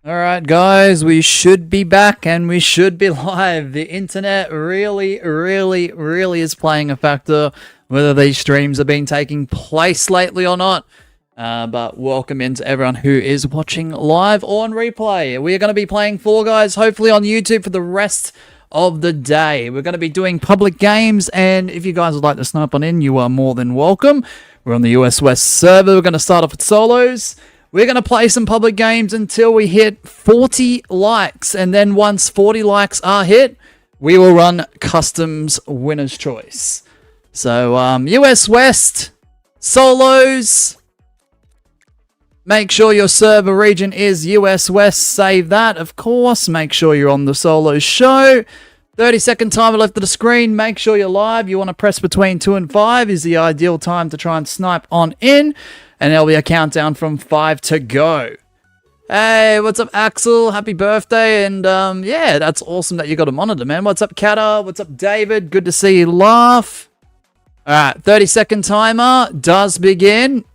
Alright guys, we should be back and we should be live. The internet really is playing a factor whether these streams have been taking place lately or not. But welcome into everyone who is watching live or on replay. We are going to be playing Fall Guys hopefully on YouTube for the rest of the day. We're going to be doing public games, and if you guys would like to snipe on in, you are more than welcome. We're on the US West server. We're going to start off with solos. We're going to play some public games until we hit 40 likes. And then once 40 likes are hit, we will run Customs Winner's Choice. So, US West, solos. Make sure your server region is US West. Save that, of course. Make sure you're on the solo show. 30-second timer left of the screen. Make sure you're live. You want to press between 2 and 5 is the ideal time to try and snipe on in. And there'll be a countdown from 5 to go. Hey, what's up, Axel? Happy birthday. And, yeah, that's awesome that you got a monitor, man. What's up, Kata? What's up, David? Good to see you laugh. All right, 30-second timer does begin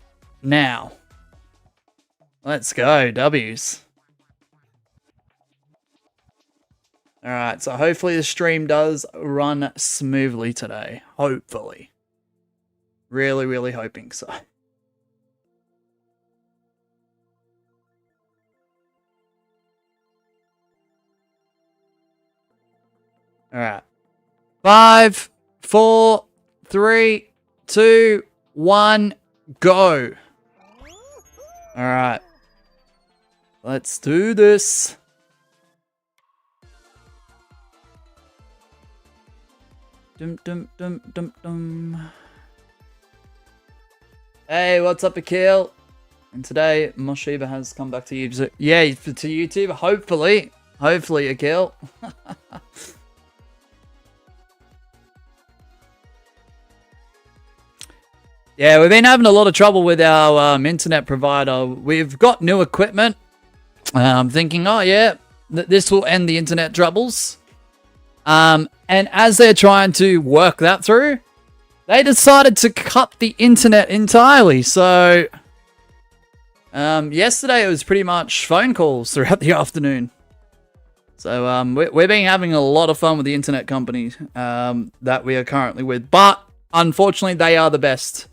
now. Let's go, W's. All right, so hopefully the stream does run smoothly today. Hopefully. Really hoping so. All right. 5, 4, 3, 2, 1, go. All right. Let's do this. Dum. Hey, what's up, Akil? And today, Moshiba has come back to YouTube. Yeah, to YouTube. Hopefully, Akil. Yeah, we've been having a lot of trouble with our internet provider. We've got new equipment. I'm thinking, oh yeah, this will end the internet troubles. And as they're trying to work that through, they decided to cut the internet entirely. So, yesterday it was pretty much phone calls throughout the afternoon. So, we've been having a lot of fun with the internet company that we are currently with. But, unfortunately, they are the best.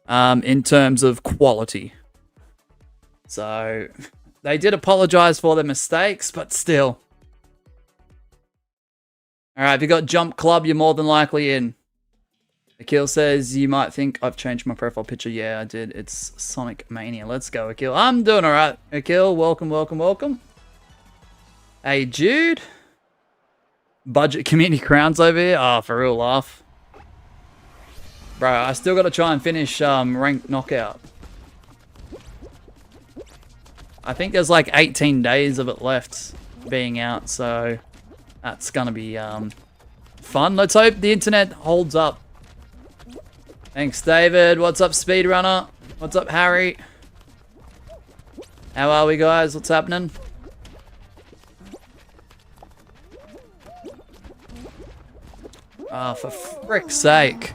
In terms of quality. So, they did apologize for their mistakes, but still. Alright, if you got Jump Club, you're more than likely in. Akil says, you might think I've changed my profile picture. Yeah, I did. It's Sonic Mania. Let's go, Akil. I'm doing alright. Akil, welcome. Hey, Jude. Budget community crowns over here. Oh, for real laugh. Bro, I still got to try and finish ranked knockout. I think there's like 18 days of it left being out, so that's going to be fun. Let's hope the internet holds up. Thanks, David. What's up, Speedrunner? What's up, Harry? How are we, guys? What's happening? Oh, for frick's sake.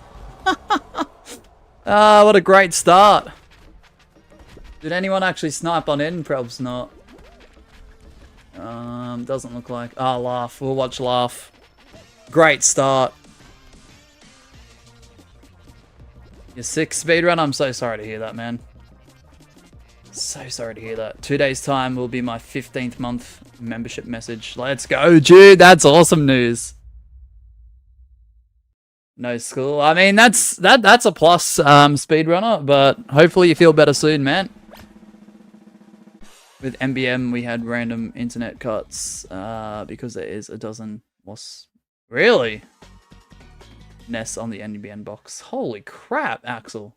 Ah, what a great start. Did anyone actually snipe on in? Probably not. Doesn't look like. Ah, laugh. We'll watch laugh. Great start. You're sick, speedrun? I'm so sorry to hear that, man. So sorry to hear that. 2 days time will be my 15th month membership message. Let's go, dude. That's awesome news. No school. I mean, that's a plus, speedrunner, but hopefully you feel better soon, man. With MBM, we had random internet cuts, because there is a dozen loss. Really? Nests on the NBN box. Holy crap, Axel.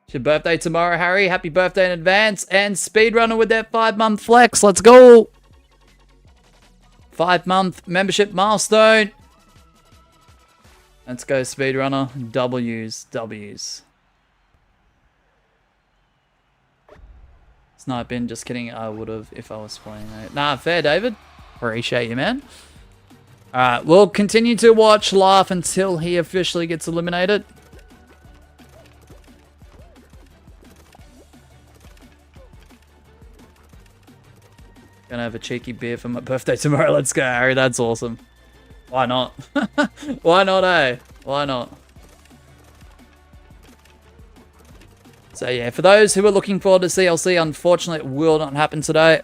It's your birthday tomorrow, Harry. Happy birthday in advance. And speedrunner with their 5-month flex. Let's go. 5-month membership milestone. Let's go, speedrunner. W's. Snipe in, just kidding. I would have if I was playing it. Nah, fair, David. Appreciate you, man. Alright, we'll continue to watch Laugh until he officially gets eliminated. Gonna have a cheeky beer for my birthday tomorrow. Let's go, Harry. That's awesome. Why not? Why not, eh? Why not? So yeah, for those who are looking forward to CLC, unfortunately it will not happen today.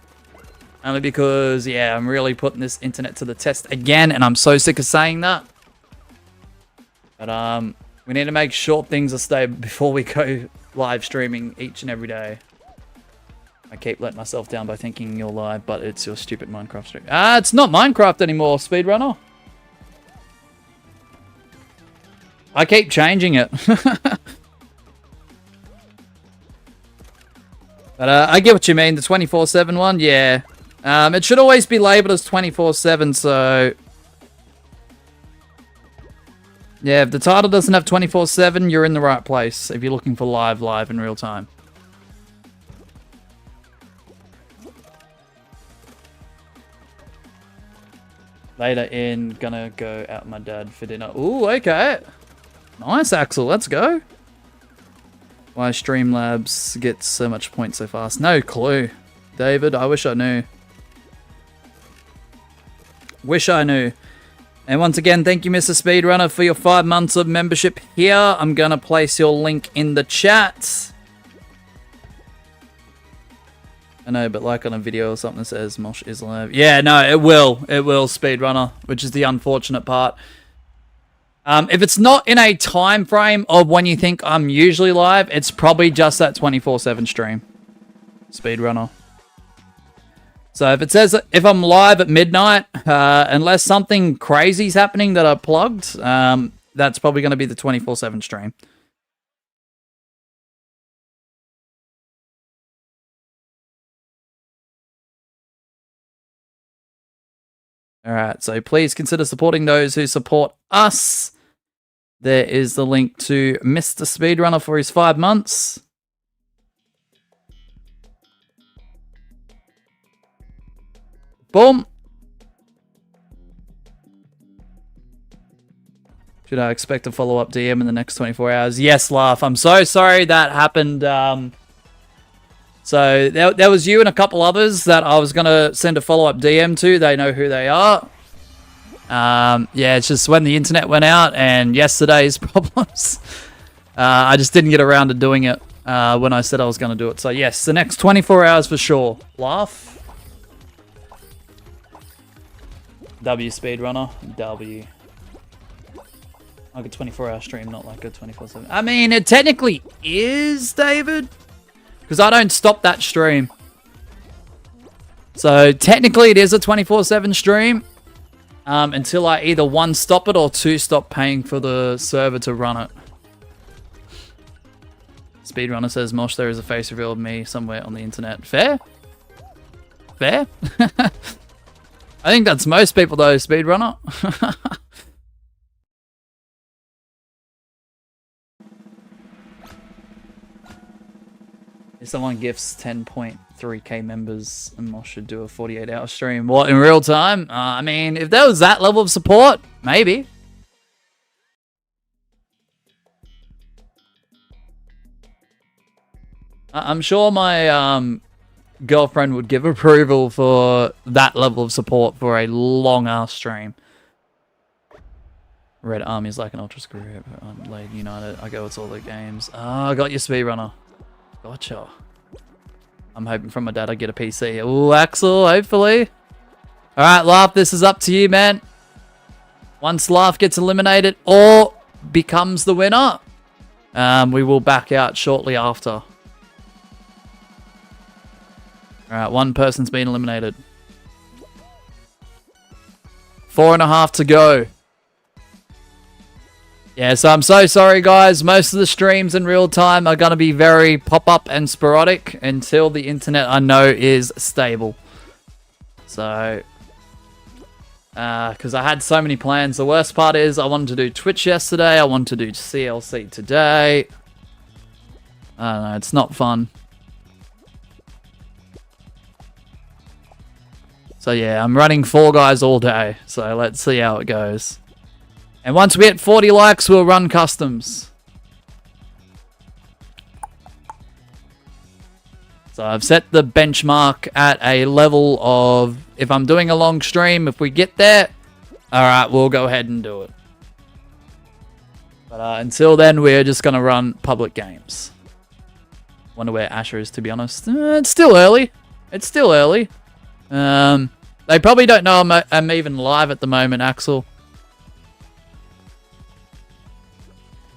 Only because, yeah, I'm really putting this internet to the test again, and I'm so sick of saying that. But we need to make sure things are stable before we go live streaming each and every day. I keep letting myself down by thinking you're live, but it's your stupid Minecraft stream. Ah, it's not Minecraft anymore, Speedrunner. I keep changing it. But I get what you mean. The 24/7 one, yeah. It should always be labeled as 24/7, so... Yeah, if the title doesn't have 24/7, you're in the right place. If you're looking for live in real time. Later in, gonna go out with my dad for dinner. Ooh, okay. Nice, Axel. Let's go. Why Streamlabs gets so much points so fast? No clue. David, I wish I knew. Wish I knew. And once again, thank you, Mr. Speedrunner, for your 5 months of membership here. I'm going to place your link in the chat. I know, but like on a video or something that says Mosh is live. Yeah, no, it will. It will, Speedrunner, which is the unfortunate part. If it's not in a time frame of when you think I'm usually live, it's probably just that 24/7 stream. Speedrunner. So if it says if I'm live at midnight, unless something crazy's happening that I plugged, that's probably going to be the 24/7 stream. Alright, so please consider supporting those who support us. There is the link to Mr. Speedrunner for his 5 months. Boom. Should I expect a follow-up DM in the next 24 hours? Yes, Laugh. I'm so sorry that happened. So there was you and a couple others that I was going to send a follow-up DM to. They know who they are. Yeah, it's just when the internet went out and yesterday's problems. I just didn't get around to doing it when I said I was going to do it. So yes, the next 24 hours for sure. Laugh. W Speedrunner. W. Like a 24-hour stream, not like a 24/7. I mean, it technically is, David. Because I don't stop that stream. So technically it is a 24/7 stream. Until I either 1, stop it, or 2, stop paying for the server to run it. Speedrunner says, Mosh, there is a face reveal of me somewhere on the internet. Fair? Fair? I think that's most people though, Speedrunner. If someone gifts 10.3k members, and Mosh should do a 48-hour stream. What, in real time? I mean, if there was that level of support, maybe. I'm sure my girlfriend would give approval for that level of support for a long-ass stream. Red Army is like an ultra screw. Lady United. I go, it's all the games. Oh, I got your Speedrunner. Gotcha. I'm hoping from my dad I get a PC. Ooh, Axel, hopefully. Alright, Laugh, this is up to you, man. Once Laugh gets eliminated or becomes the winner, we will back out shortly after. Alright, one person's been eliminated. 4.5 to go. Yeah, so I'm so sorry, guys. Most of the streams in real time are going to be very pop-up and sporadic until the internet, I know, is stable. So, because I had so many plans. The worst part is I wanted to do Twitch yesterday. I wanted to do CLC today. I don't know. It's not fun. So, yeah, I'm running Fall Guys all day. So, let's see how it goes. And once we hit 40 likes, we'll run customs. So I've set the benchmark at a level of, if I'm doing a long stream, if we get there, alright, we'll go ahead and do it. But until then, we're just going to run public games. Wonder where Asher is, to be honest. It's still early. It's still early. They probably don't know I'm even live at the moment, Axel.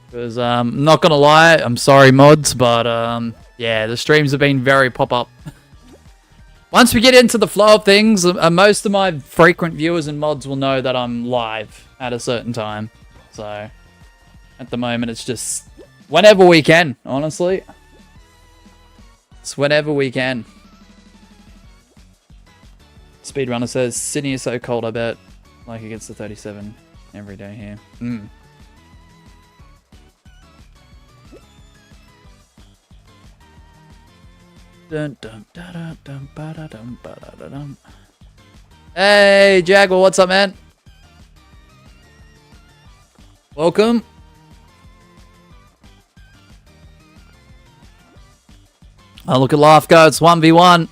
Because, I'm not going to lie, I'm sorry, mods, but, yeah, the streams have been very pop-up. Once we get into the flow of things, most of my frequent viewers and mods will know that I'm live at a certain time. So, at the moment, it's just whenever we can, honestly. It's whenever we can. Speedrunner says, Sydney is so cold, I bet. Like it gets to 37 every day here. Hey, Jaguar, what's up, man? Welcome. Oh, look at Laugh go. It's 1v1.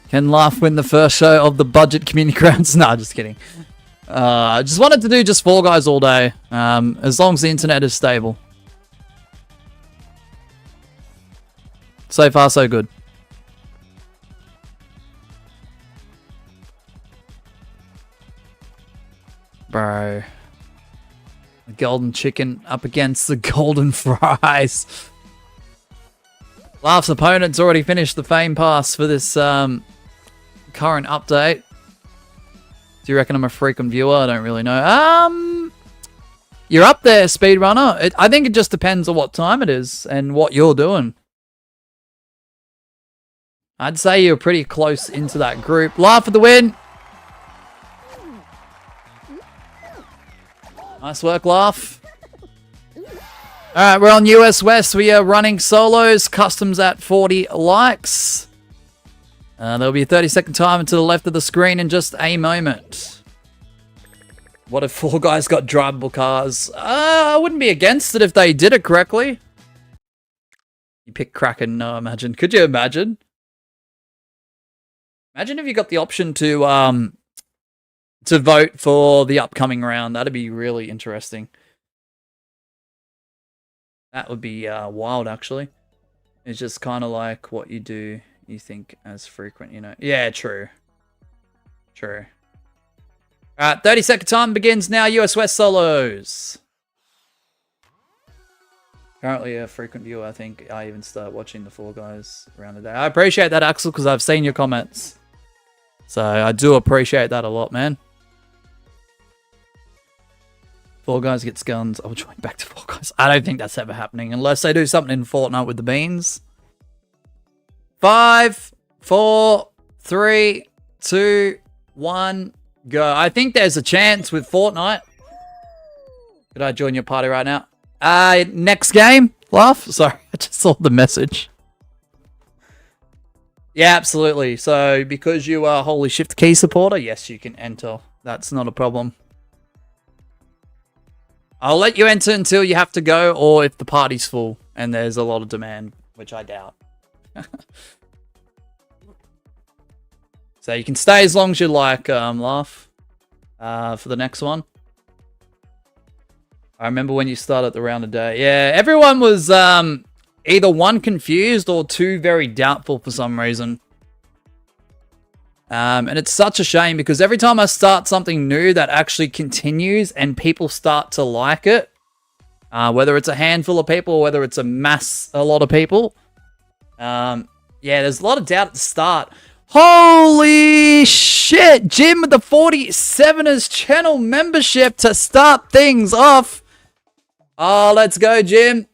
Can Laugh win the first show of the budget community grounds? Nah, just kidding. I just wanted to do just Fall Guys all day. As long as the internet is stable. So far, so good. Bro. The golden chicken up against the golden fries. Laugh's opponent's already finished the fame pass for this current update. Do you reckon I'm a frequent viewer? I don't really know. You're up there, Speedrunner. I think it just depends on what time it is and what you're doing. I'd say you're pretty close into that group. Laugh for the win. Nice work, Laugh. Alright, we're on US West. We are running solos. Customs at 40 likes. There'll be a 30-second timer to the left of the screen in just a moment. What if Fall Guys got drivable cars? I wouldn't be against it if they did it correctly. You pick Kraken, no, imagine. Could you imagine? Imagine if you got the option to vote for the upcoming round. That'd be really interesting. That would be wild, actually. It's just kind of like what you do, you think, as frequent, you know. Yeah, true. True. Alright, 30-second time begins now. US West solos. Currently a frequent viewer, I think. I even start watching the Fall Guys around the day. I appreciate that, Axel, because I've seen your comments. So I do appreciate that a lot, man. Fall Guys gets guns. I'll join back to Fall Guys. I don't think that's ever happening unless they do something in Fortnite with the beans. 5, 4, 3, 2, 1, go. I think there's a chance with Fortnite. Could I join your party right now? Next game? Laugh? Sorry, I just saw the message. Yeah, absolutely. So, because you are a Holy Shift Key supporter, yes, you can enter. That's not a problem. I'll let you enter until you have to go, or if the party's full and there's a lot of demand, which I doubt. So you can stay as long as you like, Laugh, for the next one. I remember when you started the round a day. Yeah, everyone was either one, confused, or two, very doubtful for some reason. And it's such a shame because every time I start something new that actually continues and people start to like it, whether it's a handful of people or whether it's a lot of people, yeah, there's a lot of doubt at the start. Holy shit! Jim with the 47ers channel membership to start things off. Oh, let's go, Jim.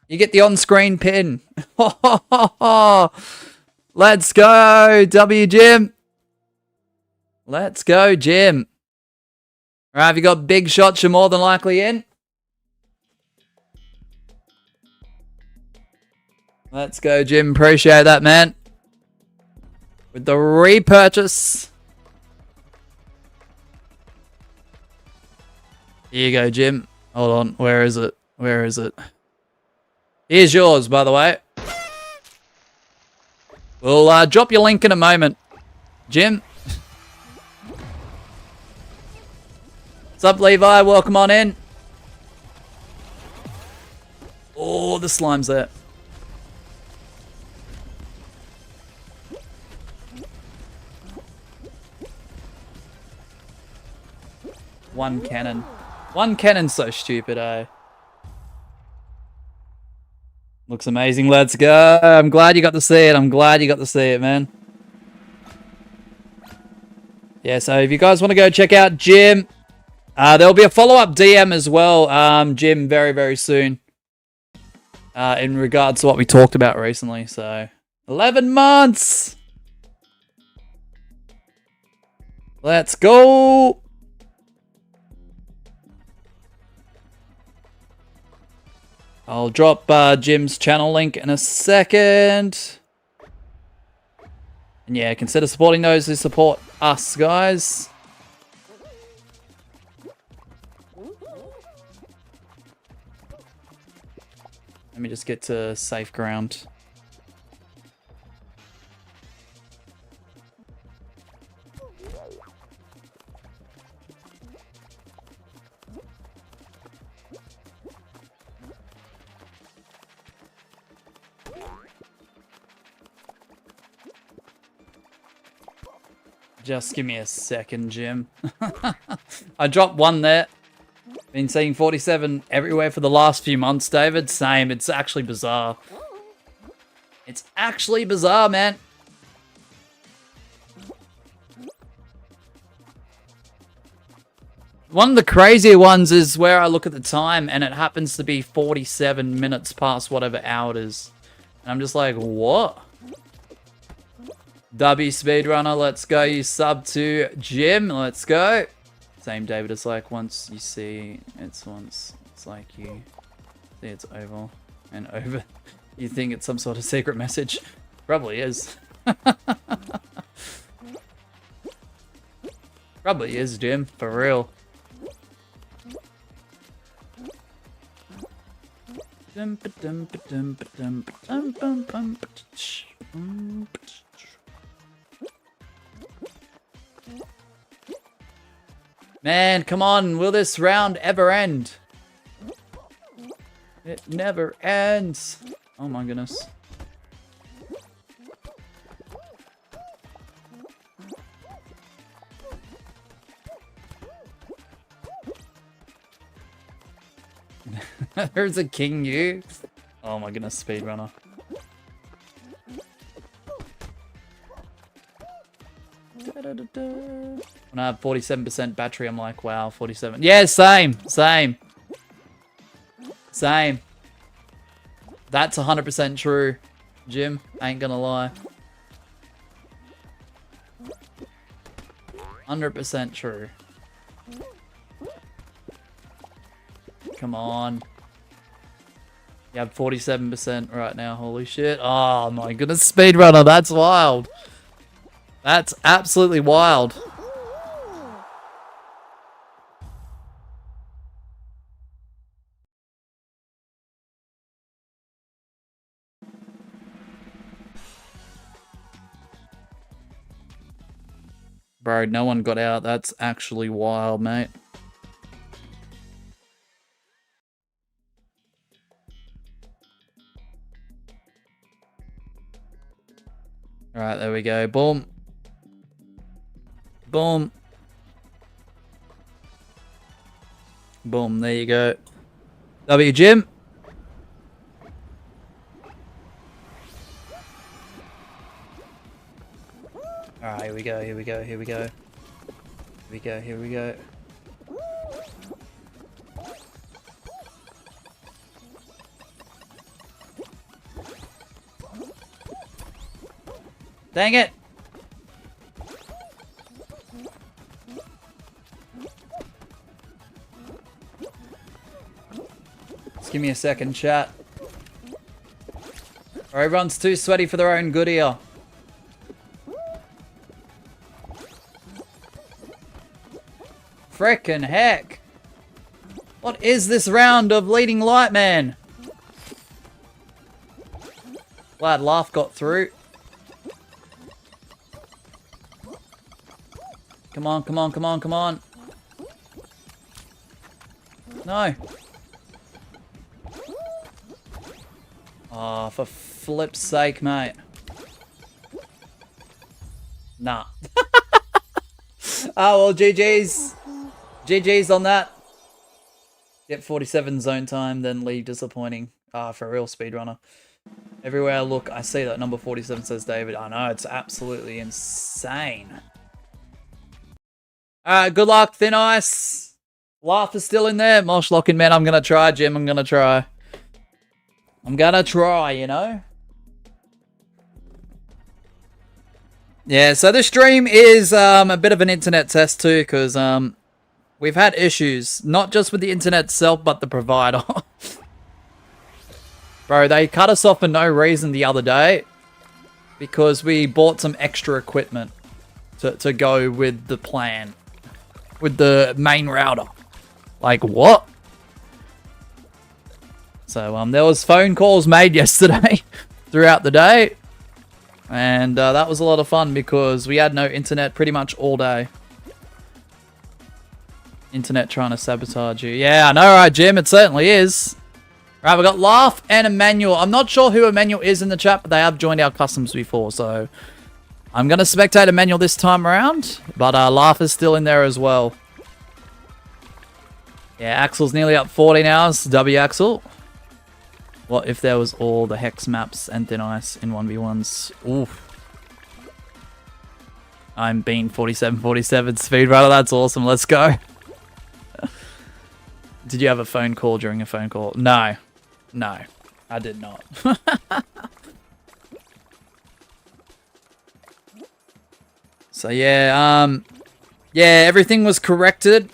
You get the on-screen pin. Let's go, W Jim. Let's go, Jim. All right, have you got big shots? You're more than likely in. Let's go, Jim. Appreciate that, man. With the repurchase. Here you go, Jim. Hold on. Where is it? Where is it? Here's yours, by the way. We'll drop your link in a moment. Jim? What's up, Levi? Welcome on in. Oh, the slime's there. One cannon. One cannon's so stupid, eh? Looks amazing. Let's go. I'm glad you got to see it. I'm glad you got to see it, man. Yeah, so if you guys want to go check out Jim, there'll be a follow-up DM as well, Jim, very, very soon. In regards to what we talked about recently, so 11 months. Let's go. I'll drop Jim's channel link in a second. And yeah, consider supporting those who support us, guys. Let me just get to safe ground. Just give me a second, Jim. I dropped one there. Been seeing 47 everywhere for the last few months, David. Same. It's actually bizarre. It's actually bizarre, man. One of the crazier ones is where I look at the time and it happens to be 47 minutes past whatever hour it is. And I'm just like, what? W Speedrunner, let's go. You sub to Jim, let's go. Same, David. It's like once you see it's like you see it's over and over. You think it's some sort of secret message. Probably is. Probably is, Jim. For real. Man, come on, will this round ever end? It never ends. Oh my goodness. There's a king you. Oh my goodness, speedrunner. When I have 47% battery, I'm like, wow, 47. Yeah, same. That's 100% true, Jim. I ain't gonna lie. 100% true. Come on. You have 47% right now. Holy shit. Oh my goodness, speedrunner. That's wild. That's absolutely wild. Bro, no one got out. That's actually wild, mate. Alright, there we go. Boom. Boom. Boom, there you go. W, Jim. Alright, here we go, here we go, here we go. Here we go, here we go. Dang it! Just give me a second, chat. Or everyone's too sweaty for their own good here. Frickin' heck! What is this round of leading light, man? Glad Laugh got through. Come on, come on, come on, come on. No. Oh, for flip's sake, mate. Nah. Oh, well, GG's. GG's on that. Get 47 zone time, then leave disappointing. Ah, for a real speedrunner. Everywhere I look, I see that number 47 says David. I know, it's absolutely insane. Alright, good luck, Thin Ice. Laugh is still in there. Mosh locking, man. I'm gonna try, Jim. I'm gonna try. I'm gonna try, you know? Yeah, so this stream is a bit of an internet test too, because we've had issues. Not just with the internet itself, but the provider. Bro, they cut us off for no reason the other day because we bought some extra equipment to go with the plan. With the main router. Like, what? So, there was phone calls made yesterday throughout the day. And that was a lot of fun because we had no internet pretty much all day. Internet trying to sabotage you. Yeah, I know, right, Jim? It certainly is. Right, we got Laugh and Emmanuel. I'm not sure who Emmanuel is in the chat, but they have joined our customs before, so I'm going to spectate Emmanuel this time around, but Laugh is still in there as well. Yeah, Axel's nearly up 14 hours. W Axel. What if there was all the hex maps and Thin Ice in 1v1s? Oof. I'm being 47-47 speedrunner. That's awesome. Let's go. Did you have a phone call during a phone call? No. No, I did not. So yeah, everything was corrected.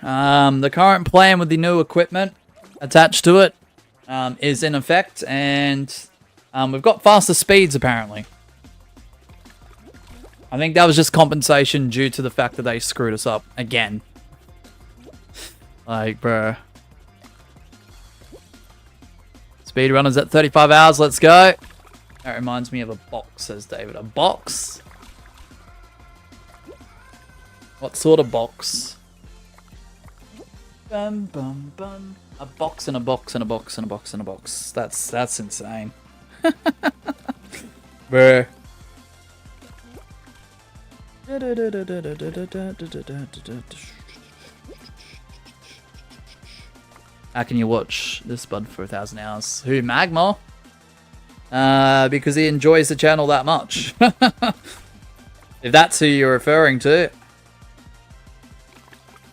The current plan with the new equipment attached to it is in effect, and we've got faster speeds apparently. I think that was just compensation due to the fact that they screwed us up again. Like, bruh. Speedrunners at 35 hours, let's go. That reminds me of a box, says David. A box? What sort of box? Bum, bum, bum. A box and a box and a box and a box and a box. That's insane. Bruh. How can you watch this bud for 1,000 hours? Who, Magma? Because he enjoys the channel that much. If that's who you're referring to.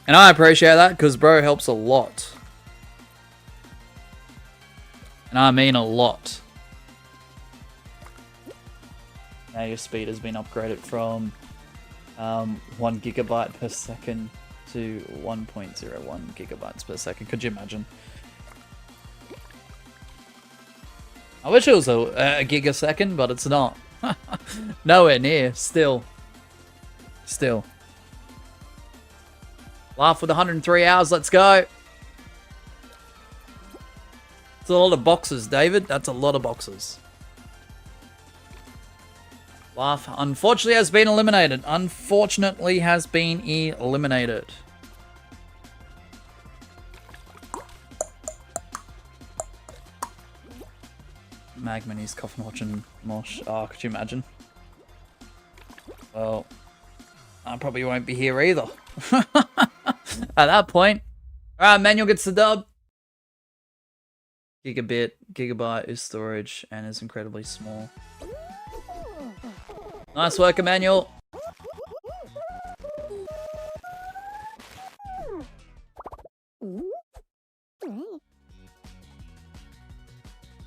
And I appreciate that because bro helps a lot. And I mean a lot. Now your speed has been upgraded from 1 gigabyte per second to 1.01 gigabytes per second. Could you imagine? I wish it was a gigasecond, but it's not. Nowhere near. Still. Laugh with 103 hours. Let's go. It's a lot of boxes, David. That's a lot of boxes. Laugh, unfortunately, has been eliminated. Unfortunately, has been eliminated. Magman's coffin watching Mosh. Oh, could you imagine? Well, I probably won't be here either. At that point. Alright, Manuel gets the dub. Gigabyte is storage and is incredibly small. Nice work, Emmanuel.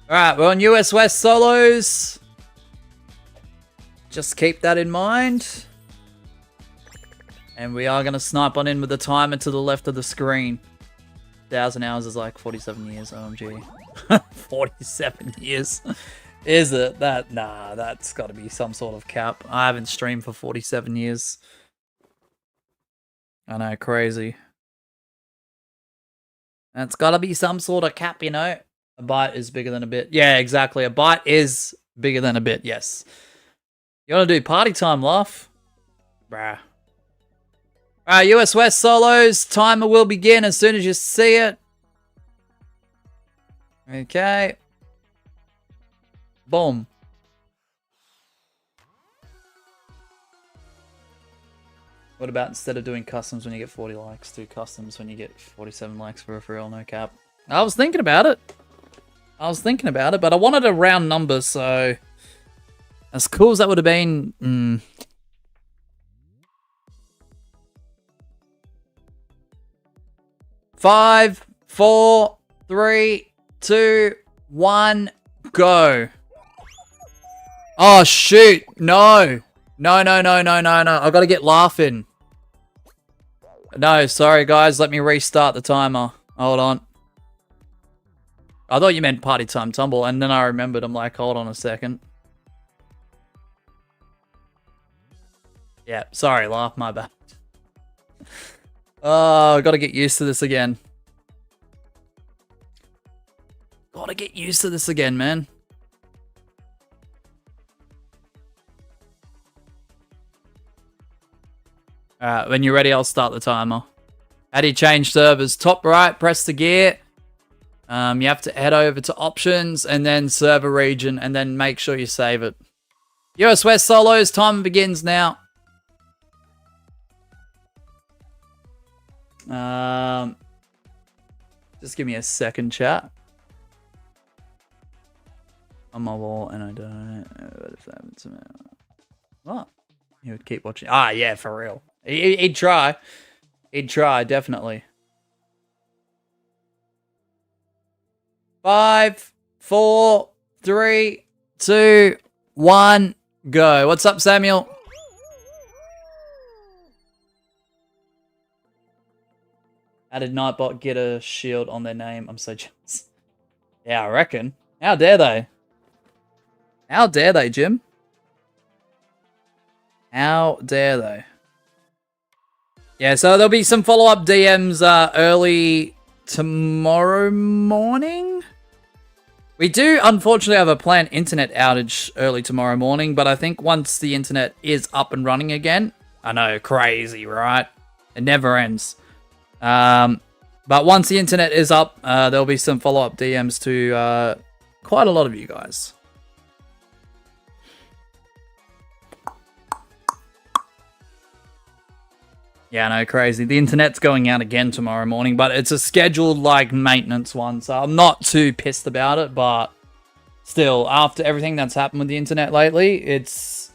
Alright, we're on US West solos. Just keep that in mind. And we are going to snipe on in with the timer to the left of the screen. 1,000 hours is like 47 years, OMG. 47 years. Is it? Nah, that's got to be some sort of cap. I haven't streamed for 47 years. I know, crazy. That's got to be some sort of cap, you know? A byte is bigger than a bit. Yeah, exactly. A byte is bigger than a bit, yes. You want to do party time, Laugh? Bruh. Alright, US West solos. Timer will begin as soon as you see it. Okay. Boom. What about instead of doing customs when you get 40 likes, do customs when you get 47 likes for a free all no cap? I was thinking about it. But I wanted a round number, so as cool as that would have been. 5, 4, 3, 2, 1, go. Oh shoot! No. No. I gotta get laughing. No, sorry guys. Let me restart the timer. Hold on. I thought you meant party time tumble, and then I remembered. I'm like, hold on a second. Yeah, sorry, laugh, my bad. Oh, I gotta get used to this again. Gotta get used to this again, man. Alright, when you're ready, I'll start the timer. How do you change servers? Top right, press the gear. You have to head over to options and then server region and then make sure you save it. US West solos, timer begins now. Just give me a second, chat. On my wall, and I don't. What if that happened to me? What? He would keep watching. Ah, yeah, for real. He'd try. He'd try, definitely. 5, 4, 3, 2, 1, go. What's up, Samuel? How did Nightbot get a shield on their name? I'm so jealous. Yeah, I reckon. How dare they? How dare they, Jim? How dare they? Yeah, so there'll be some follow-up DMs early tomorrow morning. We do, unfortunately, have a planned internet outage early tomorrow morning, but I think once the internet is up and running again, I know, crazy, right? It never ends. But once the internet is up, there'll be some follow-up DMs to quite a lot of you guys. Yeah, I know, crazy. The internet's going out again tomorrow morning, but it's a scheduled, like, maintenance one, so I'm not too pissed about it, but still, after everything that's happened with the internet lately, it's...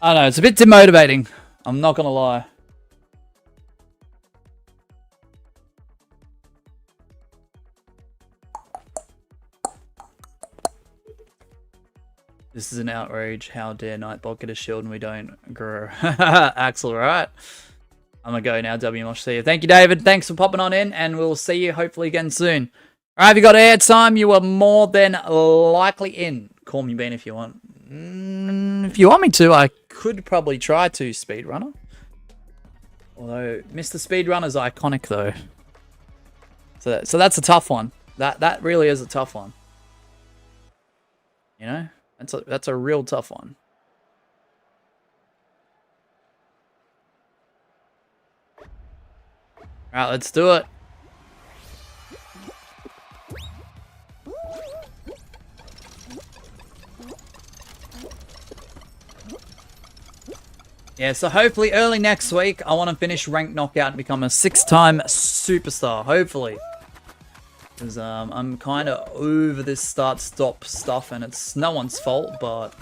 I don't know, it's a bit demotivating. I'm not gonna lie. This is an outrage. How dare Nightbot get a shield and we don't grow? Axel, right? I'm going to go now, WMosh. See you. Thank you, David. Thanks for popping on in, and we'll see you hopefully again soon. All right, if you got airtime, you are more than likely in. Call me Ben if you want. If you want me to, I could probably try to speedrunner. Although, Mr. Speedrunner's iconic, though. So that's a tough one. That really is a tough one. You know? That's a real tough one. Alright, let's do it. Yeah, so hopefully early next week, I want to finish Rank Knockout and become a 6-time superstar. Hopefully. Because I'm kind of over this start-stop stuff, and it's no one's fault, but...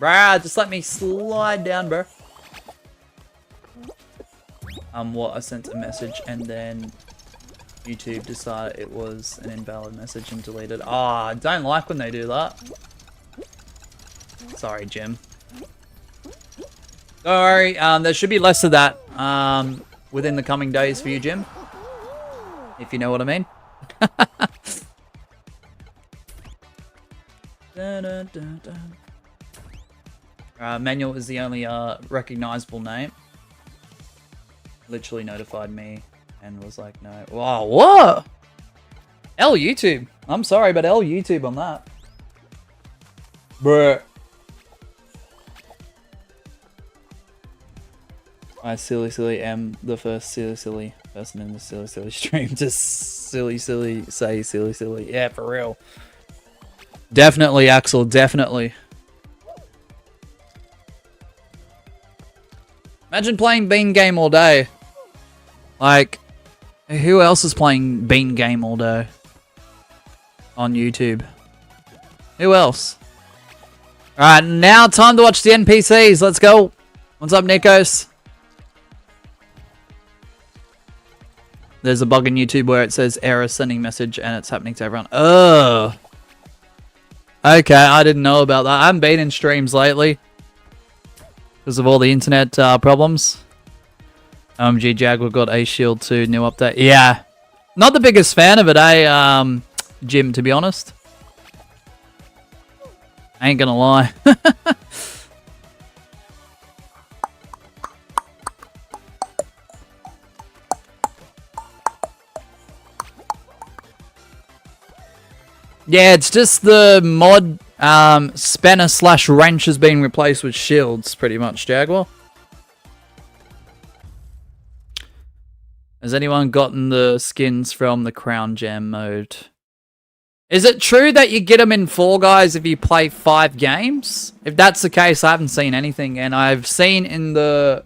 Bruh, just let me slide down, bro. What, I sent a message, and then YouTube decided it was an invalid message and deleted. Ah, I don't like when they do that. Sorry, Jim. Don't worry, there should be less of that within the coming days for you, Jim. If you know what I mean. Manuel is the only recognizable name. Literally notified me and was like, no. Wow, what? L YouTube. I'm sorry, but L YouTube on that. Bruh. I silly am the first silly person in the silly stream to say silly. Yeah, for real. Definitely, Axel, definitely. Imagine playing Bean Game all day. Like, who else is playing Bean Game all day? On YouTube. Who else? Alright, now time to watch the NPCs. Let's go. What's up, Nikos? There's a bug in YouTube where it says error sending message and it's happening to everyone. Oh. Okay, I didn't know about that. I haven't been in streams lately because of all the internet problems. OMG Jaguar got A Shield 2 new update. Yeah. Not the biggest fan of it, Jim, to be honest. I ain't gonna lie. Yeah, it's just the mod spanner / wrench has been replaced with shields, pretty much, Jaguar. Has anyone gotten the skins from the Crown Jam mode? Is it true that you get them in Fall Guys if you play 5 games? If that's the case, I haven't seen anything. And I've seen in the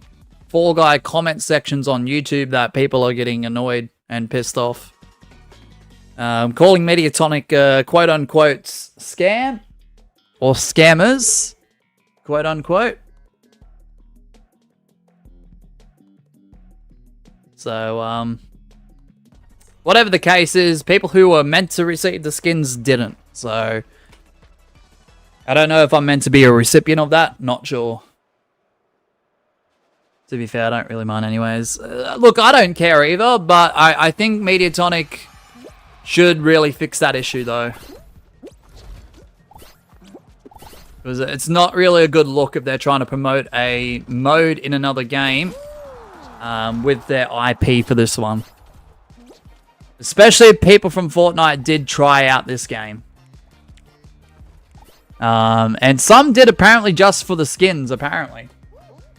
Fall Guy comment sections on YouTube that people are getting annoyed and pissed off. Calling Mediatonic quote-unquote scam. Or scammers. Quote-unquote. So, whatever the case is, people who were meant to receive the skins didn't. So, I don't know if I'm meant to be a recipient of that. Not sure. To be fair, I don't really mind anyways. Look, I don't care either, but I think Mediatonic should really fix that issue, though. Because it's not really a good look if they're trying to promote a mode in another game with their IP for this one. Especially if people from Fortnite did try out this game. And some did apparently just for the skins, apparently.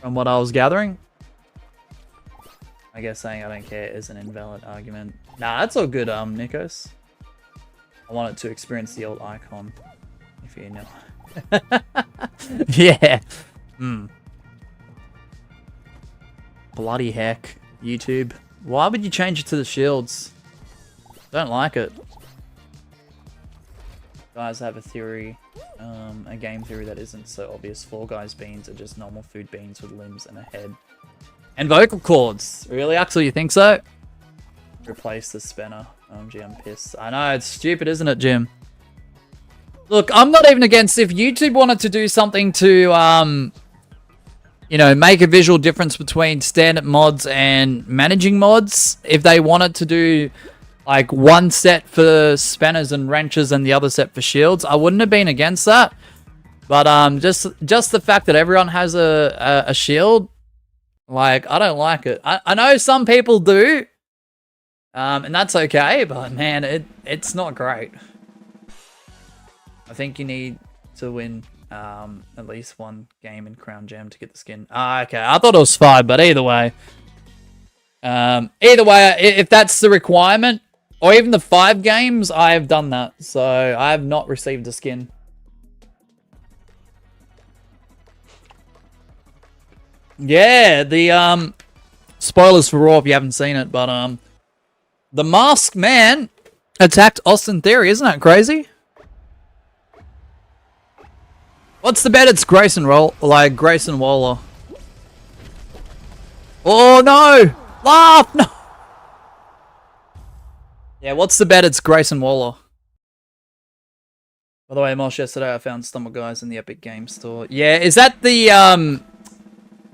From what I was gathering. I guess saying I don't care is an invalid argument. Nah, that's all good, Nikos. I wanted to experience the old icon. If you know. Yeah. Bloody heck. YouTube. Why would you change it to the shields? Don't like it. Guys, I have a theory. A game theory that isn't so obvious. Fall Guys beans are just normal food beans with limbs and a head. And vocal cords. Really, Axel, you think so? Replace the spanner. OMG, I'm pissed. I know, it's stupid, isn't it, Jim? Look, I'm not even against if YouTube wanted to do something to, you know, make a visual difference between standard mods and managing mods. If they wanted to do, like, one set for spanners and wrenches and the other set for shields, I wouldn't have been against that. But just the fact that everyone has a shield, like, I don't like it. I know some people do, and that's okay, but man, it's not great. I think you need to win at least one game in Crown Jam to get the skin. Okay, I thought it was 5, but either way. If that's the requirement, or even the 5 games, I have done that. So, I have not received a skin. Yeah, the, spoilers for Raw if you haven't seen it, but, the Masked Man attacked Austin Theory. Isn't that crazy? What's the bet? It's Grayson Waller. Oh, no! Laugh! No! Yeah, what's the bet? It's Grayson Waller. By the way, Mosh, yesterday I found Stomach Guys in the Epic Games Store. Yeah, is that the,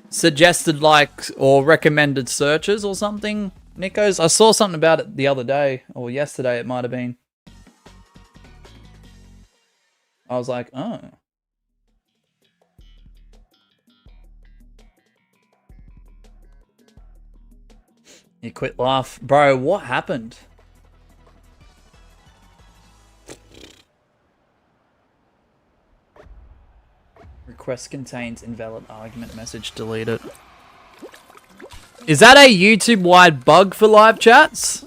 suggested, like, or recommended searches or something, Nikos? I saw something about it the other day, or yesterday it might have been. I was like, oh. You quit laugh. Bro, what happened? Request contains invalid argument message. Delete it. Is that a YouTube-wide bug for live chats?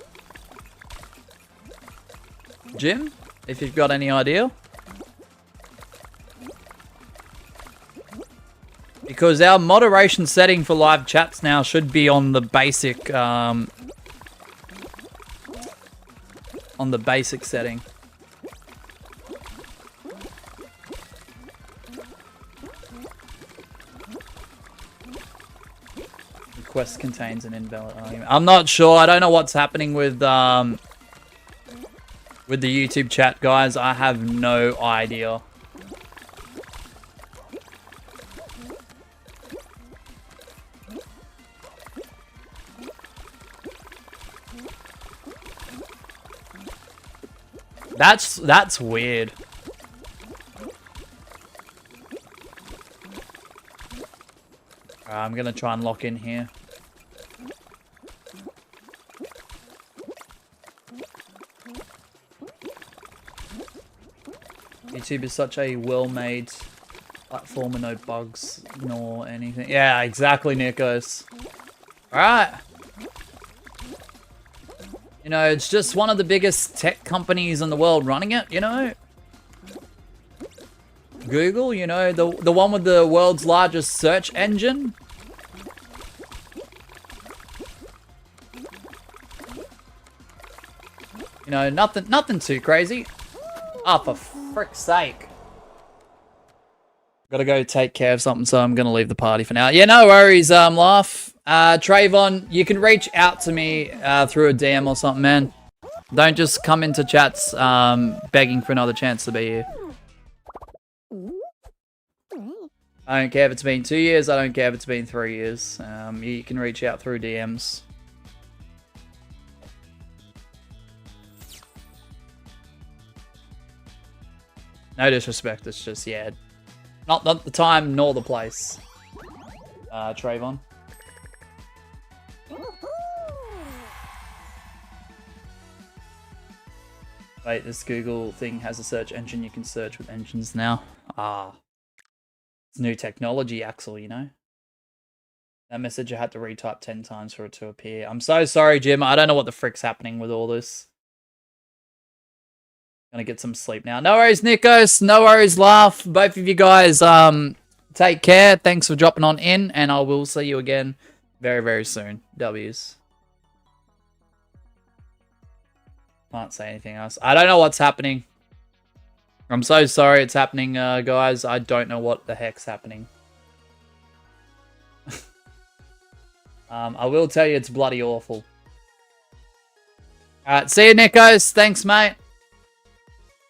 Jim, if you've got any idea. Because our moderation setting for live chats now should be on the basic, setting. Request contains an invalid argument. I'm not sure. I don't know what's happening with the YouTube chat, guys. I have no idea. That's weird. I'm gonna try and lock in here. YouTube is such a well-made platform with no bugs nor anything. Yeah, exactly, Nikos. Alright. You know, it's just one of the biggest tech companies in the world running it, you know? Google, you know, the one with the world's largest search engine. You know, nothing too crazy. Oh, for frick's sake. Gotta go take care of something, so I'm gonna leave the party for now. Yeah, no worries, Laugh. Trayvon, you can reach out to me through a DM or something, man. Don't just come into chats begging for another chance to be here. I don't care if it's been 2 years, I don't care if it's been 3 years. You can reach out through DMs. No disrespect, it's just, yeah. Not the time nor the place. Trayvon. Wait, this Google thing has a search engine. You can search with engines now. Ah. It's new technology, Axel, you know? That message I had to retype 10 times for it to appear. I'm so sorry, Jim. I don't know what the frick's happening with all this. Gonna get some sleep now. No worries, Nikos. No worries, Laugh. Both of you guys, take care. Thanks for dropping on in, and I will see you again very, very soon. W's. Can't say anything else. I don't know what's happening. I'm so sorry it's happening, guys. I don't know what the heck's happening. I will tell you it's bloody awful. Alright, see you, Nikos. Thanks, mate.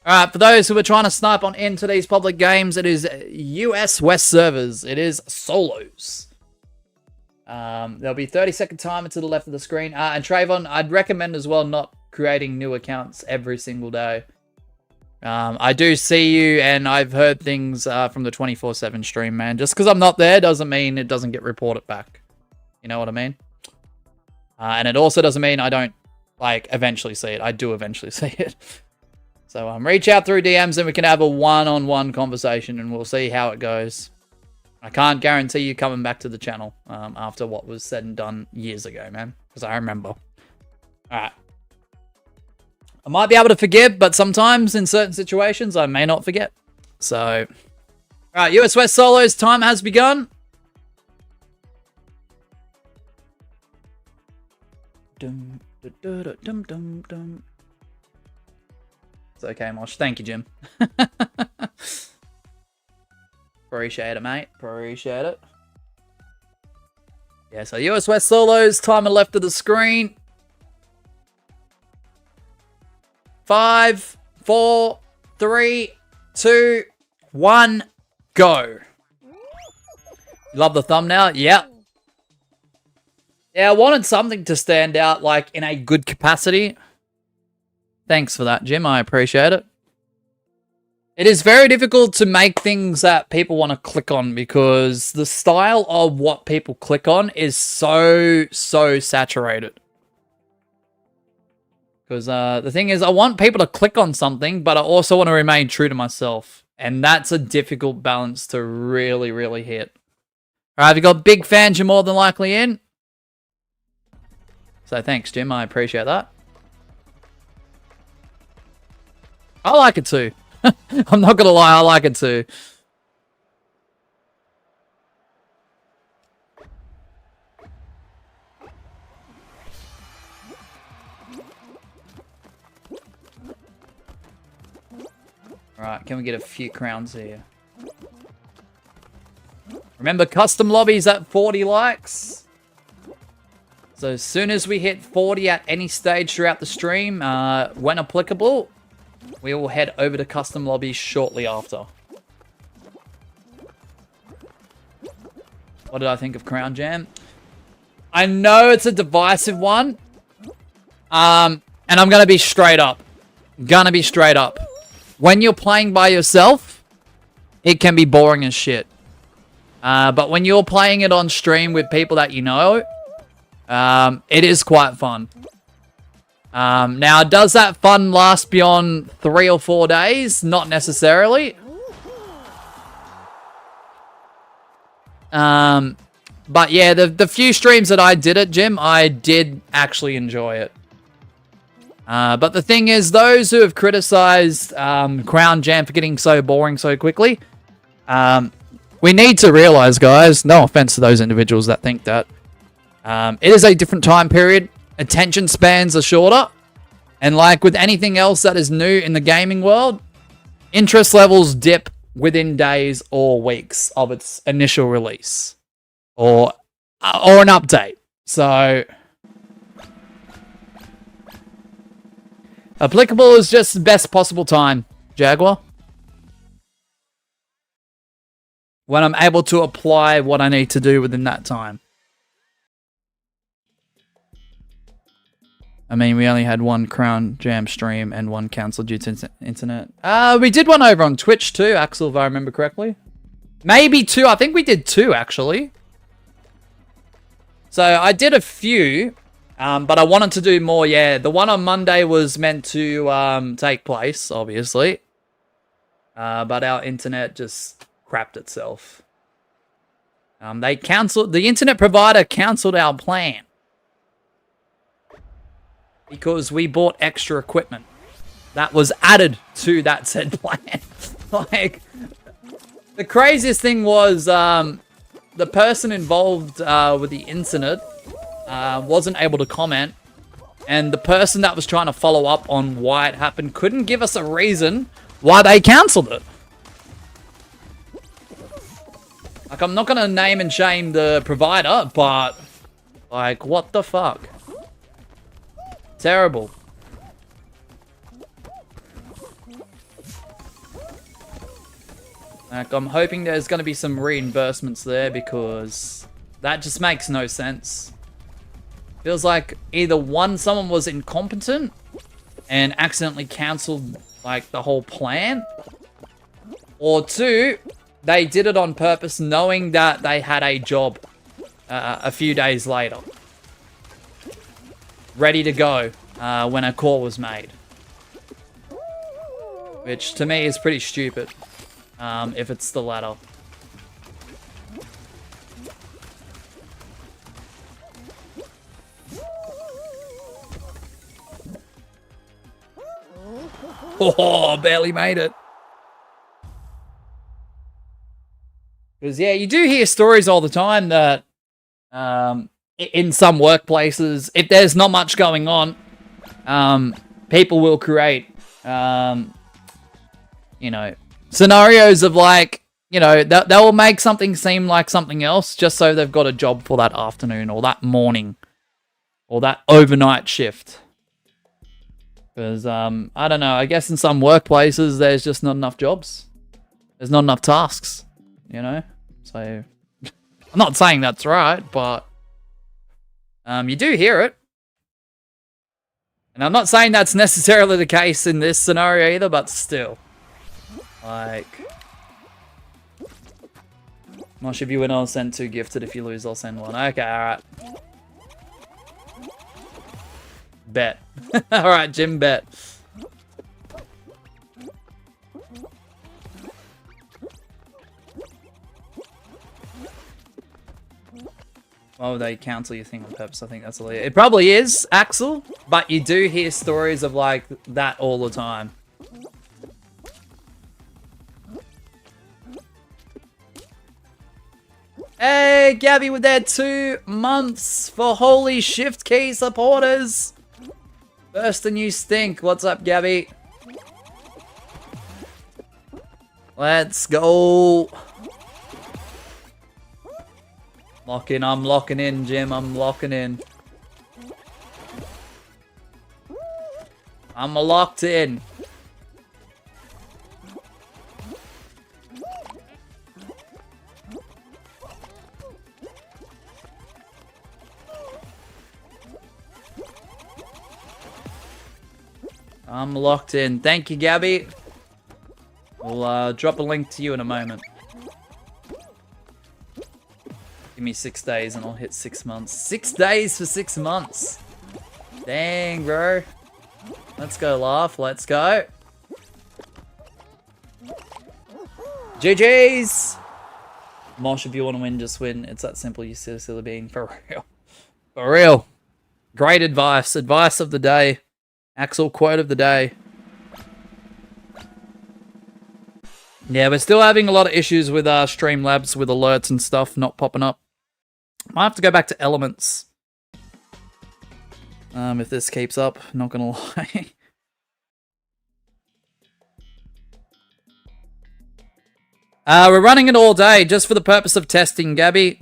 Alright, for those who are trying to snipe on into these public games, it is US West servers. It is solos. There'll be 30-second timer to the left of the screen. And Trayvon, I'd recommend as well not creating new accounts every single day. I do see you, and I've heard things from the 24/7 stream, man. Just because I'm not there doesn't mean it doesn't get reported back. You know what I mean? And it also doesn't mean I don't, like, eventually see it. I do eventually see it. So reach out through DMs and we can have a one-on-one conversation and we'll see how it goes. I can't guarantee you coming back to the channel after what was said and done years ago, man. Because I remember. Alright. I might be able to forgive, but sometimes in certain situations I may not forget. So, alright, US West Solos, time has begun. Dum, dum, dum, dum, dum, dum. It's okay, Mosh. Thank you, Jim. Appreciate it, mate. Appreciate it. Yeah, so US West Solos, timer left of the screen. 5, 4, 3, 2, 1, go. Love the thumbnail? Yep. Yeah, I wanted something to stand out, like, in a good capacity. Thanks for that, Jim. I appreciate it. It is very difficult to make things that people want to click on because the style of what people click on is so saturated. Because the thing is, I want people to click on something, but I also want to remain true to myself. And that's a difficult balance to really, really hit. All right, if you've got big fans, you're more than likely in. So thanks, Jim. I appreciate that. I like it too. I'm not gonna lie, I like it too. Alright, can we get a few crowns here? Remember, custom lobbies at 40 likes. So as soon as we hit 40 at any stage throughout the stream, when applicable, we will head over to custom lobbies shortly after. What did I think of Crown Jam? I know it's a divisive one. And I'm going to be straight up. When you're playing by yourself, it can be boring as shit. But when you're playing it on stream with people that you know, it is quite fun. Now, does that fun last beyond 3 or 4 days? Not necessarily. But yeah, the few streams that I did at Jim, I did actually enjoy it. But the thing is, those who have criticized Crown Jam for getting so boring so quickly, we need to realize, guys, no offense to those individuals that think that, it is a different time period. Attention spans are shorter. And like with anything else that is new in the gaming world, interest levels dip within days or weeks of its initial release. Or an update. So applicable is just the best possible time, Jaguar. When I'm able to apply what I need to do within that time. I mean, we only had one Crown Jam stream and one cancelled due to internet. We did one over on Twitch too, Axel, if I remember correctly. Maybe 2. I think we did 2, actually. So, I did a few, but I wanted to do more, yeah. The one on Monday was meant to take place, obviously. But our internet just crapped itself. The internet provider cancelled our plan. Because we bought extra equipment that was added to that said plan. Like, the craziest thing was the person involved with the incident wasn't able to comment. And the person that was trying to follow up on why it happened couldn't give us a reason why they cancelled it. Like, I'm not going to name and shame the provider, but, like, what the fuck? Terrible. Like, I'm hoping there's going to be some reimbursements there because that just makes no sense. Feels like either one, someone was incompetent and accidentally cancelled, like, the whole plan. Or 2, they did it on purpose knowing that they had a job a few days later. Ready to go when a call was made. Which, to me, is pretty stupid. If it's the latter. Oh, barely made it. Because, yeah, you do hear stories all the time that in some workplaces, if there's not much going on, people will create, you know, scenarios of like, you know, they will make something seem like something else just so they've got a job for that afternoon or that morning or that overnight shift. Because, I don't know, I guess in some workplaces there's just not enough jobs. There's not enough tasks, you know? So, I'm not saying that's right, but you do hear it. And I'm not saying that's necessarily the case in this scenario either, but still. Like, Mosh, if you win, I'll send 2 gifted. If you lose, I'll send 1. Okay, alright. Bet. Alright, Jim, bet. Why would they cancel your thing on purpose? I think that's illegal. It probably is, Axel, but you do hear stories of like that all the time. Hey, Gabby with their 2 months for Holy Shift Key supporters. First and you stink. What's up, Gabby? Let's go. Lock in. I'm locking in, Jim. I'm locking in. I'm locked in. I'm locked in. Thank you, Gabby. We'll drop a link to you in a moment. Give me 6 days and I'll hit 6 months. 6 days for 6 months. Dang, bro. Let's go, laugh. Let's go. GG's. Mosh, if you want to win, just win. It's that simple, you silly being. For real. For real. Great advice. Advice of the day. Axel quote of the day. Yeah, we're still having a lot of issues with Streamlabs with alerts and stuff not popping up. Might have to go back to Elements. If this keeps up, not gonna lie. We're running it all day just for the purpose of testing, Gabby.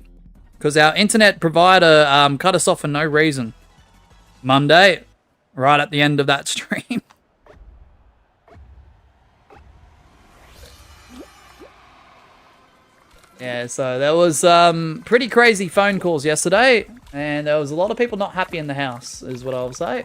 Because our internet provider cut us off for no reason. Monday. Right at the end of that stream. Yeah, so there was pretty crazy phone calls yesterday, and there was a lot of people not happy in the house, is what I'll say.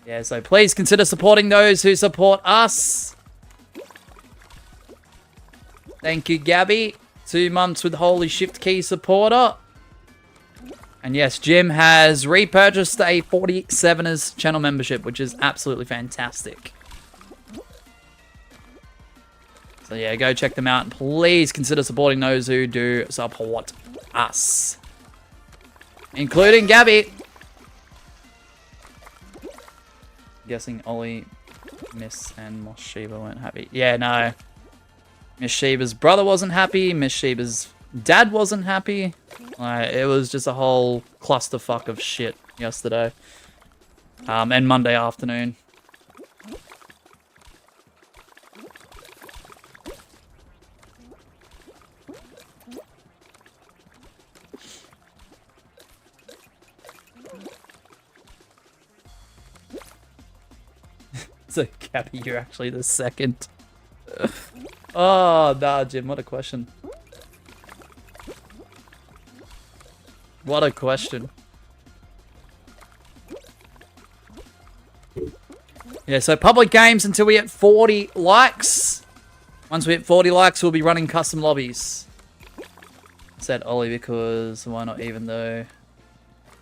Yeah, so please consider supporting those who support us. Thank you, Gabby. 2 months with Holy Shift Key supporter. And yes, Jim has repurchased a 47ers channel membership, which is absolutely fantastic. So yeah, go check them out. And please consider supporting those who do support us. Including Gabby. Guessing Ollie, Miss, and Moshiba weren't happy. Yeah, no. Miss Sheba's brother wasn't happy. Miss Sheba's dad wasn't happy. It was just a whole clusterfuck of shit yesterday. And Monday afternoon. So, Gabby, you're actually the second. Oh, nah, Jim, what a question. What a question. Yeah, so public games until we hit 40 likes. Once we hit 40 likes, we'll be running custom lobbies. Said Ollie because why not, even though...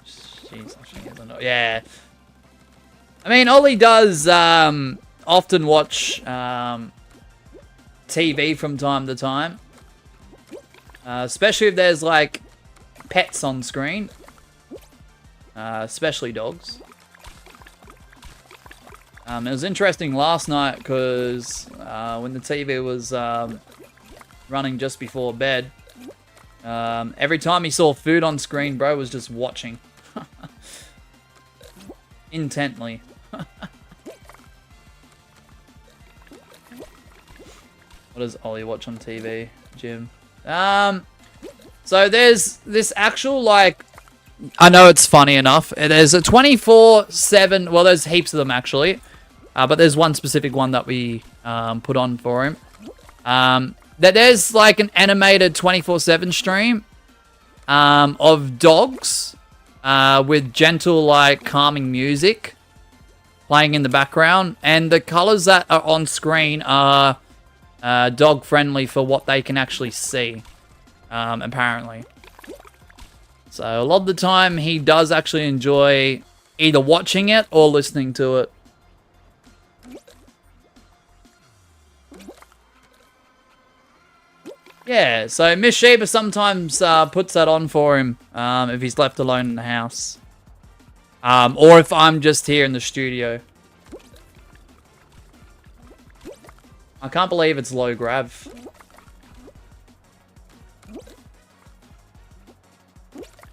Jeez, yeah. I mean, Ollie does often watch TV from time to time. Especially if there's like pets on screen. Especially dogs. It was interesting last night because when the TV was running just before bed, every time he saw food on screen, bro was just watching. Intently. What does Ollie watch on TV, Jim? So there's this actual, like, I know it's funny enough. There's a 24/7, well, there's heaps of them actually. But there's one specific one that we put on for him. That there's like an animated 24/7 stream of dogs with gentle, like, calming music playing in the background. And the colors that are on screen are dog friendly for what they can actually see, apparently. So a lot of the time he does actually enjoy either watching it or listening to it. Yeah, so Miss Sheba sometimes puts that on for him if he's left alone in the house. Or if I'm just here in the studio. I can't believe it's low grav.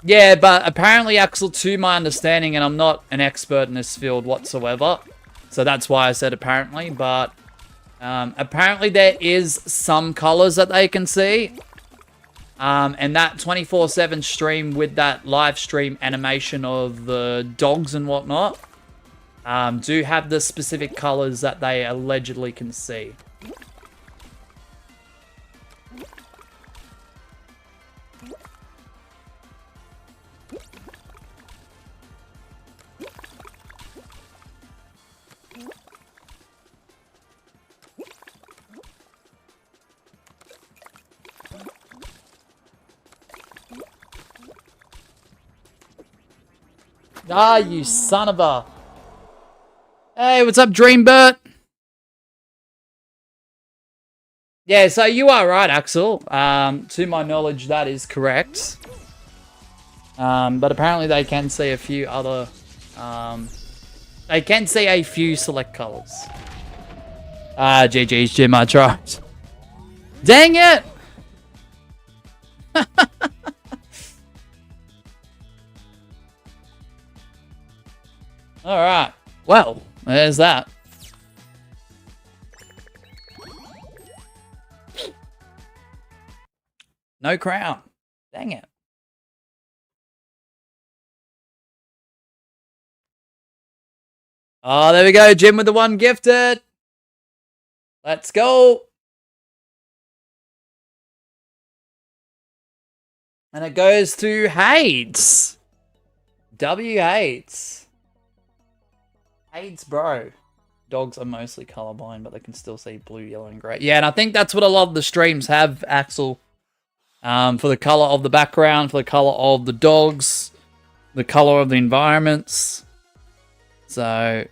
Yeah, but apparently, Axel, to my understanding, and I'm not an expert in this field whatsoever, so that's why I said apparently, but apparently there is some colors that they can see. And that 24/7 stream with that live stream animation of the dogs and whatnot do have the specific colors that they allegedly can see. Ah, you son of a... Hey, what's up, Dreambert? Yeah, so you are right, Axel. To my knowledge, that is correct. But apparently they can see a few other... they can see a few select colors. GG's, Jim, I tried. Dang it! Alright. Well, there's that. No crown. Dang it. Oh, there we go. Jim with the one gifted. Let's go. And it goes to Hades. W Hades. Hades, bro. Dogs are mostly colorblind, but they can still see blue, yellow, and grey. Yeah, and I think that's what a lot of the streams have, Axel. For the color of the background, for the color of the dogs, the color of the environments. So,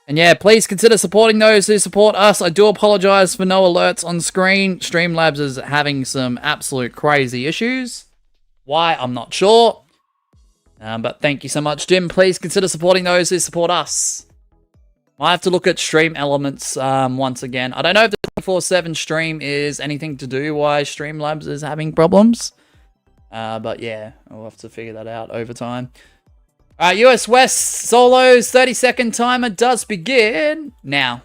and yeah, please consider supporting those who support us. I do apologize for no alerts on screen. Streamlabs is having some absolute crazy issues. Why? I'm not sure. But thank you so much, Jim. Please consider supporting those who support us. I have to look at stream elements once again. I don't know if the 24/7 stream is anything to do why Streamlabs is having problems. But yeah, we'll have to figure that out over time. Alright, US West Solos 30-second timer does begin now.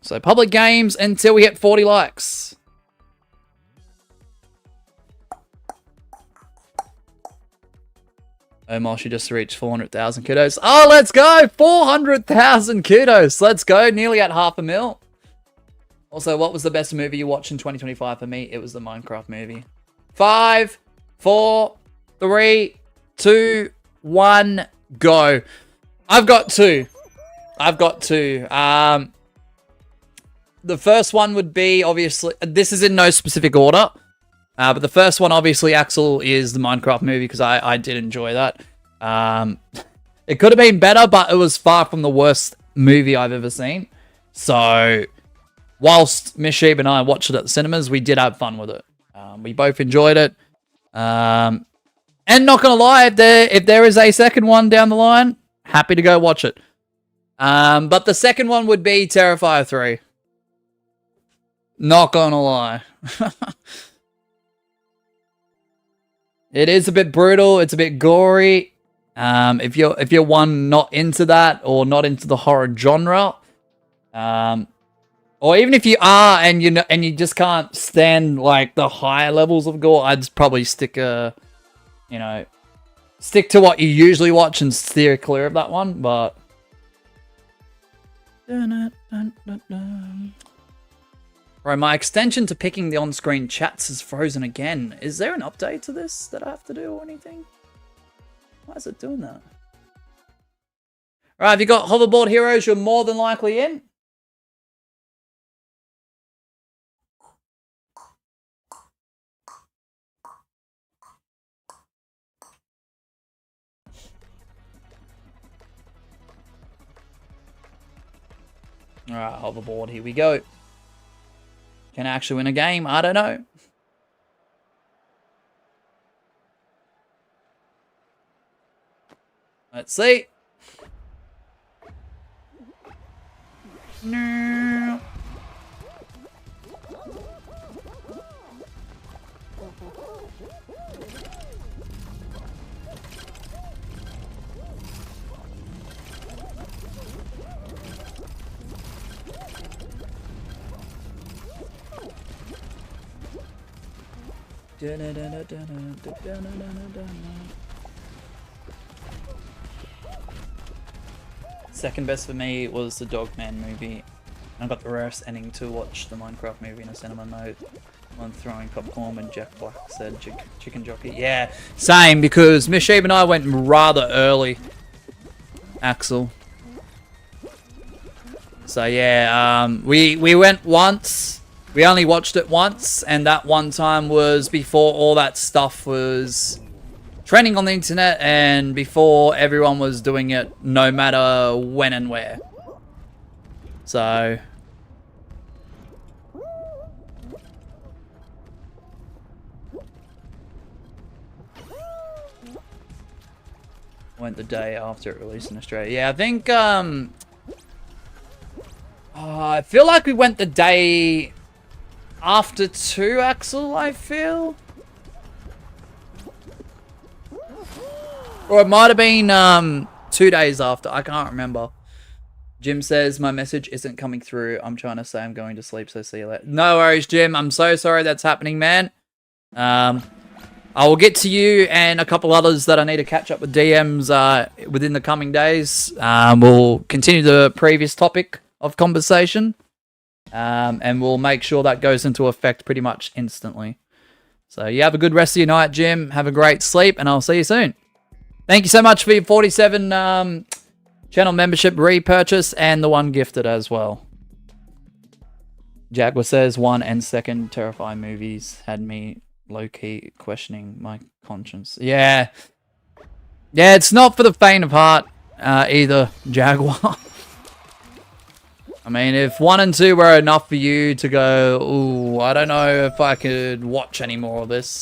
So public games until we hit 40 likes. Omar, she just reached 400,000 kudos. Oh, let's go! 400,000 kudos. Let's go. Nearly at 500,000. Also, what was the best movie you watched in 2025 for me? It was the Minecraft movie. 5, 4, 3, 2, 1, go. I've got two. The first one would be, obviously, this is in no specific order. But the first one, obviously, Axel, is the Minecraft movie, because I did enjoy that. It could have been better, but it was far from the worst movie I've ever seen. So, whilst Miss Sheeb and I watched it at the cinemas, we did have fun with it. We both enjoyed it. And not gonna lie, if there is a second one down the line, happy to go watch it. But the second one would be Terrifier 3. Not gonna lie. It is a bit brutal. It's a bit gory. If you're one not into that or not into the horror genre, or even if you are and you just can't stand like the higher levels of gore, I'd probably stick to what you usually watch and steer clear of that one. But right, my extension to picking the on-screen chats is frozen again. Is there an update to this that I have to do or anything? Why is it doing that? Alright, if you got hoverboard heroes, you're more than likely in. Alright, hoverboard, here we go. can actually win a game. I don't know. Let's see. No. Second best for me was the Dogman movie. I got the rarest ending to watch the Minecraft movie in a cinema note. On throwing popcorn when Jack Black said chicken jockey. Yeah, same, because Miss Sheep and I went rather early. Axel. So yeah, we went once. We only watched it once, and that one time was before all that stuff was trending on the internet and before everyone was doing it no matter when and where. So went the day after it released in Australia. Yeah, I think I feel like we went the day after 2, Axel, I feel. Or it might have been 2 days after. I can't remember. Jim says, my message isn't coming through. I'm trying to say I'm going to sleep, so see you later. No worries, Jim. I'm so sorry that's happening, man. I will get to you and a couple others that I need to catch up with DMs within the coming days. We'll continue the previous topic of conversation. And we'll make sure that goes into effect pretty much instantly. So you have a good rest of your night, Jim. Have a great sleep, and I'll see you soon. Thank you so much for your 47 channel membership repurchase and the one gifted as well. Jaguar says 1 and 2nd Terrifying movies had me low-key questioning my conscience. Yeah. Yeah, it's not for the faint of heart either, Jaguar. I mean, if 1 and 2 were enough for you to go, ooh, I don't know if I could watch any more of this,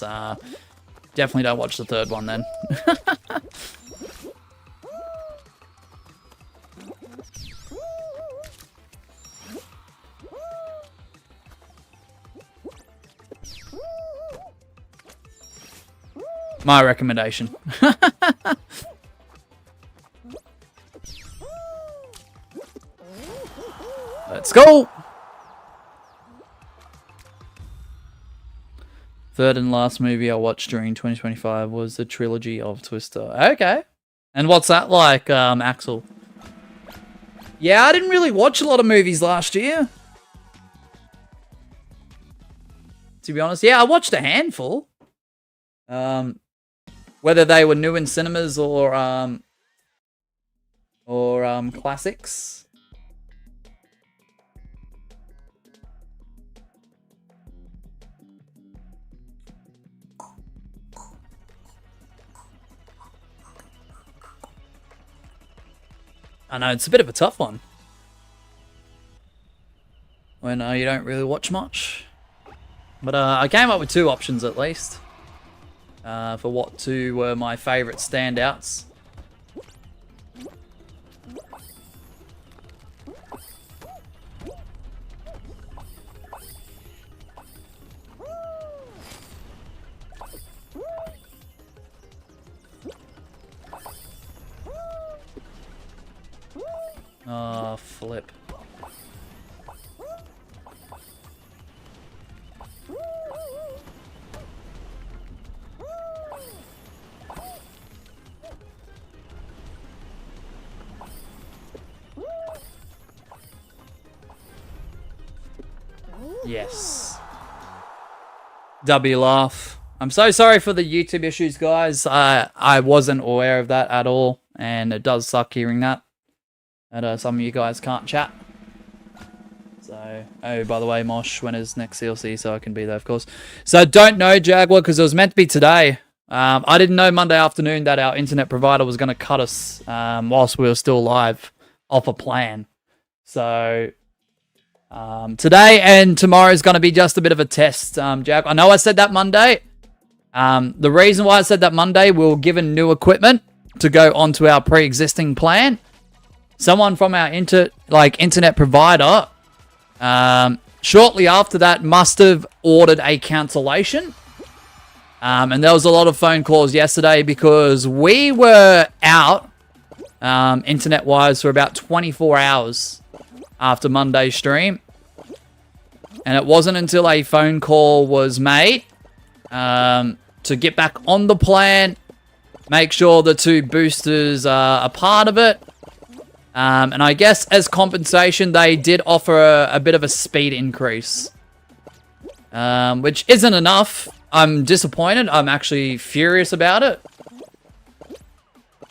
definitely don't watch the 3rd one then. My recommendation. Let's go! 3rd and last movie I watched during 2025 was the trilogy of Twister. Okay. And what's that like, Axel? Yeah, I didn't really watch a lot of movies last year. To be honest. Yeah, I watched a handful. Whether they were new in cinemas or classics. I know, it's a bit of a tough one. When you don't really watch much. But I came up with 2 options at least. For what 2 were my favourite standouts. Oh, flip. Yes. W laugh. I'm so sorry for the YouTube issues, guys. I wasn't aware of that at all, and it does suck hearing that. And some of you guys can't chat. So, oh, by the way, Mosh, when is next CLC? So I can be there, of course. So don't know, Jaguar, because it was meant to be today. I didn't know Monday afternoon that our internet provider was going to cut us whilst we were still live off a plan. So Today and tomorrow is going to be just a bit of a test, Jack. I know I said that Monday. The reason why I said that Monday, we were given new equipment to go onto our pre-existing plan. Someone from our internet provider, shortly after that, must have ordered a cancellation. And there was a lot of phone calls yesterday because we were out, internet-wise, for about 24 hours after Monday's stream. And it wasn't until a phone call was made to get back on the plan, make sure the 2 boosters are a part of it. And I guess as compensation, they did offer a bit of a speed increase, which isn't enough. I'm disappointed. I'm actually furious about it.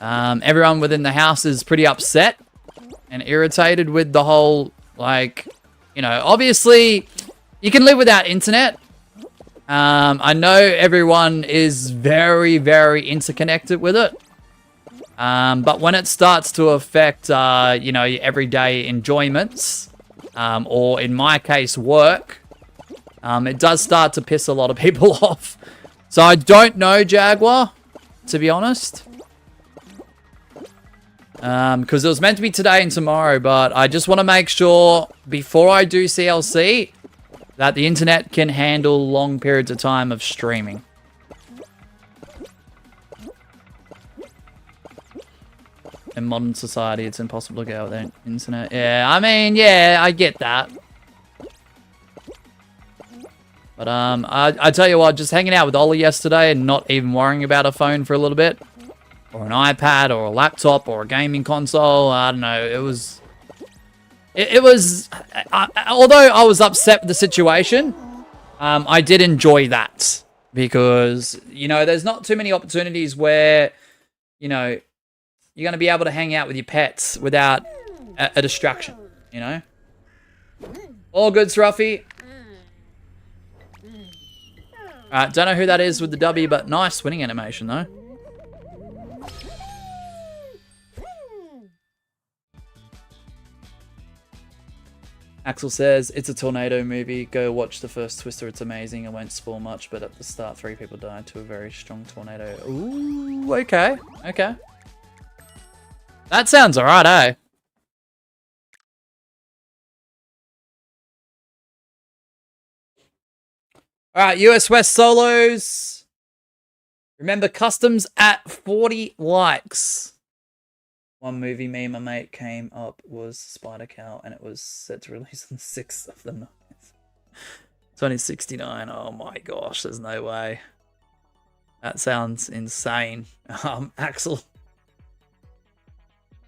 Everyone within the house is pretty upset and irritated with the whole, obviously you can live without internet. I know everyone is very, very interconnected with it. But when it starts to affect, your everyday enjoyments, or in my case, work, it does start to piss a lot of people off. So I don't know, Jaguar, to be honest. Because it was meant to be today and tomorrow, but I just want to make sure before I do CLC that the internet can handle long periods of time of streaming. In modern society, it's impossible to go without internet. Yeah, I mean, yeah, I get that. But I tell you what, just hanging out with Ollie yesterday and not even worrying about a phone for a little bit, or an iPad, or a laptop, or a gaming console, I don't know, it was... although I was upset with the situation, I did enjoy that. Because, there's not too many opportunities where, you're going to be able to hang out with your pets without a distraction, All good, Ruffy. Alright, don't know who that is with the W, but nice winning animation, though. Axel says, it's a tornado movie. Go watch the first Twister. It's amazing. It won't spoil much, but at the start, 3 people died to a very strong tornado. Ooh, okay. Okay. That sounds alright, eh? Alright, US West solos. Remember, customs at 40 likes. One movie me and my mate came up was Spider Cow, and it was set to release on the 6th of the 9th. 2069. Oh my gosh, there's no way. That sounds insane. Axel.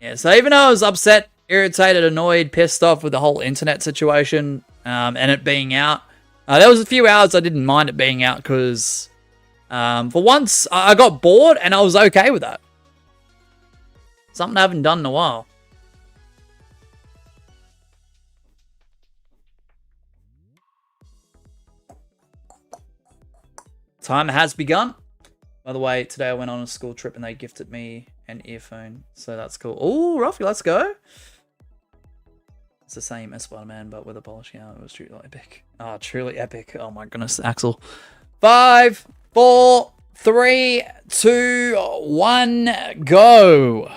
Yeah, so even though I was upset, irritated, annoyed, pissed off with the whole internet situation, and it being out, there was a few hours I didn't mind it being out because, for once, I got bored and I was okay with that. Something I haven't done in a while. Time has begun. By the way, today I went on a school trip and they gifted me an earphone, so that's cool. Oh, Ruffy, let's go. It's the same as Spider-Man, but with a polishing out. It was truly epic. Oh, truly epic. Oh my goodness, Axel. 5, 4, 3, 2, 1, go.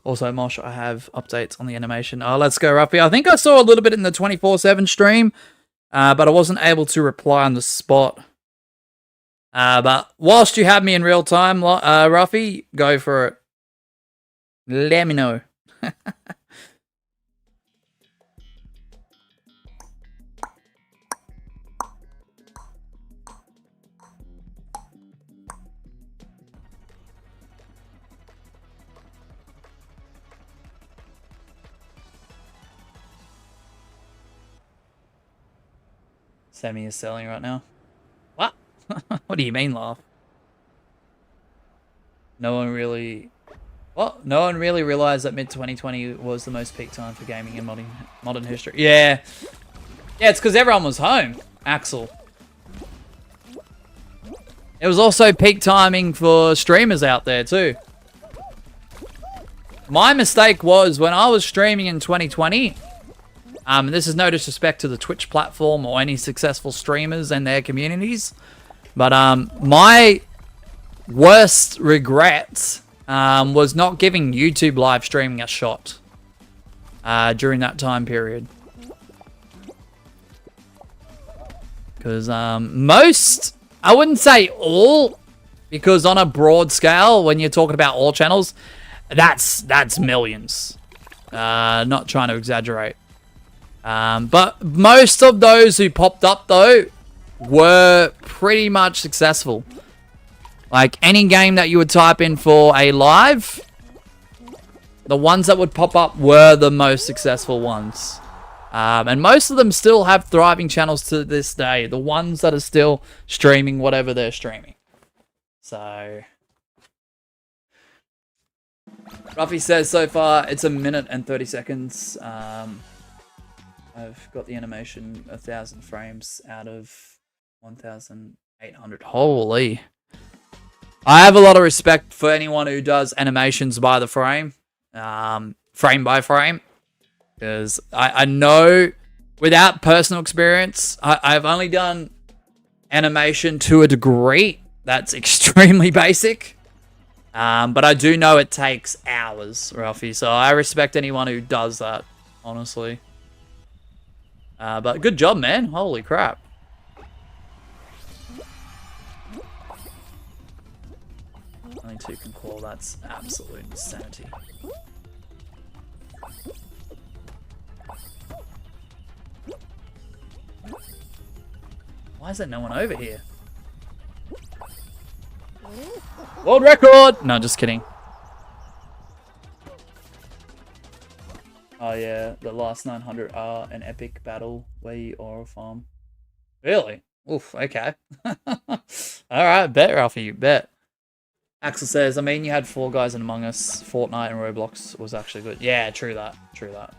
Also, Mosh, I have updates on the animation. Oh, let's go, Ruffy. I think I saw a little bit in the 24/7 stream, but I wasn't able to reply on the spot. But whilst you have me in real time, Ruffy, go for it. Let me know. Sammy is selling right now. What? What do you mean, laugh? No one really... What? No one really realized that mid-2020 was the most peak time for gaming in modern history. Yeah. Yeah, it's because everyone was home, Axel. It was also peak timing for streamers out there, too. My mistake was when I was streaming in 2020... this is no disrespect to the Twitch platform or any successful streamers and their communities. But my worst regret was not giving YouTube live streaming a shot during that time period. Because most, I wouldn't say all, because on a broad scale, when you're talking about all channels, that's millions. Not trying to exaggerate. But most of those who popped up, though, were pretty much successful. Like, any game that you would type in for a live, the ones that would pop up were the most successful ones. And most of them still have thriving channels to this day. The ones that are still streaming whatever they're streaming. So... Ruffy says so far it's 1 minute and 30 seconds. I've got the animation 1,000 frames out of 1,800. Holy. I have a lot of respect for anyone who does animations by the frame. Frame by frame. Because I know, without personal experience, I've only done animation to a degree that's extremely basic. But I do know it takes hours, Ruffy. So I respect anyone who does that, honestly. But good job, man. Holy crap. Only 2 can call. That's absolute insanity. Why is there no one over here? World record! No, just kidding. Oh yeah, the last 900 are an epic battle way or a farm. Really? Oof, okay. Alright, bet, Ralphie, bet. Axel says, I mean, you had Fall Guys and Among Us, Fortnite and Roblox was actually good. Yeah, true that. True that.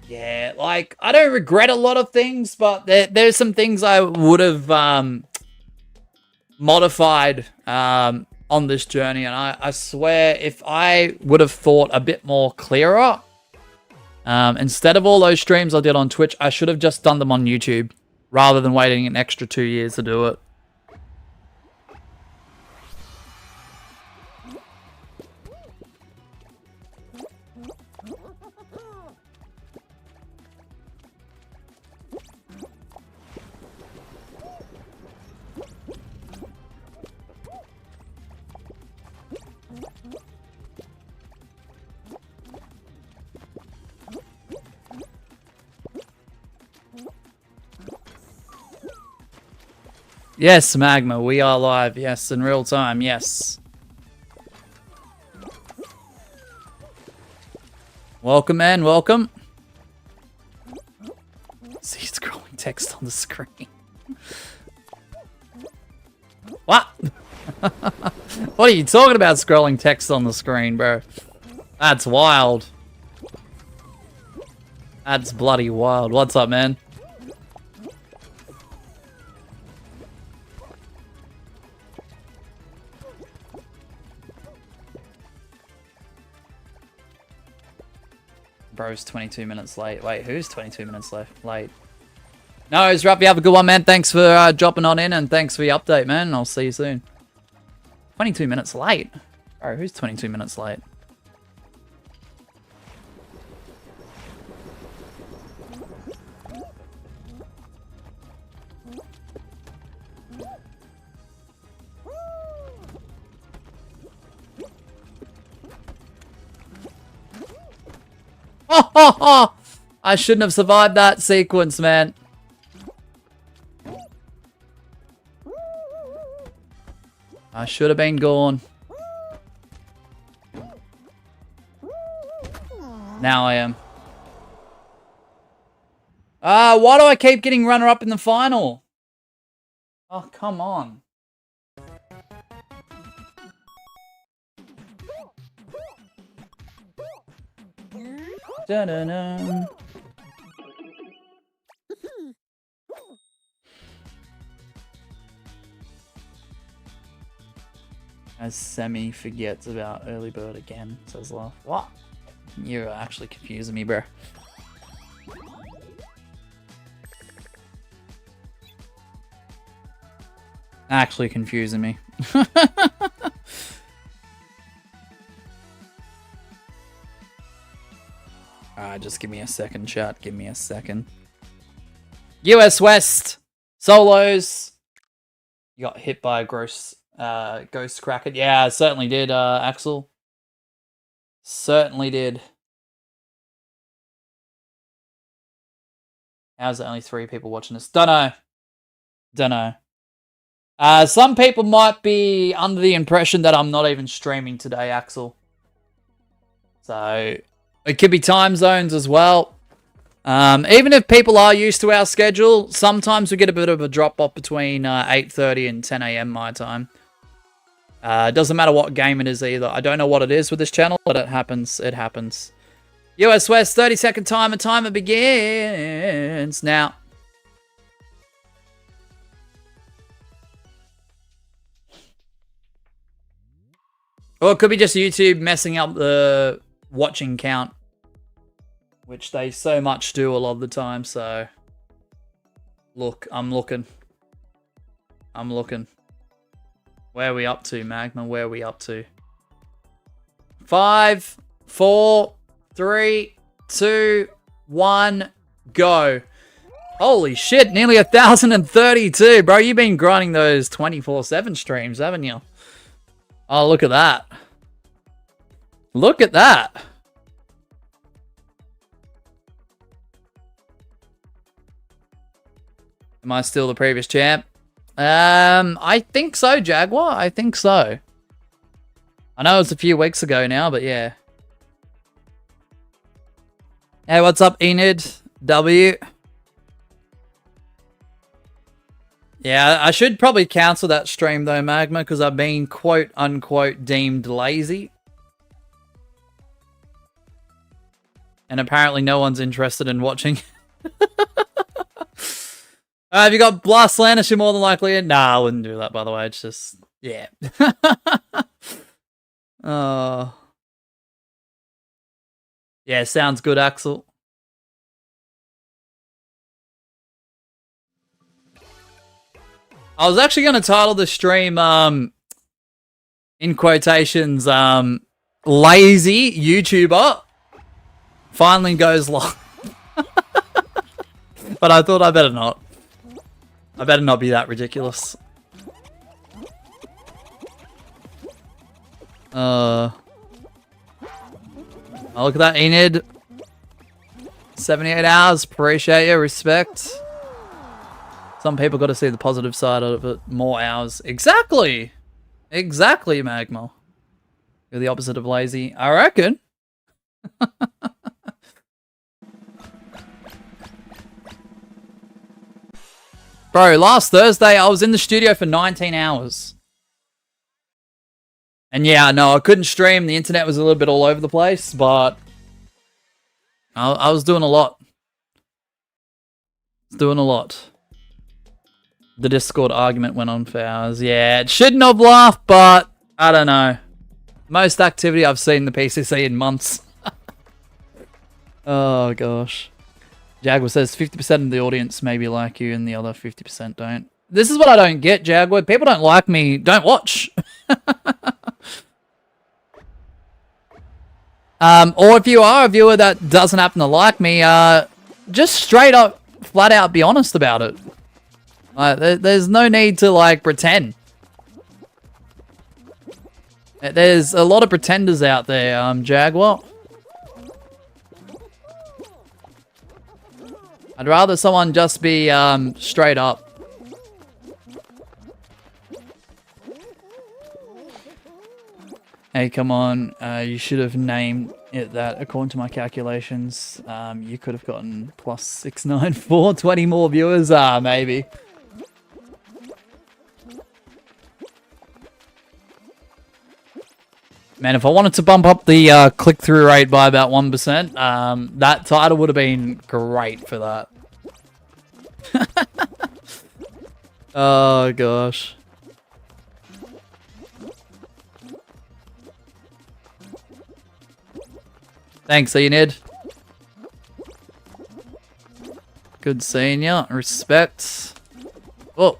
Yeah, like, I don't regret a lot of things, but there's some things I would have modified on this journey. And I swear, if I would have thought a bit more clearer, instead of all those streams I did on Twitch, I should have just done them on YouTube rather than waiting an extra 2 years to do it. Yes, Magma, we are live. Yes, in real time. Yes. Welcome, man. Welcome. See scrolling text on the screen. What? What are you talking about, scrolling text on the screen, bro? That's wild. That's bloody wild. What's up, man? Bro's 22 minutes late. Wait, who's 22 minutes late? No, it's Ruffy. Have a good one, man. Thanks for dropping on in, and thanks for the update, man. I'll see you soon. 22 minutes late? Bro, who's 22 minutes late? I shouldn't have survived that sequence, man. I should have been gone. Now I am. Why do I keep getting runner-up in the final? Oh, come on. Da-da-da. As Semi forgets about early bird again, says Laugh. What? You're actually confusing me, bro. Actually confusing me. Just give me a second, chat. Give me a second. US West solos. You got hit by a gross ghost cracker. Yeah, I certainly did, Axel. Certainly did. How's there only 3 people watching this? Dunno. Dunno. Some people might be under the impression that I'm not even streaming today, Axel. So, it could be time zones as well. Even if people are used to our schedule, sometimes we get a bit of a drop-off between 8:30 and 10 a.m. my time. It doesn't matter what game it is either. I don't know what it is with this channel, but it happens. It happens. US West, 30-second timer. Timer begins now. Or it could be just YouTube messing up the watching count, which they so much do a lot of the time, so... Look, I'm looking. I'm looking. Where are we up to, Magma? Where are we up to? 5, 4, 3, 2, 1, go. Holy shit, nearly 1,032. Bro, you've been grinding those 24/7 streams, haven't you? Oh, look at that. Look at that. Am I still the previous champ? I think so, Jaguar. I think so. I know it's a few weeks ago now, but yeah. Hey, what's up, Enid? W. Yeah, I should probably cancel that stream though, Magma, because I've been quote-unquote deemed lazy. And apparently no one's interested in watching. Have you got Blast Landish? You're more than likely in. Nah, I wouldn't do that, by the way. It's just, yeah. Oh. Yeah, sounds good, Axel. I was actually going to title the stream, in quotations, lazy YouTuber finally goes live. But I thought I better not. I better not be that ridiculous. Oh, look at that, Enid. 78 hours. Appreciate you. Respect. Some people got to see the positive side of it. More hours. Exactly. Exactly, Magma. You're the opposite of lazy. I reckon. Bro, last Thursday, I was in the studio for 19 hours. And yeah, no, I couldn't stream. The internet was a little bit all over the place, but I was doing a lot. Doing a lot. The Discord argument went on for hours. Yeah, it shouldn't have laughed, but I don't know. Most activity I've seen in the PCC in months. Oh, gosh. Jaguar says 50% of the audience maybe like you and the other 50% don't. This is what I don't get, Jaguar. People don't like me, don't watch. Or if you are a viewer that doesn't happen to like me, just straight up, flat out be honest about it. There's no need to, like, pretend. There's a lot of pretenders out there, Jaguar. I'd rather someone just be straight up. Hey, come on. You should have named Yeah, that, according to my calculations, you could have gotten plus 694, 20 more viewers, maybe. Man, if I wanted to bump up the click-through rate by about 1%, that title would have been great for that. Oh, gosh. Thanks, Enid. Good seeing ya. Respect. Oh.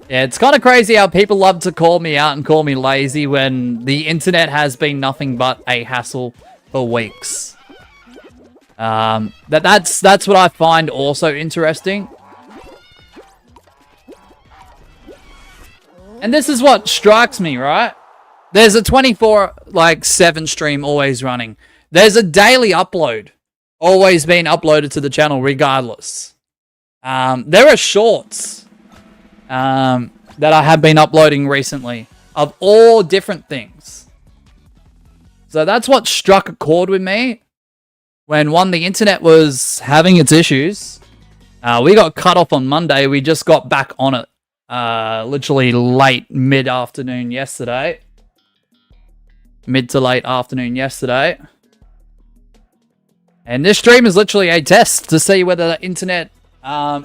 Yeah, it's kind of crazy how people love to call me out and call me lazy when the internet has been nothing but a hassle for weeks. That's what I find also interesting. And this is what strikes me, right? There's a 24/7 stream always running. There's a daily upload always being uploaded to the channel regardless. There are shorts that I have been uploading recently of all different things. So that's what struck a chord with me when, one, the internet was having its issues. We got cut off on Monday. We just got back on it literally mid-afternoon yesterday. Mid to late afternoon yesterday. And this stream is literally a test to see whether the internet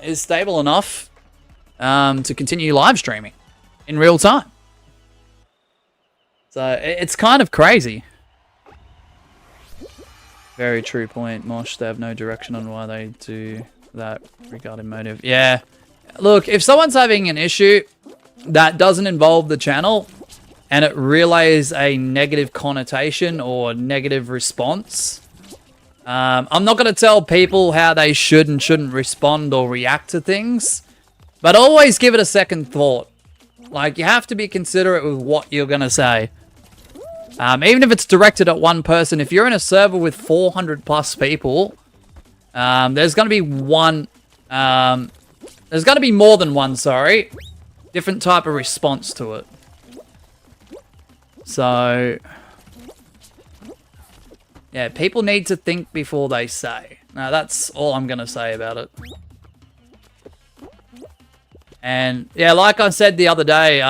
is stable enough to continue live streaming in real time. So it's kind of crazy. Very true point, Mosh. They have no direction on why they do that regarding motive. Yeah. Look, if someone's having an issue that doesn't involve the channel and it relays a negative connotation or negative response, I'm not going to tell people how they should and shouldn't respond or react to things. But always give it a second thought. Like, you have to be considerate with what you're going to say. Even if it's directed at one person, if you're in a server with 400 plus people, there's going to be one, there's going to be more than one, different type of response to it. So, yeah, people need to think before they say. Now, that's all I'm going to say about it. And, yeah, like I said the other day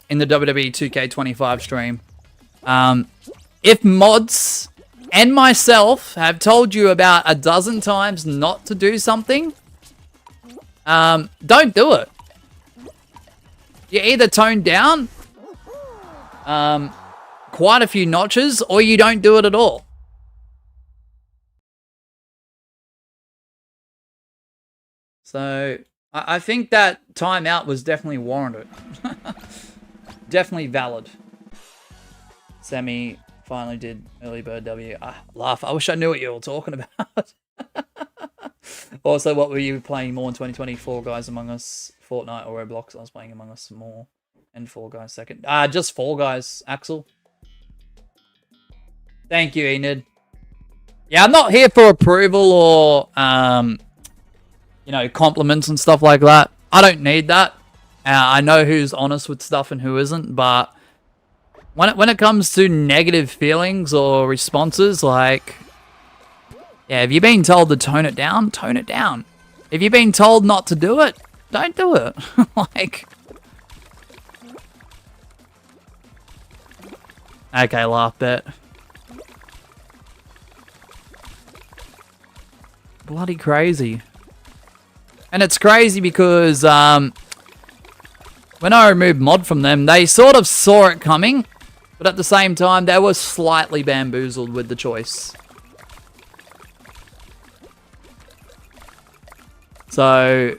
in the WWE 2K25 stream, if mods and myself have told you about a dozen times not to do something, don't do it. You either tone down quite a few notches or you don't do it at all. So I think that timeout was definitely warranted. Definitely valid. Sammy finally did early bird W. Laugh. I wish I knew what you were talking about. Also, what were you playing more in 2024? Guys Among Us, Fortnite, or Roblox? I was playing Among Us more and Fall Guys second. Just Fall Guys, Axel. Thank you, Enid. Yeah, I'm not here for approval or you know, compliments and stuff like that. I don't need that. I know who's honest with stuff and who isn't, but when it comes to negative feelings or responses, like, yeah, if you've been told to tone it down, tone it down. If you've been told not to do it, don't do it. Like, okay, laugh bet. Bloody crazy. And it's crazy because when I removed mod from them, they sort of saw it coming, but at the same time, they were slightly bamboozled with the choice. So,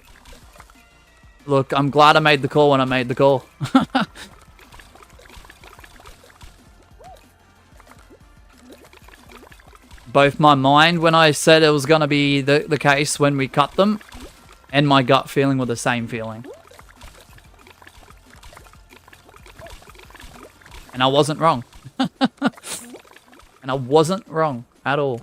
look, I'm glad I made the call when I made the call. Both my mind when I said it was going to be the case when we cut them, and my gut feeling were the same feeling. And I wasn't wrong. And I wasn't wrong at all.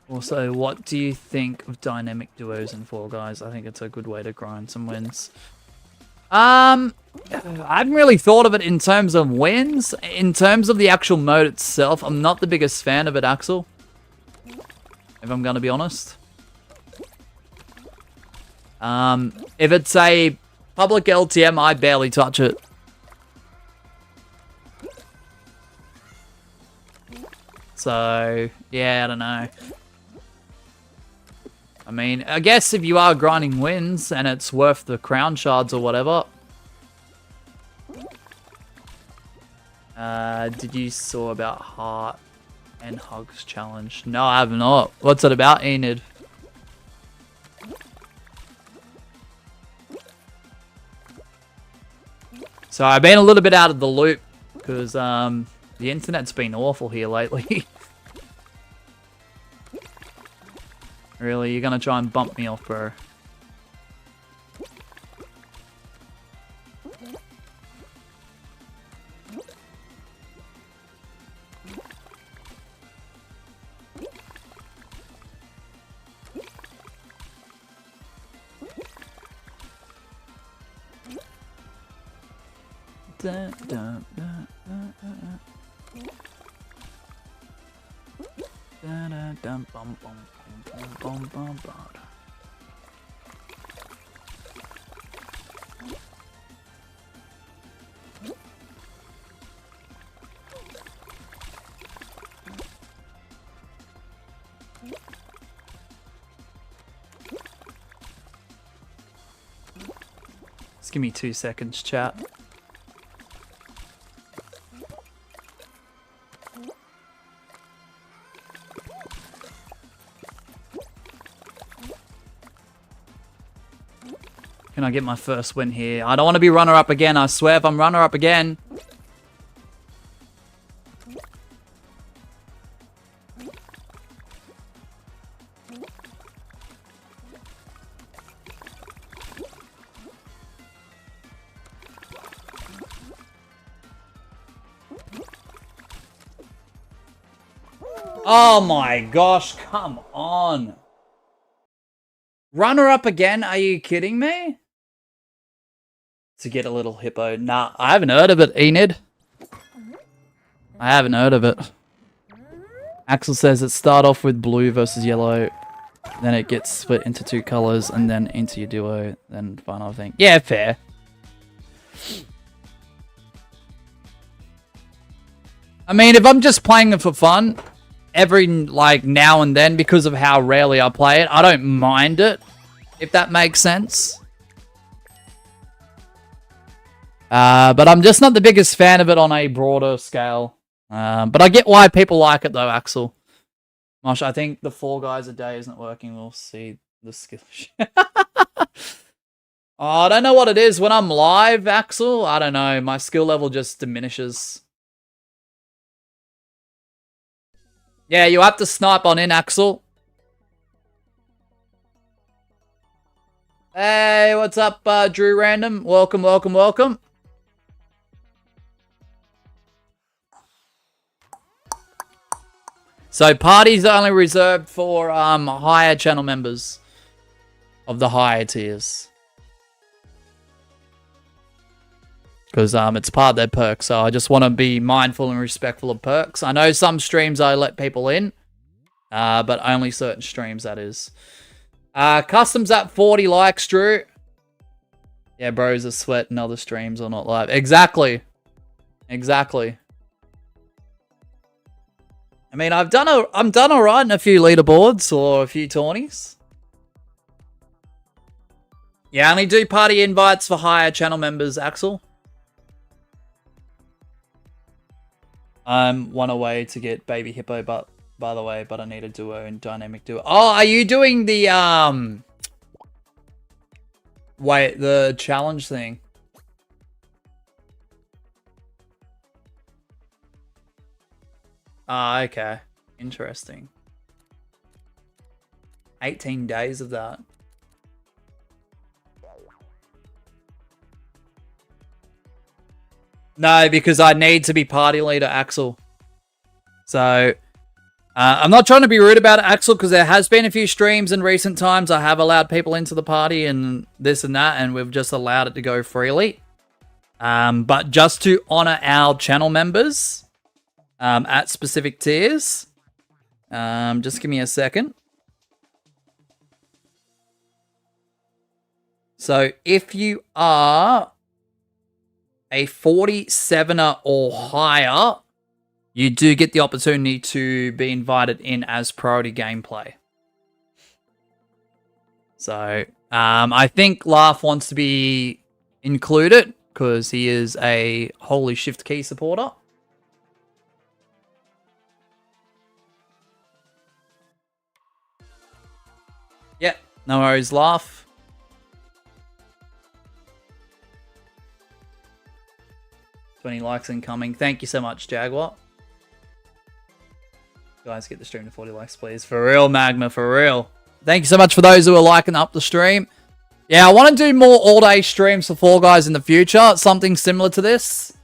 Also, what do you think of dynamic duos in Fall Guys? I think it's a good way to grind some wins. I haven't really thought of it in terms of wins. In terms of the actual mode itself, I'm not the biggest fan of it, Axel. If I'm going to be honest. If it's a public LTM, I barely touch it. So, yeah, I don't know. I mean, I guess if you are grinding wins and it's worth the crown shards or whatever. Did you saw about Heart and Hugs challenge? No, I have not. What's it about, Enid? So I've been a little bit out of the loop because the internet's been awful here lately. Really, you're gonna try and bump me off, bro? Dun, dun, dun, dun, dun. Dun, dun, dun, bum, bum, bum, bum, bum, bum. Just give me 2 seconds, chat. Can I get my first win here? I don't want to be runner-up again. I swear if I'm runner-up again. Oh my gosh, come on. Runner-up again? Are you kidding me? To get a little hippo. Nah, I haven't heard of it, Enid. I haven't heard of it. Axel says it start off with blue versus yellow, then it gets split into 2 colors, and then into your duo, then final thing. Yeah, fair. I mean, if I'm just playing it for fun, every, like, now and then, because of how rarely I play it, I don't mind it, if that makes sense. But I'm just not the biggest fan of it on a broader scale. But I get why people like it though, Axel. Mosh, I think the 4 guys a day isn't working. We'll see the skill. Oh, I don't know what it is. When I'm live, Axel, I don't know. My skill level just diminishes. Yeah, you have to snipe on in, Axel. Hey, what's up, Drew Random? Welcome, welcome, welcome. So parties are only reserved for higher channel members of the higher tiers. Because it's part of their perks, so I just want to be mindful and respectful of perks. I know some streams I let people in, but only certain streams, that is. Customs at 40 likes, Drew. Yeah, bros are sweating other streams or not live. Exactly. Exactly. I mean, I'm done alright in a few leaderboards or a few tourneys. Yeah, I only do party invites for higher channel members, Axel. I'm one away to get Baby Hippo, but by the way, but I need a duo and dynamic duo. Oh, are you doing the wait, the challenge thing? Ah, okay. Interesting. 18 days of that. No, because I need to be party leader, Axel. So, I'm not trying to be rude about it, Axel, because there has been a few streams in recent times. I have allowed people into the party and this and that, and we've just allowed it to go freely. But just to honor our channel members at specific tiers, just give me a second. So, if you are a 47er or higher, you do get the opportunity to be invited in as priority gameplay. So, I think Laugh wants to be included because he is a Holy Shift Key supporter. Yep, no worries, Laugh. Likes incoming. Thank you so much, Jaguar. Guys, get the stream to 40 likes, please. For real, Magma, for real. Thank you so much for those who are liking up the stream. Yeah, I want to do more all-day streams for Fall Guys in the future. Something similar to this.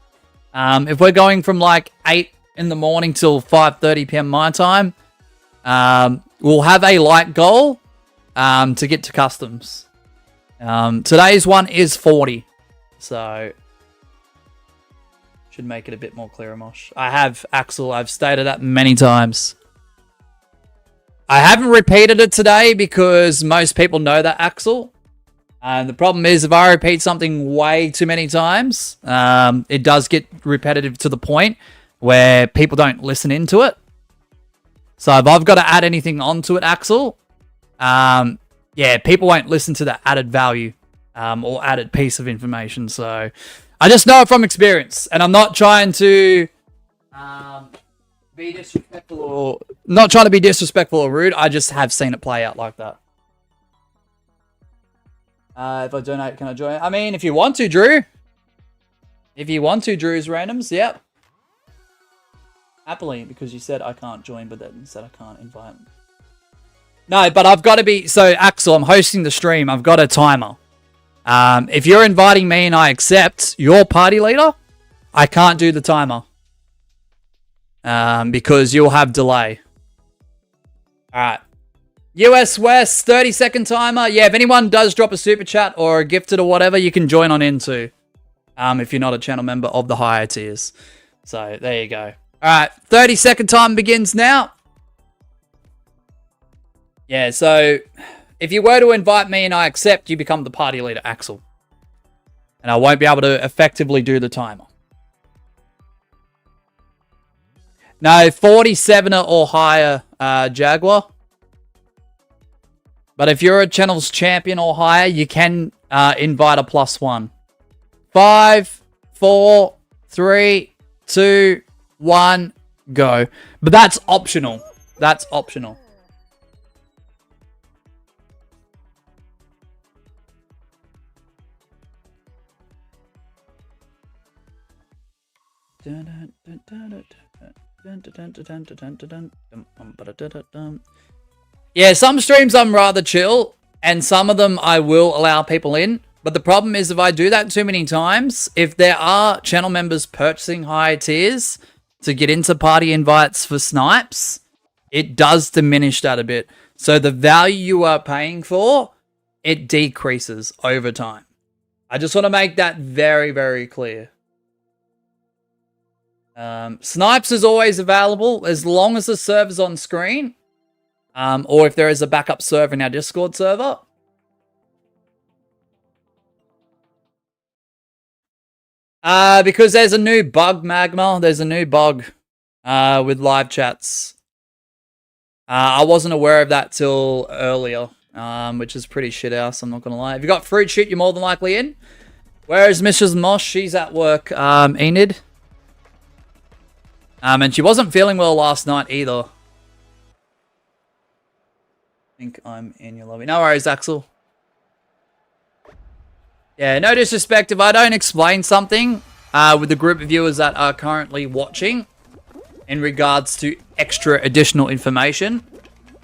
If we're going from like 8 in the morning till 5:30 p.m. my time, we'll have a light goal to get to customs. Today's one is 40. So should make it a bit more clear, Mosh. I have, Axel. I've stated that many times. I haven't repeated it today because most people know that, Axel. And the problem is if I repeat something way too many times, it does get repetitive to the point where people don't listen into it. So if I've got to add anything onto it, Axel, yeah, people won't listen to the added value or added piece of information. So I just know it from experience, and I'm not trying to be disrespectful or rude. I just have seen it play out like that. If I donate, can I join? I mean, if you want to, Drew. If you want to, Drew's randoms, yep. Happily, because you said I can't join, but then said I can't invite. No, but I've got to be... So, Axel, I'm hosting the stream. I've got a timer. If you're inviting me and I accept your party leader, I can't do the timer. Because you'll have delay. Alright. US West, 30-second timer. Yeah, if anyone does drop a super chat or a gifted or whatever, you can join on in too. If you're not a channel member of the higher tiers. So, there you go. Alright, 30-second time begins now. Yeah, so if you were to invite me and I accept, you become the party leader, Axel. And I won't be able to effectively do the timer. No, 47 or higher, Jaguar. But if you're a channel's champion or higher, you can invite a +1. 5, 4, 3, 2, 1, go. But that's optional. That's optional. Yeah, some streams I'm rather chill, and some of them I will allow people in. But the problem is if I do that too many times, if there are channel members purchasing higher tiers to get into party invites for snipes, it does diminish that a bit. So the value you are paying for, it decreases over time. I just want to make that very, very clear. Snipes is always available as long as the server's on screen. Or if there is a backup server in our Discord server. Because there's a new bug, Magma. There's a new bug with live chats. I wasn't aware of that till earlier, which is pretty shit house, I'm not going to lie. If you got fruit shoot, you're more than likely in. Where is Mrs. Mosh? She's at work, Enid. And she wasn't feeling well last night either. I think I'm in your lobby. No worries, Axel. Yeah, no disrespect. If I don't explain something with the group of viewers that are currently watching in regards to extra additional information,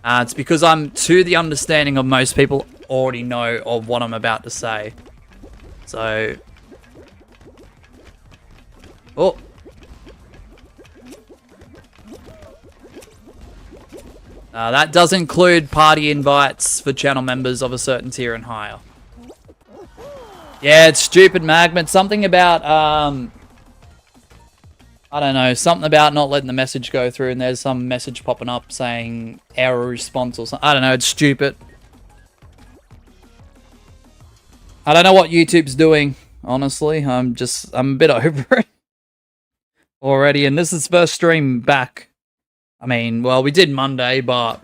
It's because I'm to the understanding of most people already know of what I'm about to say. So... Oh! That does include party invites for channel members of a certain tier and higher. Yeah, it's stupid, Magma. It's something about, I don't know, something about not letting the message go through, and there's some message popping up saying error response or something. I don't know, it's stupid. I don't know what YouTube's doing, honestly. I'm a bit over it already, and this is first stream back. I mean, well, we did Monday, but...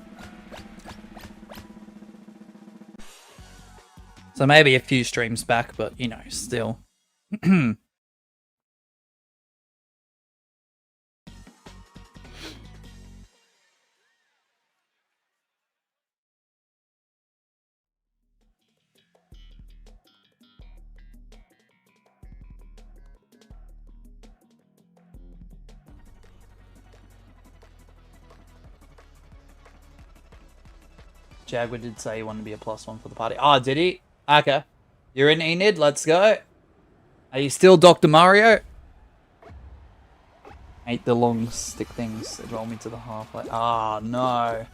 So maybe a few streams back, but, you know, still. Jaguar did say he wanted to be a +1 for the party. Oh, did he? Okay. You're in Enid, let's go. Are you still Dr. Mario? Hate the long stick things that roll me to the halfway. Ah, no.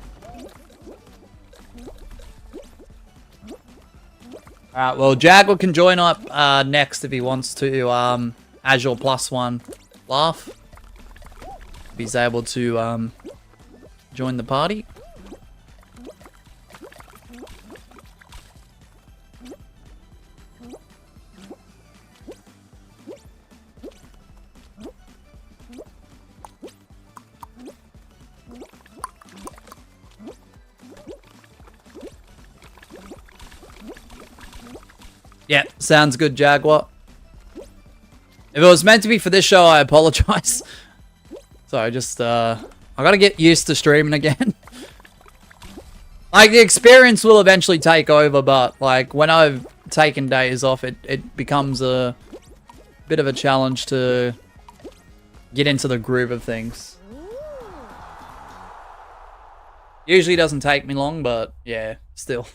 Alright, well, Jaguar can join up next if he wants to, as your +1 laugh. If he's able to join the party. Yeah, sounds good, Jaguar. If it was meant to be for this show, I apologize. Sorry, just, I gotta get used to streaming again. Like, the experience will eventually take over, but, like, when I've taken days off, it becomes a bit of a challenge to get into the groove of things. Usually doesn't take me long, but, yeah, still.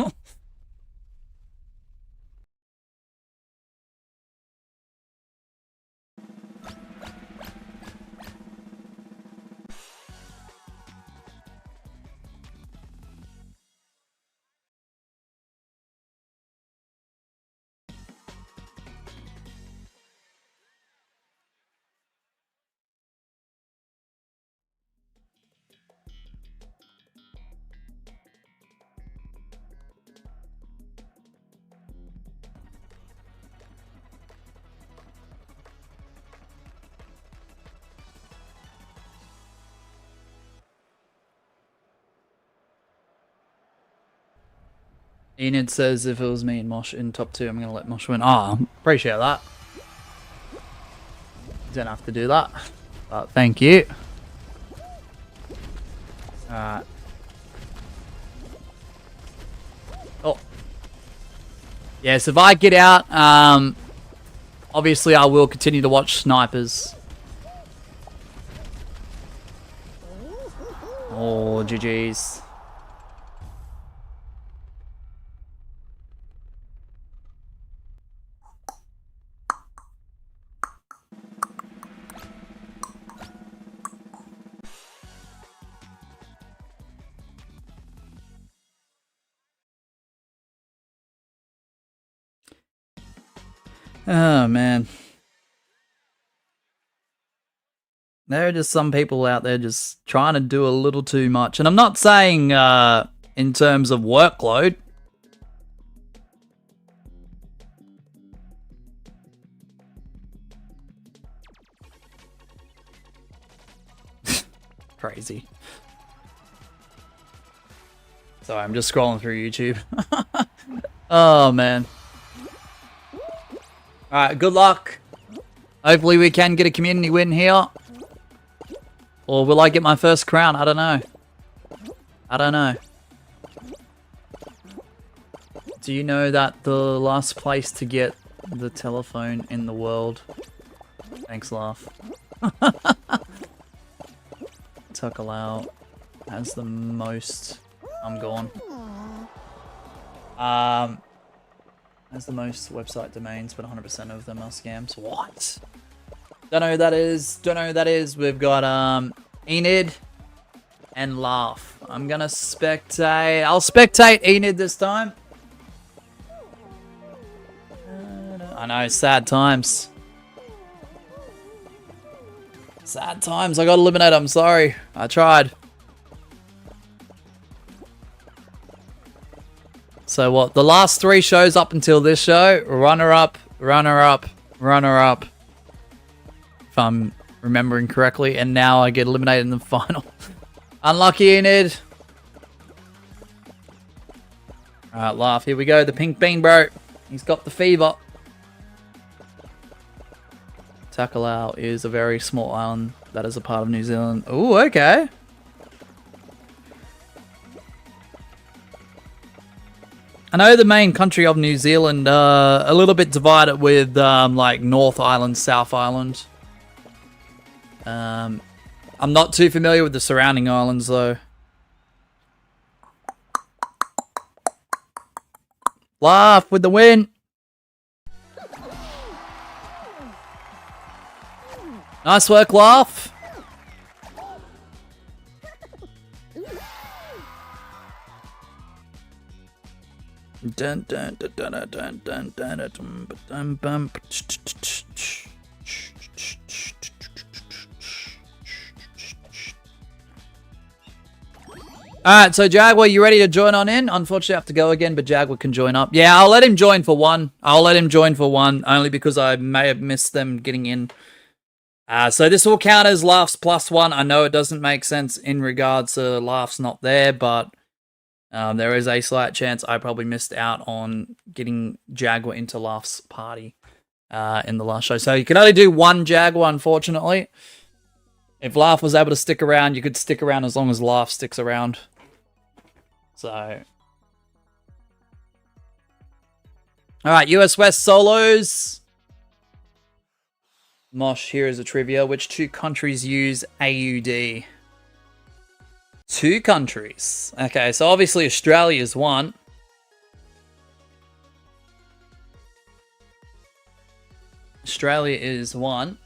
Enid says if it was me and Mosh in top 2, I'm going to let Mosh win. Ah, appreciate that. Don't have to do that. But thank you. Alright. Oh. Yes, if I get out, obviously I will continue to watch Snipers. Oh, GG's. Oh, man. There are just some people out there just trying to do a little too much. And I'm not saying in terms of workload. Crazy. Sorry, I'm just scrolling through YouTube. Oh, man. Alright, good luck. Hopefully we can get a community win here. Or will I get my first crown? I don't know. I don't know. Do you know that the last place to get the telephone in the world? Thanks, laugh. Tuckalau has the most I'm gone. Has the most website domains, but 100% of them are scams. What? Don't know who that is. Don't know who that is. We've got Enid and Laugh. I'm gonna spectate. I'll spectate Enid this time. I know, sad times. Sad times. I got eliminated. I'm sorry. I tried. So what? The last 3 shows up until this show: runner-up, runner-up, runner-up. If I'm remembering correctly, and now I get eliminated in the final. Unlucky, Enid. Alright, Laugh. Here we go. The pink bean, bro. He's got the fever. Takalau is a very small island that is a part of New Zealand. Oh, okay. I know the main country of New Zealand, a little bit divided with like North Island, South Island. I'm not too familiar with the surrounding islands though. Laugh with the win. Nice work, Laugh. Dun dun dun dun dun dun dun dun dun. Alright, so Jaguar, you ready to join on in? Unfortunately, I have to go again, but Jaguar can join up. Yeah, I'll let him join for one. Only because I may have missed them getting in. So this will count as Laughs +1. I know it doesn't make sense in regards to Laughs not there, but there is a slight chance I probably missed out on getting Jaguar into Laughs party in the last show. So you can only do one Jaguar, unfortunately. If Laugh was able to stick around, you could stick around as long as Laugh sticks around. So, alright, US West solos. Mosh, here is a trivia. Which 2 countries use AUD? 2 countries. Okay, so obviously Australia is one. Australia is one.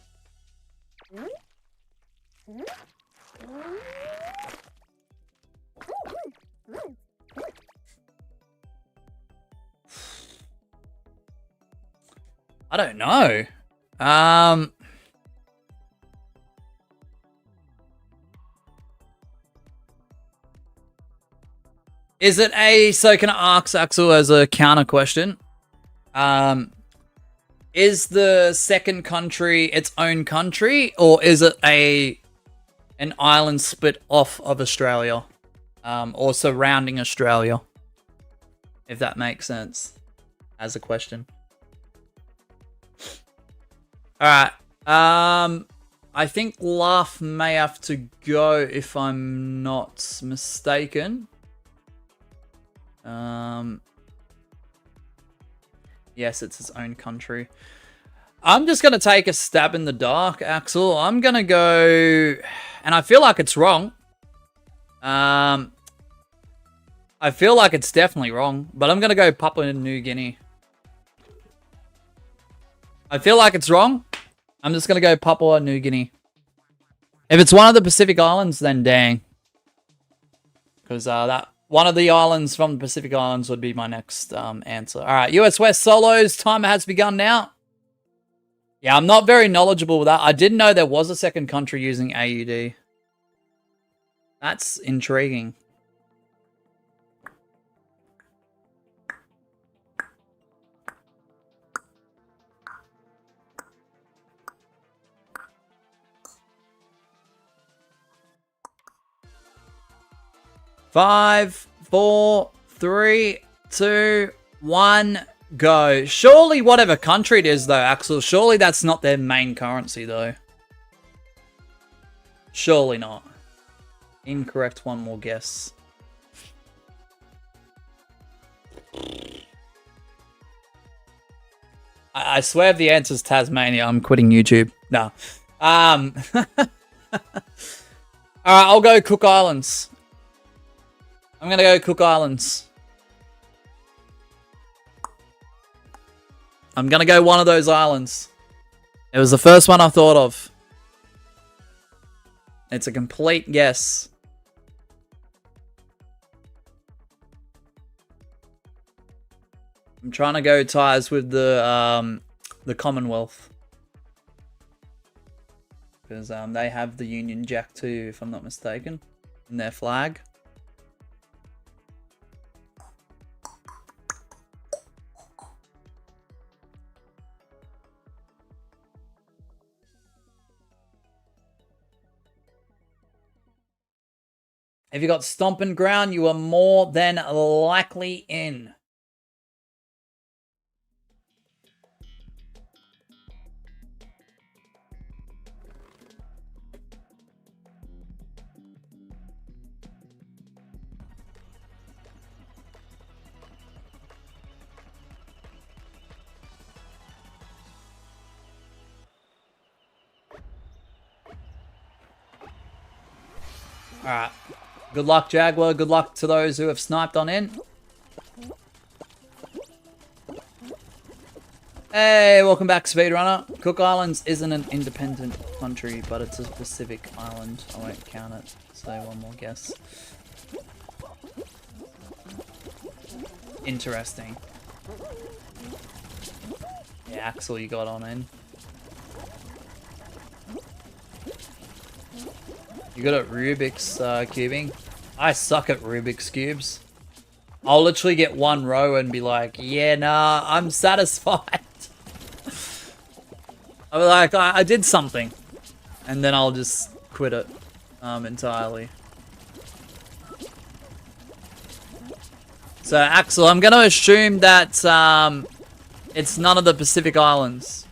I don't know. Is it a... So can I ask Axel as a counter question? Is the second country its own country, or is it an island split off of Australia, or surrounding Australia? If that makes sense as a question. All right. I think Laugh may have to go if I'm not mistaken. Yes, it's its own country. I'm just going to take a stab in the dark, Axel. I'm going to go... And I feel like it's wrong. I feel like it's definitely wrong. But I'm going to go Papua New Guinea. I feel like it's wrong. I'm just going to go Papua New Guinea. If it's one of the Pacific Islands, then dang. Because that... One of the islands from the Pacific Islands would be my next answer. All right, US West solos. Timer has begun now. Yeah, I'm not very knowledgeable with that. I didn't know there was a second country using AUD. That's intriguing. Five, 4, 3, 2, 1, go. Surely whatever country it is though, Axel, surely that's not their main currency though. Surely not. Incorrect, one more guess. I swear if the answer's Tasmania, I'm quitting YouTube. No. Alright, I'll go Cook Islands. I'm gonna go Cook Islands. I'm gonna go one of those islands. It was the first one I thought of. It's a complete guess. I'm trying to go ties with the Commonwealth. Because they have the Union Jack too, if I'm not mistaken, in their flag. If you got Stomping Ground, you are more than likely in. Alright. Good luck, Jaguar. Good luck to those who have sniped on in. Hey, welcome back, Speedrunner. Cook Islands isn't an independent country, but it's a Pacific island. I won't count it. So one more guess. Interesting. Yeah, Axel, you got on in. You good at Rubik's cubing? I suck at Rubik's cubes. I'll literally get one row and be like, yeah, nah, I'm satisfied. I'll be like, I did something. And then I'll just quit it entirely. So, Axel, I'm going to assume that it's none of the Pacific Islands.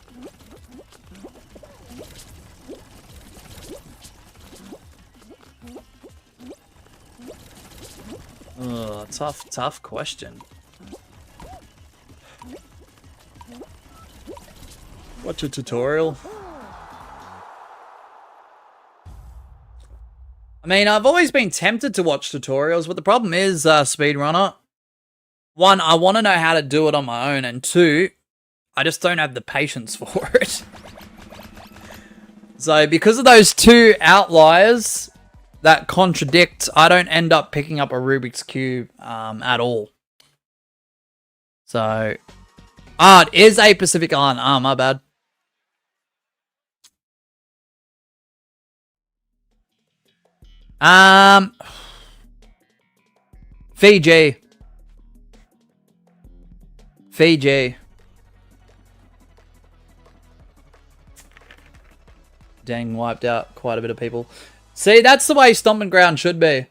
Ugh, tough question. Watch a tutorial. I mean, I've always been tempted to watch tutorials, but the problem is, Speedrunner, one, I want to know how to do it on my own, and two, I just don't have the patience for it. So, because of those two outliers that contradict, I don't end up picking up a Rubik's Cube at all. So, it is a Pacific Island. My bad. Fiji. Dang, wiped out quite a bit of people. See, that's the way Stomping Ground should be.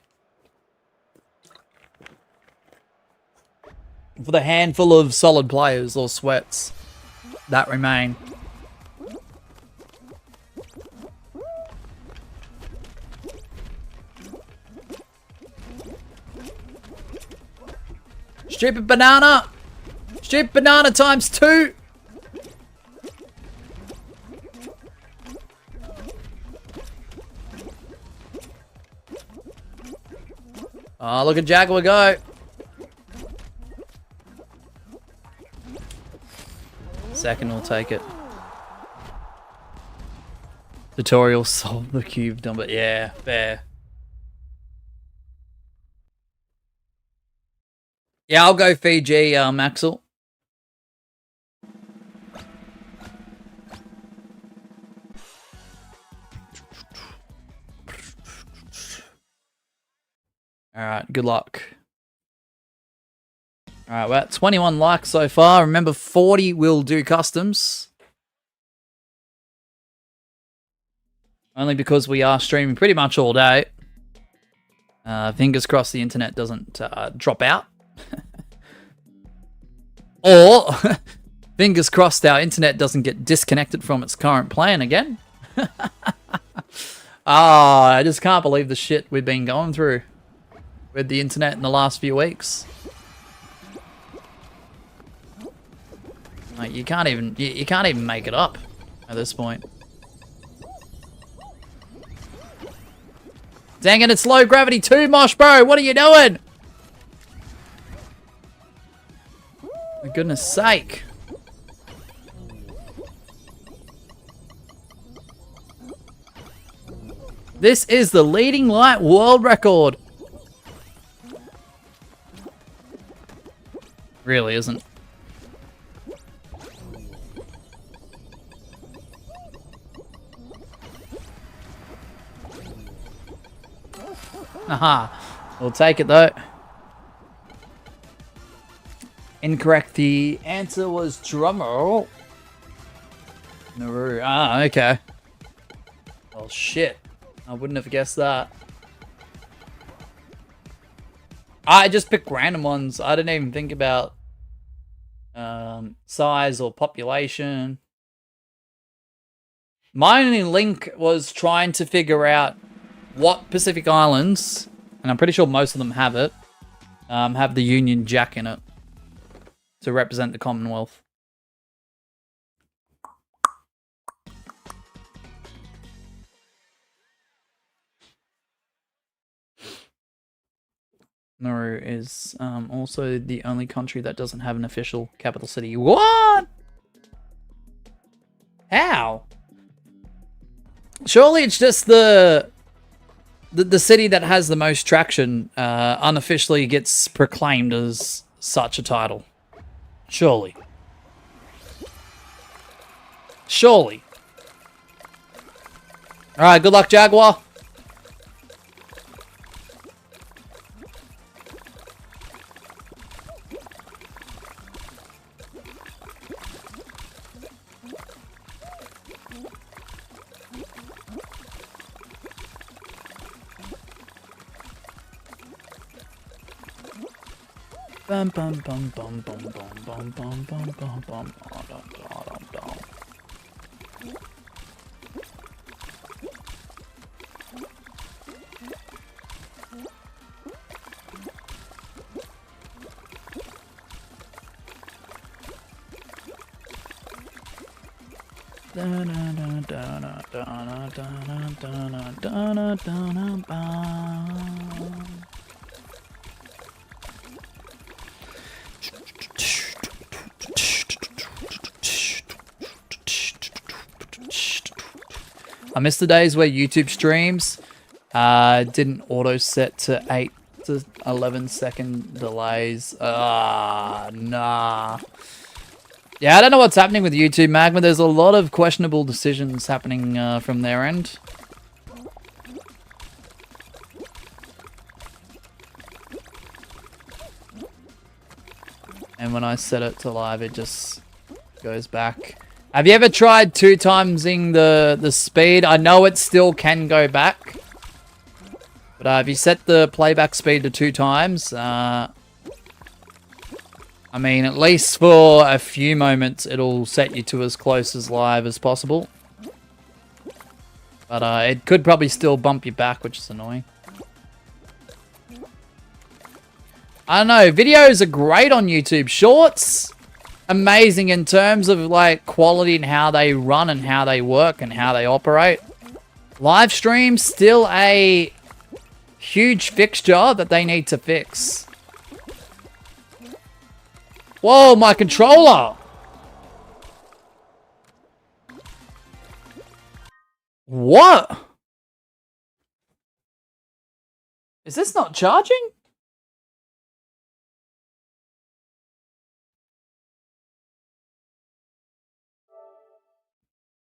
For the handful of solid players or sweats that remain. Stupid banana! Stupid banana times 2! Oh, look at Jaguar go. Second will take it. Tutorial solve the cube number. Yeah, fair. Yeah, I'll go Fiji, Axel. Alright, good luck. Alright, we're at 21 likes so far. Remember, 40 will do customs. Only because we are streaming pretty much all day. Fingers crossed the internet doesn't drop out. Or, fingers crossed our internet doesn't get disconnected from its current plan again. I just can't believe the shit we've been going through with the internet in the last few weeks. Like, you can't even make it up at this point. Dang it, it's low gravity too, Mosh bro. What are you doing? goodness sake. This is the leading light world record. Really isn't. Aha. We'll take it though. Incorrect. The answer was drumroll. Nauru. Ah, okay. Well, shit. I wouldn't have guessed that. I just picked random ones. I didn't even think about size or population. My only link was trying to figure out what Pacific Islands, and I'm pretty sure most of them have it, have the Union Jack in it to represent the Commonwealth. Nauru is also the only country that doesn't have an official capital city. What? How? Surely it's just the city that has the most traction unofficially gets proclaimed as such a title. Surely. Surely. Alright, good luck, Jaguar. Bum bum bum bum bum bum bum bum bum bum bum bum. I miss the days where YouTube streams didn't auto set to 8 to 11 second delays. Nah. Yeah, I don't know what's happening with YouTube, Magma. There's a lot of questionable decisions happening from their end. And when I set it to live, it just goes back. Have you ever tried 2-timesing the speed? I know it still can go back. But if you set the playback speed to 2 times, I mean, at least for a few moments, it'll set you to as close as live as possible. But it could probably still bump you back, which is annoying. I don't know, videos are great on YouTube. Shorts, amazing in terms of like quality and how they run and how they work and how they operate. Live streams, still a huge fixture that they need to fix. Whoa, my controller! What? Is this not charging?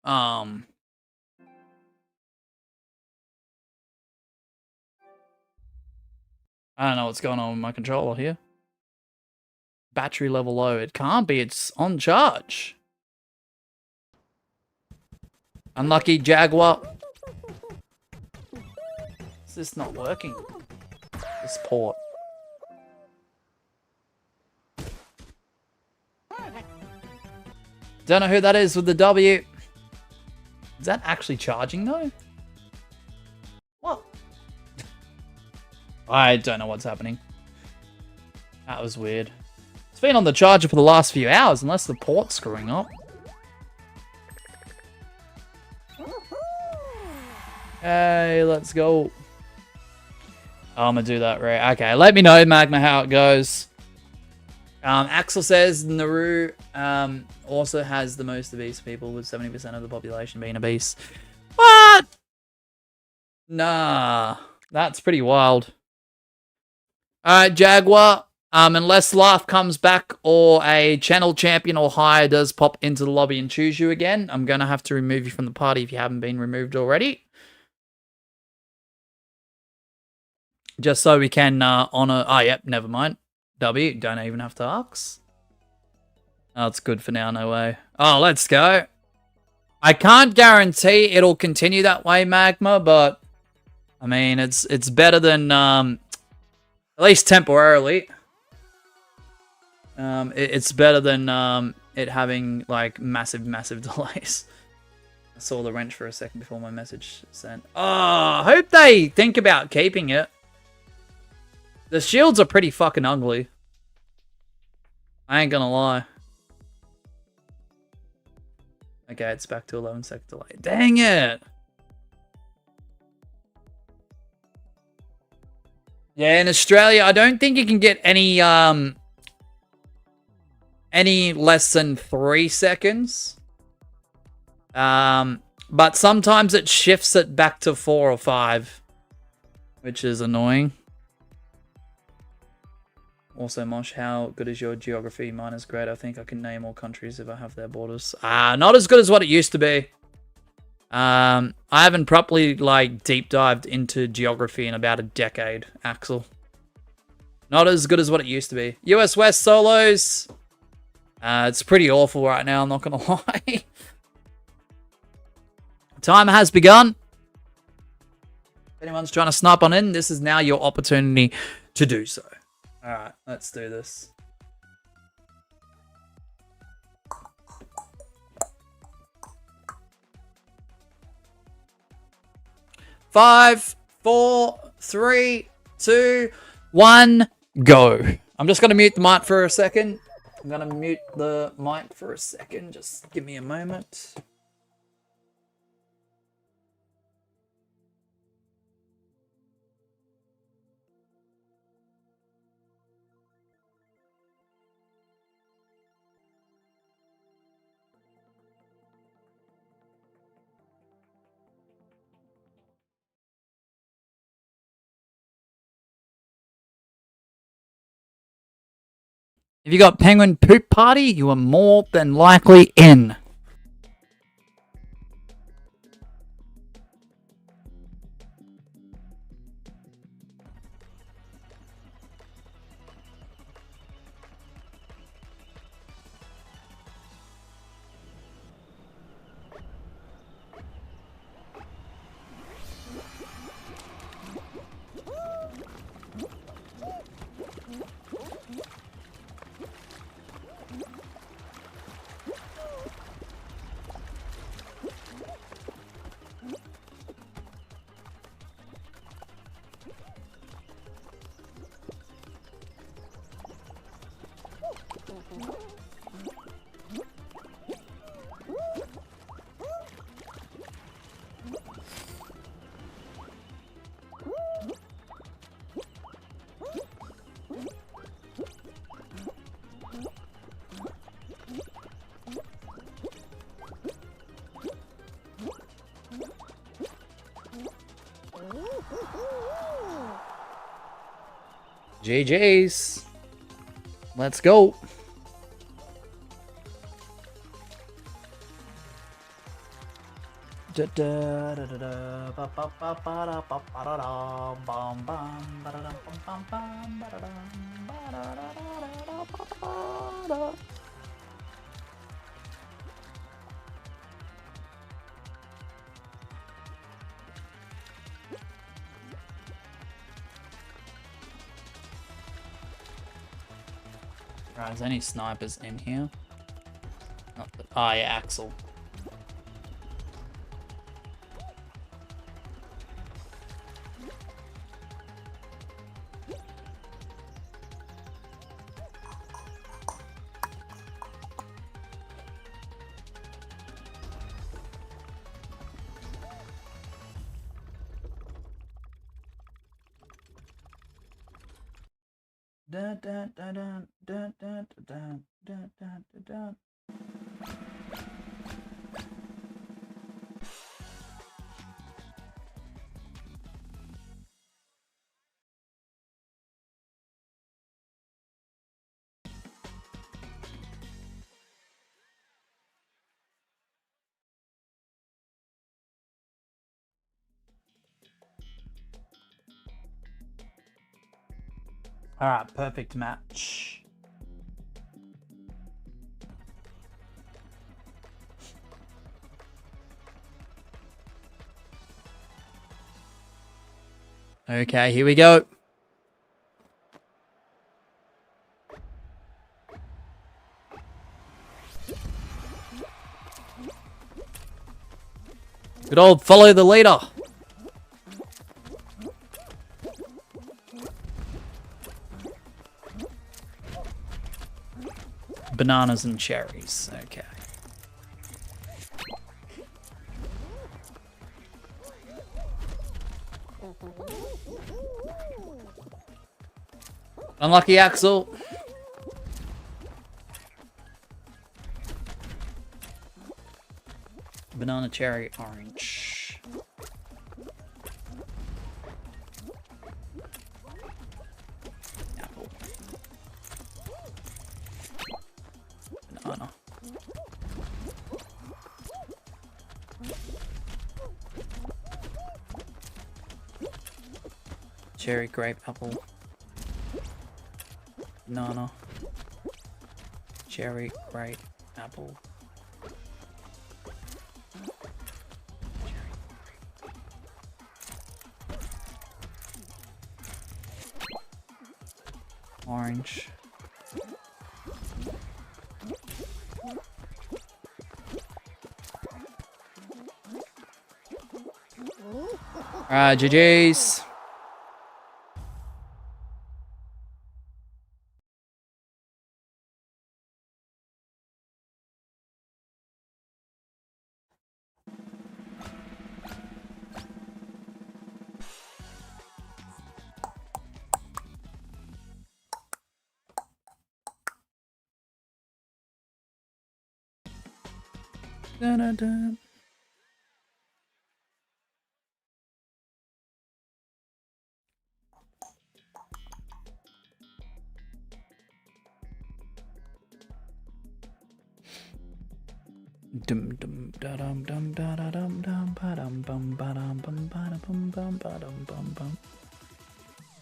I don't know what's going on with my controller here. Battery level low. It can't be. It's on charge. Unlucky Jaguar. Is this not working? This port. Don't know who that is with the W. Is that actually charging though? What? I don't know what's happening. That was weird. It's been on the charger for the last few hours, unless the port's screwing up. Hey, let's go. Oh, I'm gonna do that right. Okay, let me know, Magma, how it goes. Axel says Nauru also has the most obese people, with 70% of the population being obese. What? Nah, that's pretty wild. Alright, Jaguar. Unless Laugh comes back or a channel champion or higher does pop into the lobby and choose you again, I'm going to have to remove you from the party if you haven't been removed already. Just so we can honor... Oh, yep, never mind. W, don't even have to ask. Oh, it's good for now, no way. Oh, let's go. I can't guarantee it'll continue that way, Magma, but... I mean, it's better than... at least temporarily. It's better than it having, like, massive delays. I saw the wrench for a second before my message sent. Oh, I hope they think about keeping it. The shields are pretty fucking ugly. I ain't gonna lie. Okay, it's back to 11-second delay. Dang it! Yeah, in Australia, I don't think you can get any less than 3 seconds. But sometimes it shifts it back to 4 or 5, which is annoying. Also, Mosh, how good is your geography? Mine is great. I think I can name all countries if I have their borders. Not as good as what it used to be. I haven't properly, like, deep dived into geography in about a decade, Axel. Not as good as what it used to be. US West solos. It's pretty awful right now, I'm not gonna lie. Time has begun. If anyone's trying to snipe on in, this is now your opportunity to do so. Alright, let's do this. Five, 4, 3, 2, 1, go. I'm just going to mute the mic for a second. I'm going to mute the mic for a second. Just give me a moment. If you got Penguin Poop Party, you are more than likely in. GG's. Let's go. Right, is any snipers in here? Not the, oh yeah, Axel. Dun, dun, dun, dun, dun, dun, dun, dun, dun, dun, dun. All right, perfect match. Okay, here we go. Good old follow the leader. Bananas and cherries. Okay. Unlucky Axel. Banana, cherry, orange. Apple. Banana. Cherry, grape, apple. Banana. Cherry, grape, apple. Orange. Alright, GG's. Dun, dun, dun. Dum dum da dum dum da da dum dum ba dum bum ba dum bum ba dum bum bum ba dum bum bum.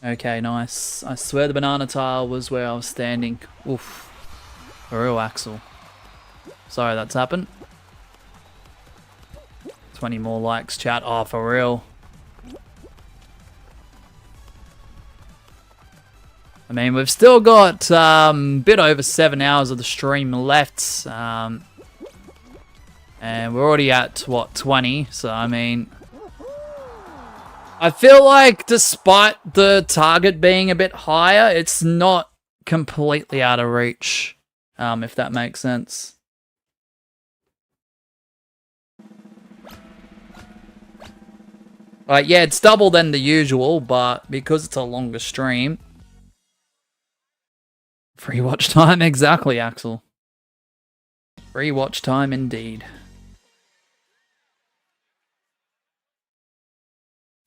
Okay, nice. I swear the banana tile was where I was standing. Oof. For real, Axel. Sorry that's happened. 20 more likes, chat. Oh, for real. I mean, we've still got a bit over 7 hours of the stream left. And we're already at, what, 20? So, I mean, I feel like despite the target being a bit higher, it's not completely out of reach, if that makes sense. Like, yeah, it's double than the usual, but because it's a longer stream... Free watch time, exactly, Axel. Free watch time indeed.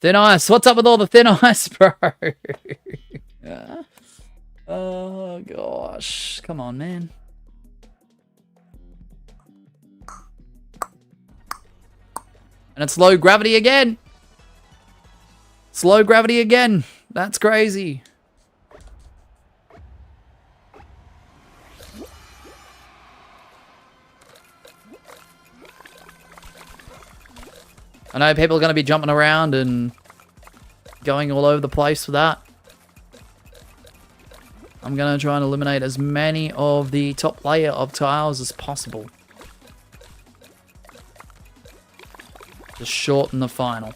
Thin ice, what's up with all the thin ice, bro? Yeah. Oh gosh, come on, man. And it's low gravity again. Slow gravity again. That's crazy. I know people are going to be jumping around and going all over the place for that. I'm going to try and eliminate as many of the top layer of tiles as possible. Just shorten the final.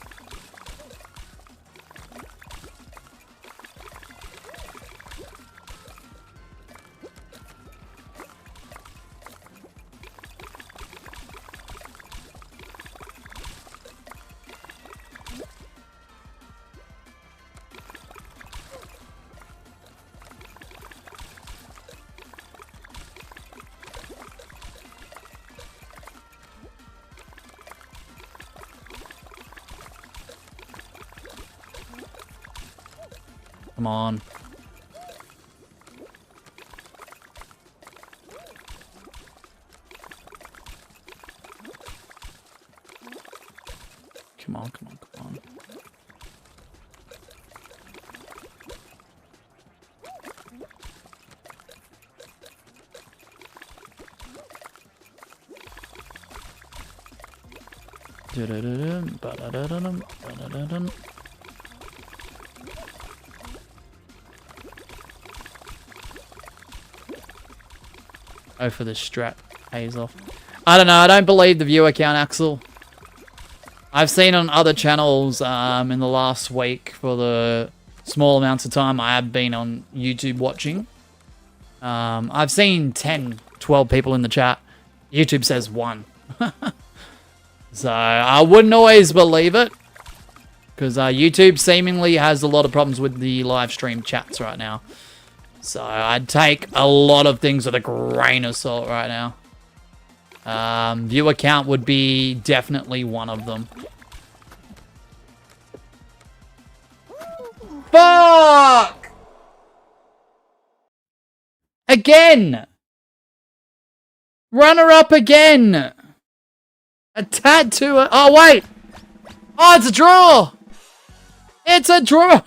Come on. Come on, come on, come on. Oh, for the strat pays off. I don't know. I don't believe the viewer count, Axel. I've seen on other channels in the last week for the small amounts of time I have been on YouTube watching. I've seen 10, 12 people in the chat. YouTube says 1. So I wouldn't always believe it. Because YouTube seemingly has a lot of problems with the live stream chats right now. So I'd take a lot of things with a grain of salt right now. Viewer count would be definitely one of them. Fuck! Again! Runner up again! A tattoo. Oh, wait! Oh, it's a draw! It's a draw!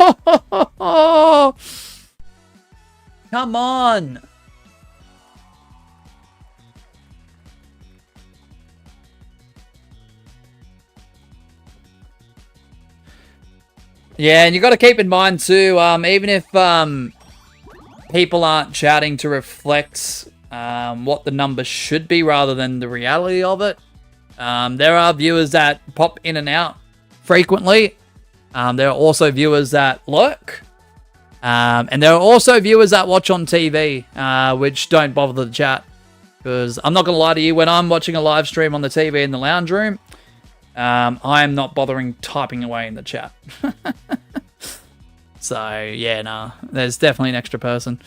Come on! Yeah, and you got to keep in mind too, even if people aren't chatting to reflect what the number should be rather than the reality of it, there are viewers that pop in and out frequently. There are also viewers that lurk. And there are also viewers that watch on TV, which don't bother the chat. Because I'm not going to lie to you, when I'm watching a live stream on the TV in the lounge room, I'm not bothering typing away in the chat. So, yeah, nah. There's definitely an extra person.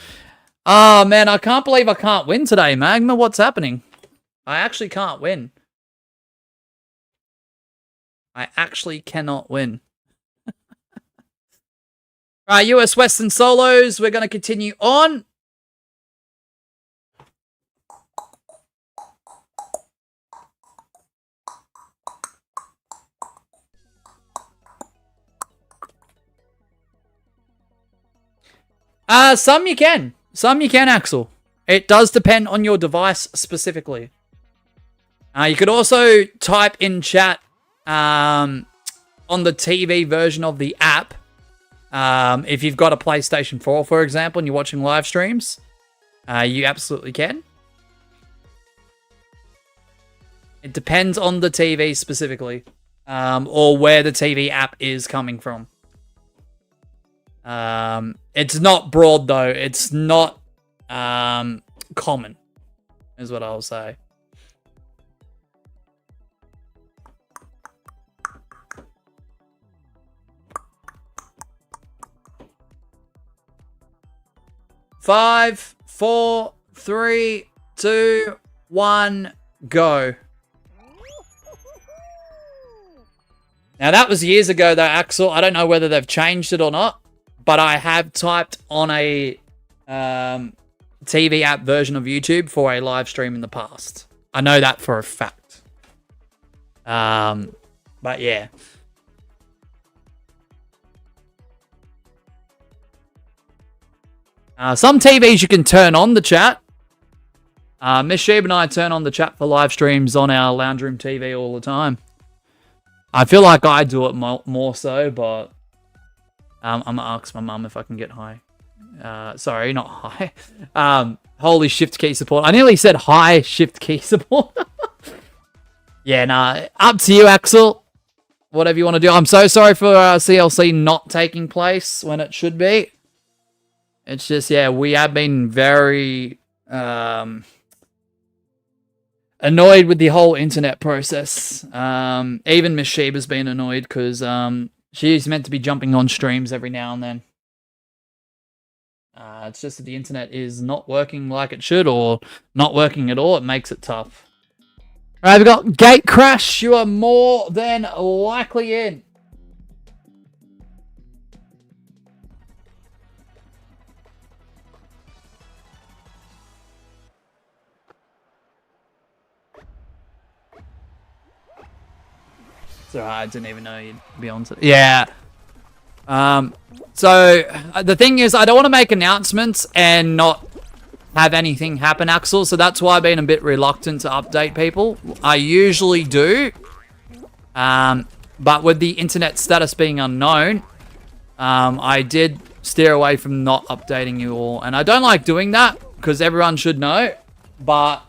Oh, man, I can't believe I can't win today, Magma. What's happening? I actually can't win. I actually cannot win. Right, US Western Solos. We're going to continue on. Some you can. Some you can, Axel. It does depend on your device specifically. You could also type in chat on the TV version of the app. If you've got a PlayStation 4, for example, and you're watching live streams, you absolutely can. It depends on the TV specifically, or where the TV app is coming from. It's not broad, though. It's not common, is what I'll say. Five, 4, 3, 2, 1, go. Now, that was years ago, though, Axel. I don't know whether they've changed it or not, but I have typed on a TV app version of YouTube for a live stream in the past. I know that for a fact. But, yeah. Some TVs you can turn on the chat. Miss Sheeb and I turn on the chat for live streams on our lounge room TV all the time. I feel like I do it more so, but I'm going to ask my mum if I can get high. Sorry, not high. Holy shift key support. I nearly said high shift key support. Yeah, nah. Up to you, Axel. Whatever you want to do. I'm so sorry for CLC not taking place when it should be. It's just, yeah, we have been very annoyed with the whole internet process. Even Miss Sheba's been annoyed because she's meant to be jumping on streams every now and then. It's just that the internet is not working like it should, or not working at all. It makes it tough. All right, we've got Gate Crash. You are more than likely in. I didn't even know you'd be on to... Yeah. So, the thing is, I don't want to make announcements and not have anything happen, Axel. So that's why I've been a bit reluctant to update people. I usually do. But with the internet status being unknown, I did steer away from not updating you all. And I don't like doing that because everyone should know. But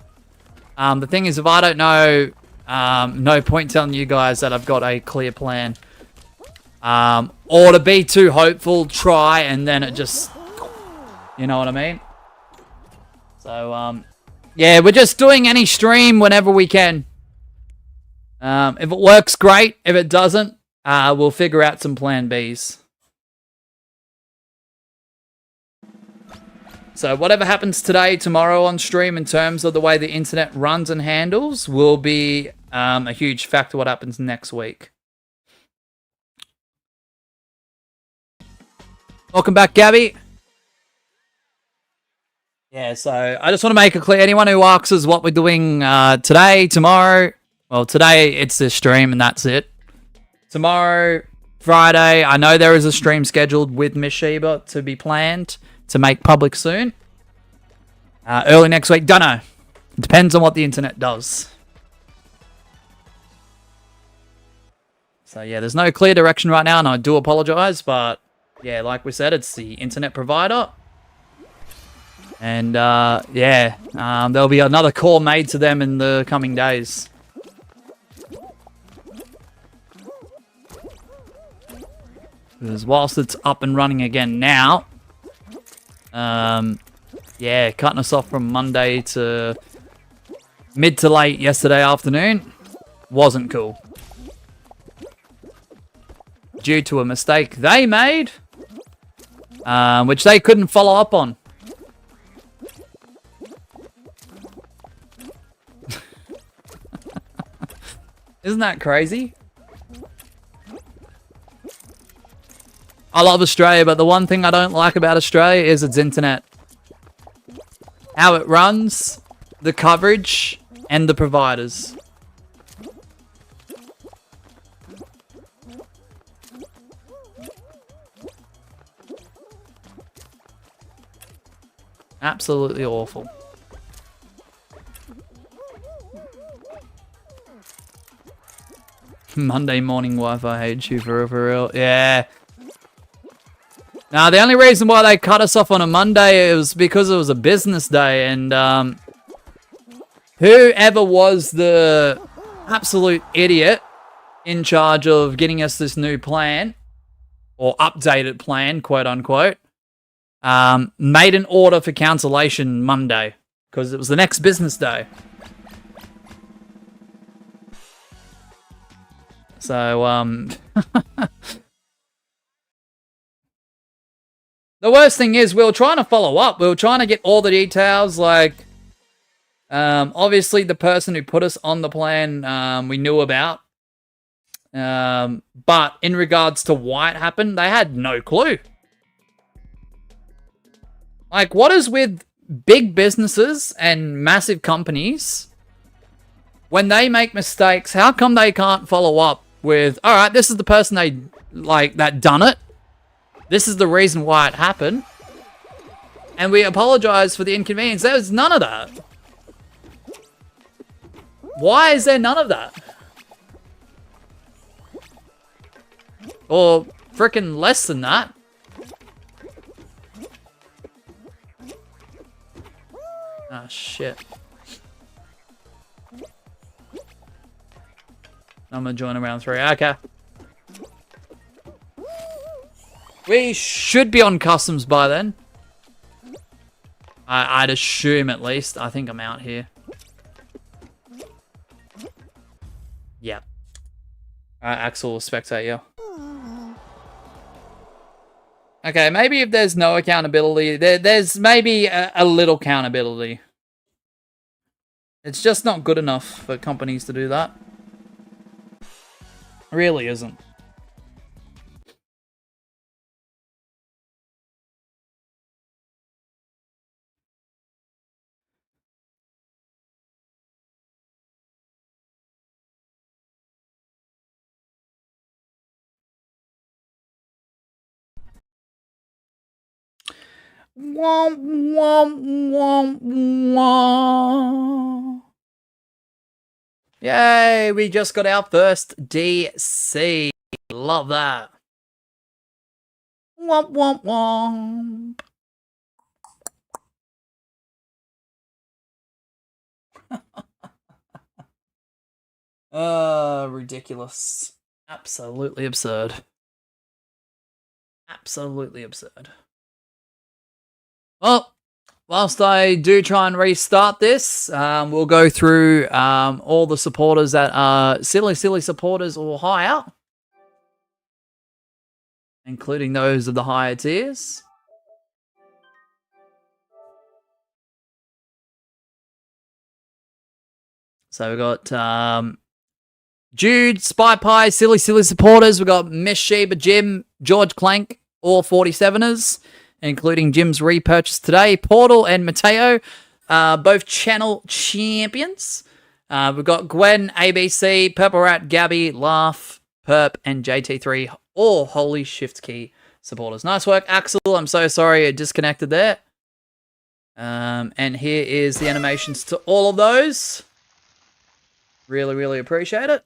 the thing is, if I don't know, no point telling you guys that I've got a clear plan. Or to be too hopeful, try, and then it just... You know what I mean? So, yeah, we're just doing any stream whenever we can. If it works, great. If it doesn't, we'll figure out some plan Bs. So whatever happens today, tomorrow on stream in terms of the way the internet runs and handles will be a huge factor what happens next week. Welcome back, Gabby. Yeah, so I just want to make it clear. Anyone who asks us what we're doing today, tomorrow, well, today it's this stream and that's it. Tomorrow, Friday, I know there is a stream scheduled with Miss Sheba to be planned to make public soon. Early next week, don't know. It depends on what the internet does. So yeah, there's no clear direction right now, and I do apologize, but yeah, like we said, it's the internet provider. And yeah, there'll be another call made to them in the coming days. Because whilst it's up and running again now, yeah, cutting us off from Monday to mid to late yesterday afternoon wasn't cool. Due to a mistake they made, which they couldn't follow up on. Isn't that crazy? I love Australia, but the one thing I don't like about Australia is its internet. How it runs, the coverage, and the providers. Absolutely awful. Monday morning Wi-Fi hates you for real. Yeah. Now, the only reason why they cut us off on a Monday was because it was a business day, and whoever was the absolute idiot in charge of getting us this new plan, or updated plan, quote unquote, made an order for cancellation Monday because it was the next business day. So, the worst thing is we were trying to follow up. We were trying to get all the details, like, obviously the person who put us on the plan, we knew about. But in regards to why it happened, they had no clue. Like, what is with big businesses and massive companies? When they make mistakes, how come they can't follow up with, all right, this is the person that done it. This is the reason why it happened. And we apologize for the inconvenience. There's none of that. Why is there none of that? Or frickin' less than that. Ah, shit. I'm gonna join around 3. Okay. We should be on customs by then. I'd assume at least. I think I'm out here. Yep. Axel will spectate you. Okay, maybe if there's no accountability, there's maybe a little accountability. It's just not good enough for companies to do that. It really isn't. Womp, womp, womp, womp. Yay, we just got our first DC. Love that. Womp, womp, womp. Ridiculous. Absolutely absurd. Absolutely absurd. Well, whilst I do try and restart this, we'll go through all the supporters that are silly supporters or higher, including those of the higher tiers. So we've got Jude, Spy Pie, silly supporters. We've got Miss Sheba, Jim, George Clank, all 47ers, including Jim's repurchase today. Portal and Mateo, both channel champions. We've got Gwen, ABC, Purple Rat, Gabby, Laugh, Perp, and JT3, all Holy Shift Key supporters. Nice work, Axel. I'm so sorry it disconnected there. And here is the animations to all of those. Really appreciate it.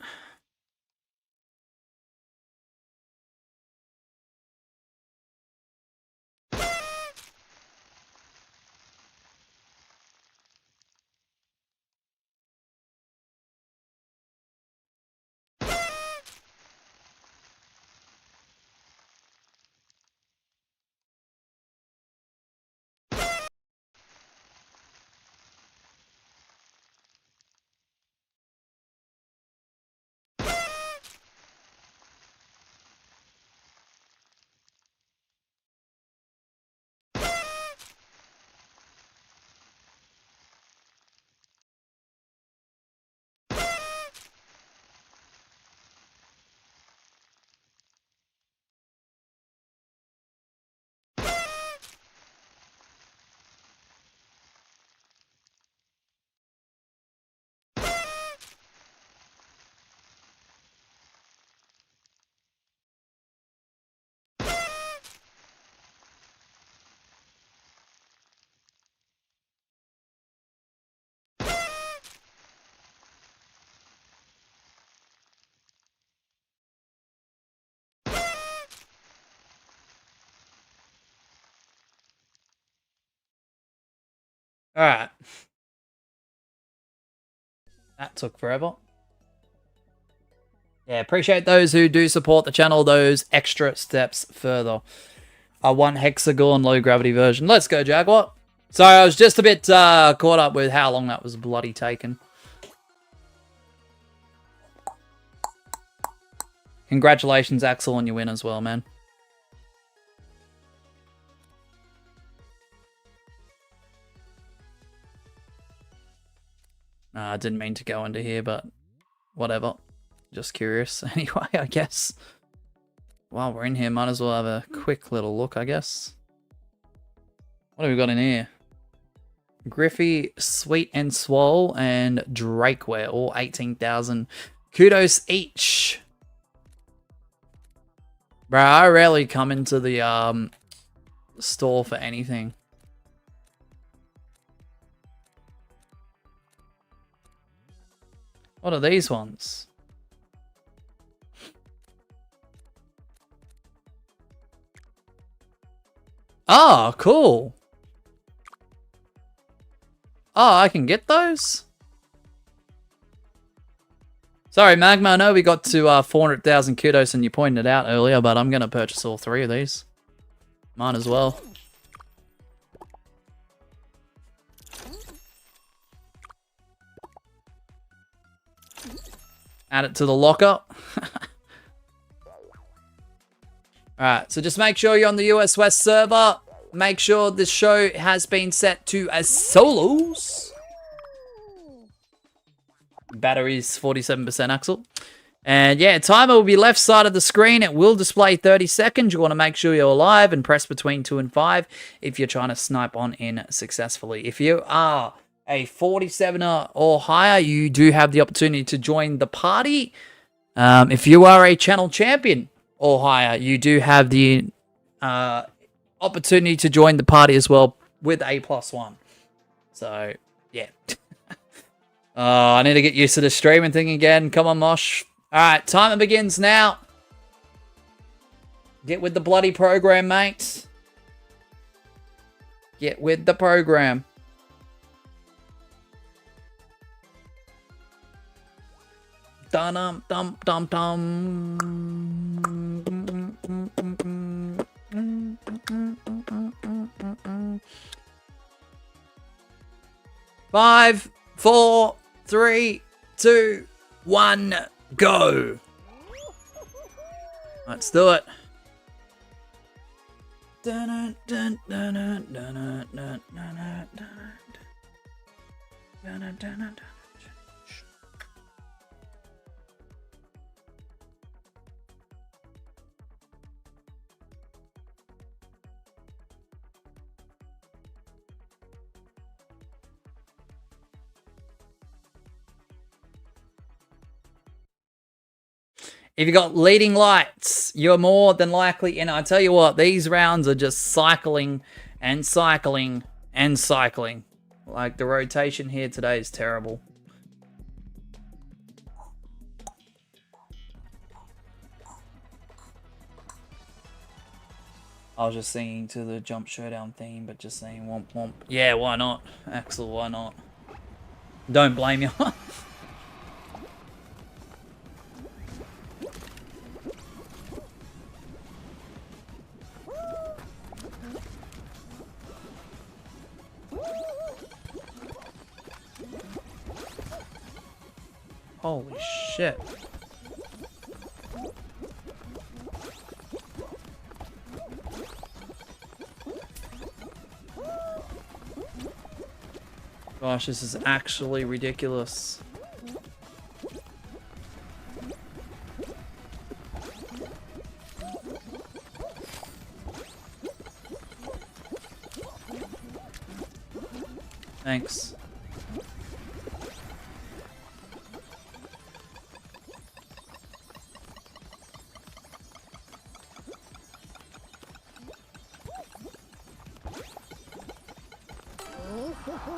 All right. That took forever. Yeah, appreciate those who do support the channel, those extra steps further. A 1 hexagon low gravity version. Let's go, Jaguar. Sorry, I was just a bit caught up with how long that was bloody taken. Congratulations, Axel, on your win as well, man. I didn't mean to go into here, but whatever. Just curious. Anyway, I guess. While we're in here, might as well have a quick little look, I guess. What have we got in here? Griffey, Sweet and Swole, and Drakeware, all 18,000 kudos each. Bro, I rarely come into the store for anything. What are these ones? Oh, cool. Oh, I can get those? Sorry, Magma, I know we got to 400,000 kudos and you pointed it out earlier, but I'm going to purchase all 3 of these. Mine as well. Add it to the locker. Alright, so just make sure you're on the US West server. Make sure this show has been set to as solos. Batteries 47%, Axel. And yeah, timer will be left side of the screen. It will display 30 seconds. You want to make sure you're alive and press between 2 and 5 if you're trying to snipe on in successfully. If you are a 47er or higher, you do have the opportunity to join the party. If you are a channel champion or higher, you do have the opportunity to join the party as well with A+1. So, yeah. Oh, I need to get used to the streaming thing again. Come on, Mosh. Alright, timer begins now. Get with the bloody program, mate. Get with the program. Dum dum dum dum. 5, 4, 3, 2, 1, go. Let's do it. If you got leading lights, you're more than likely in. I tell you what, these rounds are just cycling and cycling and cycling. Like, the rotation here today is terrible. I was just singing to the Jump Showdown theme, but just saying womp womp. Yeah, why not? Axel, why not? Don't blame you. Holy shit. Gosh, this is actually ridiculous. Thanks.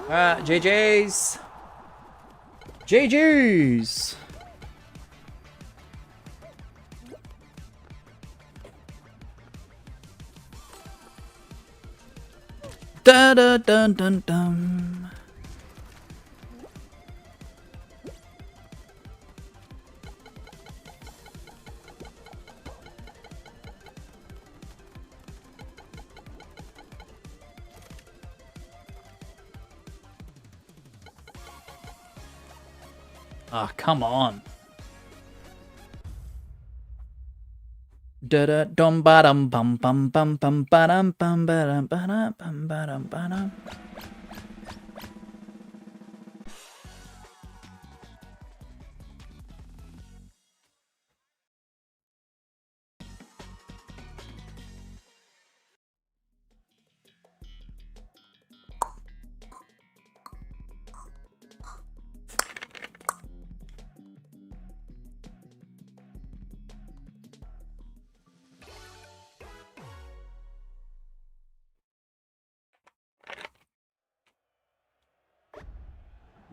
Alright, GG's. GG's. Da da dun dun dun. Ah, come on. Da da dum ba dum bum bum bum bum ba dum bum ba dum ba dum bum ba dum ba dum.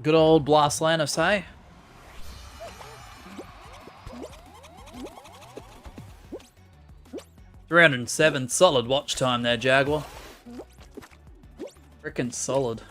Good old Blastland, I say. $307 solid watch time there, Jaguar. Frickin' solid.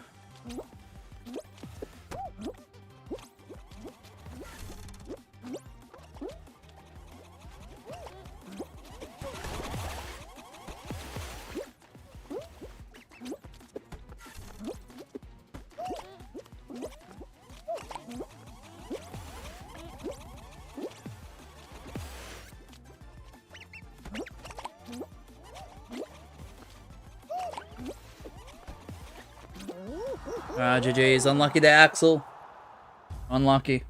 GG's. Unlucky there, Axel. Unlucky.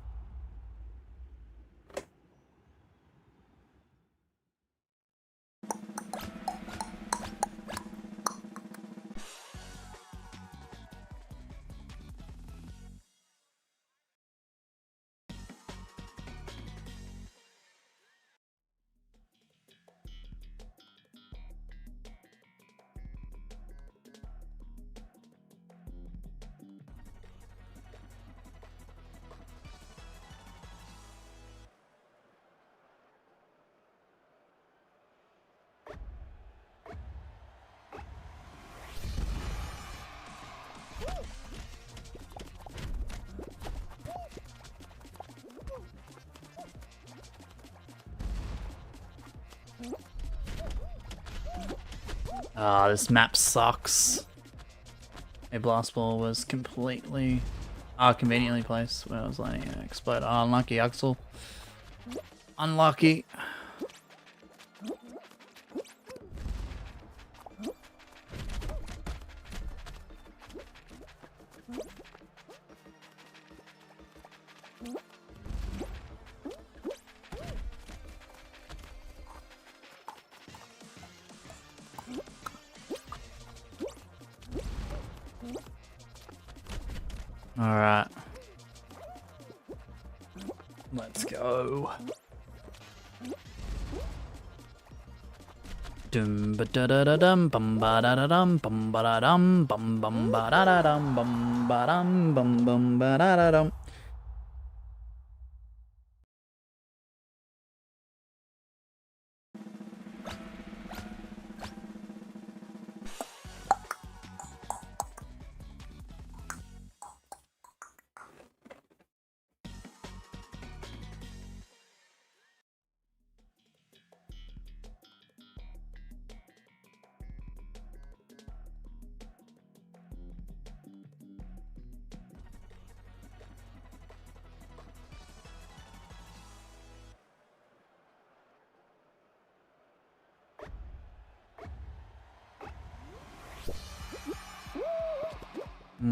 Ah, this map sucks. A blast ball was completely... conveniently placed where I was landing and explode. Oh, unlucky, Axel. Unlucky. Alright. Let's go. Dum ba da da da dum bum ba da da dum bum ba da dum bum bum ba da da dum bum ba dum bum bum ba da da dum.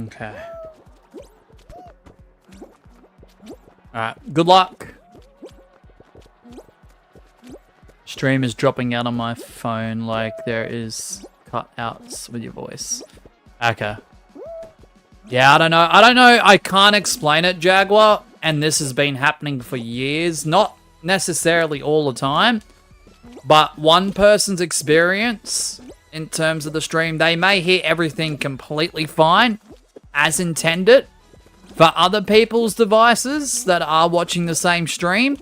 Okay. Alright, good luck. Stream is dropping out on my phone like there is cutouts with your voice. Okay. Yeah, I don't know. I can't explain it, Jaguar. And this has been happening for years. Not necessarily all the time. But one person's experience in terms of the stream, they may hear everything completely fine, as intended. For other people's devices that are watching the same stream,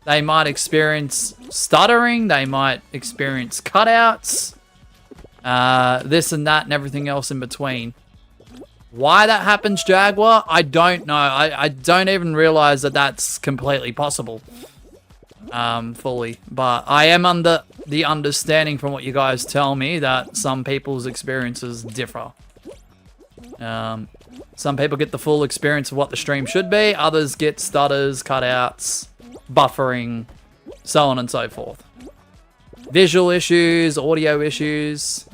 they might experience stuttering, they might experience cutouts, this and that and everything else in between. Why that happens, Jaguar, I don't know. I don't even realize that that's completely possible. Fully. But I am under the understanding from what you guys tell me that some people's experiences differ. Some people get the full experience of what the stream should be. Others get stutters, cutouts, buffering, so on and so forth. Visual issues, audio issues.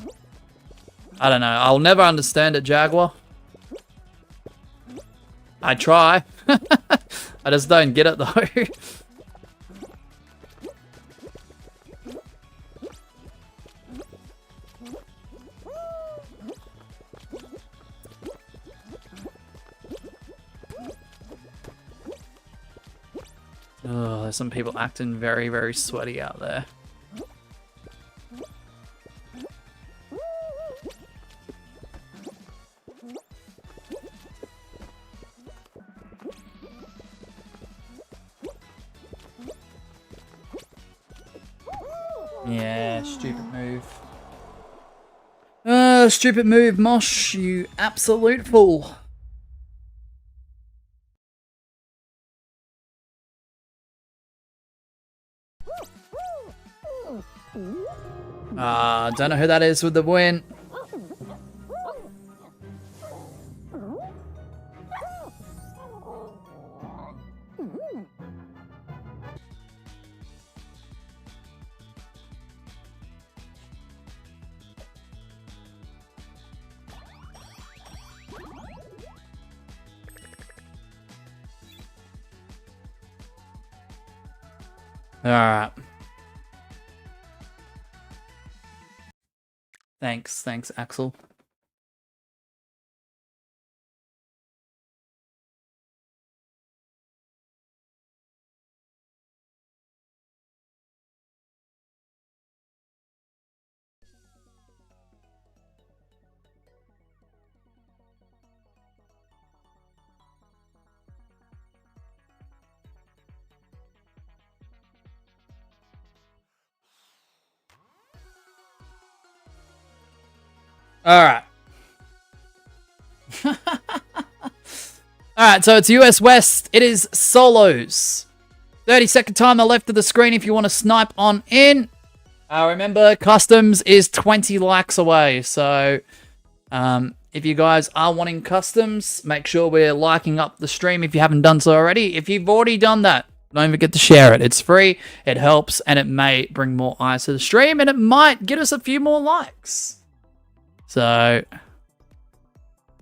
I don't know. I'll never understand it, Jaguar. I try. I just don't get it, though. Oh, there's some people acting very, very sweaty out there. Yeah, stupid move. Stupid move, Mosh, you absolute fool. Don't know who that is with the win. Alright. Thanks, Axel. Alright. Alright, so it's US West. It is solos. 30-second timer left of the screen if you want to snipe on in. Remember, customs is 20 likes away. So if you guys are wanting customs, make sure we're liking up the stream if you haven't done so already. If you've already done that, don't forget to share it. It's free, it helps, and it may bring more eyes to the stream, and it might get us a few more likes. So,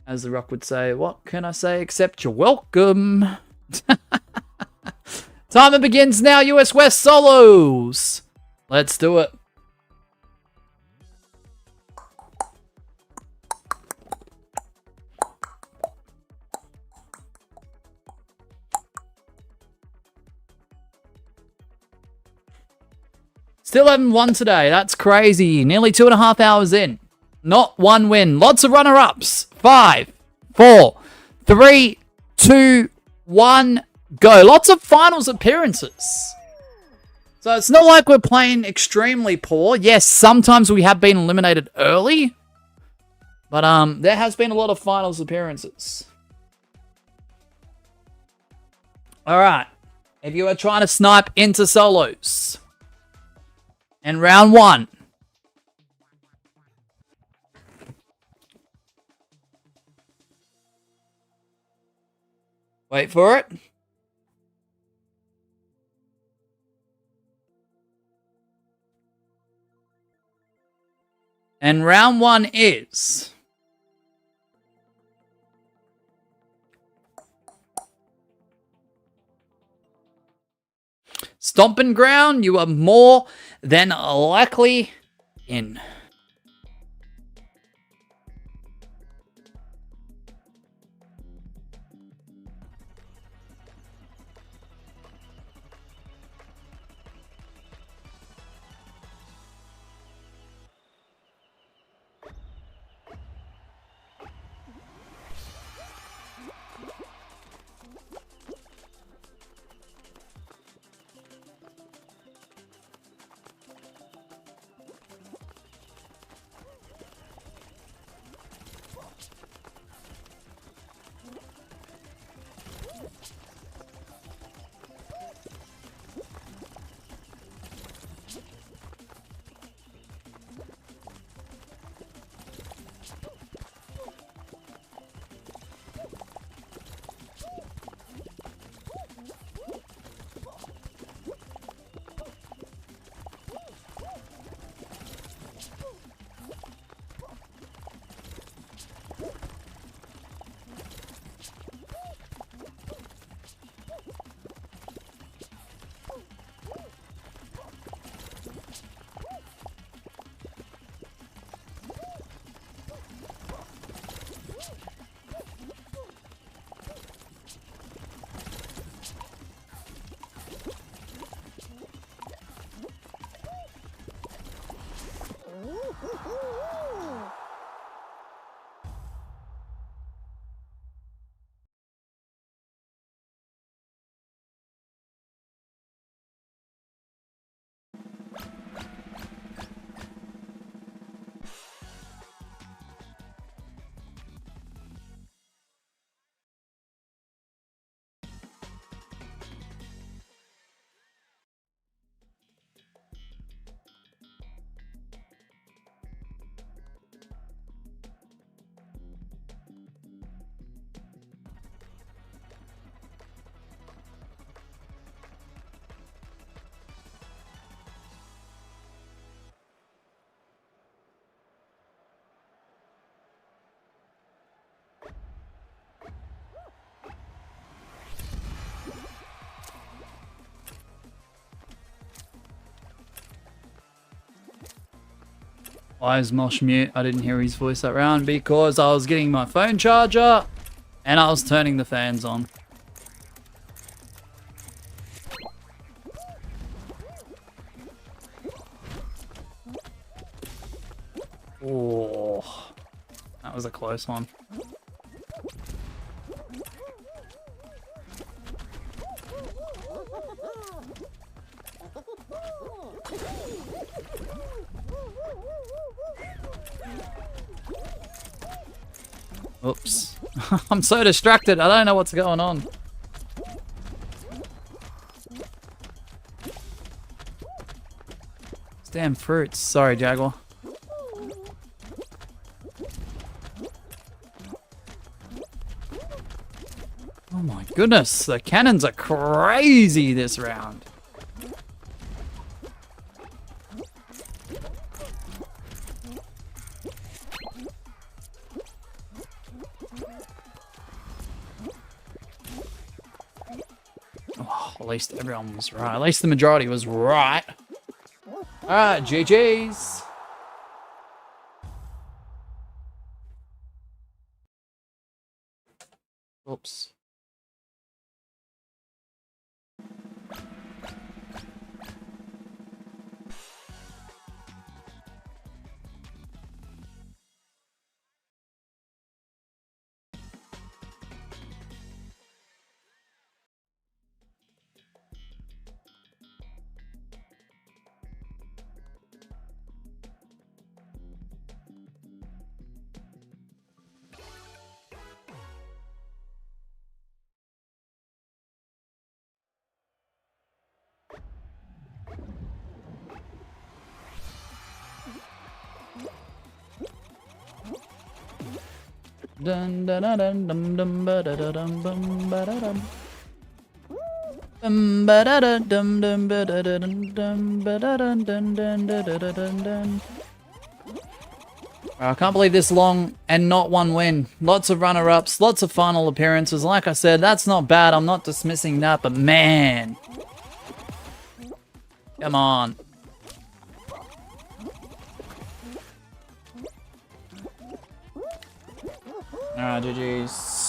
as The Rock would say, what can I say except you're welcome? Timer begins now, US West solos. Let's do it. Still haven't won today. That's crazy. Nearly 2.5 hours in. Not one win. Lots of runner-ups. 5, 4, 3, 2, 1, go. Lots of finals appearances. So it's not like we're playing extremely poor. Yes, sometimes we have been eliminated early. But there has been a lot of finals appearances. Alright. If you are trying to snipe into solos. And round 1. Wait for it. And round 1 is... Stomping Ground, you are more than likely in. Why is Mosh mute? I didn't hear his voice that round because I was getting my phone charger and I was turning the fans on. Oh, that was a close one. Oops. I'm so distracted. I don't know what's going on. Damn fruits. Sorry, Jaguar. Oh my goodness, the cannons are crazy this round. Oh, at least everyone was right. At least the majority was right. Alright, GG's. Oops. Dun dun dun dun dum dum ba da da dum bum ba da dum. Ba da da dum dum ba da da dum dum ba da dun dun dun da da da dun dun. I can't believe this long and not one win. Lots of runner-ups, lots of final appearances. Like I said, that's not bad. I'm not dismissing that, but man. Come on. Alright, GG's.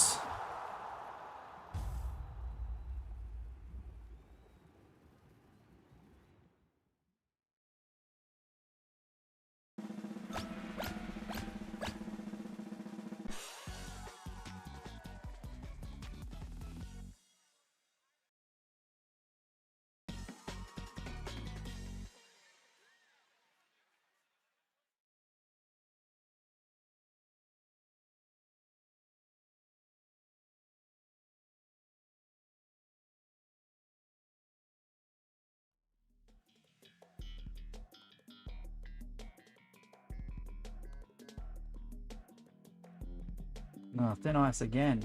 Oh, thin ice again.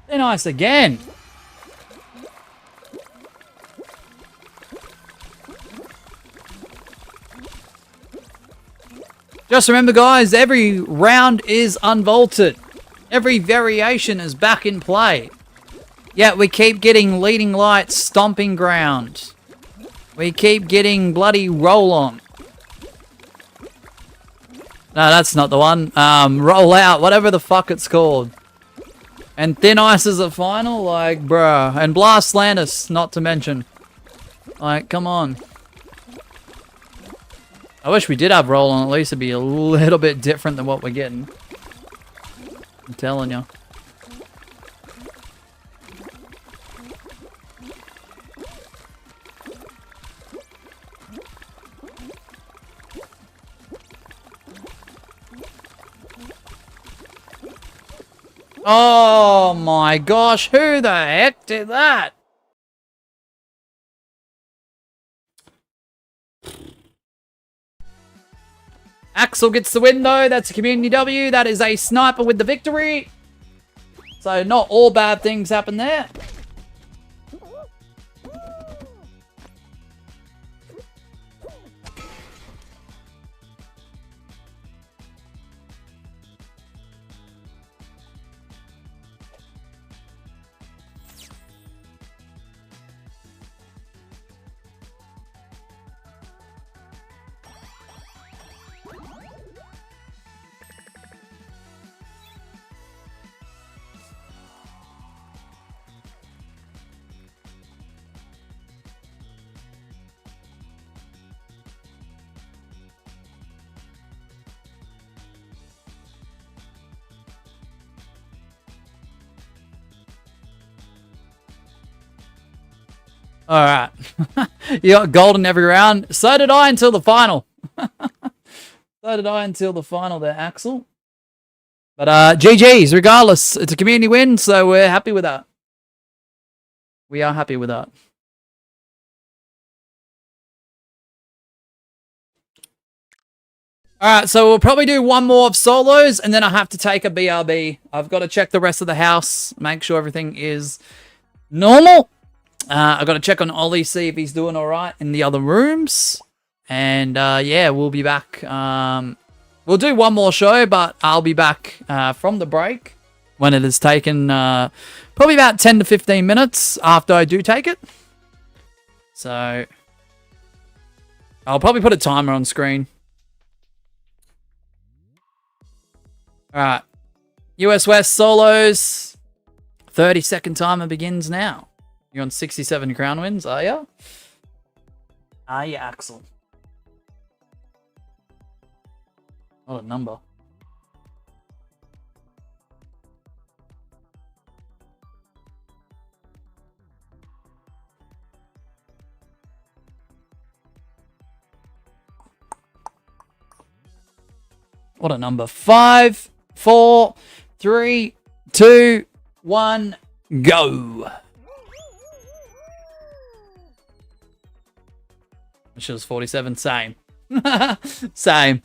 Thin ice again. Just remember, guys, every round is unvaulted. Every variation is back in play. Yet we keep getting leading lights, stomping ground. We keep getting bloody roll on. No, that's not the one. Roll out, whatever the fuck it's called. And thin ice is a final, like, bruh. And blast Landis, not to mention. Like, come on. I wish we did have roll on, at least it'd be a little bit different than what we're getting. I'm telling you. Oh my gosh, who the heck did that? Axel gets the win though, that's a community W, that is a sniper with the victory. So not all bad things happen there. All right. You got gold in every round. So did I until the final. So did I until the final there, Axel. But GG's, regardless. It's a community win, so we're happy with that. We are happy with that. Alright, so we'll probably do one more of solos, and then I have to take a BRB. I've got to check the rest of the house, make sure everything is normal. I've got to check on Ollie, see if he's doing alright in the other rooms. And yeah, we'll be back. We'll do one more show, but I'll be back from the break when it has taken probably about 10 to 15 minutes after I do take it. So I'll probably put a timer on screen. Alright. US West solos. 30-second timer begins now. You're on 67 crown wins, are ya? Are ya, Axel? What a number. What a number. 5, 4, 3, 2, 1, go. Which was 47. Same. Same.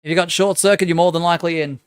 If you got short circuit, you're more than likely in.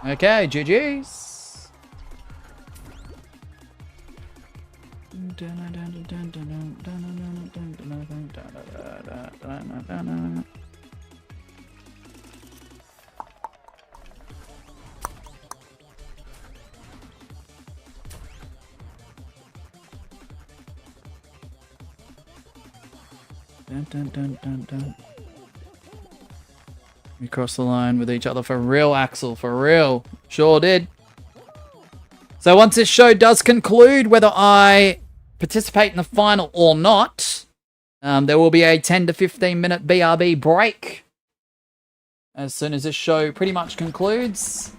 Okay, GG's. We crossed the line with each other for real, Axel, for real. Sure did. So once this show does conclude, whether I participate in the final or not, there will be a 10 to 15 minute BRB break as soon as this show pretty much concludes.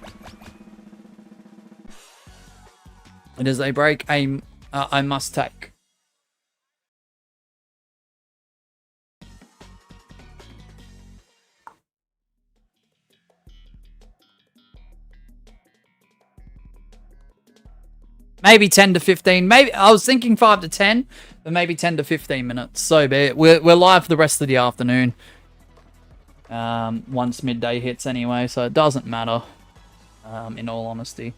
It is a break I must take. Maybe 10 to 15. Maybe I was thinking 5 to 10, but maybe 10 to 15 minutes. So be it. We're live for the rest of the afternoon. Once midday hits anyway, so it doesn't matter. In all honesty.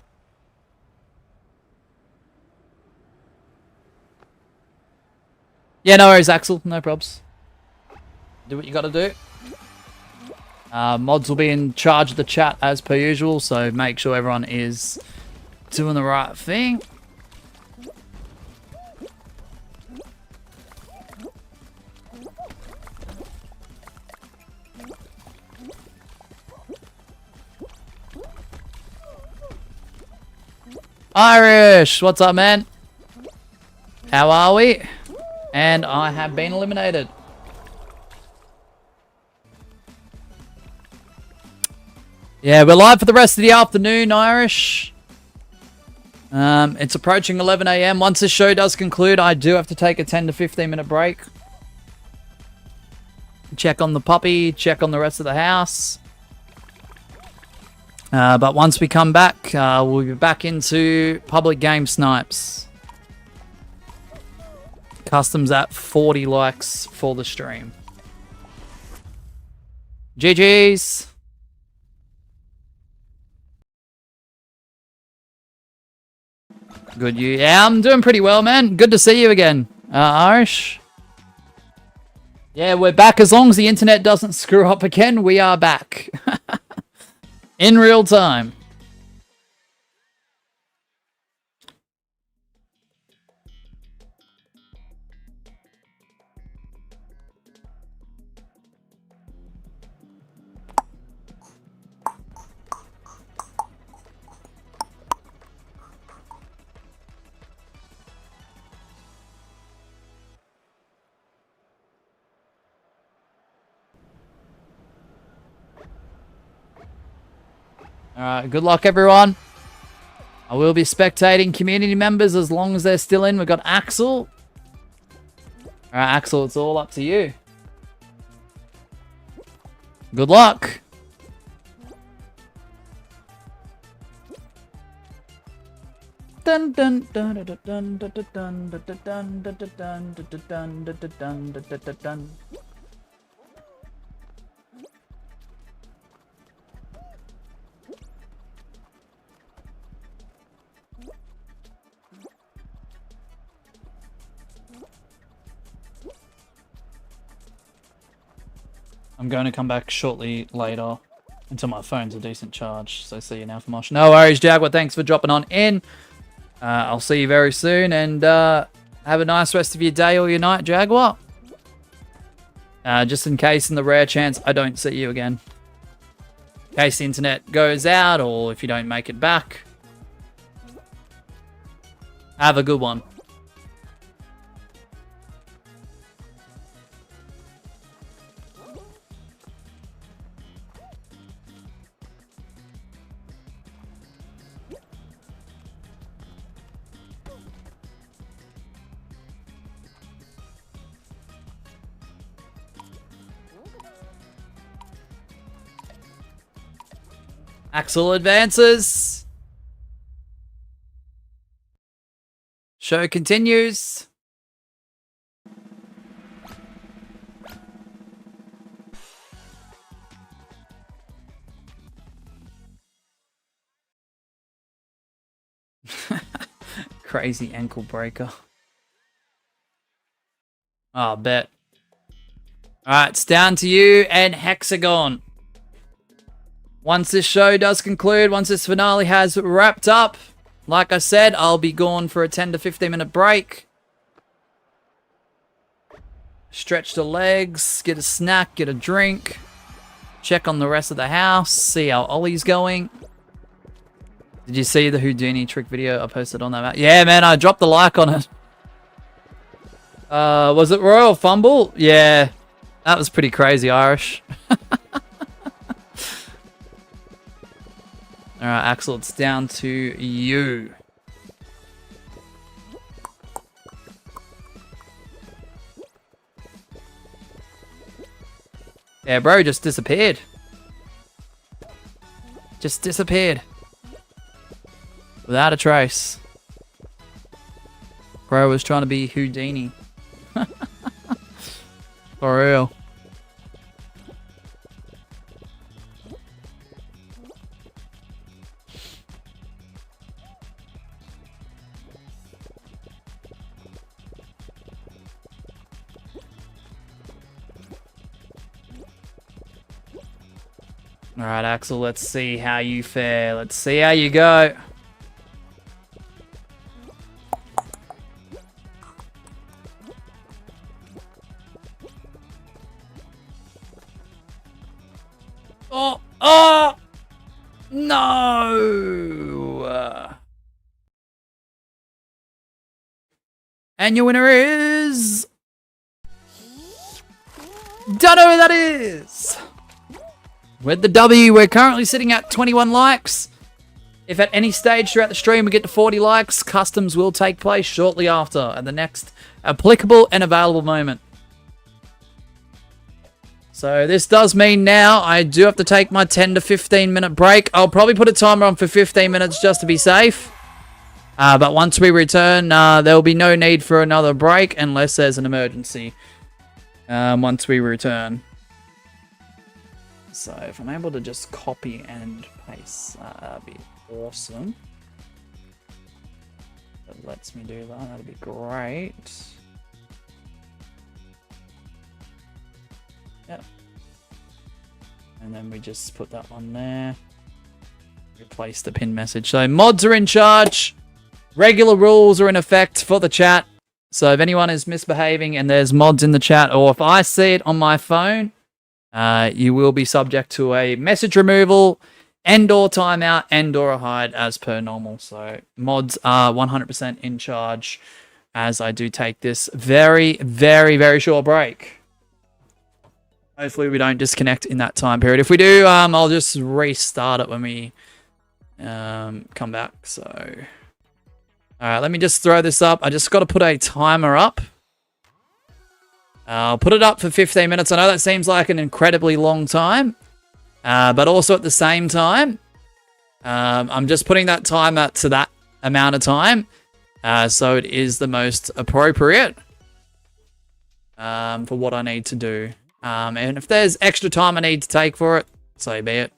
Yeah, no worries, Axel. No probs. Do what you gotta do. Mods will be in charge of the chat as per usual, so make sure everyone is doing the right thing. Irish, what's up, man? How are we? And I have been eliminated. Yeah, we're live for the rest of the afternoon, Irish. It's approaching 11 AM. Once this show does conclude, I do have to take a 10 to 15 minute break. Check on the puppy, check on the rest of the house. But once we come back, we'll be back into public game snipes. Customs at 40 likes for the stream. GG's. Good, you. Yeah, I'm doing pretty well, man. Good to see you again, Irish. Yeah, we're back. As long as the internet doesn't screw up again, we are back. In real time. Alright, good luck everyone. I will be spectating community members as long as they're still in. We've got Axel. Alright, Axel, it's all up to you. Good luck. Dun dun dun dun dun dun dun dun dun dun dun dun dun dun dun. I'm going to come back shortly later until my phone's a decent charge. So see you now for Mosh. No worries, Jaguar. Thanks for dropping on in. I'll see you very soon. And have a nice rest of your day or your night, Jaguar. Just in case, in the rare chance I don't see you again. In case the internet goes out or if you don't make it back. Have a good one. Axel advances. Show continues. Crazy ankle breaker. Oh, bet. Alright, it's down to you and Hexagon. Once this show does conclude, once this finale has wrapped up, like I said, I'll be gone for a 10 to 15 minute break. Stretch the legs, get a snack, get a drink, check on the rest of the house, see how Ollie's going. Did you see the Houdini trick video I posted on that map? Yeah, man, I dropped the like on it. Was it Royal Fumble? Yeah. That was pretty crazy, Irish. Alright, Axel, it's down to you. Yeah, bro just disappeared. Just disappeared. Without a trace. Bro was trying to be Houdini. For real. Alright, Axel, let's see how you fare. Let's see how you go. Oh! Oh! No! And your winner is... Don't know who that is! With the W, we're currently sitting at 21 likes. If at any stage throughout the stream we get to 40 likes, customs will take place shortly after at the next applicable and available moment. So this does mean now I do have to take my 10 to 15 minute break. I'll probably put a timer on for 15 minutes just to be safe. But once we return, there will be no need for another break unless there's an emergency. Once we return. So if I'm able to just copy and paste, that'd be awesome. That lets me do that, that'd be great. Yep. And then we just put that one there. Replace the pin message. So mods are in charge. Regular rules are in effect for the chat. So if anyone is misbehaving and there's mods in the chat, or if I see it on my phone, you will be subject to a message removal and/or timeout and/or a hide as per normal. So mods are 100% in charge as I do take this very, very, very short break. Hopefully we don't disconnect in that time period. If we do, I'll just restart it when we come back. So, all right, let me just throw this up. I just got to put a timer up. I'll put it up for 15 minutes. I know that seems like an incredibly long time, but also at the same time, I'm just putting that timer to that amount of time, so it is the most appropriate for what I need to do. And if there's extra time I need to take for it, so be it.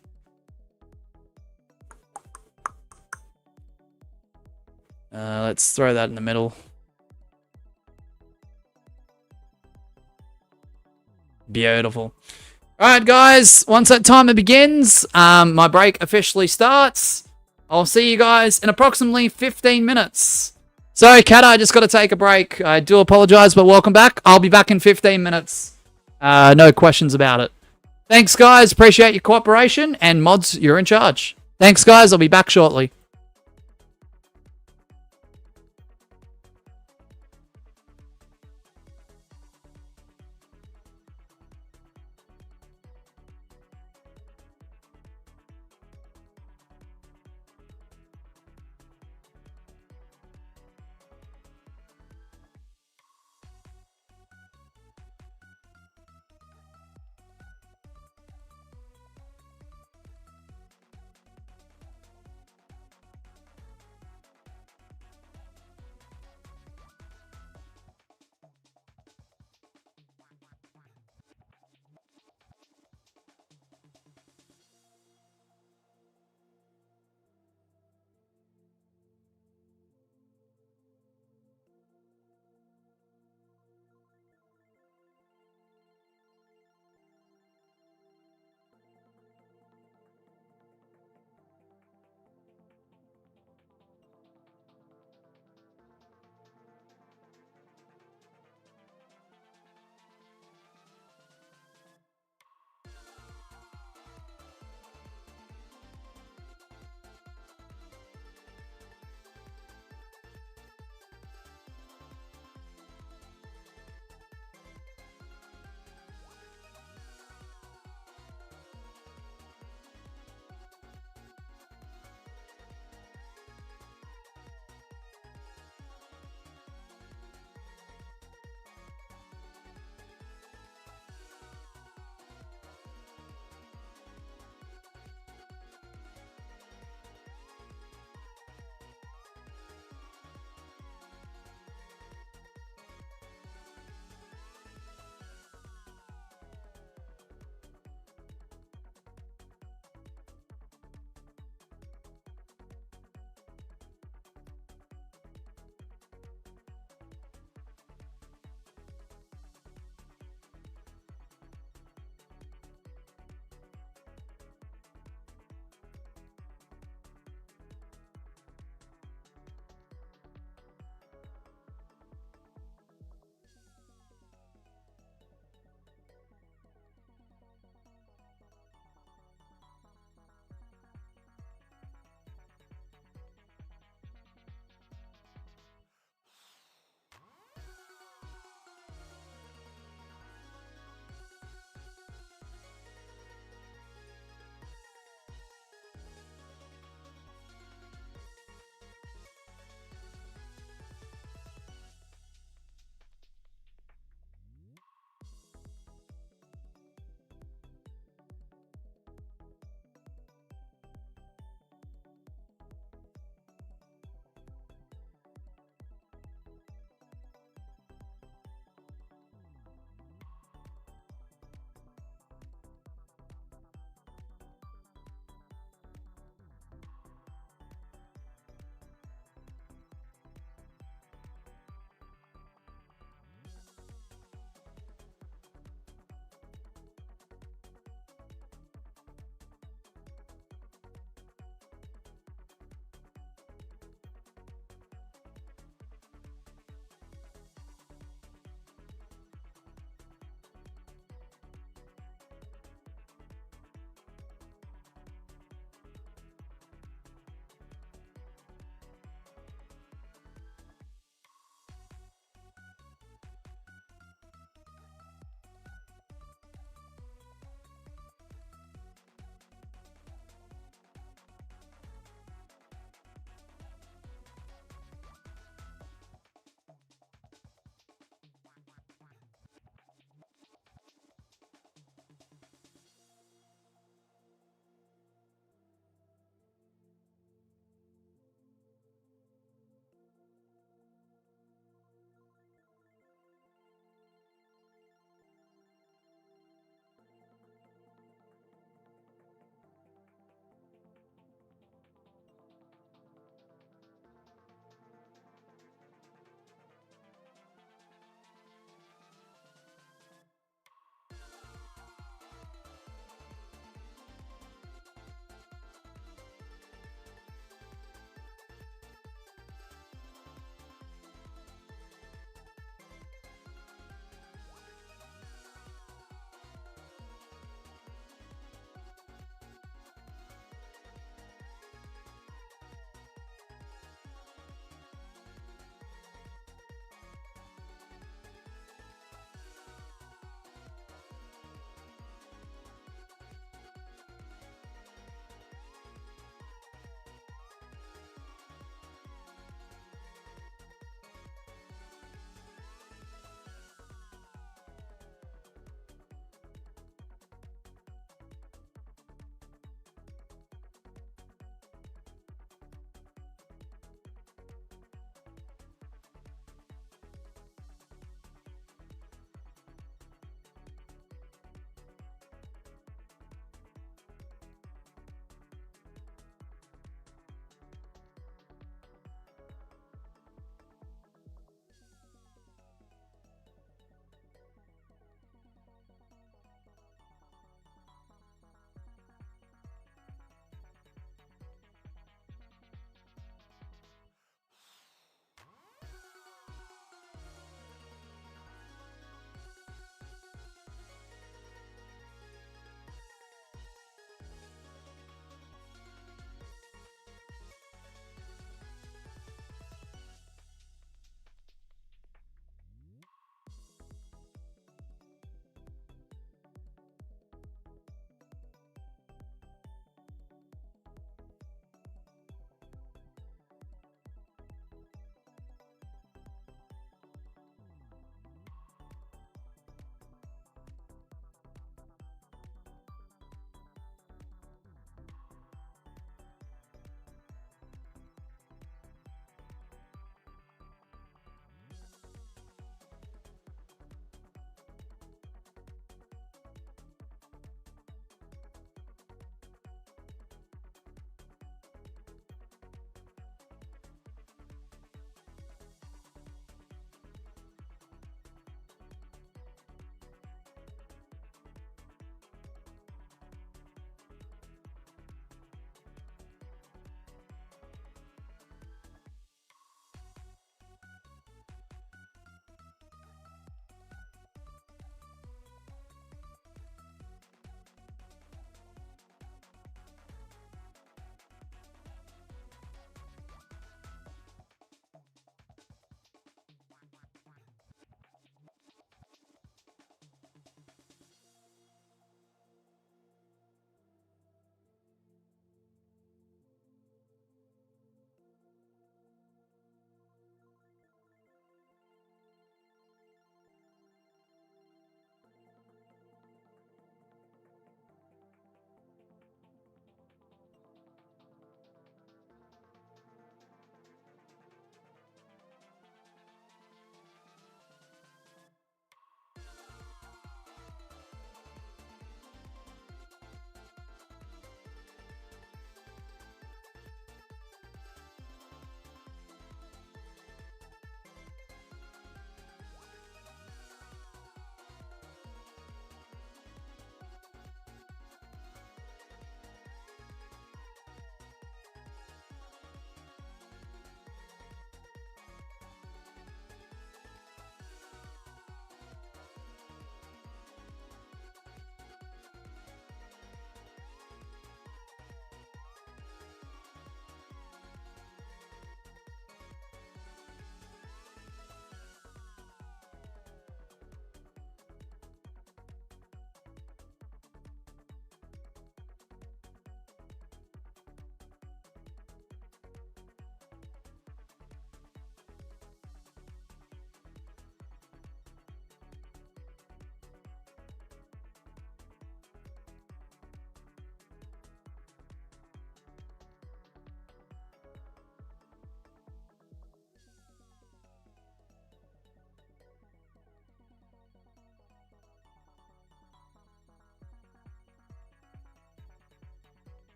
Let's throw that in the middle. Beautiful. Alright guys, once that timer begins, my break officially starts. I'll see you guys in approximately 15 minutes. Sorry, Kat, I just got to take a break. I do apologize, but welcome back. I'll be back in 15 minutes. No questions about it. Thanks, guys. Appreciate your cooperation. And mods, you're in charge. Thanks, guys. I'll be back shortly.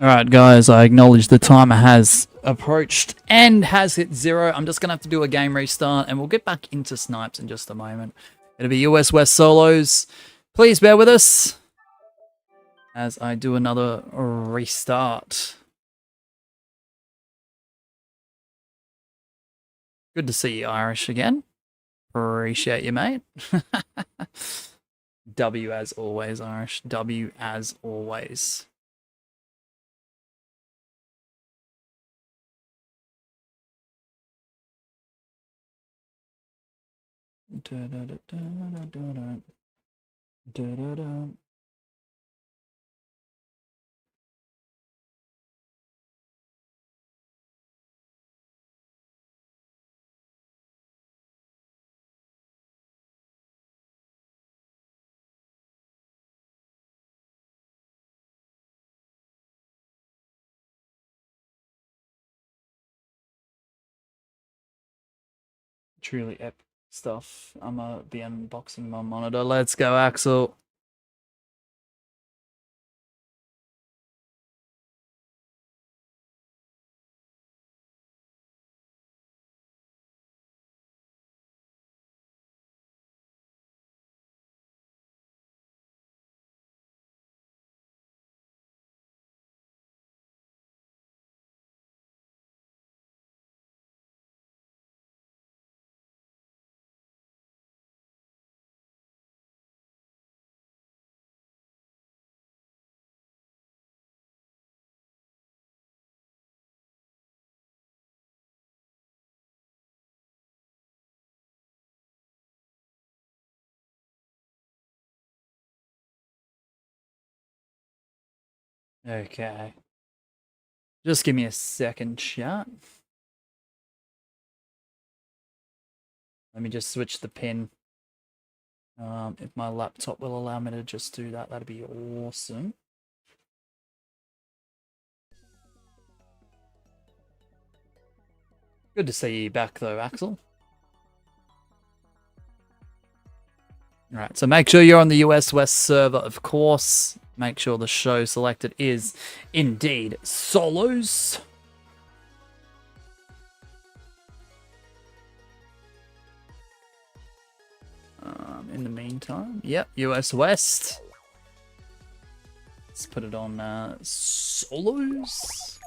Alright guys, I acknowledge the timer has approached and has hit 0. I'm just going to have to do a game restart and we'll get back into Snipes in just a moment. It'll be US West solos. Please bear with us as I do another restart. Good to see you, Irish, again. Appreciate you, mate. W as always, Irish. W as always. Truly epic stuff. I'm gonna be unboxing my monitor. Let's go, Axel. Okay. Just give me a second, chat. Let me just switch the pin. If my laptop will allow me to just do that, that'd be awesome. Good to see you back though, Axel. Alright, so make sure you're on the US West server, of course. Make sure the show selected is indeed solos. In the meantime, yep, US West. Let's put it on solos.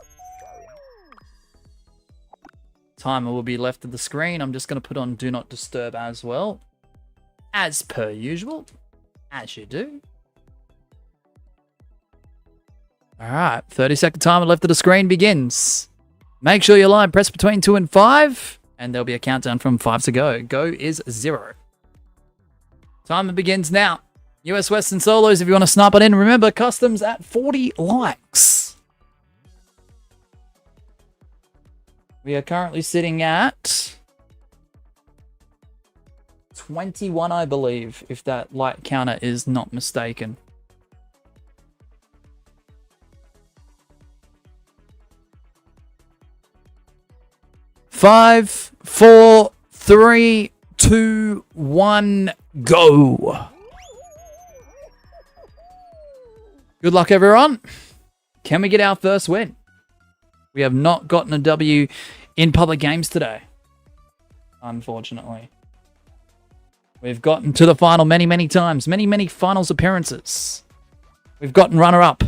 Timer will be left of the screen. I'm just going to put on Do Not Disturb as well. As per usual. As you do. Alright, 30-second timer left of the screen begins. Make sure you're live. Press between 2 and 5. And there'll be a countdown from 5 to go. Go is 0. Timer begins now. US Western Solos, if you want to snipe it in. Remember, customs at 40 likes. We are currently sitting at 21, I believe, if that like counter is not mistaken. Five, 4, 3, 2, 1, go. Good luck, everyone. Can we get our first win? We have not gotten a W in public games today, unfortunately. We've gotten to the final many, many times. Many, many finals appearances. We've gotten runner-up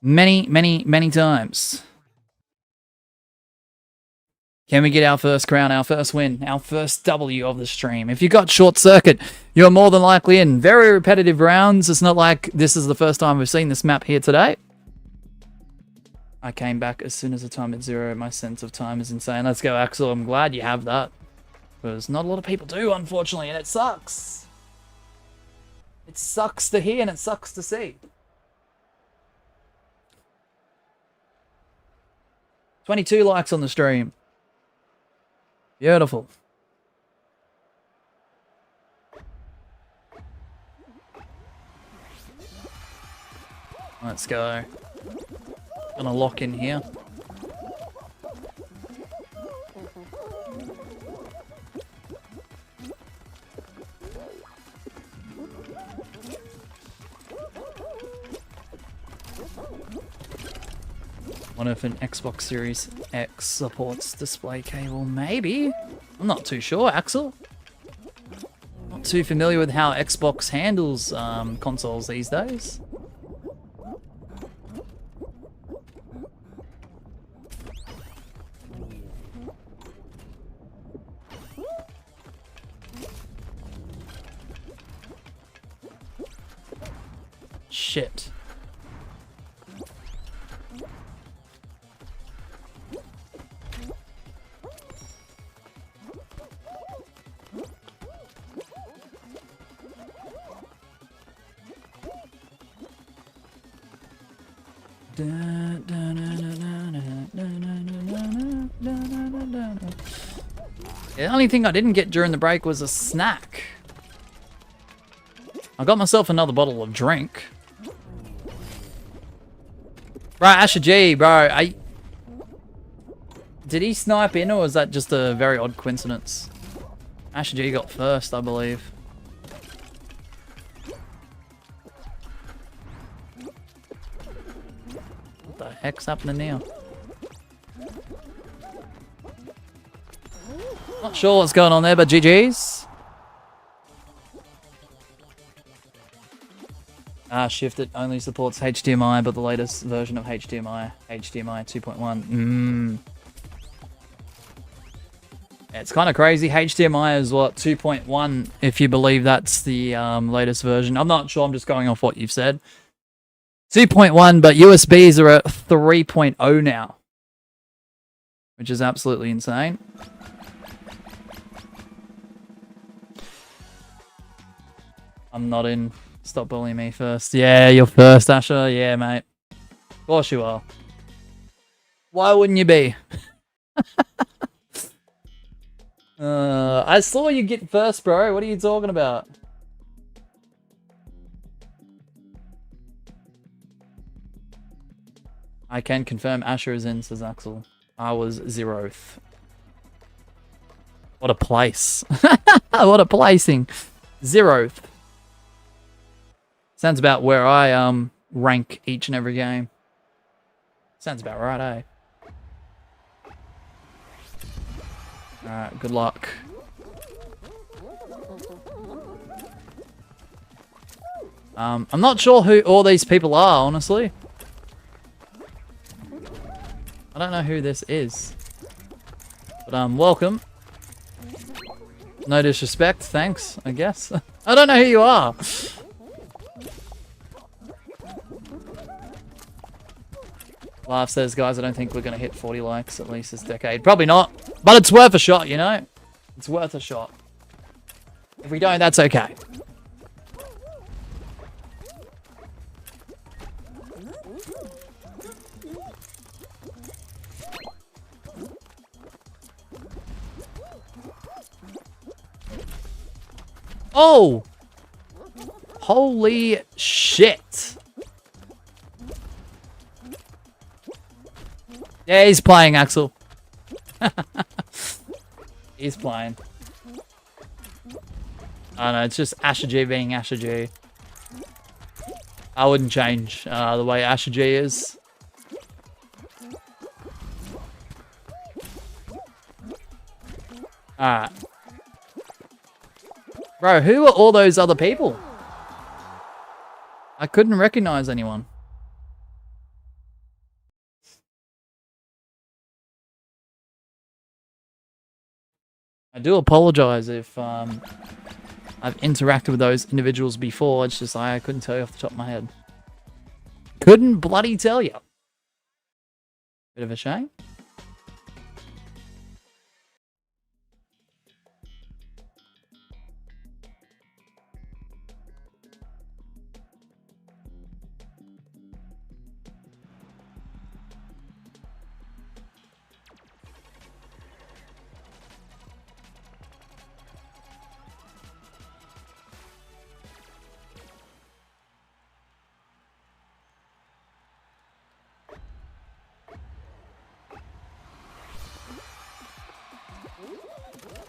many, many, many times. Can we get our first crown, our first win, our first W of the stream? If you got short circuit, you're more than likely in. Very repetitive rounds. It's not like this is the first time we've seen this map here today. I came back as soon as the time at 0. My sense of time is insane. Let's go, Axel. I'm glad you have that. Because not a lot of people do, unfortunately, and it sucks. It sucks to hear and it sucks to see. 22 likes on the stream. Beautiful. Let's go. Gonna lock in here. Wonder if an Xbox Series X supports display cable. Maybe. I'm not too sure, Axel. Not too familiar with how Xbox handles consoles these days. Shit. The only thing I didn't get during the break was a snack. I got myself another bottle of drink. Bro, Asher G, bro, did he snipe in, or was that just a very odd coincidence? Asher G got first, I believe. What the heck's happening now? Not sure what's going on there, but GG's. Shifted only supports HDMI, but the latest version of HDMI 2.1. Yeah, it's kind of crazy. HDMI is what, 2.1, if you believe that's the latest version. I'm not sure, I'm just going off what you've said. 2.1, but USBs are at 3.0 now, which is absolutely insane. I'm not in. Stop bullying me first. Yeah, you're first, Asher. Yeah, mate. Of course you are. Why wouldn't you be? I saw you get first, bro. What are you talking about? I can confirm Asher is in, says Axel. I was 0th. What a place. What a placing. 0th. Sounds about where I rank each and every game. Sounds about right, eh? Alright, good luck. I'm not sure who all these people are, honestly. I don't know who this is. But welcome. No disrespect, thanks, I guess. I don't know who you are. Laugh says, guys, I don't think we're going to hit 40 likes at least this decade. Probably not, but it's worth a shot, you know? It's worth a shot. If we don't, that's okay. Oh! Holy shit. Yeah, he's playing, Axel. He's playing. I don't know, it's just Asher G being Asher G. I wouldn't change the way Asher G is. Alright. Bro, who are all those other people? I couldn't recognize anyone. I do apologize if I've interacted with those individuals before. It's just I couldn't tell you off the top of my head. Couldn't bloody tell you. Bit of a shame.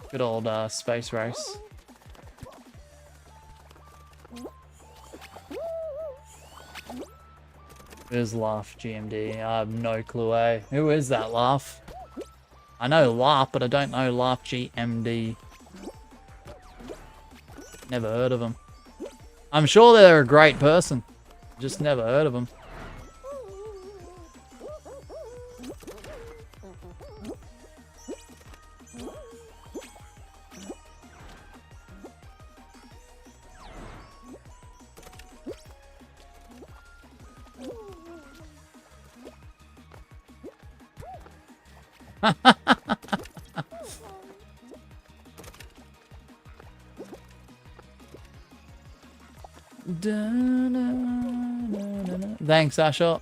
Good old space race. Who's Laugh GMD? I have no clue, eh? Who is that, Laugh? I know Laugh, but I don't know Laugh GMD. Never heard of him. I'm sure they're a great person. Just never heard of them. Thanks, Asher.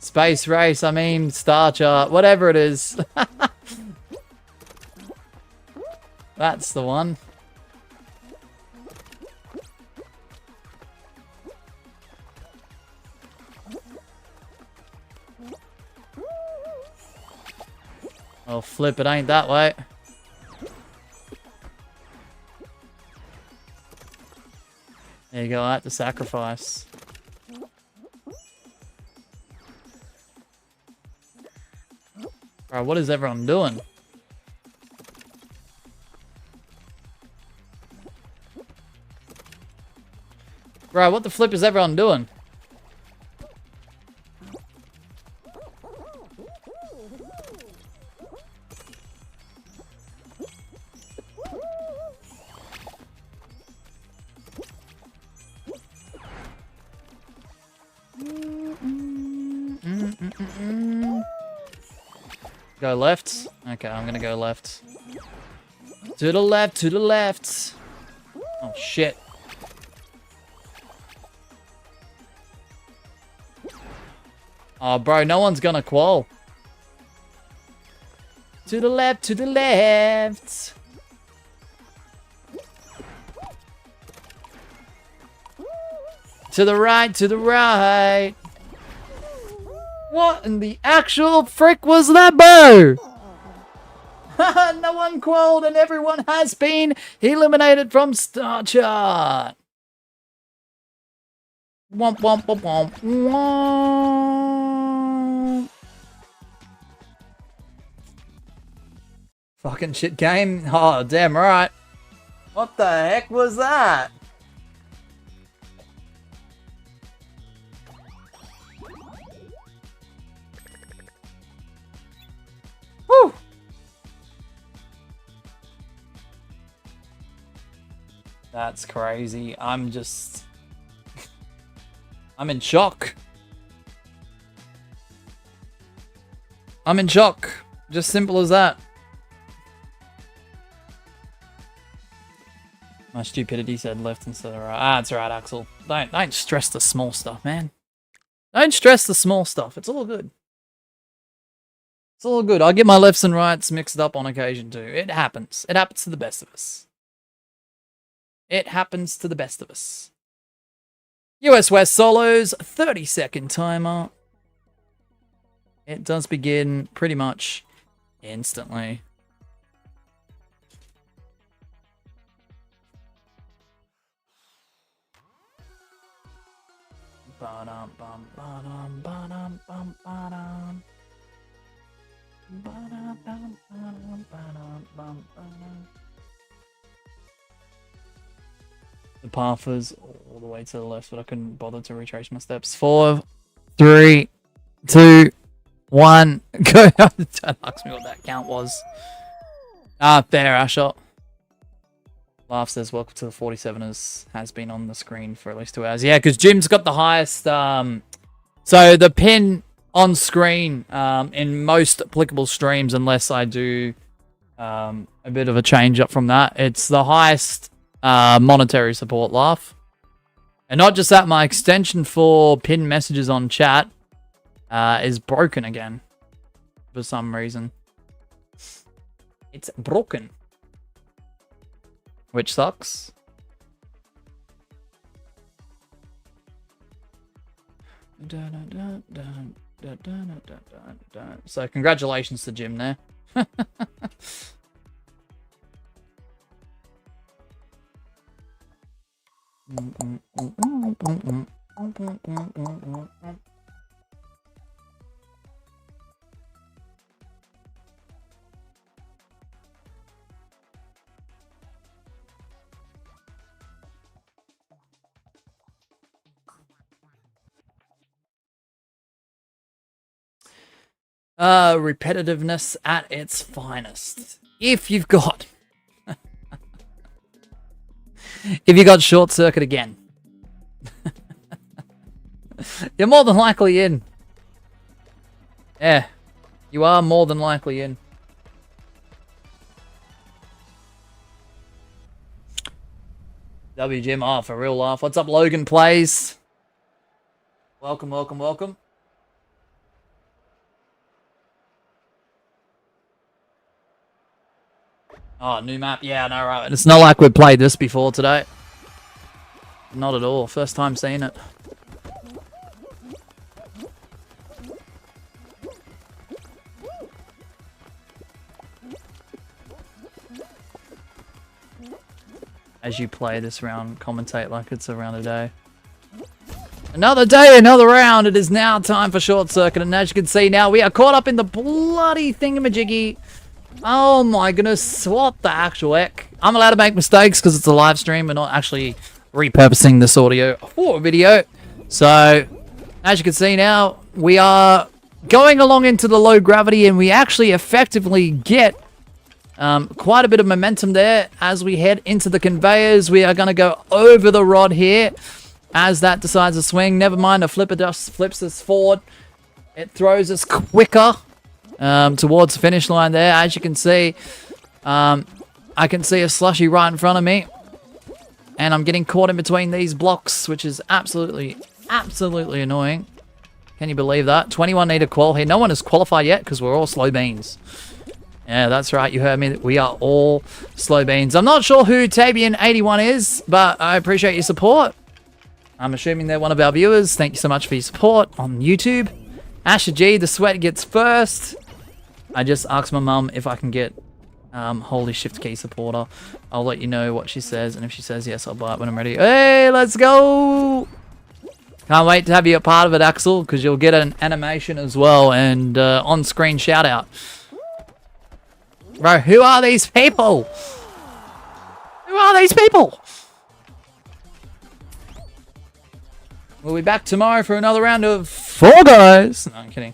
Space Race, I mean Star Chart, whatever it is. That's the one. Oh, flip, it ain't that way. There you go, I had to sacrifice. Bro, what is everyone doing? Bro, what the flip is everyone doing? Go left? Okay, I'm gonna go left. To the left, to the left. Oh, shit. Oh, bro, no one's gonna qual. To the left, to the left. To the right, to the right. What in the actual frick was that, bro? No one qualled and everyone has been eliminated from Star Chart. Womp, womp, womp, womp, womp. Fucking shit game. Oh, damn right. What the heck was that? Woo! That's crazy. I'm in shock. I'm in shock. Just simple as that. My stupidity said left instead of right. Ah, it's right, Axel. Don't stress the small stuff, man. Don't stress the small stuff. It's all good. It's all good. I get my lefts and rights mixed up on occasion too. It happens. It happens to the best of us. It happens to the best of us. US West solos, 30-second timer. It does begin pretty much instantly. Ba-dum, bum, ba-dum, ba-dum, bum, ba-dum. Ba-dum, bum, ba-dum, ba-dum, bum, ba-dum. The path is all the way to the left, but I couldn't bother to retrace my steps. 4, 3, 2, 1, go. Don't ask me what that count was. Ah, fair, Ashot. Laugh says, welcome to the 47ers. Has been on the screen for at least 2 hours. Yeah, because Jim's got the highest. So the pin on screen in most applicable streams, unless I do a bit of a change up from that, it's the highest monetary support, Laugh. And not just that, my extension for pin messages on chat is broken again for some reason. It's broken. Which sucks. So congratulations to Jim there. Repetitiveness at its finest. If you've got short circuit again, you're more than likely in. Yeah, you are more than likely in. W Jim, oh, for real life. What's up, Logan Plays? Welcome, welcome, welcome. Oh, new map. Yeah, no, right. It's not like we've played this before today. Not at all. First time seeing it. As you play this round, commentate like it's a round a day. Another day, another round. It is now time for short circuit, and as you can see now, we are caught up in the bloody thingamajiggy. Oh my goodness, what the actual heck? I'm allowed to make mistakes because it's a live stream. We're not actually repurposing this audio for a video. So, as you can see now, we are going along into the low gravity, and we actually effectively get quite a bit of momentum there as we head into the conveyors. We are going to go over the rod here as that decides to swing. Never mind, the flipper just flips us forward. It throws us quicker towards the finish line there. As you can see, I can see a slushy right in front of me, and I'm getting caught in between these blocks, which is absolutely annoying. Can you believe that? 21 need a qual here. No one has qualified yet because we're all slow beans. Yeah, that's right. You heard me. We are all slow beans. I'm not sure who Tabian81 is, but I appreciate your support. I'm assuming they're one of our viewers. Thank you so much for your support on YouTube. Asher G, the sweat gets first. I just asked my mum if I can get Holy Shift Key supporter. I'll let you know what she says, and if she says yes, I'll buy it when I'm ready. Hey, let's go! Can't wait to have you a part of it, Axel, because you'll get an animation as well and on-screen shout-out. Bro, who are these people? Who are these people? We'll be back tomorrow for another round of Fall Guys. No, I'm kidding.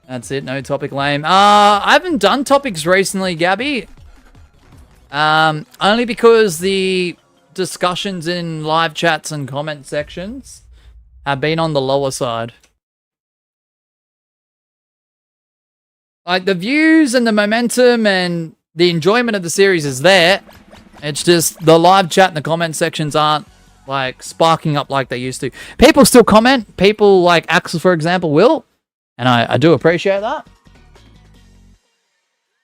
That's it. No topic lame. I haven't done topics recently, Gabby. Only because the discussions in live chats and comment sections have been on the lower side. Like, the views and the momentum and the enjoyment of the series is there. It's just the live chat and the comment sections aren't, like, sparking up like they used to. People still comment. People like Axel, for example, will. And I do appreciate that.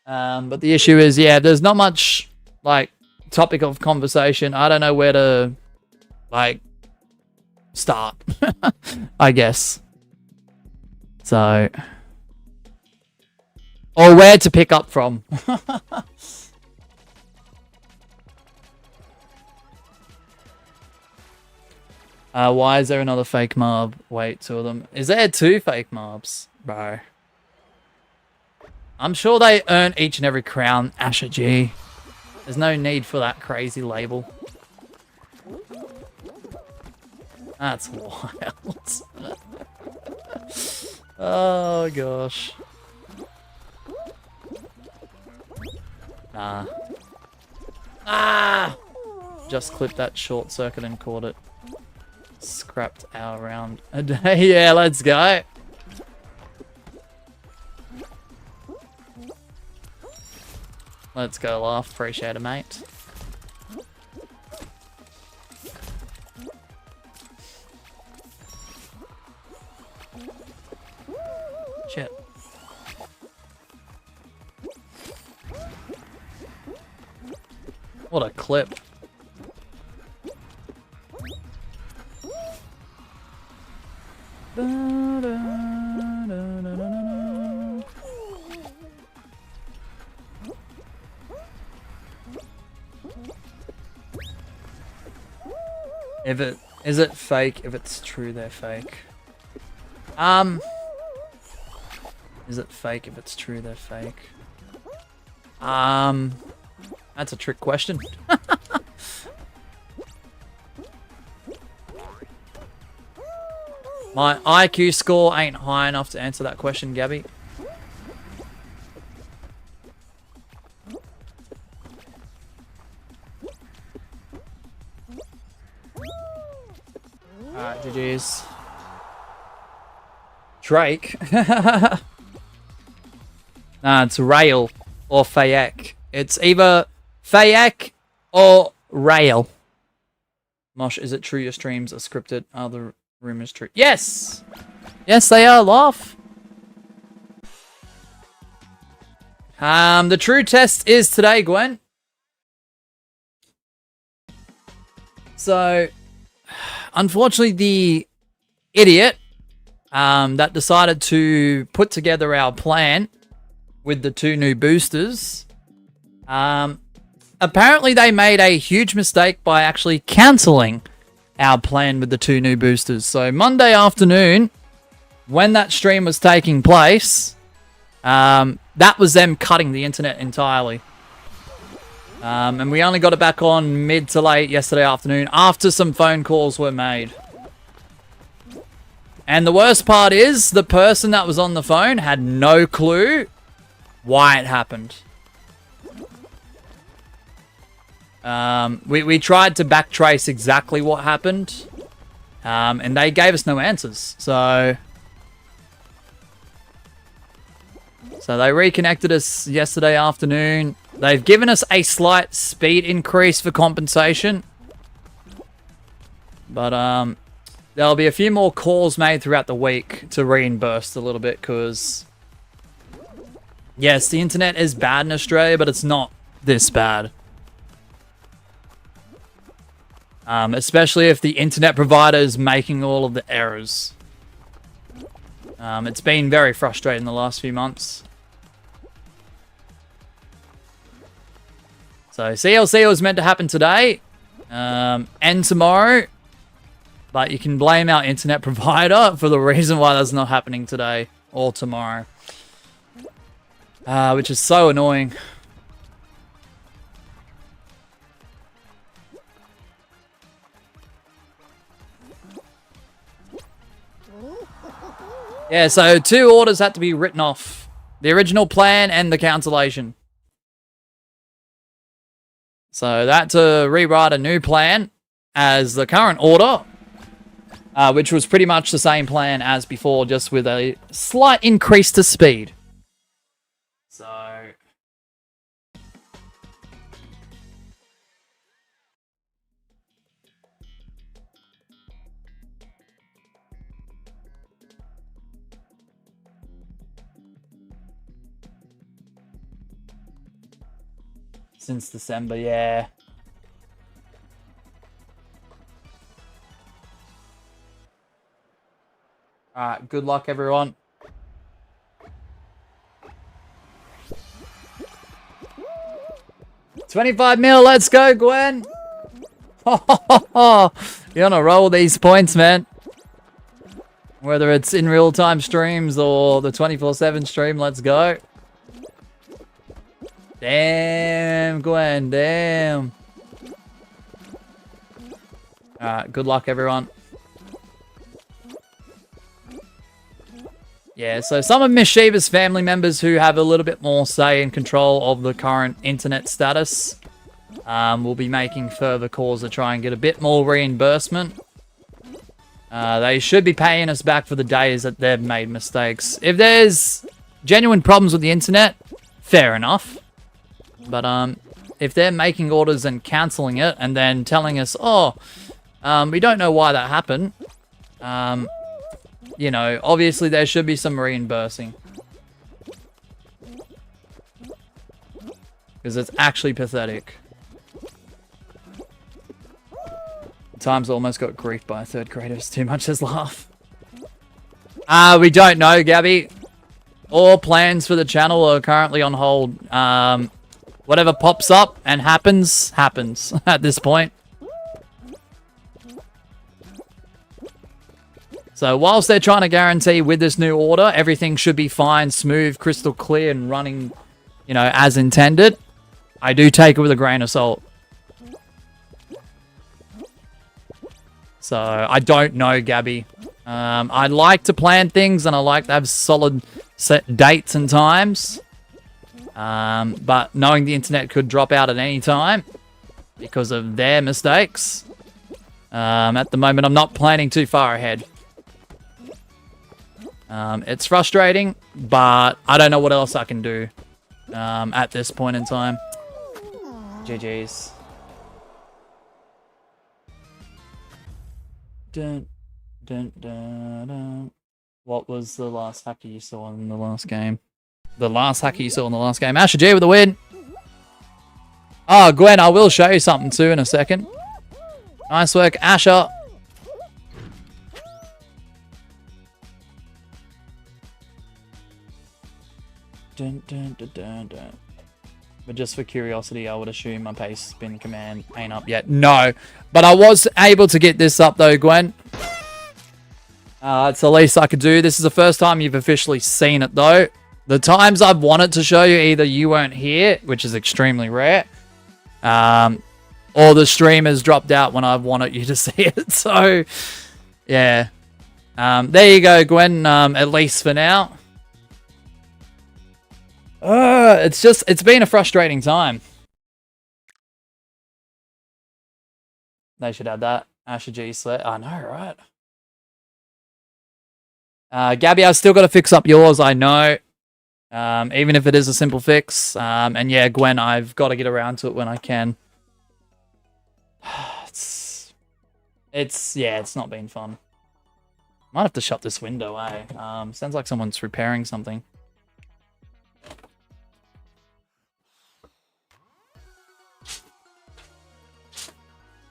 But the issue is, yeah, there's not much, like, topic of conversation. I don't know where to, like, start, I guess. So, or where to pick up from. Why is there another fake mob? Wait, two of them. Is there two fake mobs? Bro. I'm sure they earn each and every crown, Asher G. There's no need for that crazy label. That's wild. Oh, gosh. Nah. Ah! Just clipped that short circuit and caught it. Scrapped our round a day. Yeah, let's go. Let's go, laugh. Appreciate it, mate. Shit. What a clip. Is it fake? If it's true, they're fake. Is it fake? If it's true, they're fake. That's a trick question. My IQ score ain't high enough to answer that question, Gabby. Alright, GG's. Drake? Nah, it's Rail or Fayek. It's either Fayek or Rail. Mosh, is it true your streams are scripted? Are the rumors true? Yes! Yes, they are, Laugh. The true test is today, Gwen. So, unfortunately, the idiot that decided to put together our plan with the 2 new boosters, apparently they made a huge mistake by actually cancelling our plan with the 2 new boosters. So Monday afternoon, when that stream was taking place, that was them cutting the internet entirely. And we only got it back on mid to late yesterday afternoon after some phone calls were made. And the worst part is the person that was on the phone had no clue why it happened. We tried to backtrace exactly what happened, and they gave us no answers. So they reconnected us yesterday afternoon. They've given us a slight speed increase for compensation, but there'll be a few more calls made throughout the week to reimburse a little bit, because yes, the internet is bad in Australia, but it's not this bad. Especially if the internet provider is making all of the errors. It's been very frustrating the last few months. So CLC was meant to happen today and tomorrow, but you can blame our internet provider for the reason why that's not happening today or tomorrow, which is so annoying. Yeah, so 2 orders had to be written off. The original plan and the cancellation. So that to rewrite a new plan as the current order, which was pretty much the same plan as before, just with a slight increase to speed. So since December, yeah. Alright, good luck, everyone. $25 mil, let's go, Gwen! You're on a roll with these points, man. Whether it's in real-time streams or the 24/7 stream, let's go. Damn, Gwen, damn. Alright, good luck, everyone. Yeah, so some of Miss Shiva's family members who have a little bit more say and control of the current internet status will be making further calls to try and get a bit more reimbursement. They should be paying us back for the days that they've made mistakes. If there's genuine problems with the internet, fair enough. But if they're making orders and cancelling it and then telling us, oh, we don't know why that happened, you know, obviously there should be some reimbursing. Because it's actually pathetic. Times almost got griefed by a 3rd grader. It's too much, says Laugh. We don't know, Gabby. All plans for the channel are currently on hold. Whatever pops up and happens, happens at this point. So whilst they're trying to guarantee with this new order, everything should be fine, smooth, crystal clear, and running, you know, as intended, I do take it with a grain of salt. So I don't know, Gabby. I like to plan things and I like to have solid set dates and times. But knowing the internet could drop out at any time because of their mistakes, at the moment I'm not planning too far ahead. It's frustrating, but I don't know what else I can do at this point in time. GG's. Dun, dun, dun, dun. What was the last hacker you saw in the last game? The last hacker you saw in the last game. Asher G with the win. Oh, Gwen, I will show you something too in a second. Nice work, Asher. Dun, dun, dun, dun, dun. But just for curiosity, I would assume my pace spin command ain't up yet. No, but I was able to get this up though, Gwen. It's the least I could do. This is the first time you've officially seen it though. The times I've wanted to show you, either you weren't here, which is extremely rare, or the stream has dropped out when I've wanted you to see it. So, yeah. There you go, Gwen, at least for now. It's been a frustrating time. They should add that. Asher G sweat. I know, right? Gabby, I've still got to fix up yours, I know. Even if it is a simple fix. And yeah, Gwen, I've got to get around to it when I can. It's not been fun. Might have to shut this window, eh? Sounds like someone's repairing something.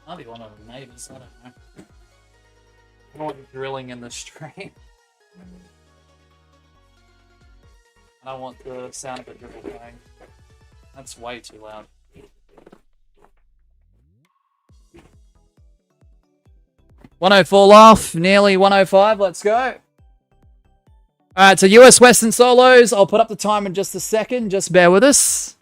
Might be one of the neighbors, I don't know. I don't want drilling in the stream. I don't want the sound of it drill going. That's way too loud. 104 off, nearly 105, let's go. Alright, so US Western Solos. I'll put up the time in just a second, just bear with us.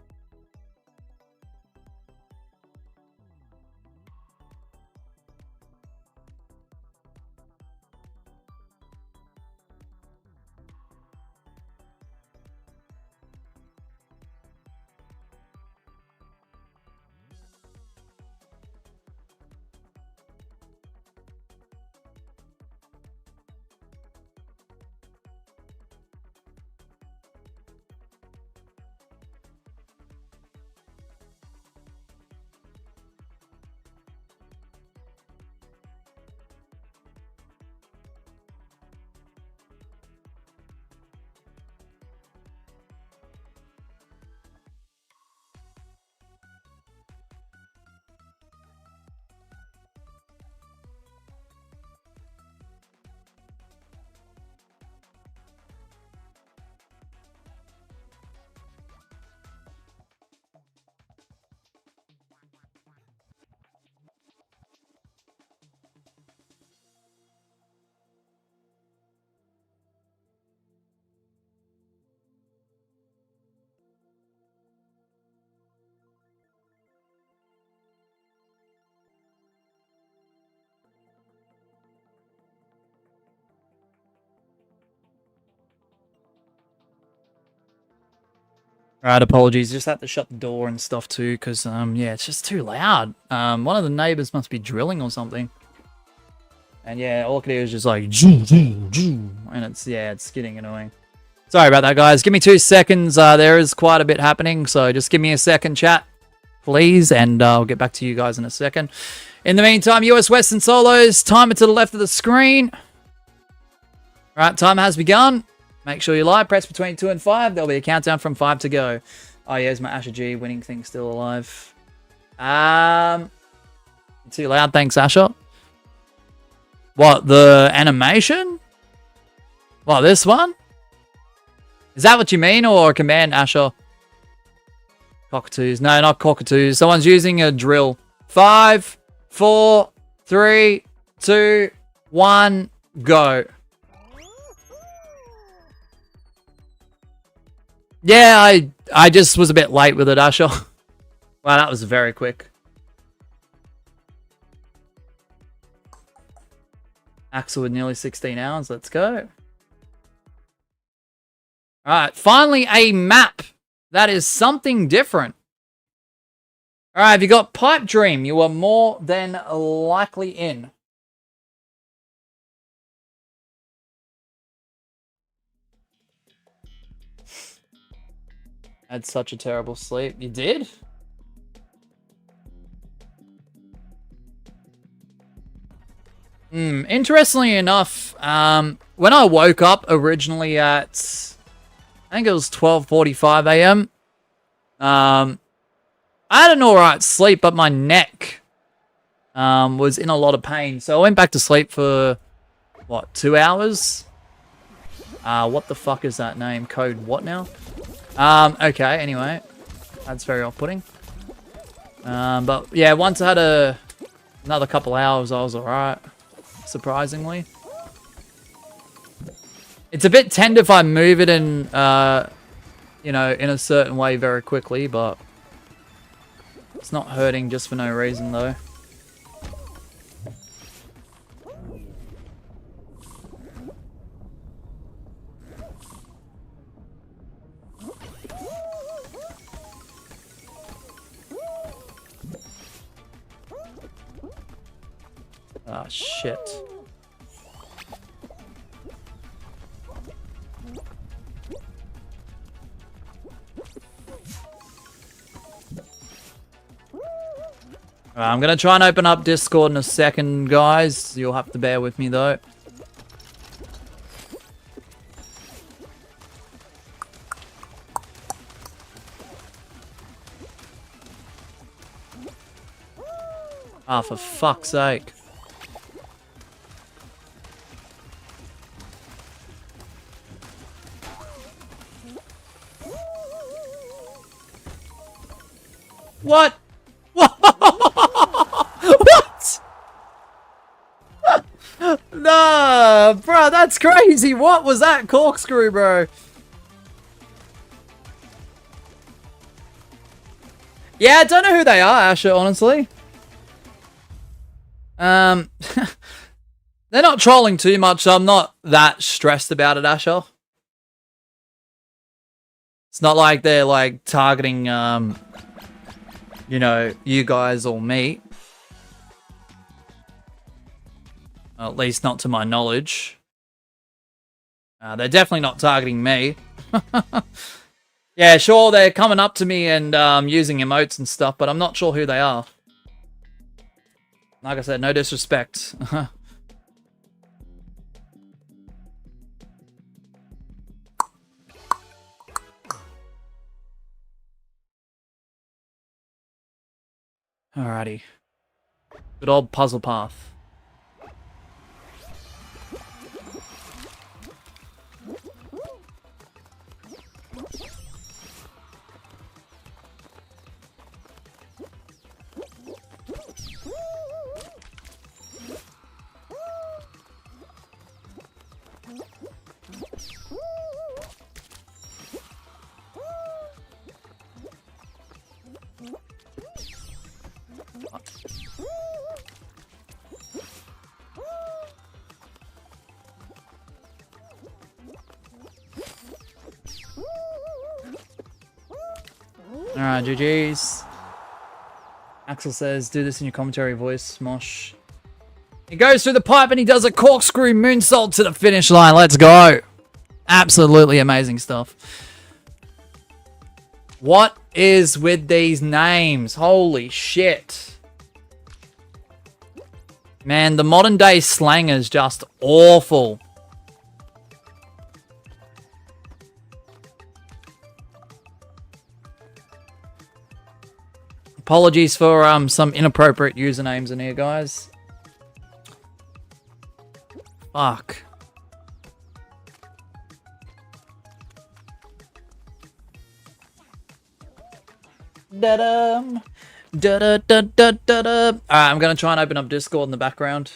Alright, apologies. Just had to shut the door and stuff too, because, yeah, it's just too loud. One of the neighbors must be drilling or something. And yeah, all I could hear is just like, and it's getting annoying. Sorry about that, guys. Give me 2 seconds. There is quite a bit happening, so just give me a second, chat, please, and I'll get back to you guys in a second. In the meantime, US Western Solos, timer to the left of the screen. Alright, time has begun. Make sure you like, press between 2 and 5. There'll be a countdown from 5 to go. Oh, yeah, is my Asher G winning thing still alive? Too loud, thanks, Asher. What, the animation? What, this one? Is that what you mean, or command, Asher? Cockatoos. No, not cockatoos. Someone's using a drill. 5, 4, 3, 2, 1, go. Yeah, I just was a bit late with it, Asher. Wow, that was very quick. Axel with nearly 16 hours. Let's go. Alright, finally a map. That is something different. Alright, if you got Pipe Dream, you are more than likely in. I had such a terrible sleep. You did? Interestingly enough, when I woke up originally at, I think it was 12:45 a.m., I had an alright sleep, but my neck was in a lot of pain. So I went back to sleep for, what, 2 hours? What the fuck is that name? Code what now? Okay, anyway. That's very off-putting. But yeah, once I had another couple hours, I was alright. Surprisingly. It's a bit tender if I move it in, you know, in a certain way very quickly, but it's not hurting just for no reason, though. Ah, shit. I'm going to try and open up Discord in a second, guys. You'll have to bear with me, though. Ah, for fuck's sake. What? What? Nah, bro, that's crazy. What was that corkscrew, bro? Yeah, I don't know who they are, Asher, honestly. They're not trolling too much, so I'm not that stressed about it, Asher. It's not like they're, like, targeting, you know, you guys or me. At least not to my knowledge. They're definitely not targeting me. Yeah, sure, they're coming up to me and using emotes and stuff, but I'm not sure who they are. Like I said, no disrespect. Alrighty. Good old puzzle path. Alright, GG's. Axel says, do this in your commentary voice, Mosh. He goes through the pipe and he does a corkscrew moonsault to the finish line. Let's go. Absolutely amazing stuff. What is with these names? Holy shit. Man, the modern day slang is just awful. Apologies for some inappropriate usernames in here, guys. Fuck. Da-dum. Da-da-da-da-da-da. Alright, I'm gonna try and open up Discord in the background.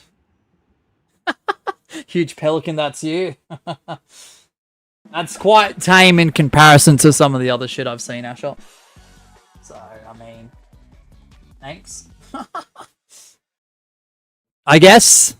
Huge pelican, that's you. That's quite tame in comparison to some of the other shit I've seen, Asher. So, I mean, thanks. I guess.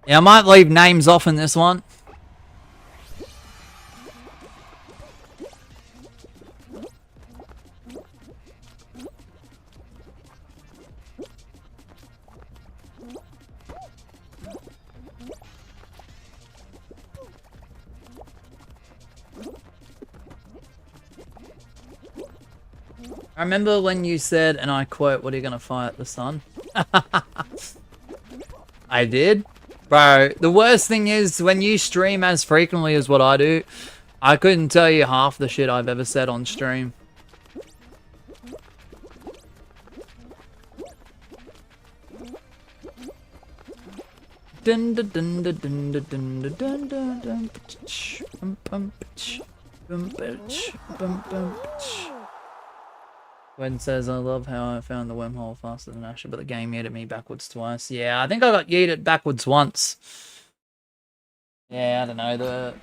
Yeah, I might leave names off in this one. I remember when you said, and I quote, "What are you gonna fight, the sun?" I did. Bro, the worst thing is when you stream as frequently as what I do, I couldn't tell you half the shit I've ever said on stream. Dun dun dun dun dun dun dun dun dun dun bum bum bum bum bum. Gwen says, I love how I found the wormhole faster than Asher, but the game yeeted me backwards twice. Yeah, I think I got yeeted backwards once. Yeah, I don't know.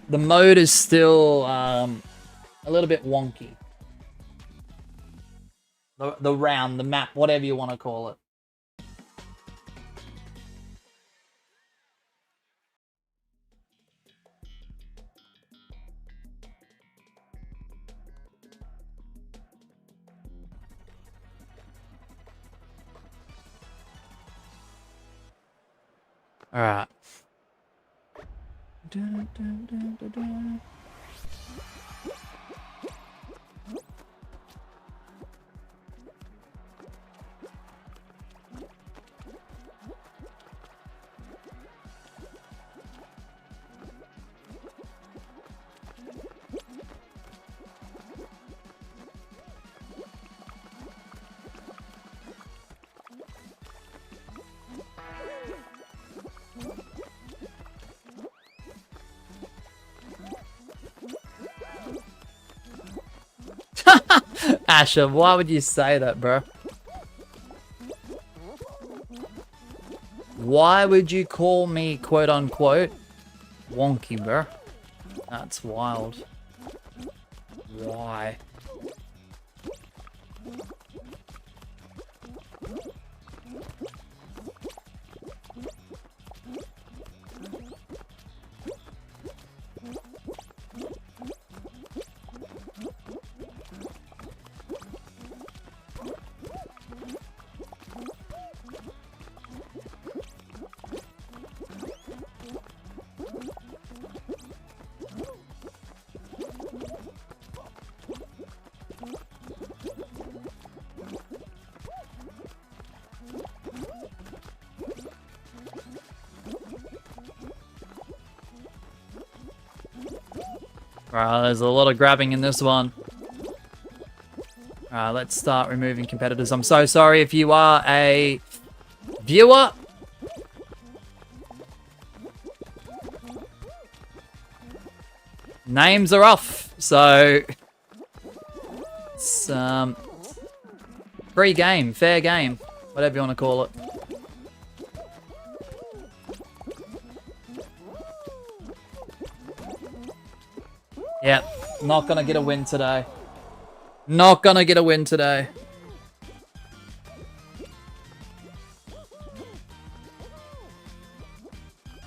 The mode is still a little bit wonky. The round, the map, whatever you want to call it. All right. Asher, why would you say that, bro? Why would you call me quote unquote wonky, bro? That's wild. Why? Alright, there's a lot of grabbing in this one. Alright, let's start removing competitors. I'm so sorry if you are a viewer. Names are off, so it's free game, fair game, whatever you want to call it. Yep, not gonna get a win today. Not gonna get a win today.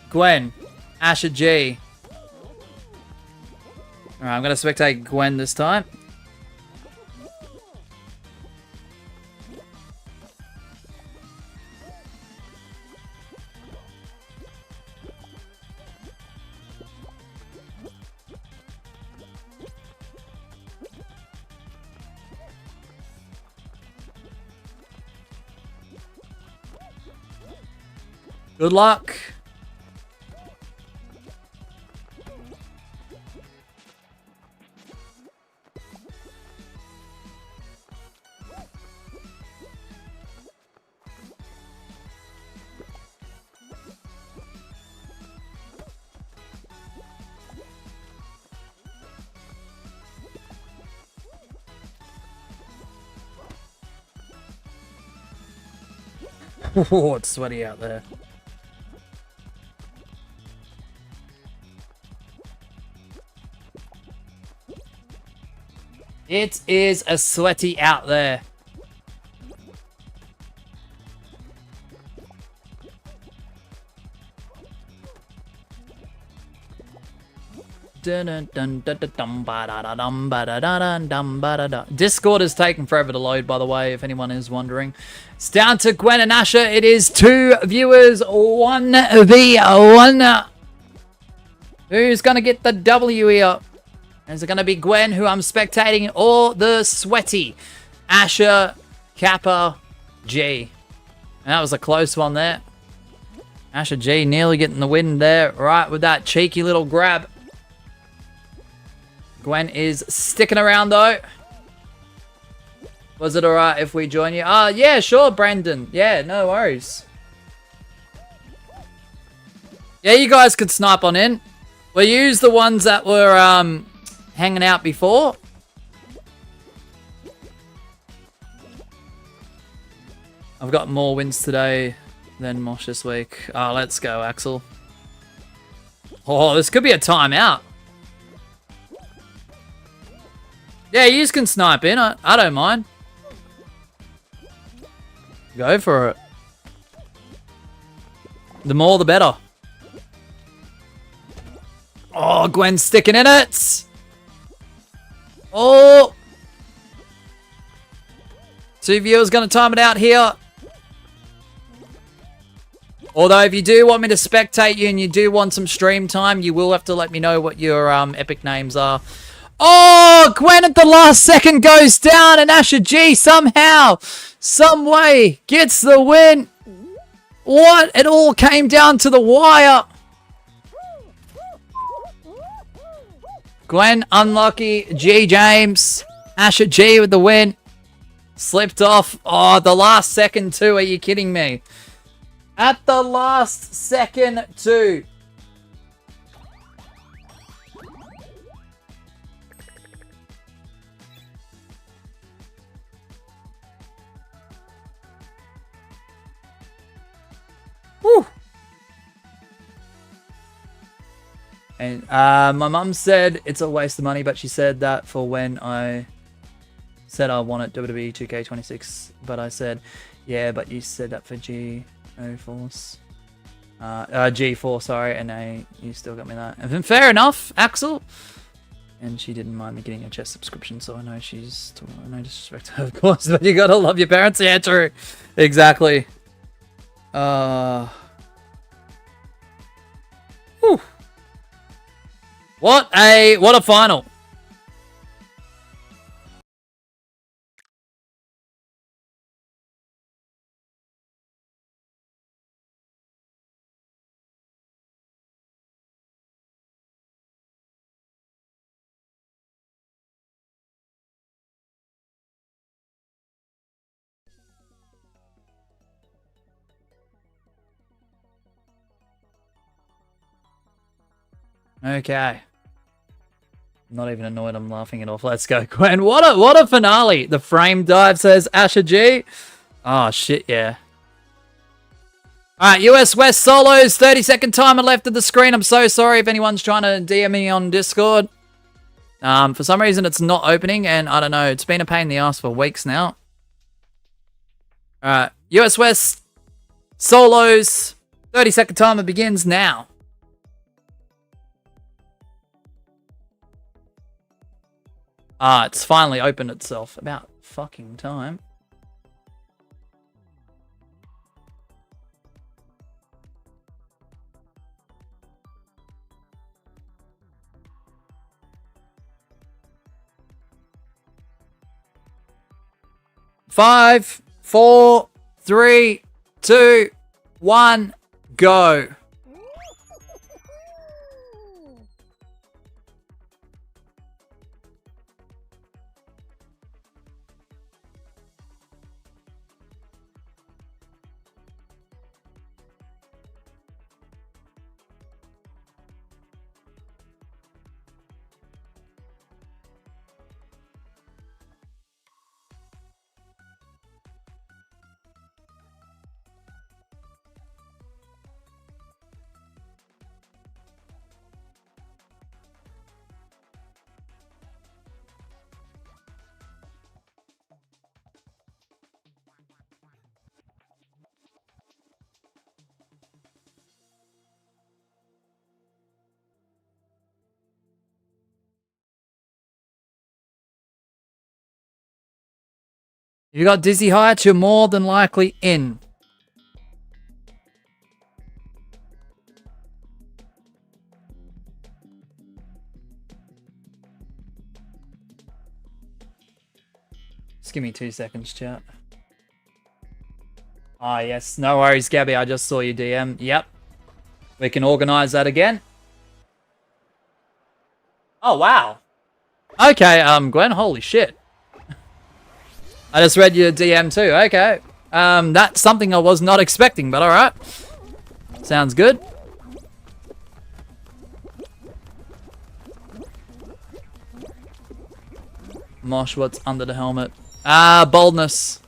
Gwen, Asher G. Alright, I'm gonna spectate Gwen this time. Good luck. Oh, it's sweaty out there. It is a sweaty out there. Discord is taking forever to load, by the way, if anyone is wondering. It's down to Gwen and Asher. It is 2 viewers, 1v1. Who's going to get the W here? Is it going to be Gwen, who I'm spectating, or the sweaty Asher, Kappa, G? And that was a close one there. Asher G nearly getting the win there, right, with that cheeky little grab. Gwen is sticking around, though. Was it alright if we join you? Yeah, sure, Brandon. Yeah, no worries. Yeah, you guys could snipe on in. We'll use the ones that were hanging out before. I've got more wins today than Mosh this week. Oh, let's go, Axel. Oh, this could be a timeout. Yeah, you can snipe in. I don't mind. Go for it. The more, the better. Oh, Gwen's sticking in it. Oh. 2 viewers going to time it out here. Although, if you do want me to spectate you and you do want some stream time, you will have to let me know what your epic names are. Oh, Gwen at the last second goes down, and Asher G somehow, some way, gets the win. What? It all came down to the wire. Gwen unlucky. G James. Asher G with the win. Slipped off. Oh, the last second too. Are you kidding me? At the last second too. Woo. And my mum said it's a waste of money, but she said that for when I said I wanted WWE 2K26, but I said, yeah, but you said that for G-Force. G4, sorry, and you still got me that. And then fair enough, Axel. And she didn't mind me getting a chess subscription, so I know she's, no disrespect to her, of course, but you gotta love your parents. Yeah, true. Exactly. Whew. What a final. Okay. Not even annoyed, I'm laughing it off. Let's go, Gwen. What a finale. The frame dive, says Asher G. Oh, shit, yeah. Alright, US West solos. 30-second timer left of the screen. I'm so sorry if anyone's trying to DM me on Discord. For some reason, it's not opening, and I don't know. It's been a pain in the ass for weeks now. Alright, US West solos. 30-second timer begins now. It's finally opened itself. About fucking time. Five, 4, 3, 2, 1, go. If you got Dizzy Heights, you're more than likely in. Just give me 2 seconds, chat. Ah, yes. No worries, Gabby. I just saw your DM. Yep. We can organize that again. Oh, wow. Okay, Gwen, holy shit. I just read your DM too. Okay. That's something I was not expecting, but alright. Sounds good. Mosh, what's under the helmet? Boldness.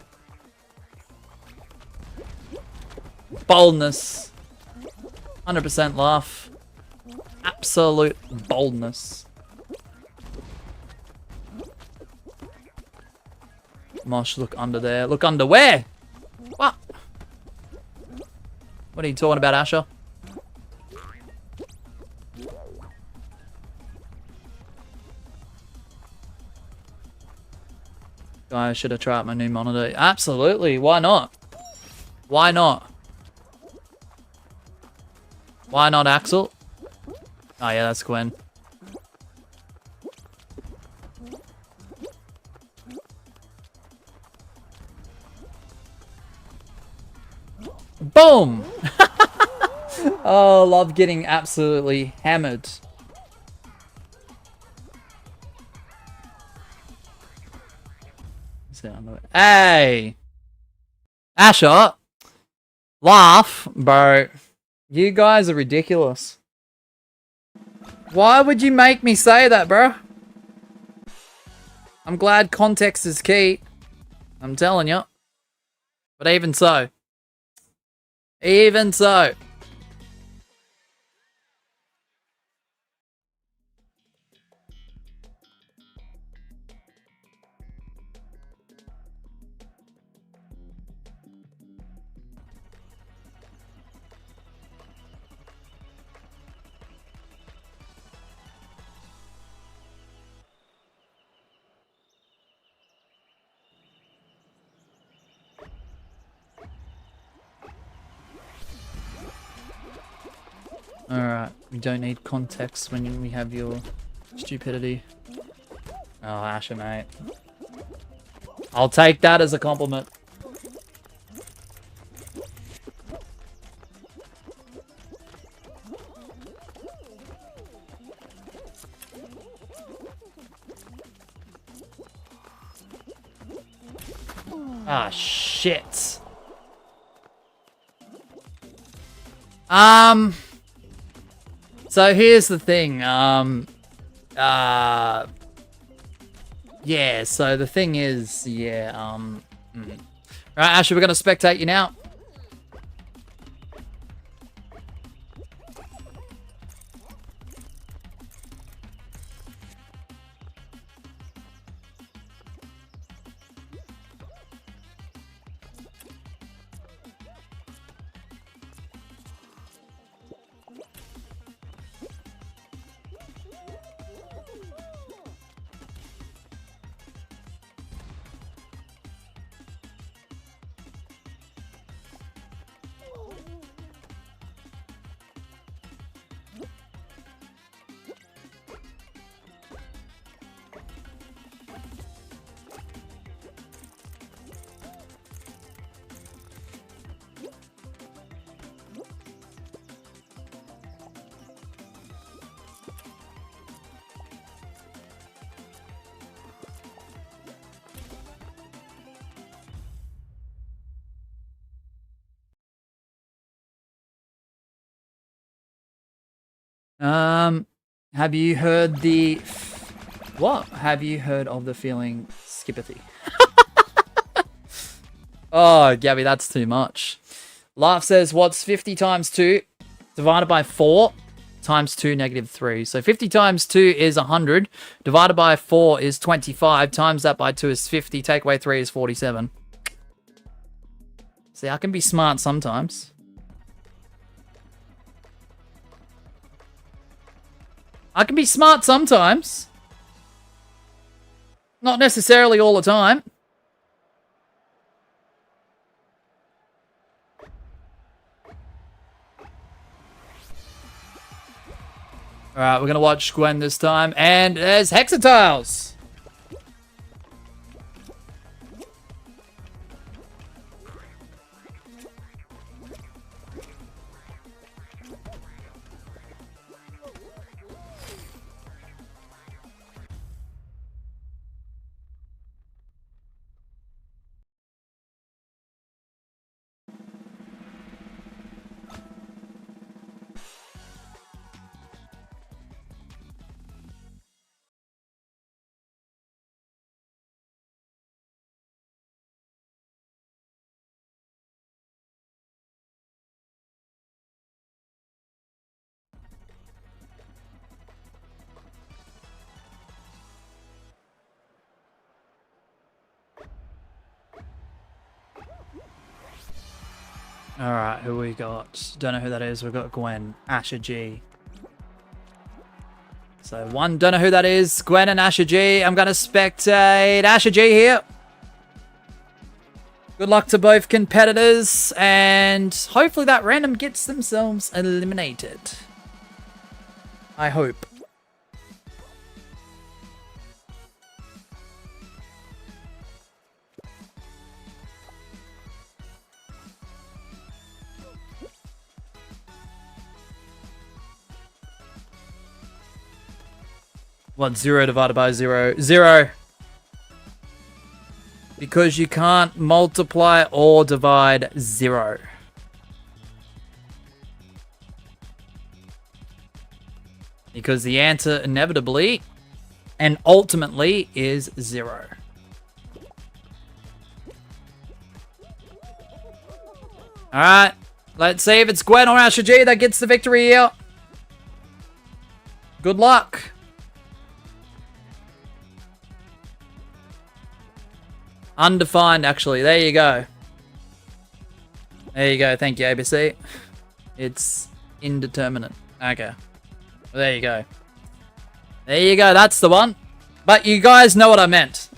Boldness. 100% laugh. Absolute boldness. Mosh, look under there. Look under where? What? What are you talking about, Asher? Guys, should I try out my new monitor? Absolutely. Why not? Why not? Why not, Axel? Oh, yeah, that's Gwen. Boom! Oh, love getting absolutely hammered. Hey! Asher! Laugh, bro. You guys are ridiculous. Why would you make me say that, bro? I'm glad context is key. I'm telling you. But even so. Even so. Alright, we don't need context when we have your stupidity. Oh, Asher, mate. I'll take that as a compliment. Ah, shit. So here's the thing, yeah, so the thing is, yeah, Right, Asher, we're gonna spectate you now. Have you heard the... What? Have you heard of the feeling skipathy? Oh, Gabby, that's too much. Laugh says, what's 50 times 2 divided by 4 times 2 negative 3? So 50 times 2 is 100. Divided by 4 is 25. Times that by 2 is 50. Take away 3 is 47. See, I can be smart sometimes. I can be smart sometimes. Not necessarily all the time. Alright, we're gonna watch Gwen this time. And there's Hexatiles! Alright, who we got? Don't know who that is. We've got Gwen, Asher G. So one, don't know who that is. Gwen and Asher G. I'm going to spectate Asher G here. Good luck to both competitors. And hopefully that random gets themselves eliminated. I hope. What, 0 divided by 0? 0. Because you can't multiply or divide 0. Because the answer inevitably and ultimately is 0. Alright, let's see if it's Gwen or Asher G that gets the victory here. Good luck. Undefined, actually. There you go. There you go. Thank you, ABC. It's indeterminate. Okay. Well, there you go. There you go. That's the one. But you guys know what I meant.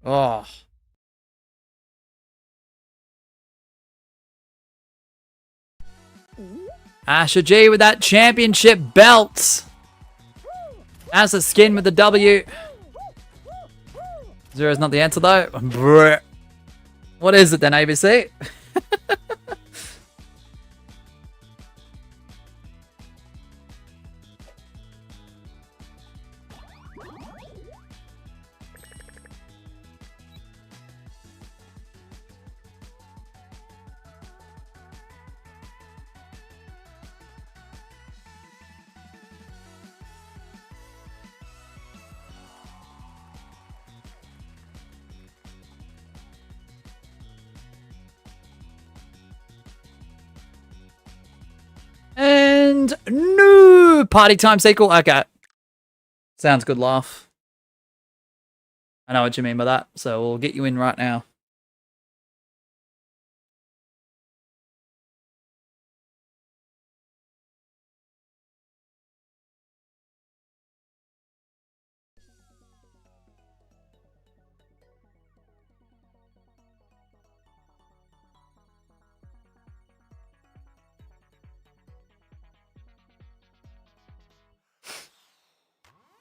Oh. Asher G with that championship belt. As a skin with the W. 0 is not the answer though. What is it then, ABC? And no party time sequel. Okay. Sounds good, laugh. I know what you mean by that, so we'll get you in right now.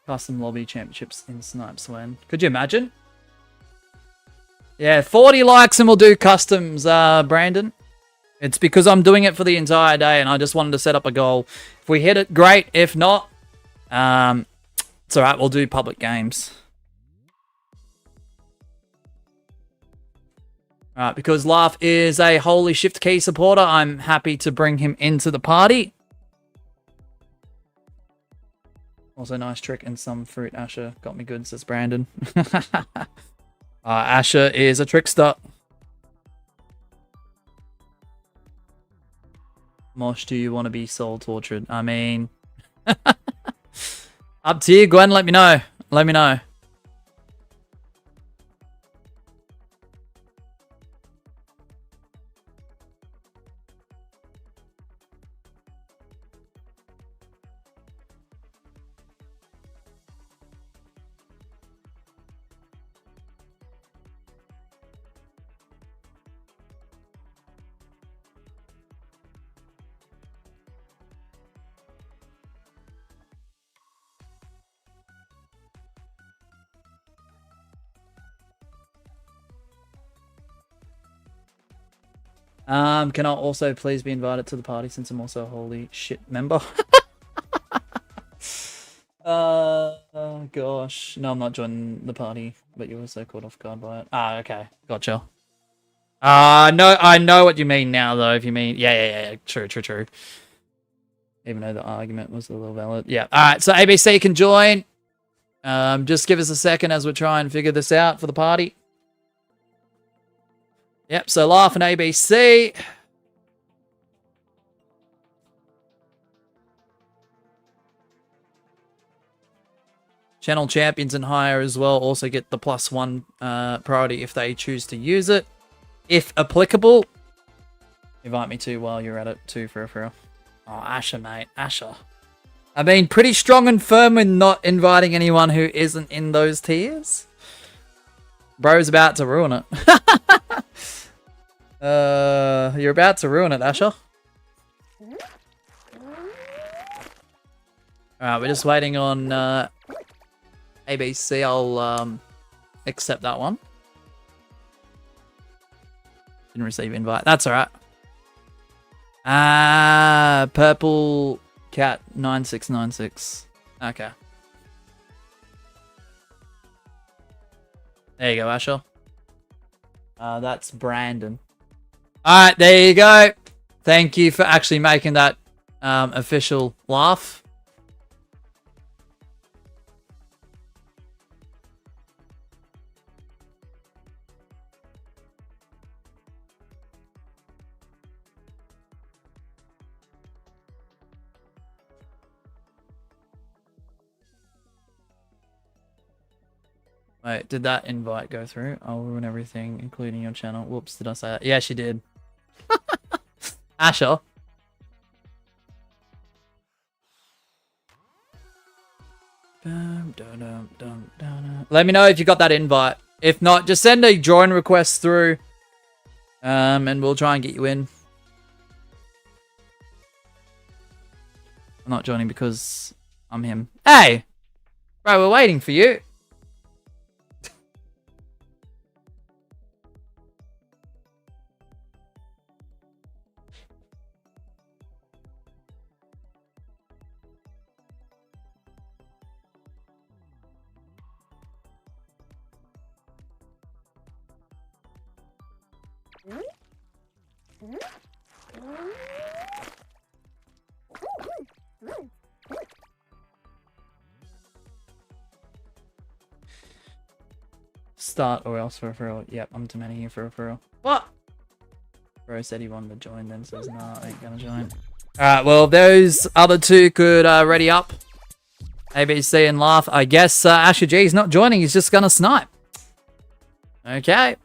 Custom lobby championships in Snipes when. Could you imagine? Yeah, 40 likes and we'll do customs, Brandon. It's because I'm doing it for the entire day and I just wanted to set up a goal. If we hit it, great. If not, it's alright, we'll do public games. Alright, because Laugh is a Holy Shift Key supporter, I'm happy to bring him into the party. Also, nice trick and some fruit. Asher got me good, says Brandon. Asher is a trickster. Mosh, do you want to be soul tortured? I mean... Up to you, Gwen. Let me know. Let me know. Can I also please be invited to the party since I'm also a holy shit member? Oh gosh. No, I'm not joining the party, but you were so caught off guard by it. Ah, okay. Gotcha. No, I know what you mean now, though, if you mean... Yeah. True. Even though the argument was a little valid. Yeah. Alright, so ABC can join. Just give us a second as we try and figure this out for the party. Yep, so Laugh and ABC. Channel champions and higher as well also get the +1 priority if they choose to use it. If applicable, invite me to while you're at it too, for real. Oh, Asher, mate. Asher. I mean, pretty strong and firm in not inviting anyone who isn't in those tiers. Bro's about to ruin it. You're about to ruin it, Asher. Alright, we're just waiting on ABC. I'll accept that one. Didn't receive invite. That's alright. Purple Cat 9696. Okay. There you go, Asher. That's Brandon. Alright, there you go. Thank you for actually making that official laugh. Wait, did that invite go through? I'll ruin everything, including your channel. Whoops, did I say that? Yeah, she did. Asher. Let me know if you got that invite. If not, just send a join request through. And we'll try and get you in. I'm not joining because I'm him. Hey! Bro, we're waiting for you. Start or else for a referral. Yep, I'm demanding you for a referral. What? Bro said he wanted to join, then says, nah, I ain't gonna join. Alright, well, those other two could ready up. ABC and Laugh. I guess Asher G is not joining. He's just gonna snipe. Okay.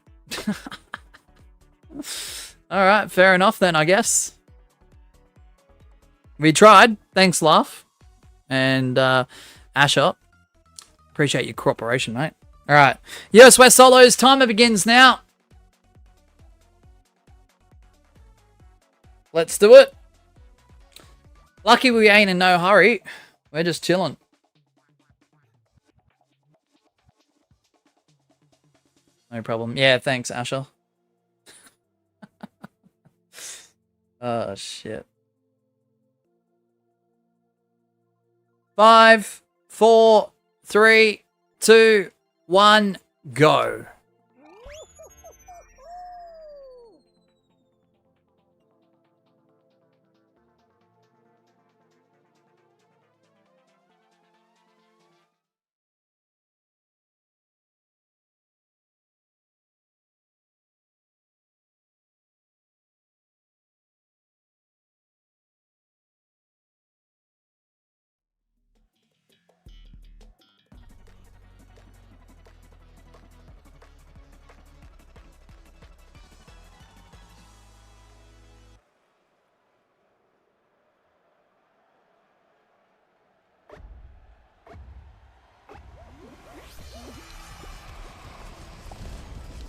Alright, fair enough then, I guess. We tried. Thanks, Laugh. And Asher. Appreciate your cooperation, mate. Alright. US West Solos, timer begins now. Let's do it. Lucky we ain't in no hurry. We're just chilling. No problem. Yeah, thanks, Asher. Oh, shit. 5, 4, 3, 2, 1, go.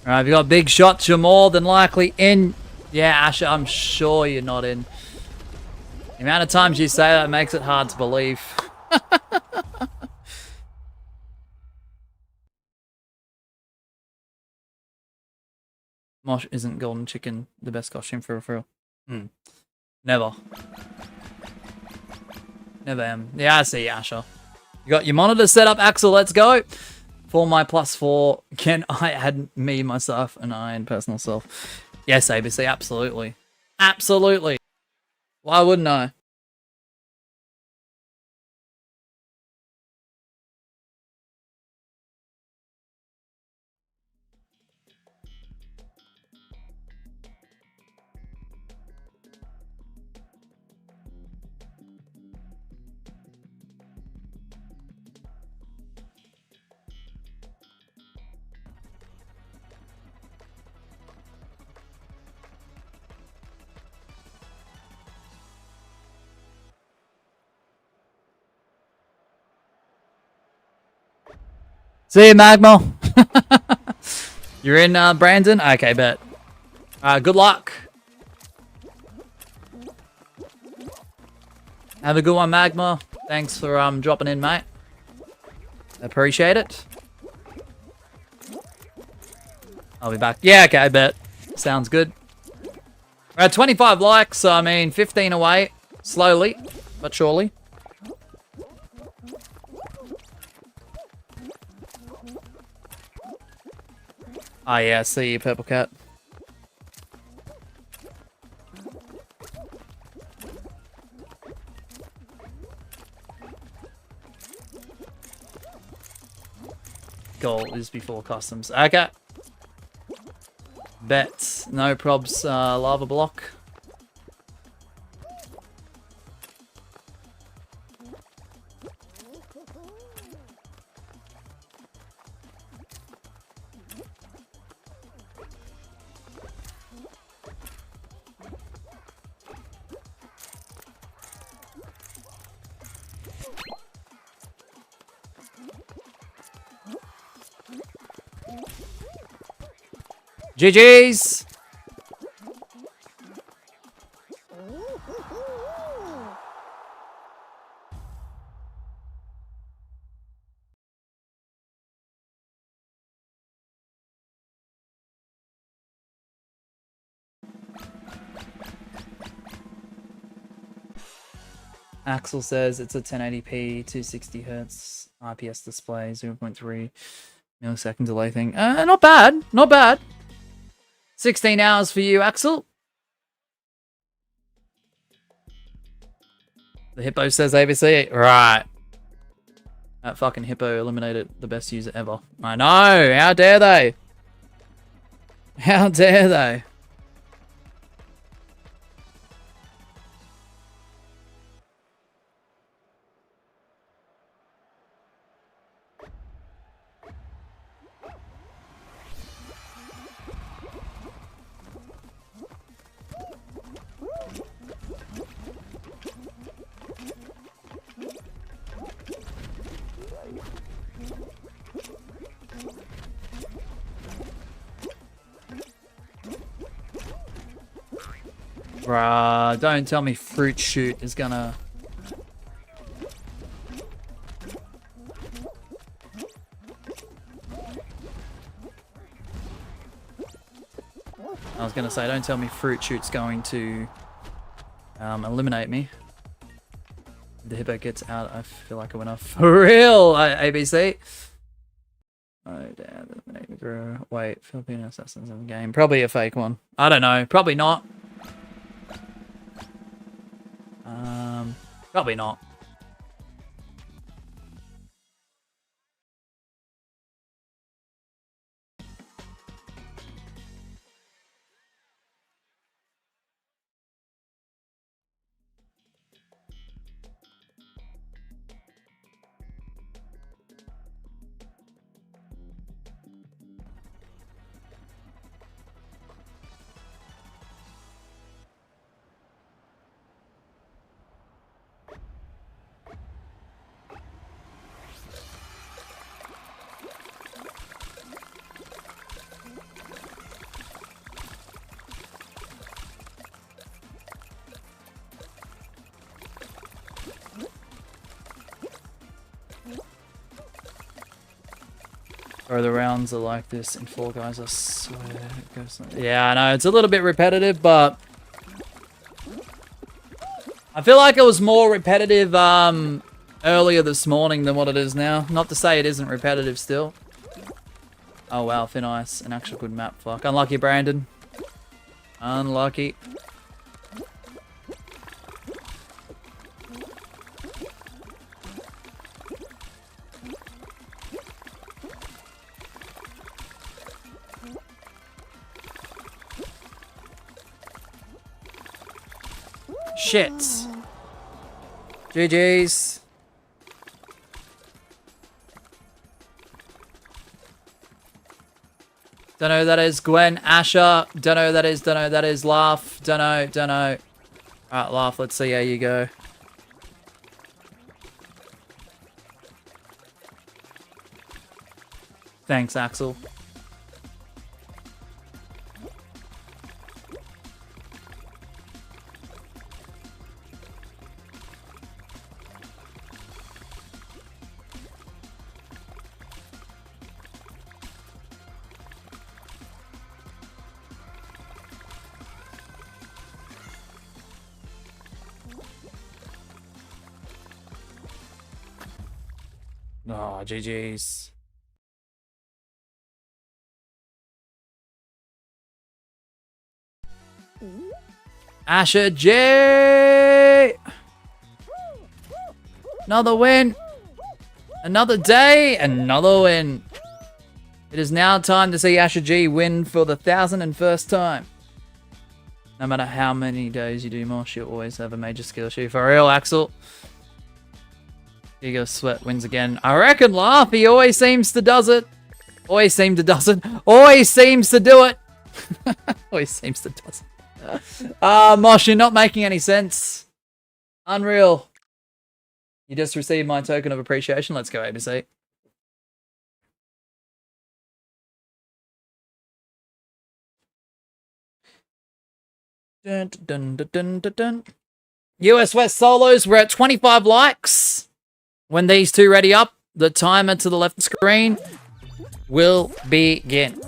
Alright, if you got big shots, you're more than likely in. Yeah, Asher, I'm sure you're not in. The amount of times you say that makes it hard to believe. Mosh isn't golden chicken the best costume for a frill? Never. Never am. Yeah, I see, Asher. You got your monitor set up, Axel. Let's go. For my +4, can I add me, myself, and I and personal self? Yes, ABC, absolutely. Absolutely. Why wouldn't I? See you, Magma. You're in, Brandon? Okay, bet. Good luck. Have a good one, Magma. Thanks for dropping in, mate. Appreciate it. I'll be back. Yeah, okay, I bet. Sounds good. We're at 25 likes, so I mean 15 away. Slowly, but surely. Oh yeah, I see you, Purple Cat. Goal is before customs. Okay. Bet. No probs, lava block. GG's! Axel says it's a 1080p 260 Hz IPS display, 0.3 millisecond delay thing. Not bad, not bad. 16 hours for you, Axel. The hippo says ABC. Right. That fucking hippo eliminated the best user ever. I know. How dare they? How dare they? Bruh, don't tell me Fruit Shoot is gonna... I was gonna say, don't tell me Fruit Shoot's going to eliminate me. If the hippo gets out, I feel like I went off. For real, ABC. Oh, damn, eliminate me, wait, Filipino assassins in the game. Probably a fake one. I don't know. Probably not. Probably not. Bro, the rounds are like this in Fall Guys, I swear. It goes like... Yeah, I know, it's a little bit repetitive, but... I feel like it was more repetitive earlier this morning than what it is now. Not to say it isn't repetitive still. Oh wow, Thin Ice, an actual good map. Fuck. Unlucky, Brandon. Unlucky. Shit. GG's. Don't know who that is. Gwen, Asher. Don't know who that is. Don't know who that is. Laugh. Don't know. Don't know. Alright, Laugh. Let's see how you go. Thanks, Axel. Oh, GG's. Asher J! Another win. Another day. Another win. It is now time to see Asher G win for the 1001st time. No matter how many days you do Mosh, you'll always have a major skill issue. For real, Axel. Here you go, Sweat wins again. I reckon, Laugh. He always seems to does it. Always seems to does it. Always seems to do it. Always seems to does it. Mosh, you're not making any sense. Unreal. You just received my token of appreciation. Let's go, ABC. Dun, dun, dun, dun, dun, dun. US West solos, we're at 25 likes. When these two ready up, the timer to the left of the screen will begin.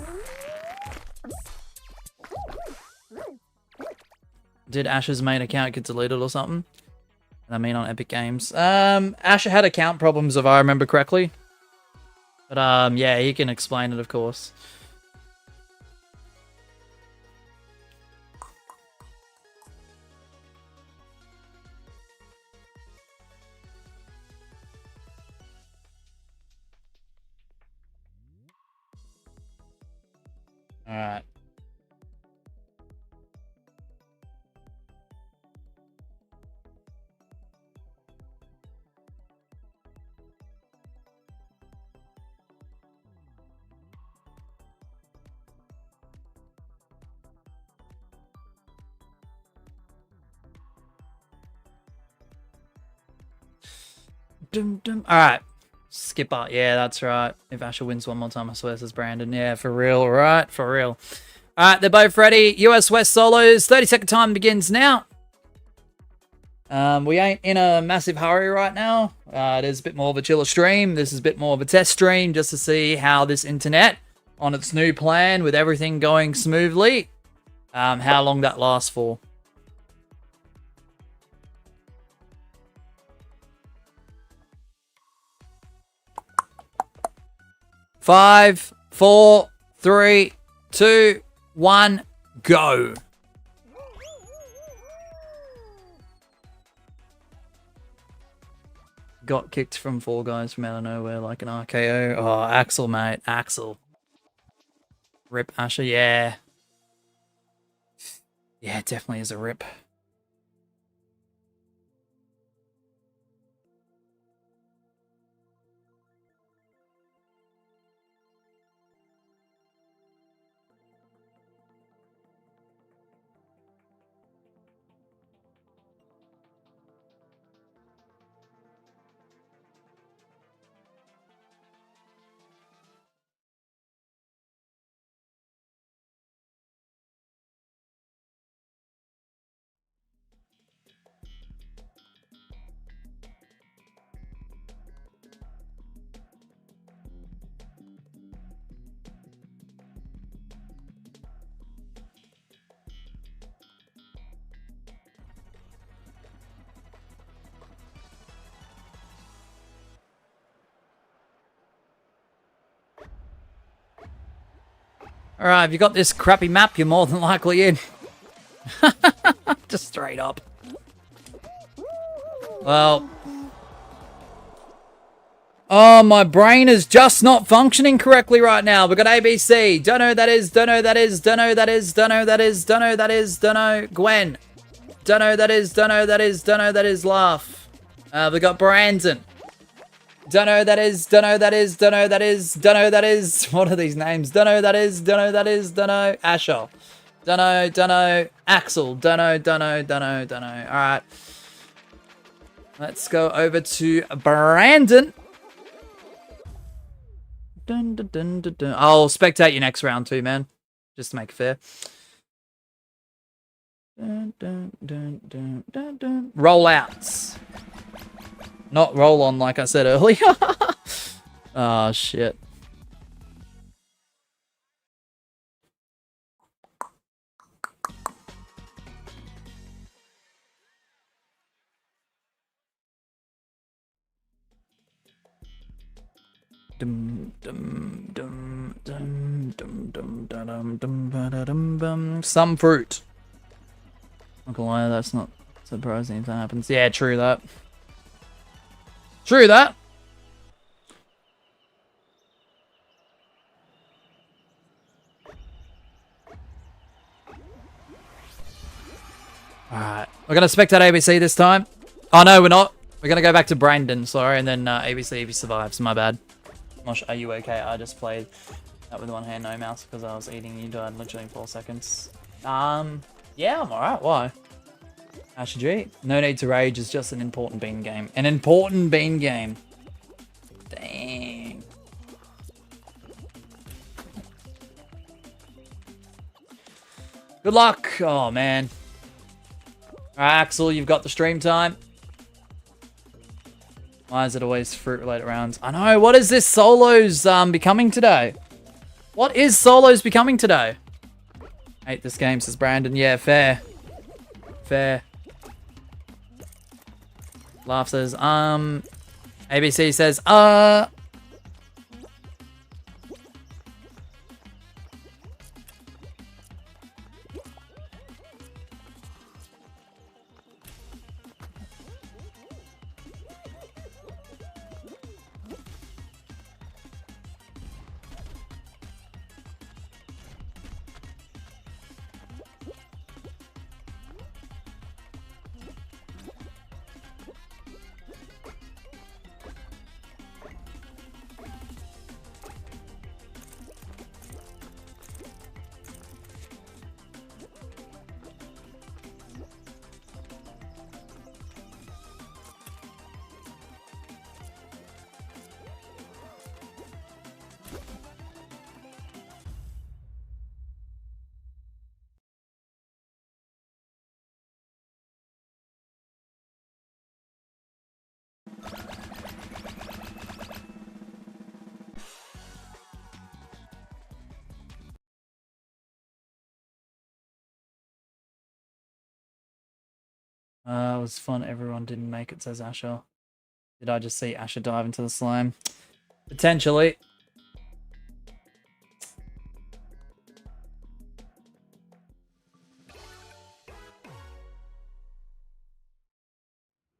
Did Asher's main account get deleted or something? I mean on Epic Games. Asher had account problems if I remember correctly. But yeah, he can explain it, of course. Alright. Alright. Skipper. Yeah, that's right. If Asher wins one more time, I swear, says Brandon. Yeah, for real. Right, for real. Alright, they're both ready. US West solos. 30-second time begins now. We ain't in a massive hurry right now. It is a bit more of a chiller stream. This is a bit more of a test stream just to see how this internet, on its new plan, with everything going smoothly, how long that lasts for. 5, 4, 3, 2, 1, go. Got kicked from Fall Guys from out of nowhere like an RKO. Oh, Axel, mate. Axel. Rip Asher, yeah. Yeah, it definitely is a rip. Alright, if you got this crappy map, you're more than likely in. Just straight up. Well. Oh, my brain is just not functioning correctly right now. We've got ABC. Don't know who that is. Don't know who that is. Don't know who that is. Don't know who that is. Don't know who that is. Don't know. Gwen. Don't know who that is. Don't know who that is. Don't know who that is. Laugh. We got Brandon. Don't know who that is. Don't know who that is. Don't know who that is. Don't know who that is. What are these names? Don't know who that is. Don't know who that is. Don't know. Asher. Don't know. Don't know. Axel. Don't know. Don't know. Don't know. Don't know. All right. Let's go over to Brandon. Dun, dun, dun, dun, dun. I'll spectate you next round too, man. Just to make it fair. Dun, dun, dun, dun, dun, dun. Rollouts. Not roll on like I said earlier. Oh, shit. Dum dum dum dum dum dum dum dum dum dum. Some fruit. Not gonna lie, that's not surprising if that happens. Yeah, true that. True that. Alright. We're gonna spectate ABC this time. Oh no, we're not. We're gonna go back to Brandon, sorry, and then ABC if he survives. My bad. Mosh, are you okay? I just played that with one hand, no mouse, because I was eating. You died literally in 4 seconds. Yeah, I'm alright. Why? Asher G. No need to rage. It's just an important bean game. An important bean game. Dang. Good luck. Oh, man. Alright, Axel, you've got the stream time. Why is it always fruit-related rounds? I know. What is this solos becoming today? What is solos becoming today? Hate this game, says Brandon. Yeah, fair. Fair. Laugh says, ABC says, it was fun. Everyone didn't make it, says Asher. Did I just see Asher dive into the slime? Potentially.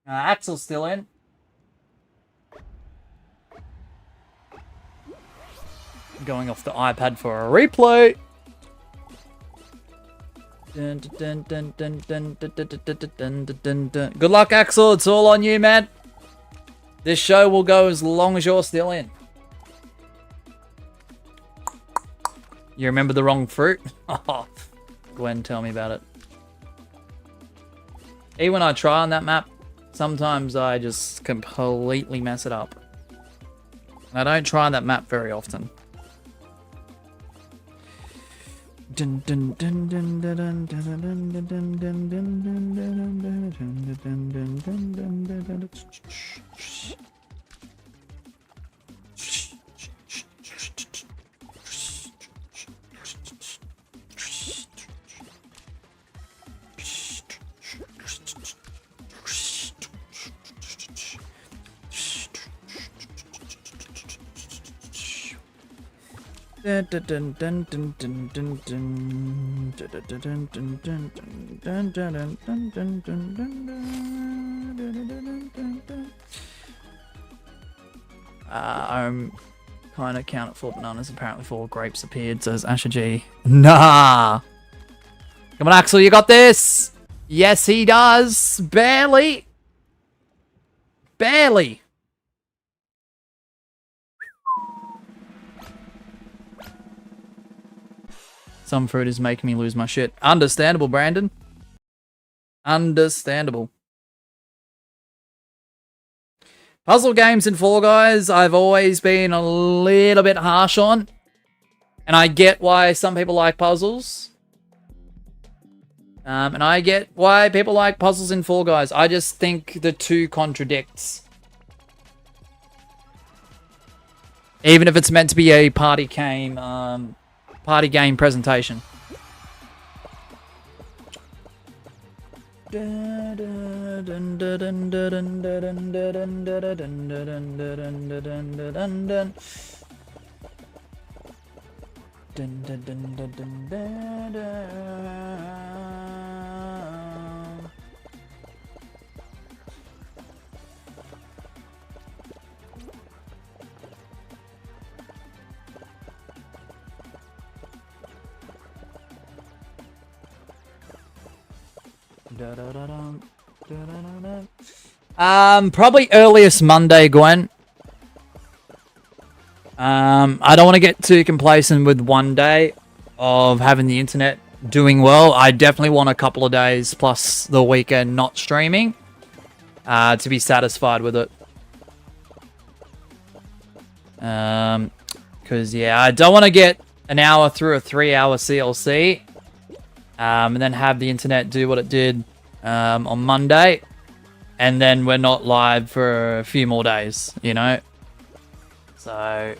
Axel's still in. Going off the iPad for a replay. Good luck, Axel. It's all on you, man. This show will go as long as you're still in. You remember the wrong fruit? Gwen, tell me about it. Even when I try on that map, sometimes I just completely mess it up. And I don't try on that map very often. Dun, dun, dun, dun, dun, dun, dun, dun, dun, dun, dun, dun, dun, dun. I'm kind of count it 4 bananas. Apparently 4 grapes appeared, says Asher G. Nah. Come on, Axel, you got this. Yes, he does. Barely. Barely. Some fruit is making me lose my shit. Understandable, Brandon. Understandable. Puzzle games in Fall Guys, I've always been a little bit harsh on. And I get why some people like puzzles. And I get why people like puzzles in Fall Guys. I just think the two contradicts. Even if it's meant to be a party game presentation. Probably earliest Monday, Gwen. I don't want to get too complacent with one day of having the internet doing well. I definitely want a couple of days plus the weekend not streaming to be satisfied with it. Because, yeah, I don't want to get an hour through a 3-hour CLC and then have the internet do what it did on Monday, and then we're not live for a few more days, you know? So...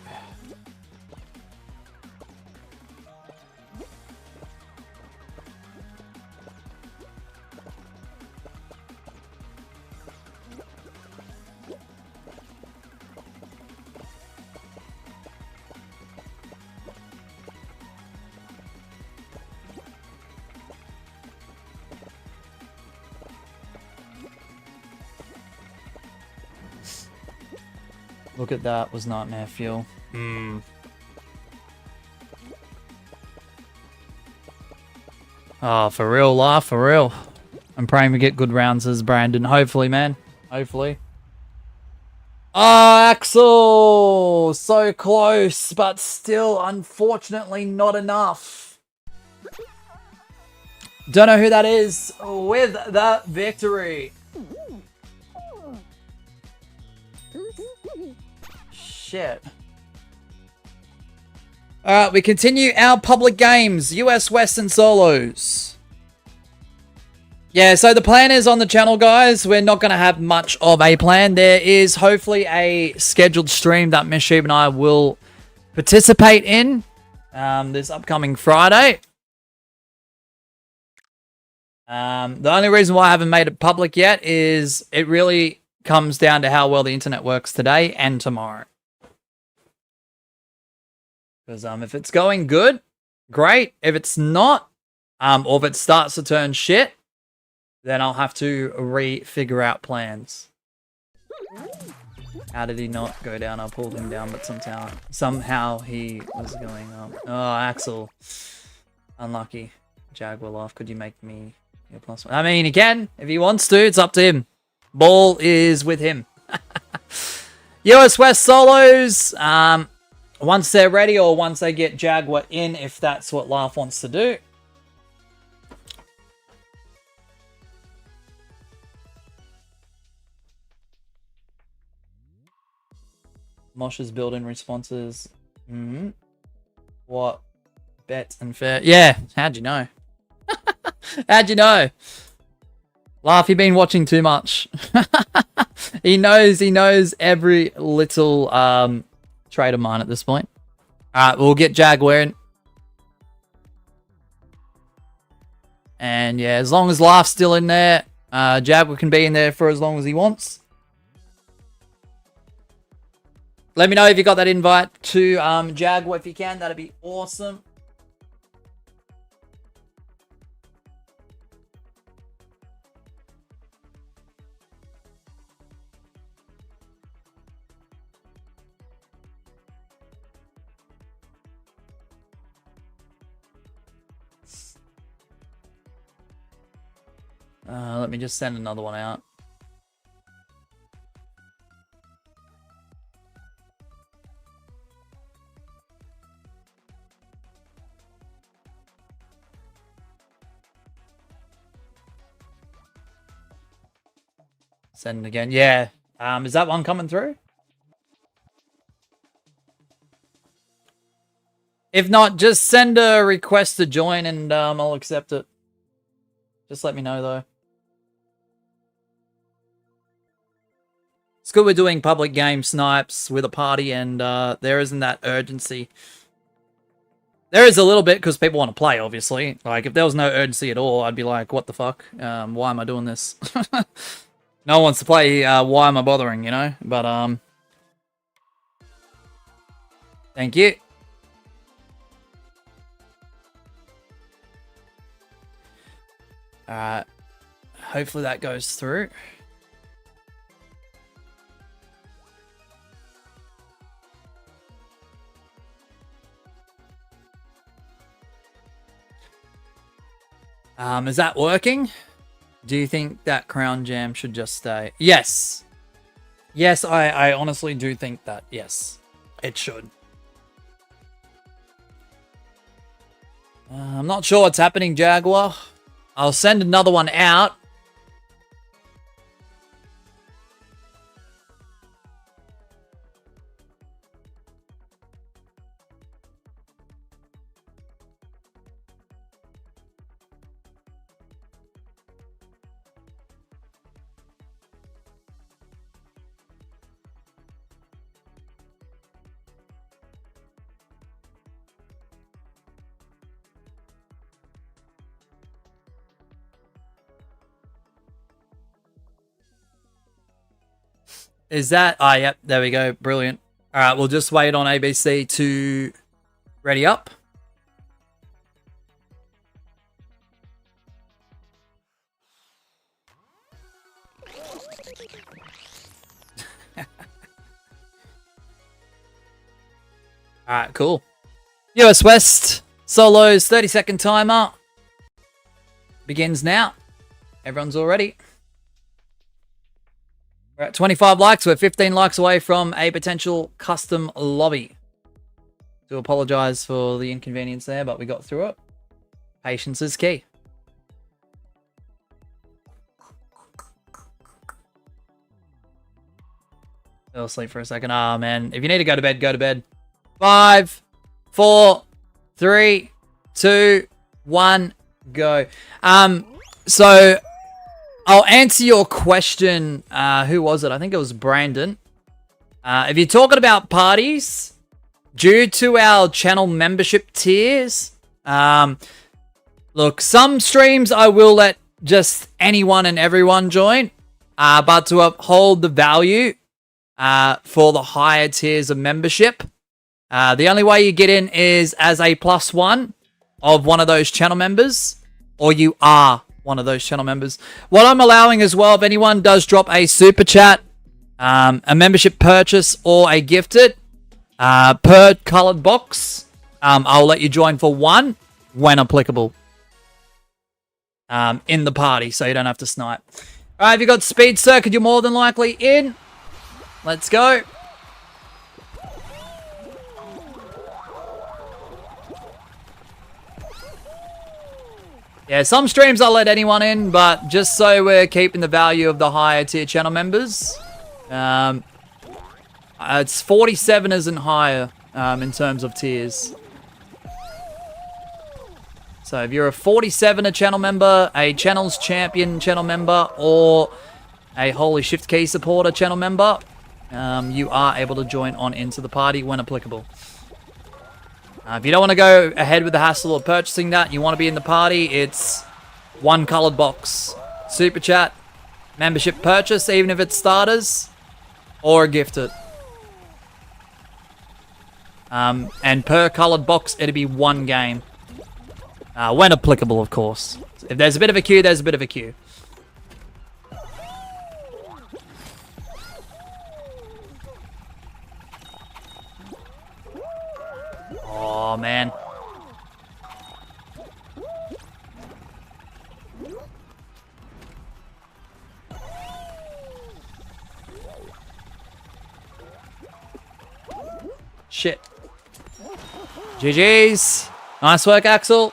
Look at that, was nightmare fuel. Oh, for real, laugh, for real. I'm praying we get good rounds as Brandon. Hopefully, man. Hopefully. Oh, Axel! So close, but still, unfortunately, not enough. Don't know who that is with the victory. Shit. Alright, we continue our public games. US Western Solos. Yeah, so the plan is on the channel, guys. We're not going to have much of a plan. There is hopefully a scheduled stream that Miss Sheep and I will participate in this upcoming Friday. The only reason why I haven't made it public yet is it really comes down to how well the internet works today and tomorrow. Because if it's going good, great. If it's not, or if it starts to turn shit, then I'll have to re-figure out plans. How did he not go down? I pulled him down, but somehow he was going up. Oh, Axel. Unlucky. Jaguar laugh. Could you make me your +1? I mean, he can. If he wants to, it's up to him. Ball is with him. US West Solos. Once they're ready, or once they get Jaguar in, if that's what Laugh wants to do. Mosh's built-in responses. What? Bet and fair. Yeah, how'd you know? How'd you know? Laugh, you've been watching too much. He knows every little trade of mine at this point. Alright, we'll get Jaguar in. And yeah, as long as Laugh's still in there, Jaguar can be in there for as long as he wants. Let me know if you got that invite to Jaguar if you can. That'd be awesome. Let me just send another one out. Send again. Yeah. Is that one coming through? If not, just send a request to join and I'll accept it. Just let me know though. It's good we're doing public game snipes with a party and there isn't that urgency. There is a little bit because people want to play, obviously. Like, if there was no urgency at all, I'd be like, what the fuck? Why am I doing this? No one wants to play, why am I bothering, you know? But, thank you. Alright. Hopefully that goes through. Is that working? Do you think that Crown Jam should just stay? Yes. Yes, I honestly do think that. Yes, it should. I'm not sure what's happening, Jaguar. I'll send another one out. Is that... Ah, yep, there we go. Brilliant. All right, we'll just wait on ABC to ready up. All right, cool. US West Solos 30-second timer begins now. Everyone's all ready. We're at 25 likes. We're 15 likes away from a potential custom lobby. Do apologize for the inconvenience there, but we got through it. Patience is key. Fell asleep for a second. Ah, man. If you need to go to bed, go to bed. 5, 4, 3, 2, 1, go. So I'll answer your question. Who was it? I think it was Brandon. If you're talking about parties, due to our channel membership tiers, look, some streams I will let just anyone and everyone join, but to uphold the value for the higher tiers of membership, the only way you get in is as a +1 of one of those channel members, or you are one of those channel members. What I'm allowing as well, if anyone does drop a super chat, a membership purchase, or a gifted per colored box, I'll let you join for 1 when applicable in the party, so you don't have to snipe. All right, if you got Speed Circuit, you're more than likely in. Let's go. Yeah, some streams I'll let anyone in, but just so we're keeping the value of the higher tier channel members, it's 47ers and higher in terms of tiers. So if you're a 47er channel member, a Channels Champion channel member, or a Holy Shift Key supporter channel member, you are able to join on into the party when applicable. If you don't want to go ahead with the hassle of purchasing that, you want to be in the party, it's 1 colored box. Super chat, membership purchase, even if it's starters, or a gifted. And per coloured box, it'd be 1 game. When applicable, of course. If there's a bit of a queue, there's a bit of a queue. Oh, man. Shit. GG's. Nice work, Axel.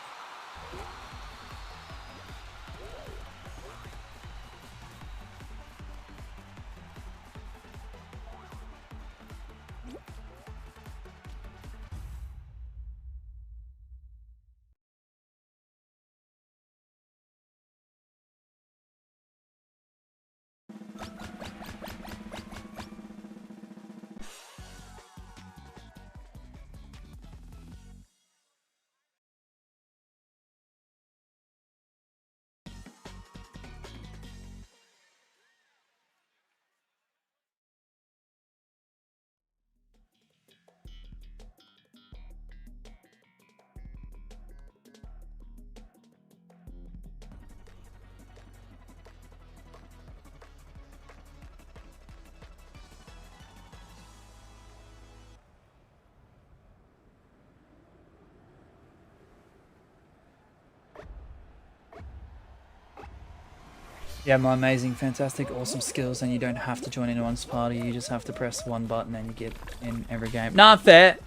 You have my amazing, fantastic, awesome skills, and you don't have to join anyone's party. You just have to press 1 button and you get in every game. Nah, fair.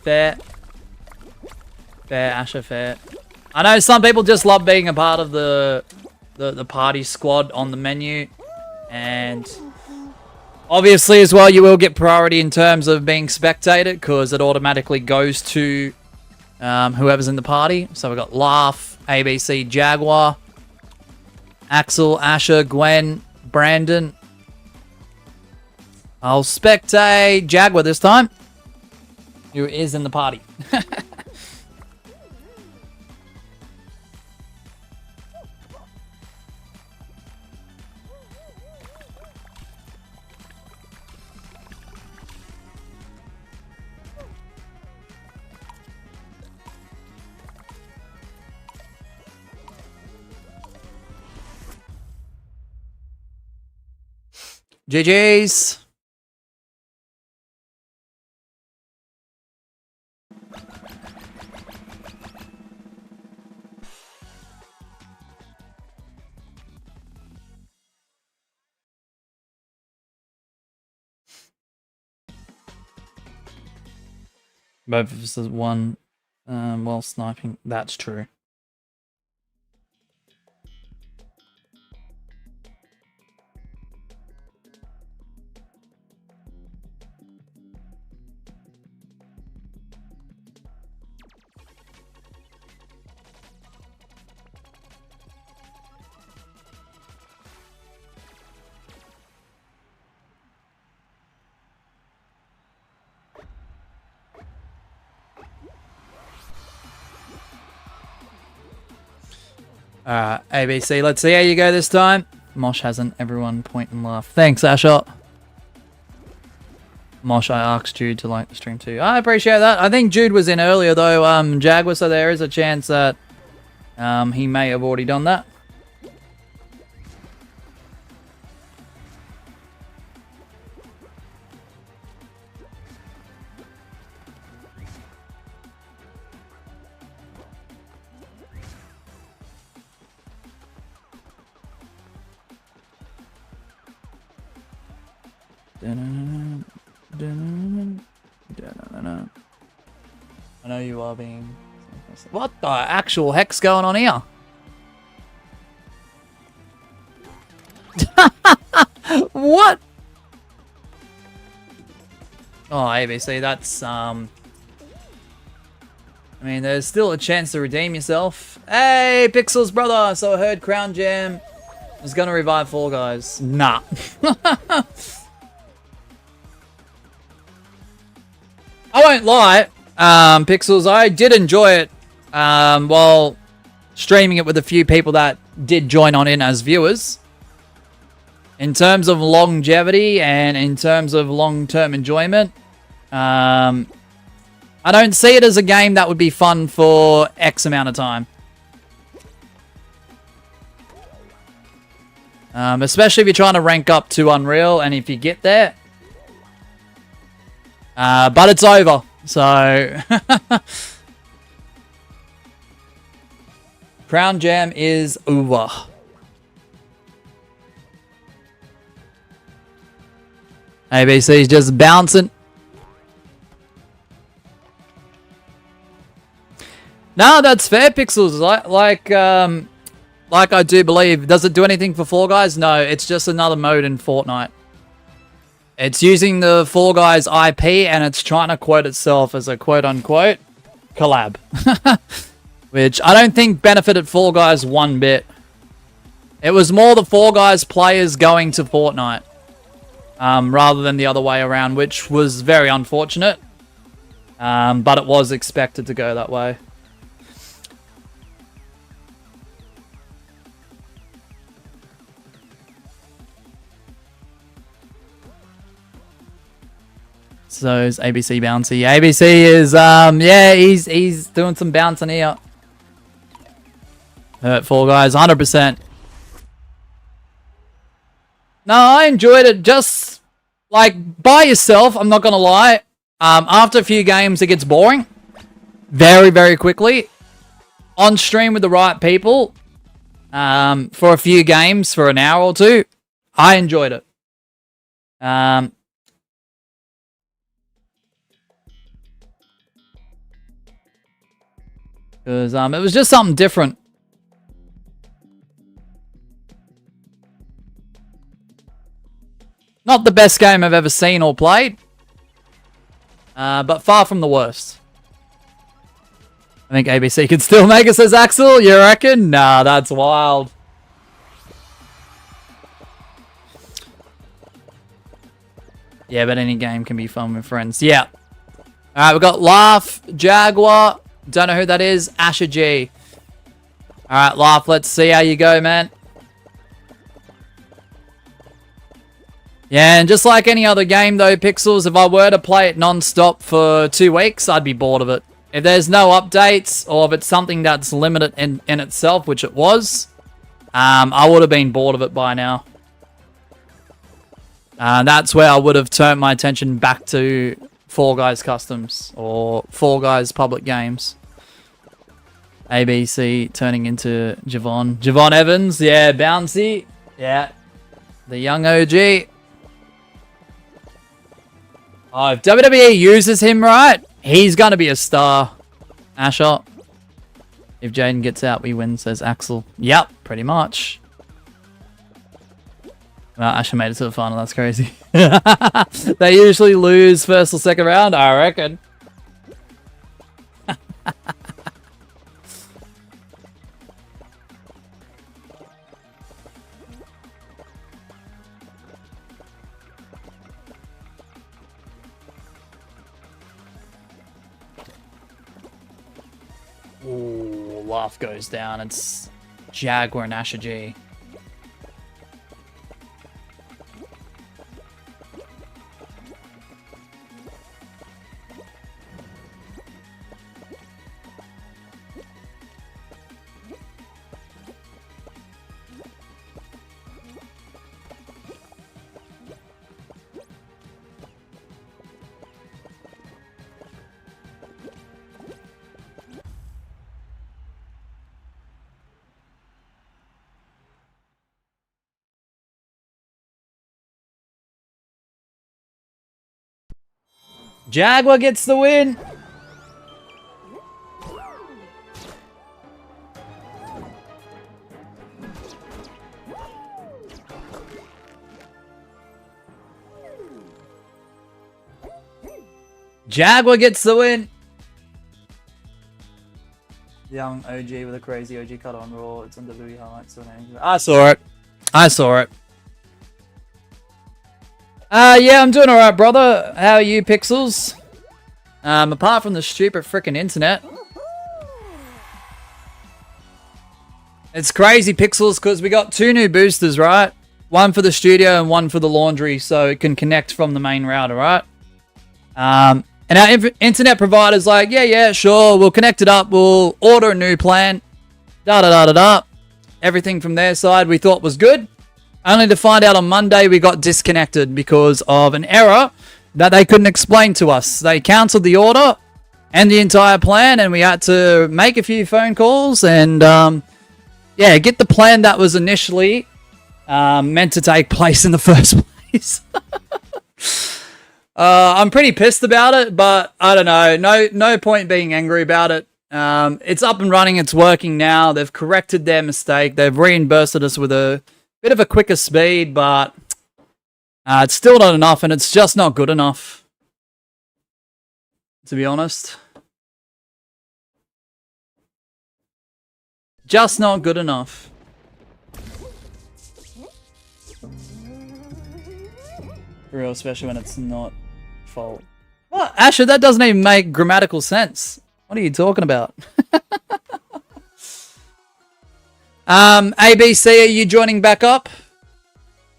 Fair. Fair, Asher, fair. I know some people just love being a part of the party squad on the menu. And obviously as well, you will get priority in terms of being spectated, because it automatically goes to whoever's in the party. So we've got Laugh, ABC, Jaguar, Axel, Asher, Gwen, Brandon. I'll spectate Jaguar this time, who is in the party. GG's. Both of us is one while sniping. That's true. ABC, let's see how you go this time. Mosh hasn't. Everyone point and laugh. Thanks, Asher. Mosh, I asked Jude to like the stream too. I appreciate that. I think Jude was in earlier though, Jaguar, so there is a chance that he may have already done that. I know you are being... What the actual heck's going on here? What? Oh, ABC, that's, I mean, there's still a chance to redeem yourself. Hey, Pixels, brother! So I heard Crown Jam is gonna revive Fall Guys. Nah. I won't lie, Pixels, I did enjoy it while streaming it with a few people that did join on in as viewers. In terms of longevity and in terms of long-term enjoyment, I don't see it as a game that would be fun for X amount of time. Especially if you're trying to rank up to Unreal, and if you get there. But it's over, so... Crown Jam is over. ABC's just bouncing. No, that's fair, Pixels. Like I do believe. Does it do anything for Fall Guys? No, it's just another mode in Fortnite. It's using the Fall Guys IP, and it's trying to quote itself as a quote-unquote collab. Which I don't think benefited Fall Guys one bit. It was more the Fall Guys players going to Fortnite. Rather than the other way around, which was very unfortunate. But it was expected to go that way. So is ABC bouncy. ABC is, yeah, he's doing some bouncing here. Hurt Fall Guys, 100%. No, I enjoyed it just, like, by yourself, I'm not gonna lie. After a few games, it gets boring. Very, very quickly. On stream with the right people, for a few games, for an hour or two, I enjoyed it. Because it was just something different. Not the best game I've ever seen or played. But far from the worst. I think ABC could still make it, says Axel. You reckon? Nah, that's wild. Yeah, but any game can be fun with friends. Yeah. Alright, we've got Laugh, Jaguar. Don't know who that is. Asher G. Alright, Laugh, let's see how you go, man. Yeah, and just like any other game though, Pixels, if I were to play it non-stop for 2 weeks, I'd be bored of it. If there's no updates, or if it's something that's limited in itself, which it was, I would have been bored of it by now. That's where I would have turned my attention back to Fall Guys Customs, or Fall Guys Public Games. ABC turning into Javon. Javon Evans, yeah, bouncy. Yeah, the young OG. Oh, if WWE uses him right, he's going to be a star. Asher. If Jaden gets out, we win, says Axel. Yep, pretty much. Well, Asher made it to the final. That's crazy. They usually lose first or second round, I reckon. Ooh, Laugh goes down. It's Jaguar and Asher G. Jaguar gets the win. Jaguar gets the win. Young OG with a crazy OG cut on Raw. It's on WWE highlights. I saw it. I saw it. Yeah, I'm doing alright, brother. How are you, Pixels? Apart from the stupid frickin' internet. It's crazy, Pixels, because we got 2 new boosters, right? One for the studio and one for the laundry, so it can connect from the main router, right? And our internet provider's like, yeah, sure, we'll connect it up, we'll order a new plan, da-da-da-da-da. Everything from their side we thought was good. Only to find out on Monday we got disconnected because of an error that they couldn't explain to us. They cancelled the order and the entire plan, and we had to make a few phone calls and, get the plan that was initially meant to take place in the first place. I'm pretty pissed about it, but I don't know. No point being angry about it. It's up and running. It's working now. They've corrected their mistake. They've reimbursed us with a bit of a quicker speed, but it's still not enough, and it's just not good enough, to be honest. Just not good enough. For real, especially when it's not fault. What? Asher, that doesn't even make grammatical sense. What are you talking about? ABC, are you joining back up?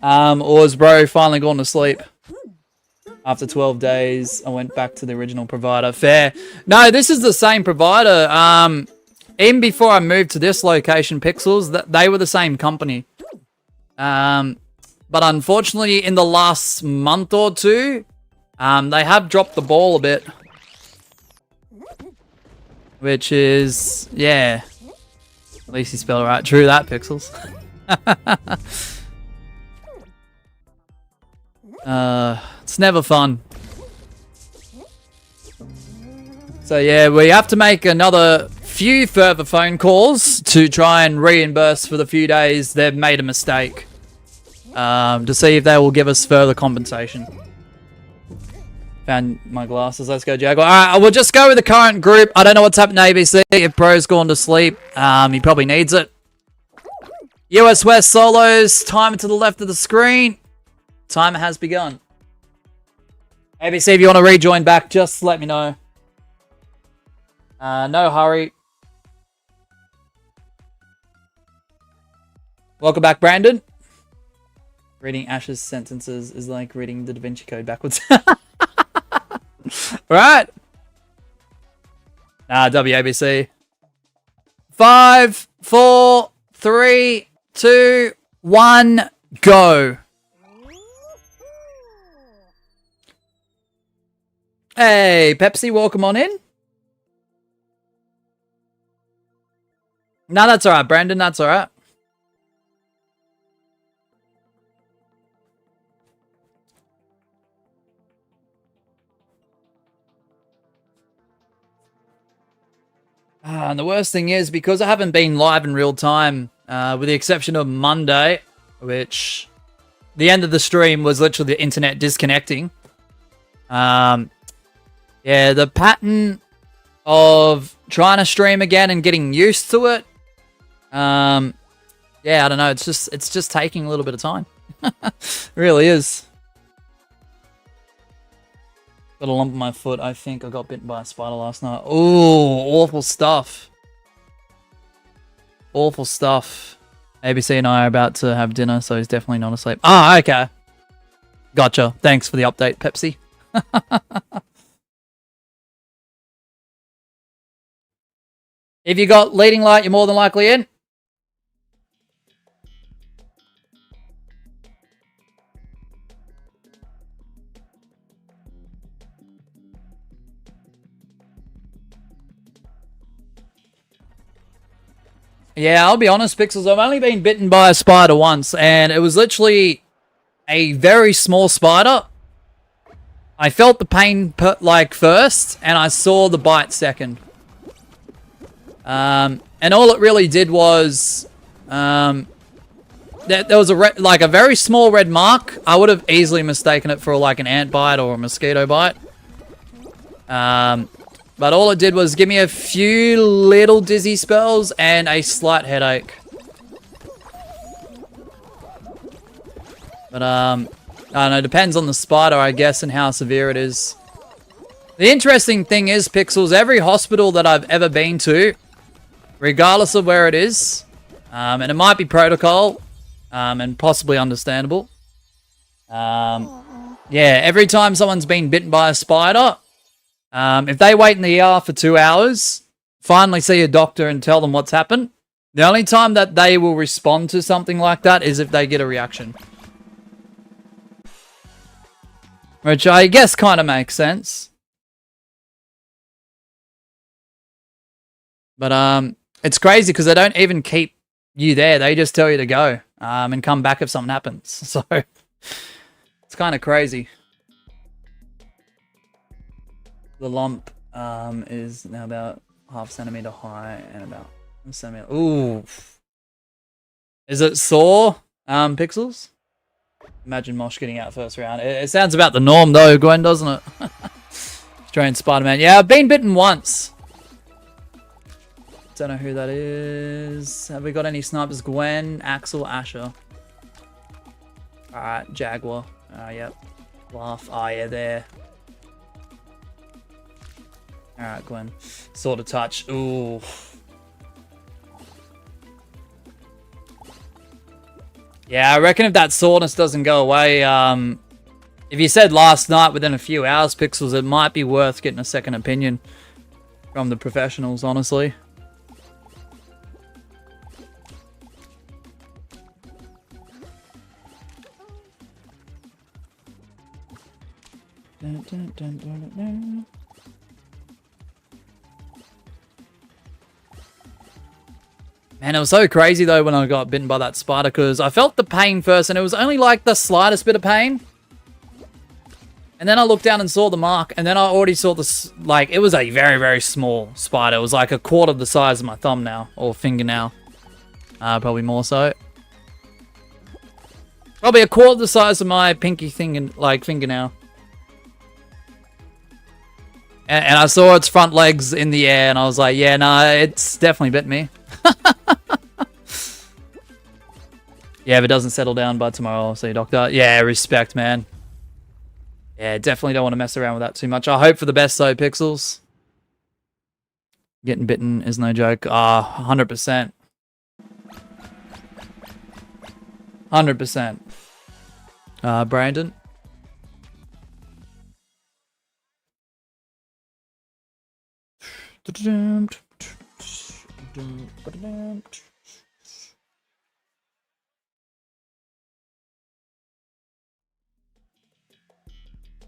Or is bro finally gone to sleep? After 12 days, I went back to the original provider. Fair. No, this is the same provider. Even before I moved to this location, Pixels, they were the same company. But unfortunately, in the last month or two, they have dropped the ball a bit. Which is, yeah. At least you spelled it right. True that, Pixels. It's never fun. So yeah, we have to make another few further phone calls to try and reimburse for the few days they've made a mistake. To see if they will give us further compensation. Found my glasses. Let's go, Jaguar. Alright, we'll just go with the current group. I don't know what's happening to ABC. If Bro's gone to sleep, he probably needs it. US West Solos. Timer to the left of the screen. Timer has begun. ABC, if you want to rejoin back, just let me know. No hurry. Welcome back, Brandon. Reading Ash's sentences is like reading the Da Vinci Code backwards. Right. WABC. 5, 4, 3, 2, 1, go. Hey, Pepsi, welcome on in. No, that's alright, Brandon. That's alright. And the worst thing is, because I haven't been live in real time, with the exception of Monday, which the end of the stream was literally the internet disconnecting. Yeah, the pattern of trying to stream again and getting used to it. Yeah, I don't know. It's just taking a little bit of time. It really is. Got a lump on my foot. I think I got bitten by a spider last night. Oh, awful stuff. Awful stuff. ABC and I are about to have dinner, so he's definitely not asleep. Ah, okay. Gotcha. Thanks for the update, Pepsi. If you got leading light, you're more than likely in. Yeah, I'll be honest, Pixels, I've only been bitten by a spider once, and it was literally a very small spider. I felt the pain first, and I saw the bite second. And all it really did was, there was a very small red mark. I would have easily mistaken it for like an ant bite or a mosquito bite. But all it did was give me a few little dizzy spells and a slight headache. But, I don't know, depends on the spider, I guess, and how severe it is. The interesting thing is, Pixels, every hospital that I've ever been to, regardless of where it is, and it might be protocol, and possibly understandable. Yeah, every time someone's been bitten by a spider, If they wait in the ER for 2 hours, finally see a doctor and tell them what's happened, the only time that they will respond to something like that is if they get a reaction. Which I guess kind of makes sense. But it's crazy because they don't even keep you there. They just tell you to go and come back if something happens. So it's kind of crazy. The lump is now about 0.5 centimeter high and about 1 centimeter. Ooh. Is it sore, Pixels? Imagine Mosh getting out first round. It sounds about the norm though, Gwen, doesn't it? Australian Spider-Man. Yeah, I've been bitten once. Don't know who that is. Have we got any snipers? Gwen, Axel, Asher. Alright, Jaguar. Yep. Laugh. Oh, yeah, there. Alright, Gwen. Sort of touch. Ooh. Yeah, I reckon if that soreness doesn't go away, if you said last night within a few hours, Pixels, it might be worth getting a second opinion from the professionals, honestly. Dun, dun, dun, dun, dun. Man, it was so crazy though when I got bitten by that spider because I felt the pain first and it was only like the slightest bit of pain. And then I looked down and saw the mark and then I already saw this, like, it was a very, very small spider. It was like a quarter the size of my thumbnail or fingernail. Probably more so. Probably a quarter the size of my pinky thing, like fingernail. And I saw its front legs in the air and I was like, yeah, no, it's definitely bit me. Yeah, if it doesn't settle down by tomorrow, I'll see you, doctor. Yeah, respect, man. Yeah, definitely don't want to mess around with that too much. I hope for the best, though, Pixels. Getting bitten is no joke. 100%. 100%. Brandon?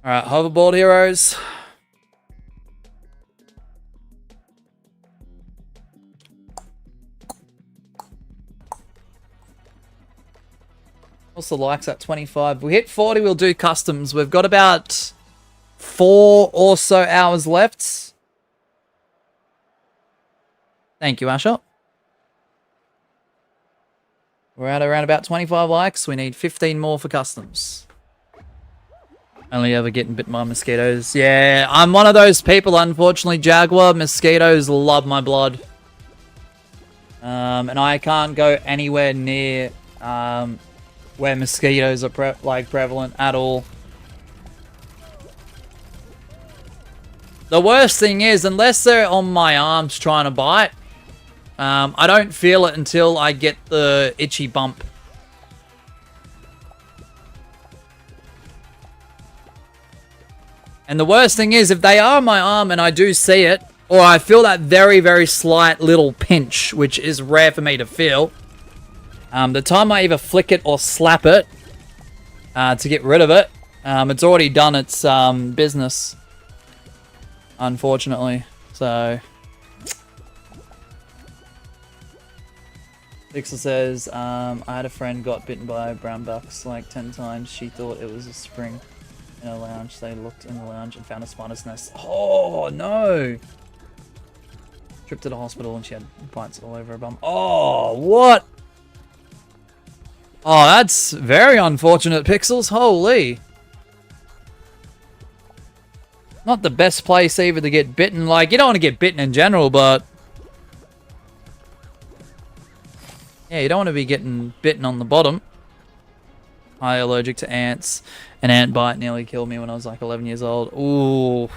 Alright, hoverboard heroes. What's the likes at 25? We hit 40, we'll do customs. We've got about 4 or so hours left. Thank you, Asher. We're at around about 25 likes. We need 15 more for customs. Only ever getting bitten by mosquitoes. Yeah, I'm one of those people, unfortunately, Jaguar. Mosquitoes love my blood. And I can't go anywhere near where mosquitoes are prevalent at all. The worst thing is, unless they're on my arms trying to bite, I don't feel it until I get the itchy bump. And the worst thing is, if they are on my arm and I do see it, or I feel that very, very slight little pinch, which is rare for me to feel, the time I either flick it or slap it to get rid of it, it's already done its business, unfortunately. So, Pixel says, I had a friend got bitten by brown bucks like 10 times. She thought it was a spring in a lounge. They looked in the lounge and found a spider's nest. Oh, no! Tripped to the hospital and she had bites all over her bum. Oh, what? Oh, that's very unfortunate, Pixels. Holy. Not the best place either to get bitten. Like, you don't want to get bitten in general, but... yeah, you don't want to be getting bitten on the bottom. I'm allergic to ants. An ant bite nearly killed me when I was like 11 years old. Ooh.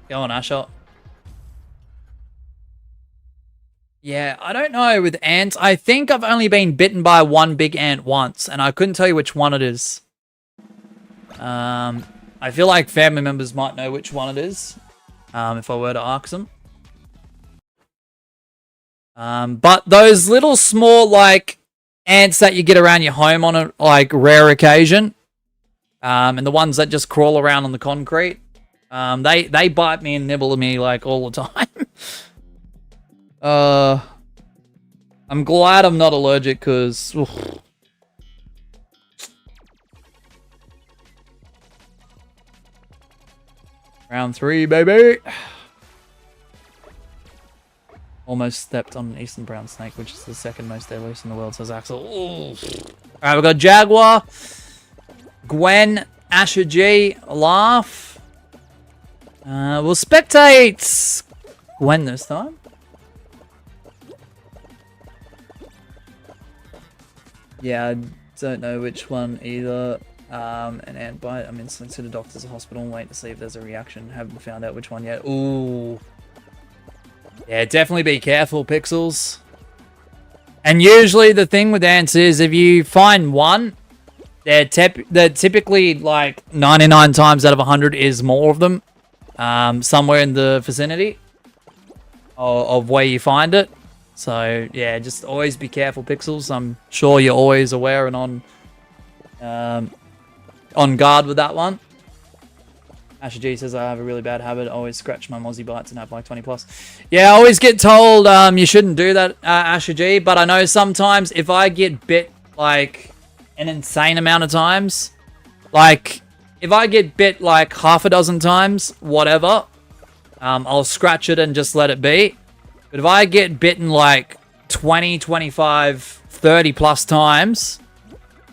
Go on, Asher. Yeah, I don't know with ants. I think I've only been bitten by one big ant once, and I couldn't tell you which one it is. I feel like family members might know which one it is, if I were to ask them. But those little small, like, ants that you get around your home on a, like, rare occasion, and the ones that just crawl around on the concrete, they bite me and nibble me, like, all the time. I'm glad I'm not allergic, because... Round 3, baby! Almost stepped on an eastern brown snake, which is the second most deadliest in the world, says Axel. Alright, we've got Jaguar, Gwen, Asher G, Laugh. We'll spectate Gwen this time. Yeah, I don't know which one either. An ant bite. I'm instantly to the doctor's hospital and wait to see if there's a reaction. Haven't found out which one yet. Ooh. Yeah, definitely be careful, Pixels. And usually the thing with ants is if you find one, they're typically like 99 times out of 100 is more of them. Somewhere in the vicinity of where you find it. So, yeah, just always be careful, Pixels. I'm sure you're always aware and on guard with that one. Asher G says, I have a really bad habit. I always scratch my mozzie bites and have like 20 plus. Yeah, I always get told you shouldn't do that, Asher G. But I know sometimes if I get bit like an insane amount of times, like if I get bit like half a dozen times, whatever, I'll scratch it and just let it be. But if I get bitten like 20, 25, 30 plus times,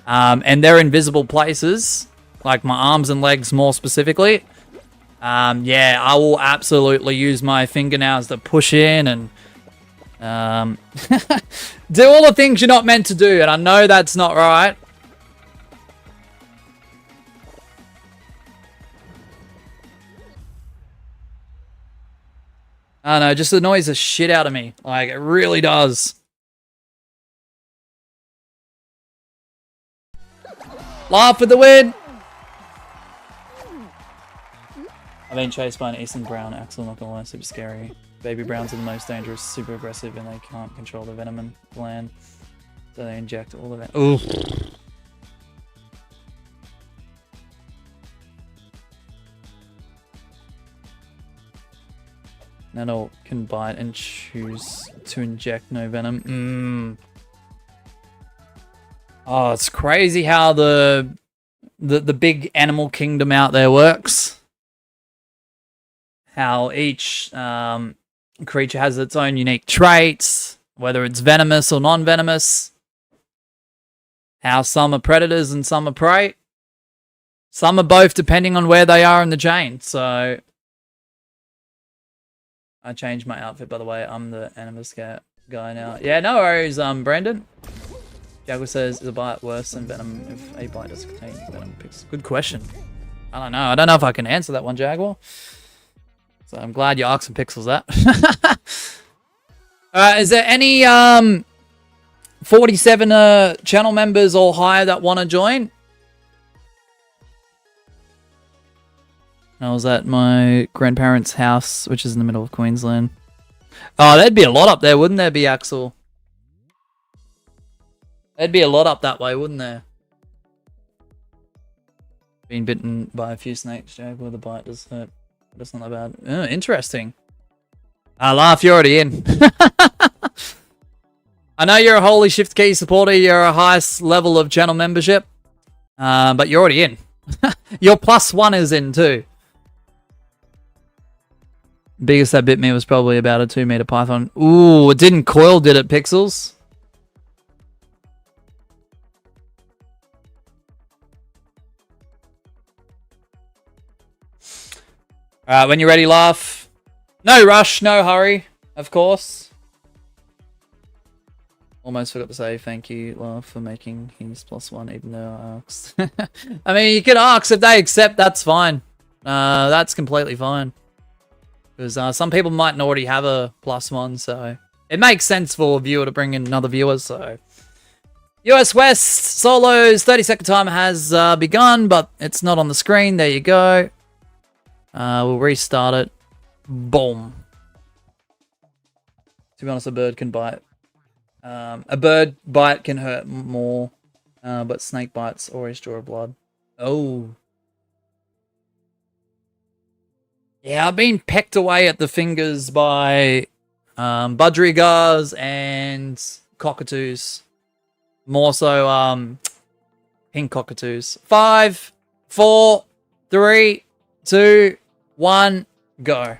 and they're in visible places, like my arms and legs more specifically, yeah, I will absolutely use my fingernails to push in and do all the things you're not meant to do, and I know that's not right. I don't know, it just annoys the shit out of me. Like, it really does. Laugh for the win! I've been chased by an Eastern Brown, Axel, not gonna lie, super scary. Baby Browns are the most dangerous, super aggressive, and they can't control the venom gland. So they inject all the venom. Ooh. Nettle can bite and choose to inject no venom. Oh, it's crazy how the big animal kingdom out there works. How each creature has its own unique traits, whether it's venomous or non-venomous. How some are predators and some are prey. Some are both depending on where they are in the chain, so... I changed my outfit, by the way. I'm the Animal Scout guy now. Yeah, no worries, Brandon. Jaguar says, is a bite worse than venom if a bite does contain venom? Good question. I don't know. I don't know if I can answer that one, Jaguar. So I'm glad you asked some Pixels that. Is there any 47 channel members or higher that want to join? I was at my grandparents' house, which is in the middle of Queensland. Oh, there'd be a lot up there, wouldn't there be, Axel? There'd be a lot up that way, wouldn't there? Been bitten by a few snakes, Jaguar. The bite does hurt. But it's not that bad. Oh, interesting. Laugh, you're already in. I know you're a Holy Shift Key supporter. You're a highest level of channel membership. But you're already in. Your +1 is in too. Biggest that bit me was probably about a 2-meter python. Ooh, it didn't coil, did it, Pixels? Alright, when you're ready, Laugh. No rush, no hurry, of course. Almost forgot to say thank you, Laugh, for making his +1, even though I asked. I mean, you could ask. If they accept, that's fine. That's completely fine. Because some people might already have a +1, so... It makes sense for a viewer to bring in another viewer, so... US West solos 30-second timer has begun, but it's not on the screen. There you go. We'll restart it. Boom. To be honest, a bird can bite. A bird bite can hurt more, but snake bites always draw blood. Oh. Yeah, I've been pecked away at the fingers by budgerigars and cockatoos. More so pink cockatoos. 5, 4, 3, 2, 1, go.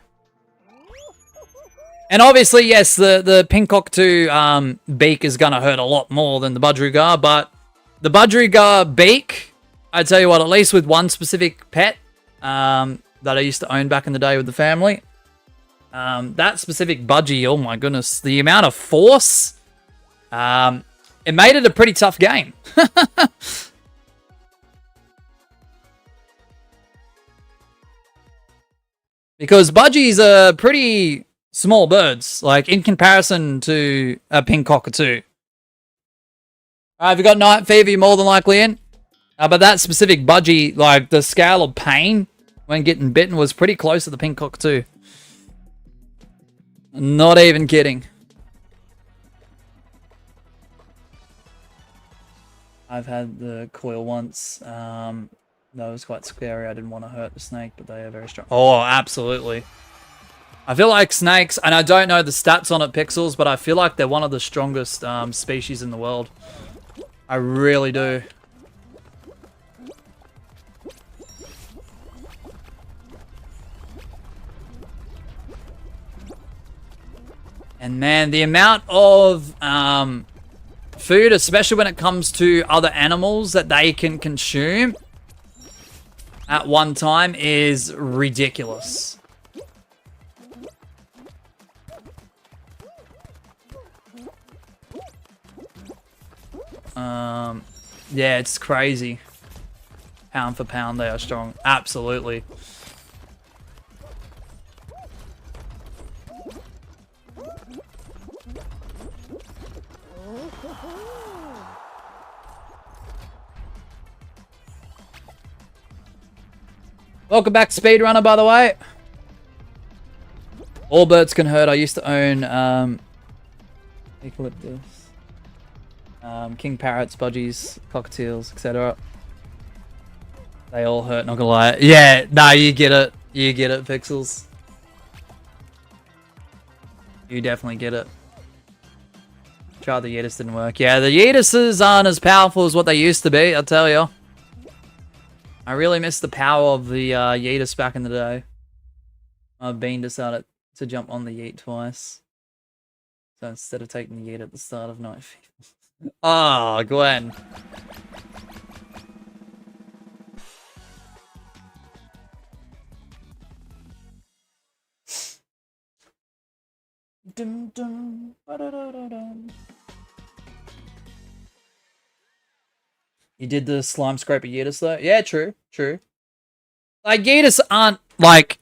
And obviously, yes, the pink cockatoo beak is going to hurt a lot more than the budgerigar, but the budgerigar beak, I tell you what, at least with one specific pet that I used to own back in the day with the family, that specific budgie, oh my goodness, the amount of force, it made it a pretty tough game. Because budgies are pretty small birds, like in comparison to a pink cockatoo. If you got night fever, you're more than likely in. But that specific budgie, like the scale of pain when getting bitten was pretty close to the pink cockatoo. Not even kidding. I've had the coil once. That was quite scary. I didn't want to hurt the snake, but they are very strong. Oh, absolutely. I feel like snakes, and I don't know the stats on it, Pixels, but I feel like they're one of the strongest species in the world. I really do. And man, the amount of food, especially when it comes to other animals that they can consume at one time, is ridiculous. Yeah, it's crazy. Pound for pound, they are strong. Absolutely. Welcome back, Speedrunner, by the way. All birds can hurt. I used to own eucalyptus, king parrots, budgies, cockatiels, etc. They all hurt, not gonna lie. Yeah, nah, you get it. You get it, Pixels. You definitely get it. Try the Yeetus didn't work. Yeah, the Yeetuses aren't as powerful as what they used to be, I'll tell you. I really miss the power of the Yeetus back in the day. Bean decided to jump on the Yeet twice. So instead of taking the Yeet at the start of Night Fever. Ah, Gwen. Dum, dum, ba-da-da-da-dum. You did the slime scraper Yeetus though? Yeah, true, true. Like, Yeetus aren't, like,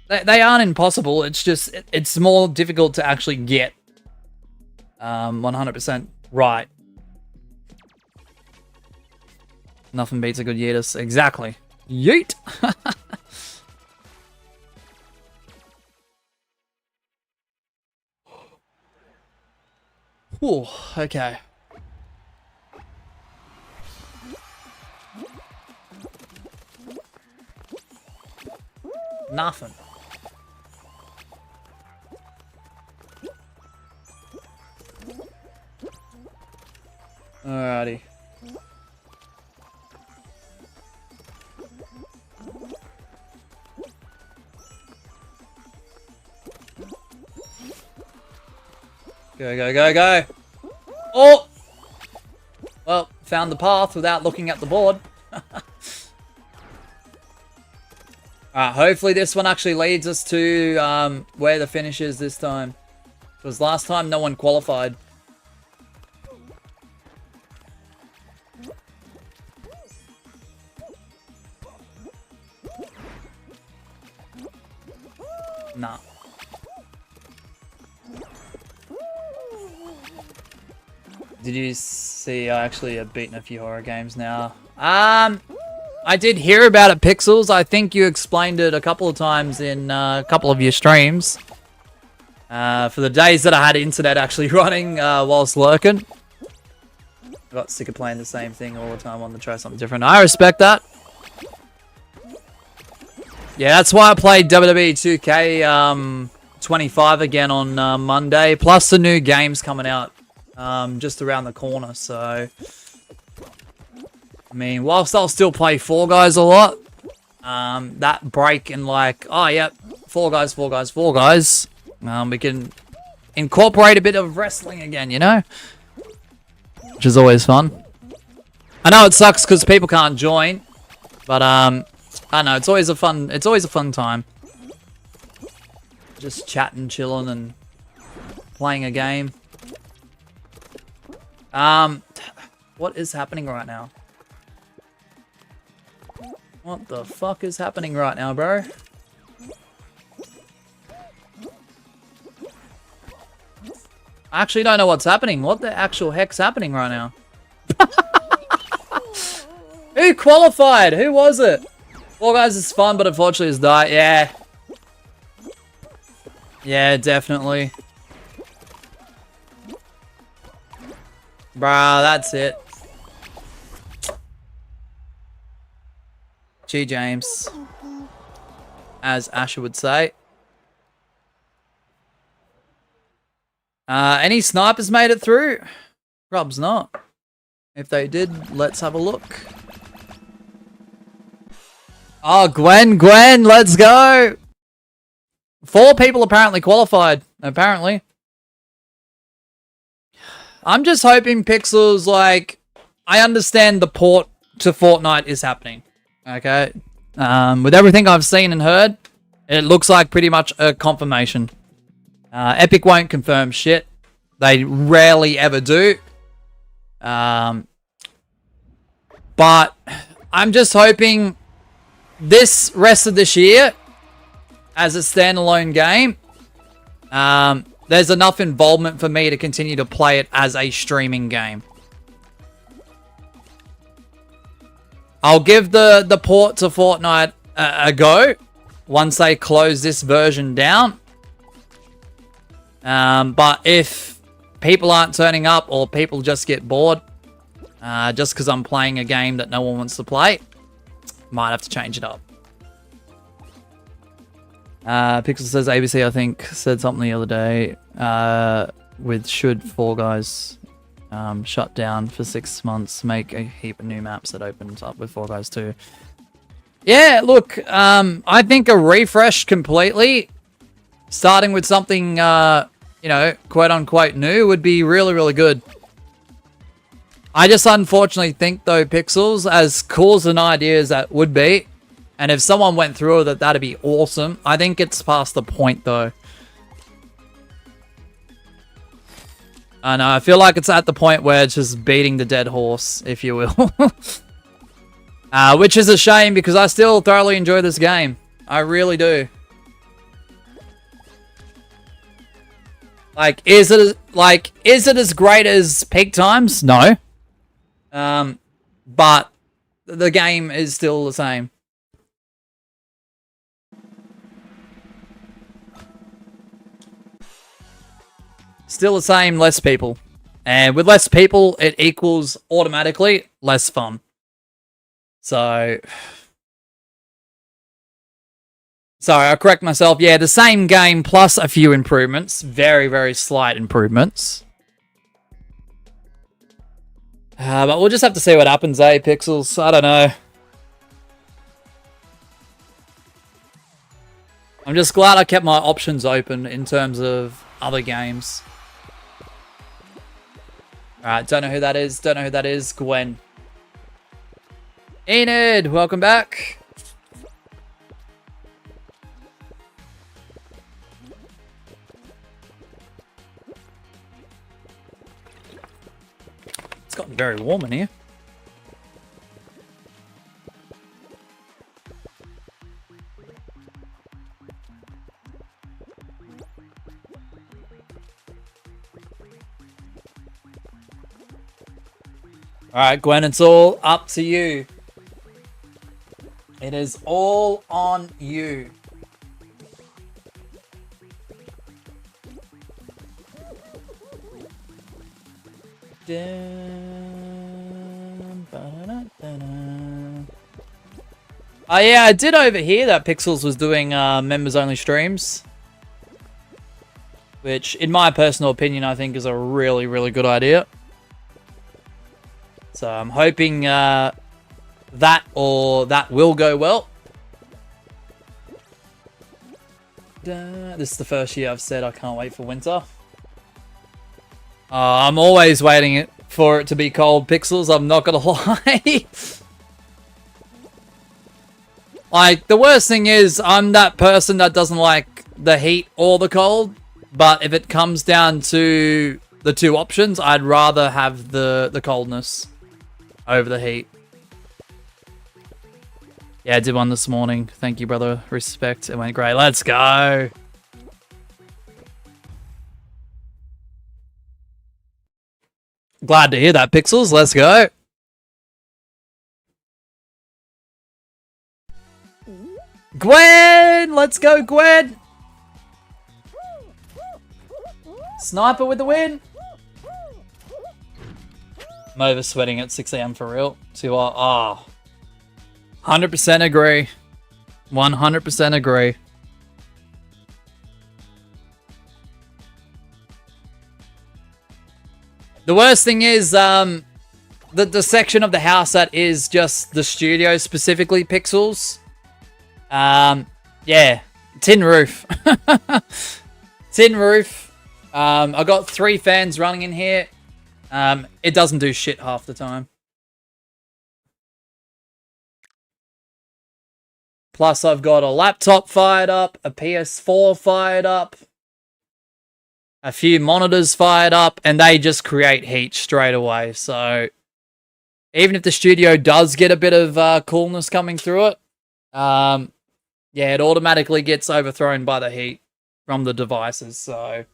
they aren't impossible. It's just, it's more difficult to actually get 100% right. Nothing beats a good Yeetus. Exactly. Yeet! Ooh, okay. Nothing. Alrighty. Go, go, go, go. Oh! Well, found the path without looking at the board. Alright, hopefully this one actually leads us to where the finish is this time. Because last time no one qualified. Nah. Did you see? I actually have beaten a few horror games now. I did hear about it, Pixels. I think you explained it a couple of times in a couple of your streams. For the days that I had internet actually running whilst lurking. I got sick of playing the same thing all the time. I wanted to try something different. I respect that. Yeah, that's why I played WWE 2K 25 again on Monday. Plus the new games coming out just around the corner. So, I mean, whilst I'll still play Fall Guys a lot, that break in like, oh, yep, Fall Guys, we can incorporate a bit of wrestling again, you know? Which is always fun. I know it sucks because people can't join, but I don't know, it's always a fun time. Just chatting, chilling, and playing a game. What is happening right now? What the fuck is happening right now, bro? I actually don't know what's happening. What the actual heck's happening right now? Who qualified? Who was it? Fall Guys is fun, but unfortunately it's died. Yeah. Yeah, definitely. Bruh, that's it. G James. As Asher would say. Any snipers made it through? Prob's not. If they did, let's have a look. Oh, Gwen, let's go! 4 people apparently qualified, apparently. I'm just hoping Pixels, like, I understand the port to Fortnite is happening, okay? With everything I've seen and heard, it looks like pretty much a confirmation. Epic won't confirm shit. They rarely ever do. But I'm just hoping this rest of this year, as a standalone game, there's enough involvement for me to continue to play it as a streaming game. I'll give the port to Fortnite a go once they close this version down. But if people aren't turning up or people just get bored just because I'm playing a game that no one wants to play, might have to change it up. Pixel says ABC, I think, said something the other day with should Fall Guys shut down for 6 months, make a heap of new maps that opens up with Fall Guys 2. Yeah, look, I think a refresh completely, starting with something, you know, quote-unquote new would be really, really good. I just unfortunately think, though, Pixels, as cool as an idea as that would be, and if someone went through it, that'd be awesome. I think it's past the point, though. I know, I feel like it's at the point where it's just beating the dead horse, if you will. Which is a shame, because I still thoroughly enjoy this game. I really do. Like, is it as great as Peak Times? No. But the game is still the same. Still the same, less people. And with less people, it equals automatically less fun. So, sorry, I'll correct myself. Yeah, the same game plus a few improvements. Very, very slight improvements. But we'll just have to see what happens, eh, Pixels? I don't know. I'm just glad I kept my options open in terms of other games. Alright, don't know who that is. Don't know who that is. Gwen. Enid, welcome back. It's gotten very warm in here. Alright, Gwen, it's all up to you. It is all on you. Oh yeah, I did overhear that Pixels was doing members only streams. Which, in my personal opinion, I think is a really, really good idea. So I'm hoping that will go well. This is the first year I've said I can't wait for winter. I'm always waiting for it to be cold, Pixels. I'm not gonna lie. Like, the worst thing is, I'm that person that doesn't like the heat or the cold. But if it comes down to the two options, I'd rather have the coldness over the heat. Yeah, I did one this morning. Thank you, brother. Respect. It went great. Let's go. Glad to hear that, Pixels. Let's go. Gwen! Let's go, Gwen! Sniper with the win! I'm over sweating at 6 AM for real. 100% agree. 100% agree. The worst thing is, the section of the house that is just the studio, specifically Pixels. Yeah, tin roof. Tin roof. I got 3 fans running in here. It doesn't do shit half the time. Plus, I've got a laptop fired up, a PS4 fired up, a few monitors fired up, and they just create heat straight away. So, even if the studio does get a bit of coolness coming through it, yeah, it automatically gets overthrown by the heat from the devices. So,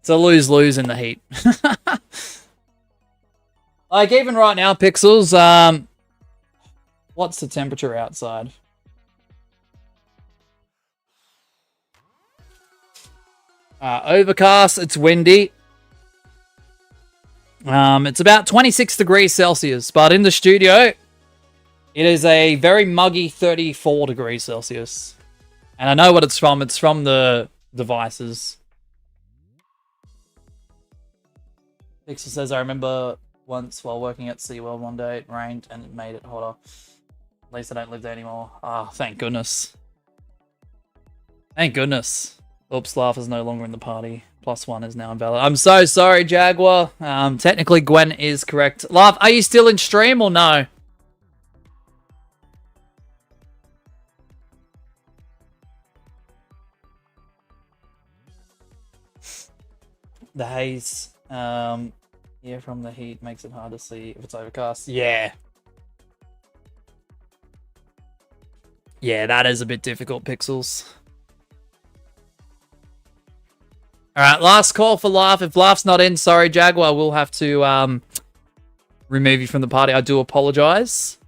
it's a lose-lose in the heat. Like, even right now, Pixels, what's the temperature outside? Overcast, it's windy. It's about 26 degrees Celsius, but in the studio, it is a very muggy 34 degrees Celsius. And I know what it's from. It's from the devices. Pixel says, I remember once while working at SeaWorld one day, it rained and it made it hotter. At least I don't live there anymore. Ah, thank goodness. Thank goodness. Oops, Laugh is no longer in the party. +1 is now invalid. I'm so sorry, Jaguar. Technically, Gwen is correct. Laugh, are you still in stream or no? The haze, yeah, from the heat makes it hard to see if it's overcast. Yeah. Yeah, that is a bit difficult, Pixels. Alright, last call for Laugh. If Laugh's not in, sorry, Jaguar, we'll have to remove you from the party. I do apologize.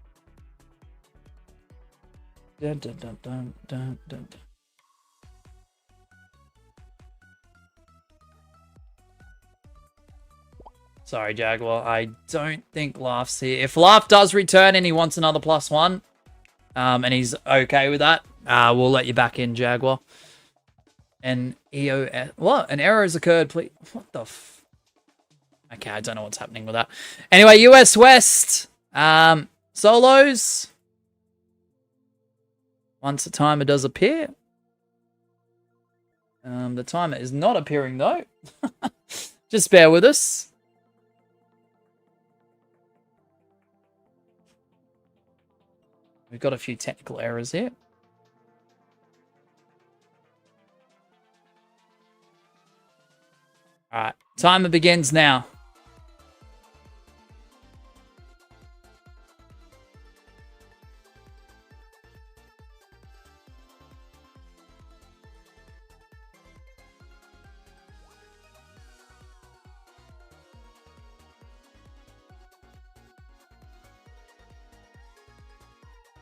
Dun, dun, dun, dun, dun, dun. Sorry, Jaguar. I don't think Laugh's here. If Laugh does return and he wants another +1, and he's okay with that, we'll let you back in, Jaguar. An EOS. What? An error has occurred, please. What the f... Okay, I don't know what's happening with that. Anyway, US West. Solos. Once the timer does appear. The timer is not appearing, though. Just bear with us. We've got a few technical errors here. Alright, timer begins now.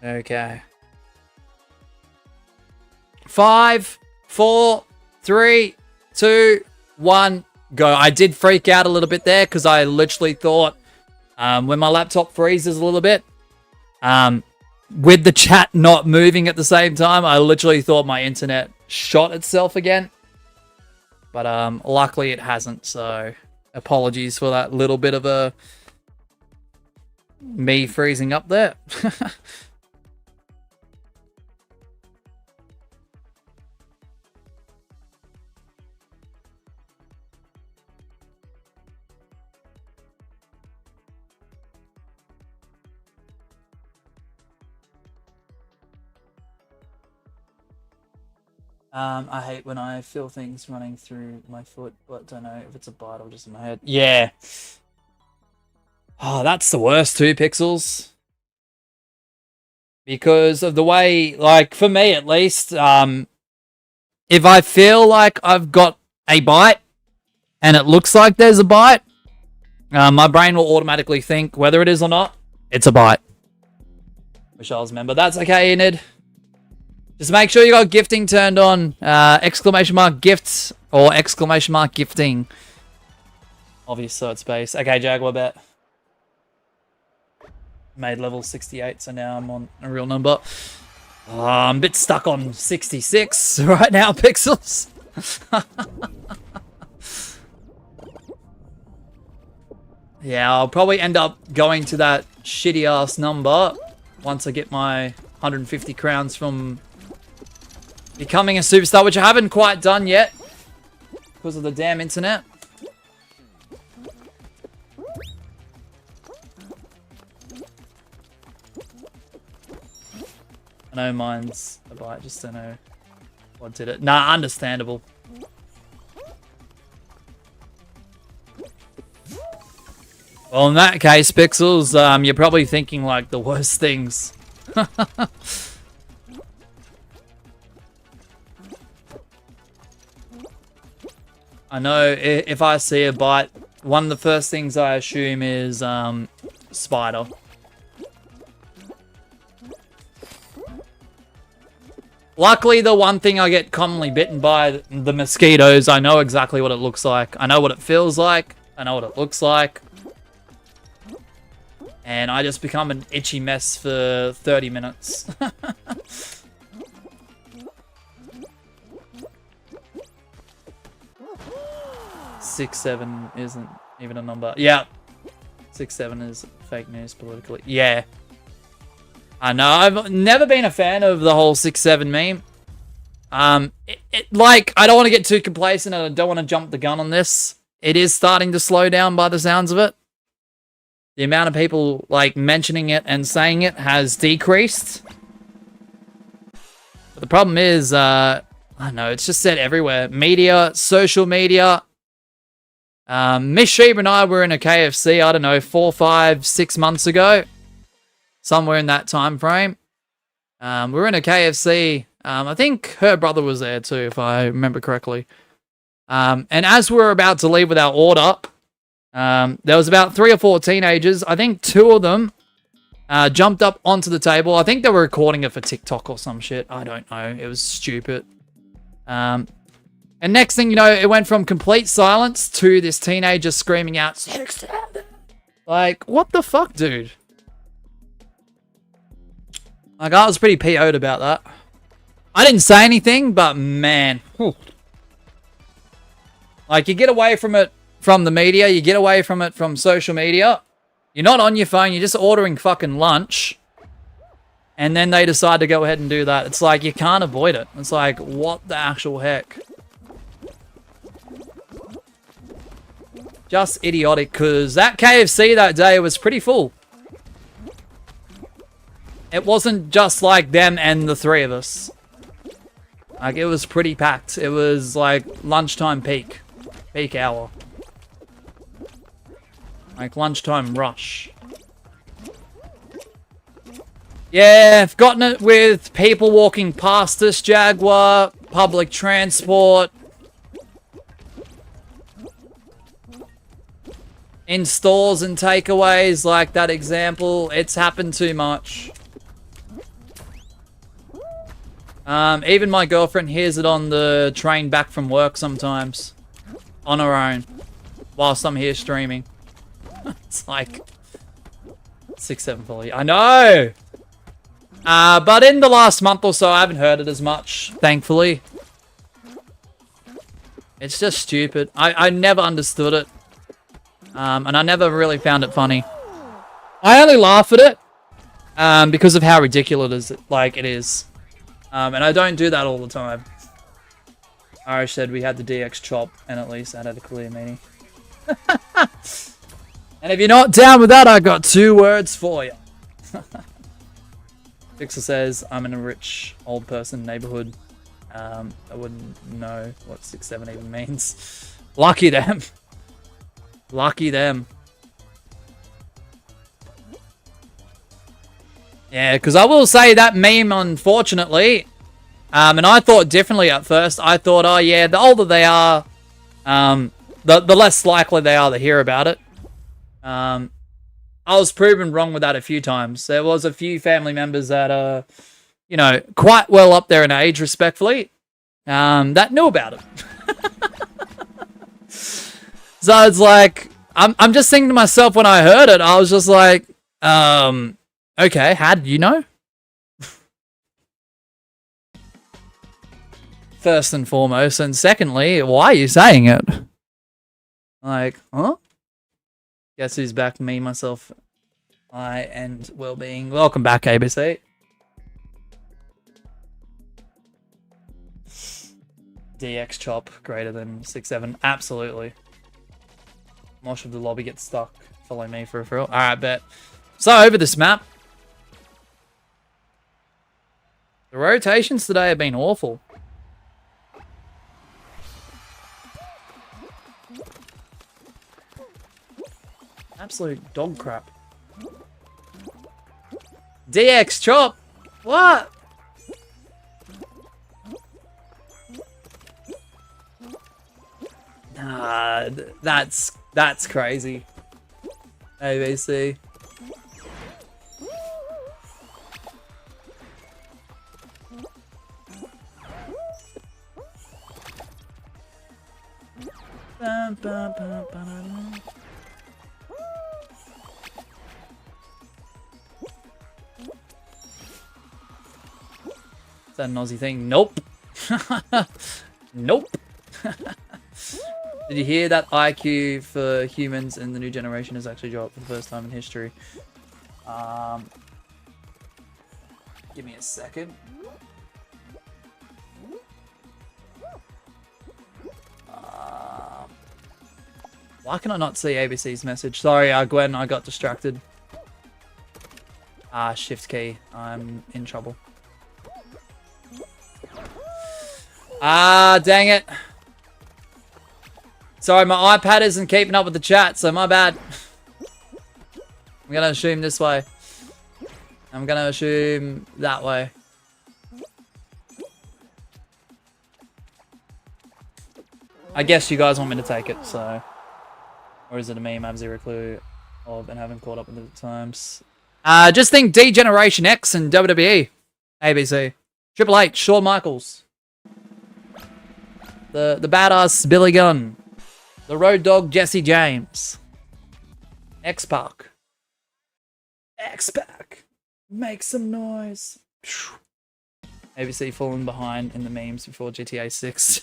Okay. 5, 4, 3, 2, 1, go. I did freak out a little bit there because I literally thought when my laptop freezes a little bit, with the chat not moving at the same time, I literally thought my internet shot itself again. But luckily it hasn't, so apologies for that little bit of a me freezing up there. I hate when I feel things running through my foot, but don't know if it's a bite or just in my head. Yeah. Oh, that's the worst too, Pixels. Because of the way, like, for me at least, if I feel like I've got a bite and it looks like there's a bite, my brain will automatically think, whether it is or not, it's a bite. Michelle's member. That's okay, Enid. Just make sure you got gifting turned on. Exclamation mark gifts or exclamation mark gifting. Obvious third space. Okay, Jaguar bet. Made level 68, so now I'm on a real number. I'm a bit stuck on 66 right now, Pixels. Yeah, I'll probably end up going to that shitty-ass number once I get my 150 crowns from becoming a superstar, which I haven't quite done yet because of the damn internet. I know mine's a bite, just don't know what did it. Nah, understandable. Well, in that case, Pixels, you're probably thinking like the worst things. I know if I see a bite, one of the first things I assume is spider. Luckily, the one thing I get commonly bitten by, the mosquitoes, I know exactly what it looks like. I know what it feels like. I know what it looks like. And I just become an itchy mess for 30 minutes. 6-7 isn't even a number. Yeah. 6-7 is fake news politically. Yeah. I know. I've never been a fan of the whole 6-7 meme. Like, I don't want to get too complacent and I don't want to jump the gun on this. It is starting to slow down by the sounds of it. The amount of people, like, mentioning it and saying it has decreased. But the problem is, I don't know, it's just said everywhere. Media, social media. Miss Sheba and I were in a KFC, I don't know, 4, 5, 6 months ago. Somewhere in that time frame. We were in a KFC. I think her brother was there too, if I remember correctly. And as we were about to leave with our order, there was about 3 or 4 teenagers. I think 2 of them jumped up onto the table. I think they were recording it for TikTok or some shit. I don't know. It was stupid. And next thing you know, it went from complete silence to this teenager screaming out, 6-7. Like, what the fuck, dude? Like, I was pretty PO'd about that. I didn't say anything, but man. Whew. Like, you get away from it from the media. You get away from it from social media. You're not on your phone. You're just ordering fucking lunch. And then they decide to go ahead and do that. It's like, you can't avoid it. It's like, what the actual heck? Just idiotic, because that KFC that day was pretty full. It wasn't just like them and the 3 of us. Like, it was pretty packed. It was like lunchtime peak. Peak hour. Like lunchtime rush. Yeah, I've gotten it with people walking past us, Jaguar, public transport. In stores and takeaways, like that example. It's happened too much. Even my girlfriend hears it on the train back from work sometimes. On her own. Whilst I'm here streaming. It's like 6-7 fully. I know! But in the last month or so, I haven't heard it as much, thankfully. It's just stupid. I never understood it. And I never really found it funny. I only laugh at it because of how ridiculous it is. And I don't do that all the time. Irish said we had the DX chop, and at least that had a clear meaning. And if you're not down with that, I got 2 words for you. Fixer says, I'm in a rich old person neighborhood. I wouldn't know what 6-7 even means. Lucky them. Lucky them. Yeah, because I will say that meme, unfortunately, and I thought differently at first. I thought, oh yeah, the older they are, the less likely they are to hear about it. I was proven wrong with that a few times. There was a few family members that are, you know, quite well up there in age, respectfully, that knew about it. So it's like, I'm just thinking to myself when I heard it, I was just like, okay, how did you know? First and foremost, and secondly, why are you saying it? Like, huh? Guess who's back? Me, myself, I, and well-being. Welcome back, ABC. DX chop greater than 6-7. Absolutely. Mosh of the lobby gets stuck. Follow me for a thrill. Alright, bet. So, over this map. The rotations today have been awful. Absolute dog crap. DX chop! What? Nah, that's crazy. ABC. Is that an Aussie thing? Nope. Nope. Did you hear that IQ for humans in the new generation has actually dropped for the first time in history? Give me a second. Why can I not see ABC's message? Sorry, Gwen, I got distracted. Shift key. I'm in trouble. Dang it. Sorry, my iPad isn't keeping up with the chat, so my bad. I'm gonna assume this way. I'm gonna assume that way. I guess you guys want me to take it, so... Or is it a meme? I have zero clue of and haven't caught up with it at times. Just think D-Generation X and WWE. ABC. Triple H, Shawn Michaels. The badass Billy Gunn. The road dog Jesse James. X-Pac. X-Pac. Make some noise. ABC falling behind in the memes before GTA 6.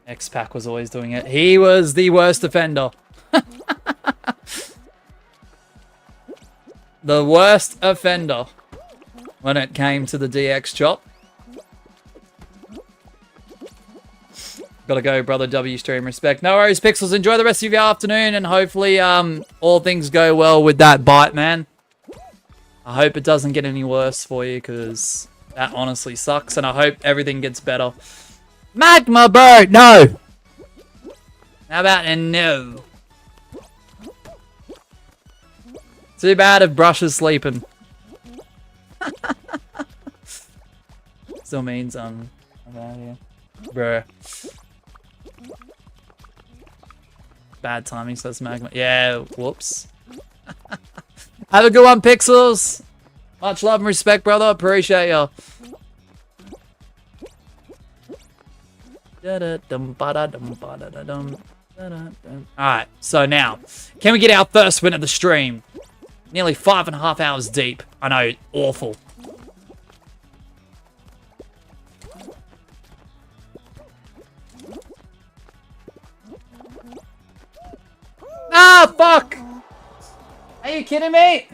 X-Pac was always doing it. He was the worst offender. The worst offender when it came to the DX chop. Gotta go, brother W stream. Respect. No worries, Pixels. Enjoy the rest of your afternoon, and hopefully all things go well with that bite, man. I hope it doesn't get any worse for you, because that honestly sucks, and I hope everything gets better. Magma, bro! No! How about a no? Too bad if Brush is sleeping. Still means, I'm out here. Bruh. Bad timing, says Magma. Yeah, whoops. Have a good one, Pixels. Much love and respect, brother. Appreciate ya. Alright, so now, can we get our first win of the stream? Nearly 5.5 hours deep. I know, awful. Ah, fuck! Are you kidding me?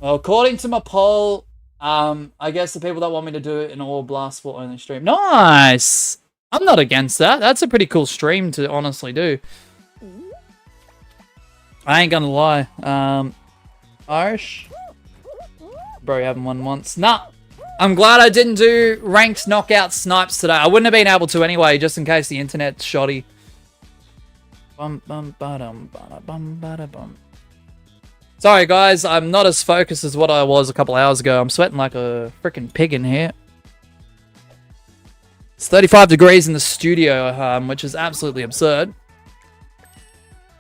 Well, according to my poll, I guess the people that want me to do it in all Blast Sport only stream. Nice! I'm not against that. That's a pretty cool stream to honestly do. I ain't gonna lie. Irish? Bro, you haven't won once. Nah! I'm glad I didn't do ranked knockout snipes today. I wouldn't have been able to anyway, just in case the internet's shoddy. Sorry guys, I'm not as focused as what I was a couple hours ago. I'm sweating like a freaking pig in here. It's 35 degrees in the studio, which is absolutely absurd.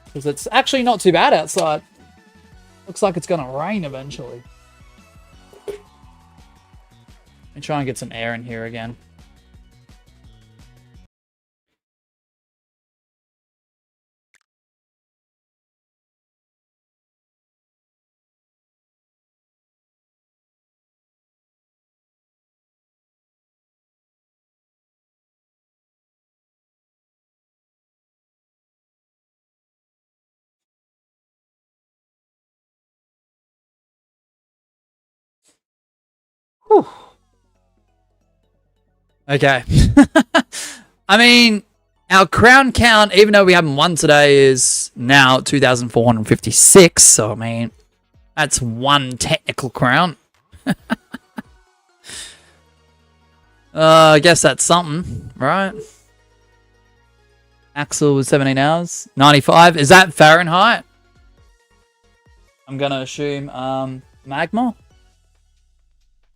Because it's actually not too bad outside. Looks like it's gonna rain eventually. Let me try and get some air in here again. Whew. Okay. I mean, our crown count, even though we haven't won today, is now 2,456. So, I mean, that's one technical crown. I guess that's something, right? Axel was 17 hours. 95. Is that Fahrenheit? I'm going to assume Magma.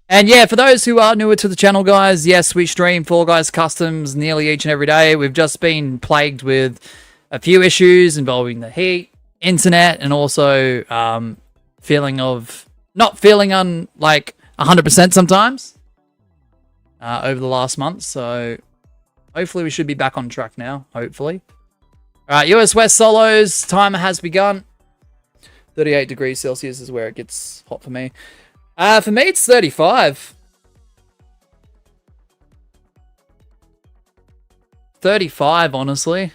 And yeah, for those who are newer to the channel, guys, yes, we stream Fall Guys Customs nearly each and every day. We've just been plagued with a few issues involving the heat, internet, and also feeling of not feeling on like 100% sometimes over the last month. So hopefully we should be back on track now. Hopefully. All right, US West solos timer has begun. 38 degrees Celsius is where it gets hot for me. For me, it's 35. 35, honestly.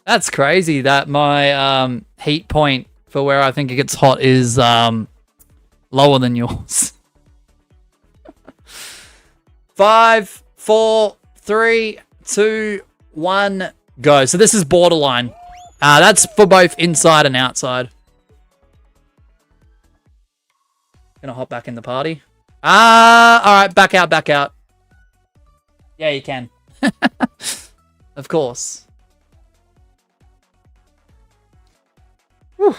That's crazy that my heat point for where I think it gets hot is lower than yours. 5, 4, 3, 2, 1, go. So this is borderline. That's for both inside and outside. Gonna hop back in the party. Alright, back out, back out. Yeah, you can. Of course. Alright,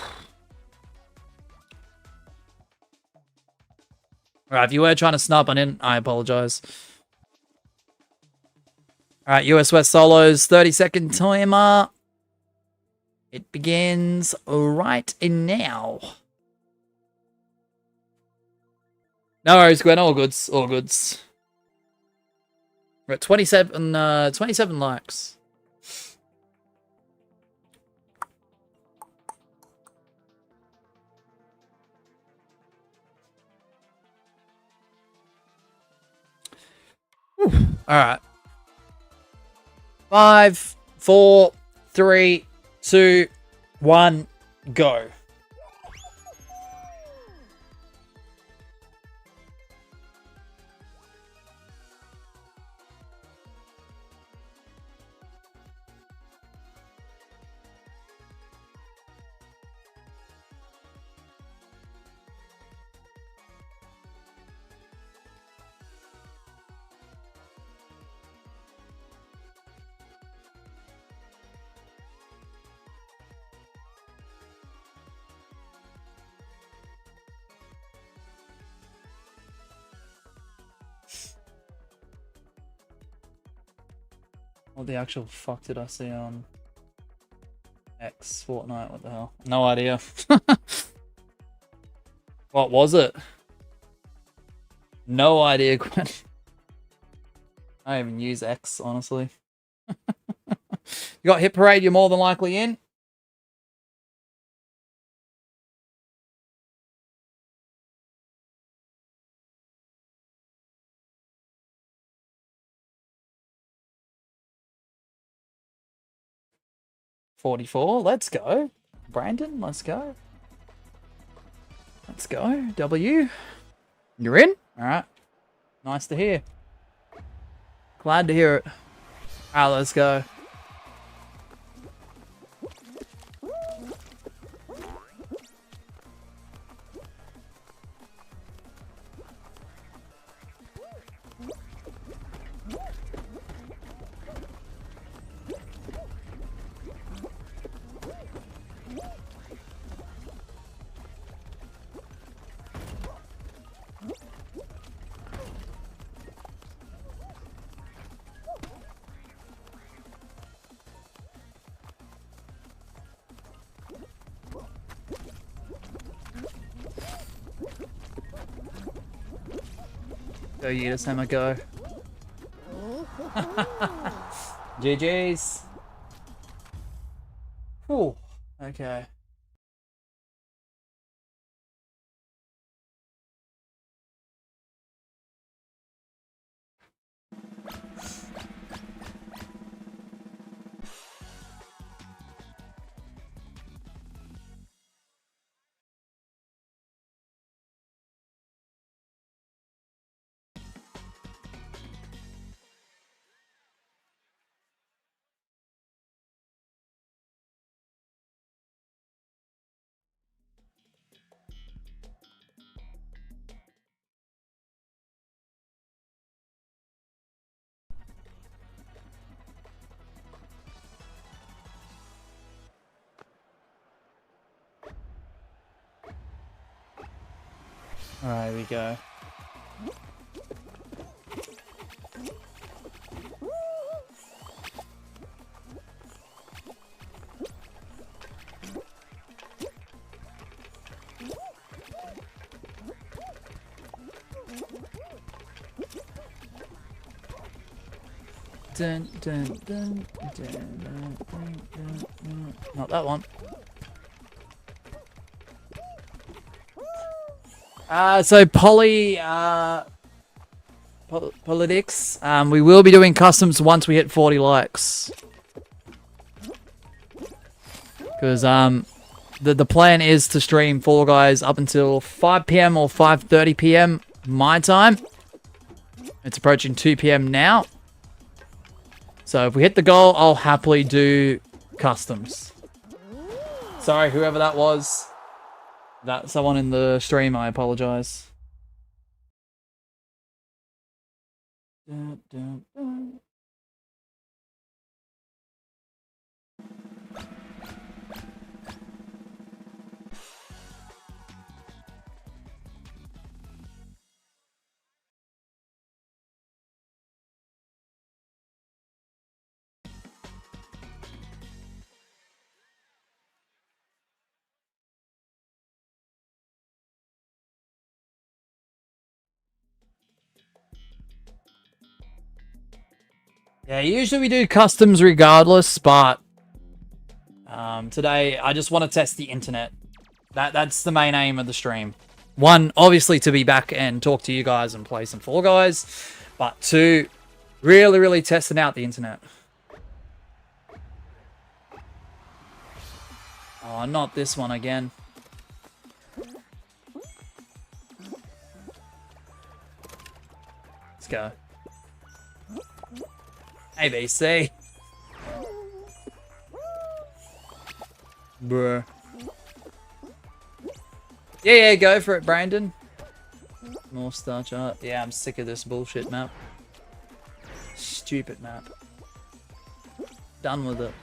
if you were trying to snipe on in, I apologize. Alright, US West solos, 30-second timer. It begins right in now. No worries, Gwen. All goods. All goods. We're at 27 likes. All right. 5, 4, 3, 2, 1, go. What the actual fuck did I see on X Fortnite? What the hell? No idea. What was it? No idea, Gwen. I don't even use X, honestly. You got Hit Parade, you're more than likely in. $44, let's go. Brandon, let's go. Let's go. W. You're in? Alright. Nice to hear. Glad to hear it. Alright, let's go. Go you, this time I go. GG's. Whew. Okay. Alright, here we go. Dun, dun, dun, dun, dun, dun, dun. Not that one. So politics. We will be doing customs once we hit 40 likes. Because the plan is to stream Fall Guys up until 5 PM or 5:30 PM my time. It's approaching 2 PM now. So if we hit the goal, I'll happily do customs. Sorry, whoever that was. That's someone in the stream, I apologize. Dun, dun, dun. Yeah, usually we do customs regardless, but today I just want to test the internet. That's the main aim of the stream. One, obviously to be back and talk to you guys and play some Fall Guys, but two, really testing out the internet. Oh, not this one again. Let's go. ABC. Bruh. Yeah, go for it, Brandon. More star chart. Yeah, I'm sick of this bullshit map. Stupid map. Done with it.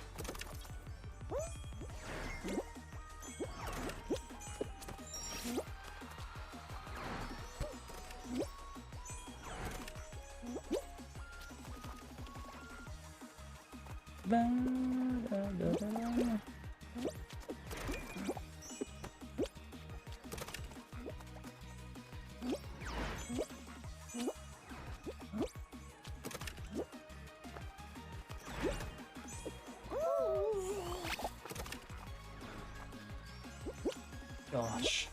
Gosh.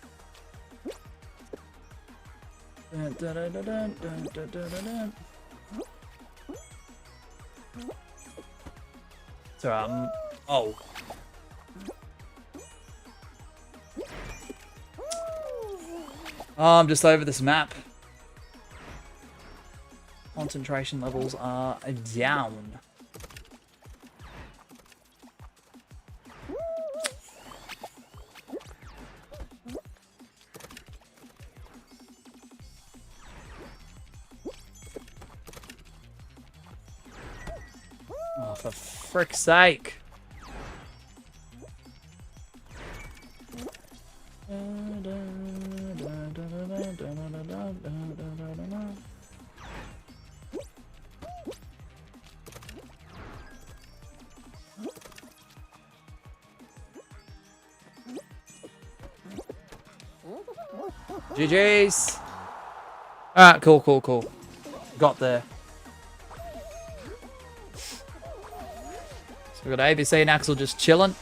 So, oh. Oh, I'm just over this map. Concentration levels are down. Oh, for frick's sake. GG's. Alright, cool. Got there. So we got ABC and Axel just chilling.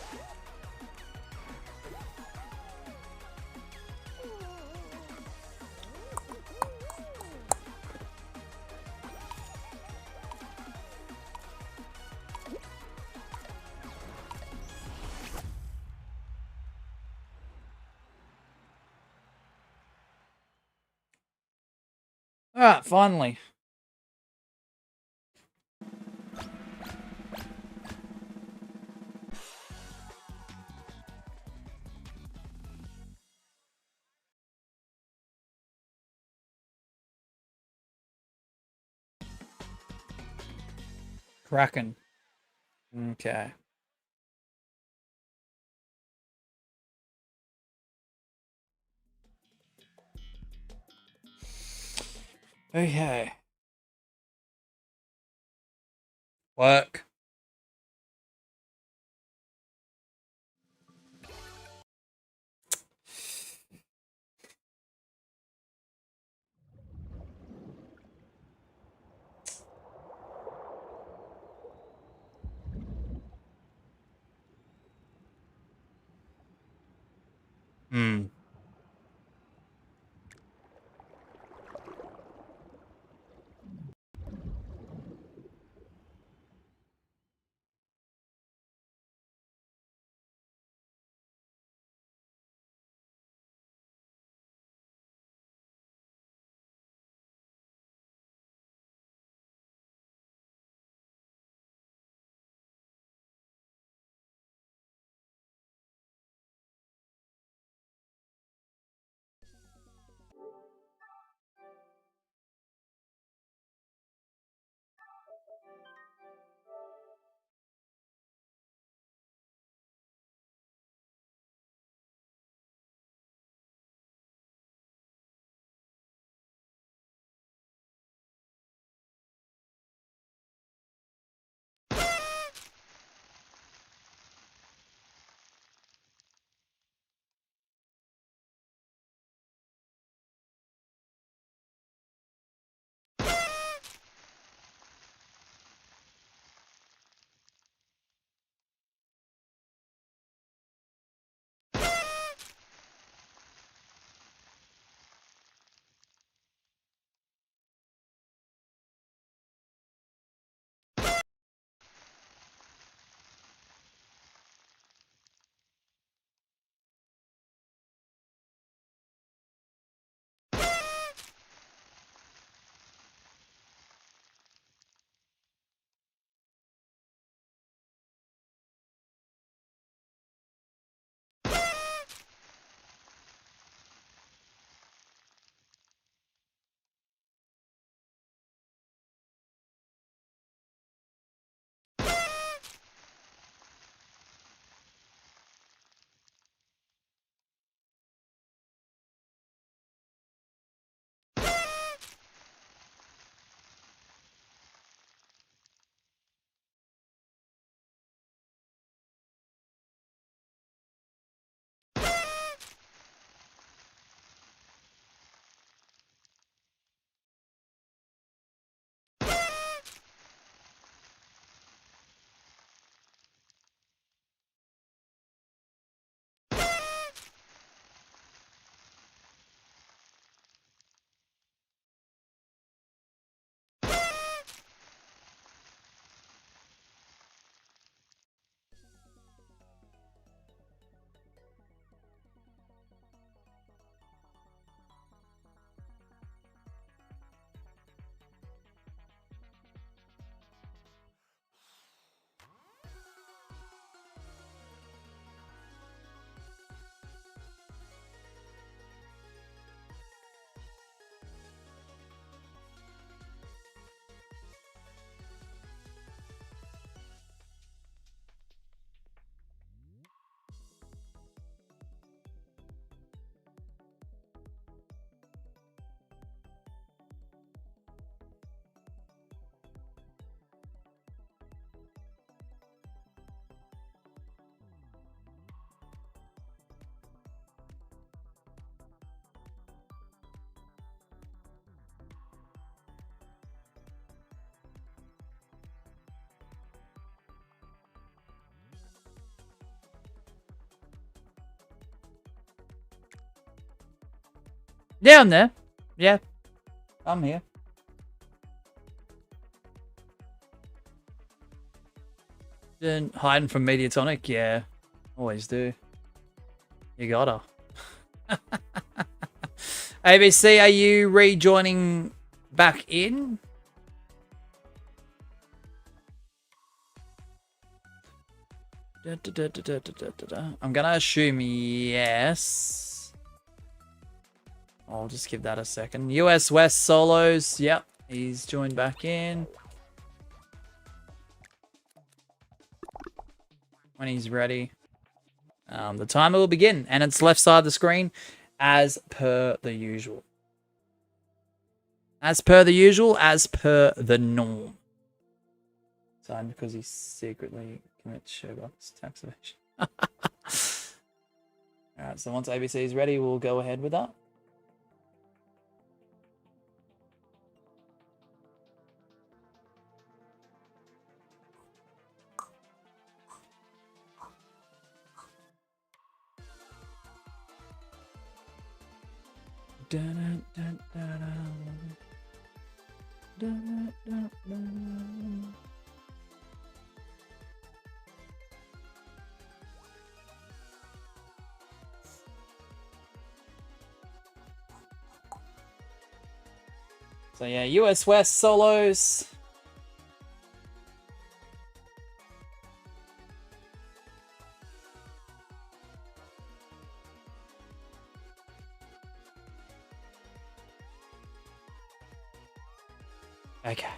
Alright, finally. Kraken. Okay. Okay. Work. Hmm. Yeah, I'm there. Yeah, I'm here. Then hiding from Mediatonic? Yeah, always do. You gotta. ABC, are you rejoining back in? I'm gonna assume yes. I'll just give that a second. US West solos. Yep, he's joined back in. When he's ready, the timer will begin, and it's left side of the screen, as per the usual. As per the usual, as per the norm. Signed because he secretly commits showbox tax evasion. Alright, so once ABC is ready, we'll go ahead with that. So yeah, US West solos. Okay.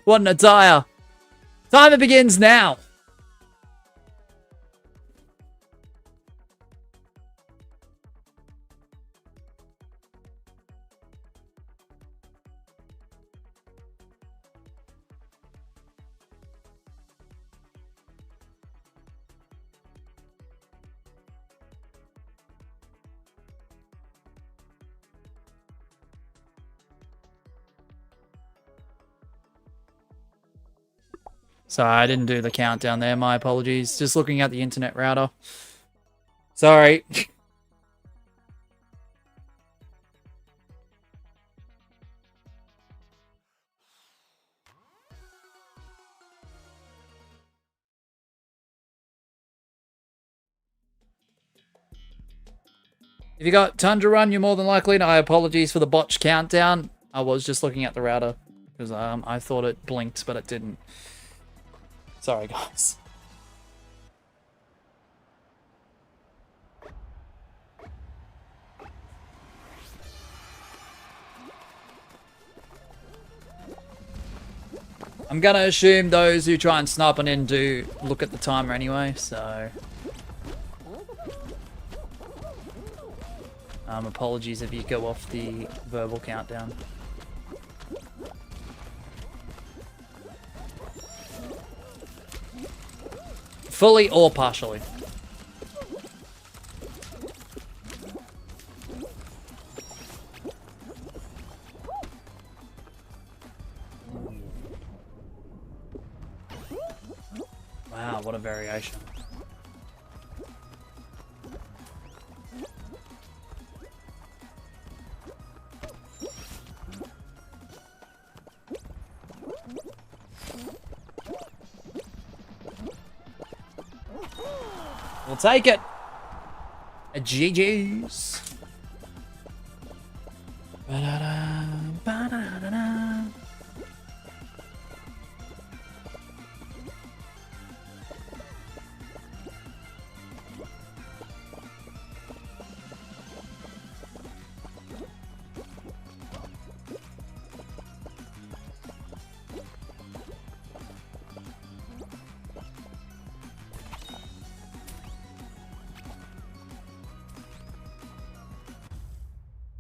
What an attire. Timer begins now. Sorry, I didn't do the countdown there. My apologies. Just looking at the internet router. Sorry. If you got Tundra Run, you're more than likely. I apologies for the botched countdown. I was just looking at the router because I thought it blinked, but it didn't. Sorry, guys. I'm gonna assume those who try and snipe on in do look at the timer anyway, so... apologies if you go off the verbal countdown. Fully or partially. Wow, what a variation. We'll take it. A GG's. Ba-da-da, ba-da-da-da.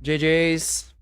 GG's.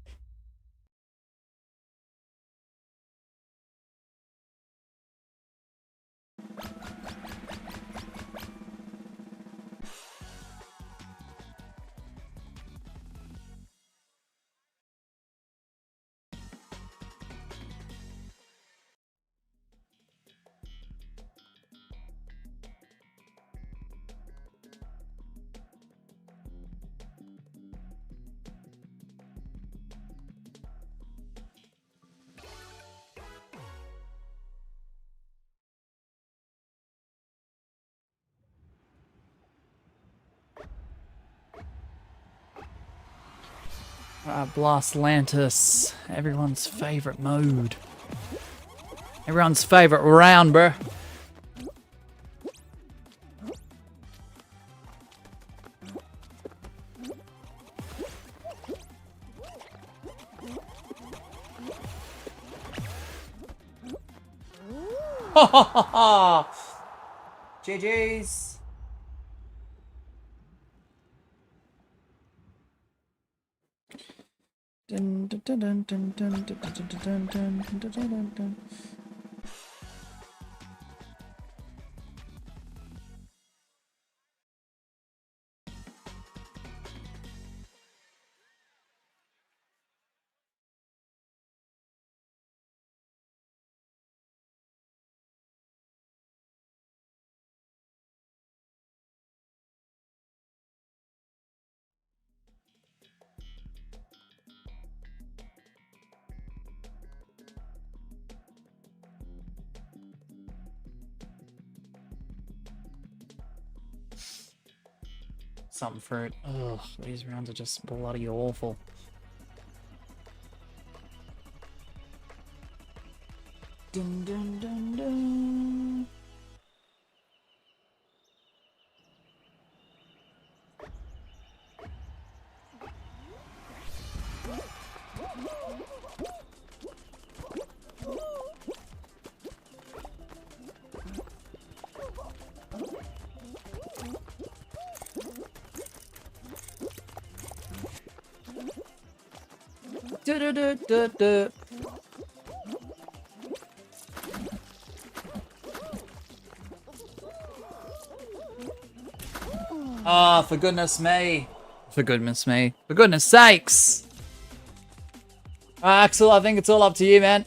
Blast Lantis. Everyone's favorite mode. Everyone's favorite round, bruh. Ha ha ha ha! GG's. Dun, dun, dun, dun, dun, dun, dun, dun, dun, dun, dun, dun, dun. Something for it. Ugh, these rounds are just bloody awful. Dun, dun, dun, dun. Du, du, du, du, du. Ah, for goodness me. For goodness me. For goodness sakes. Axel, I think it's all up to you, man.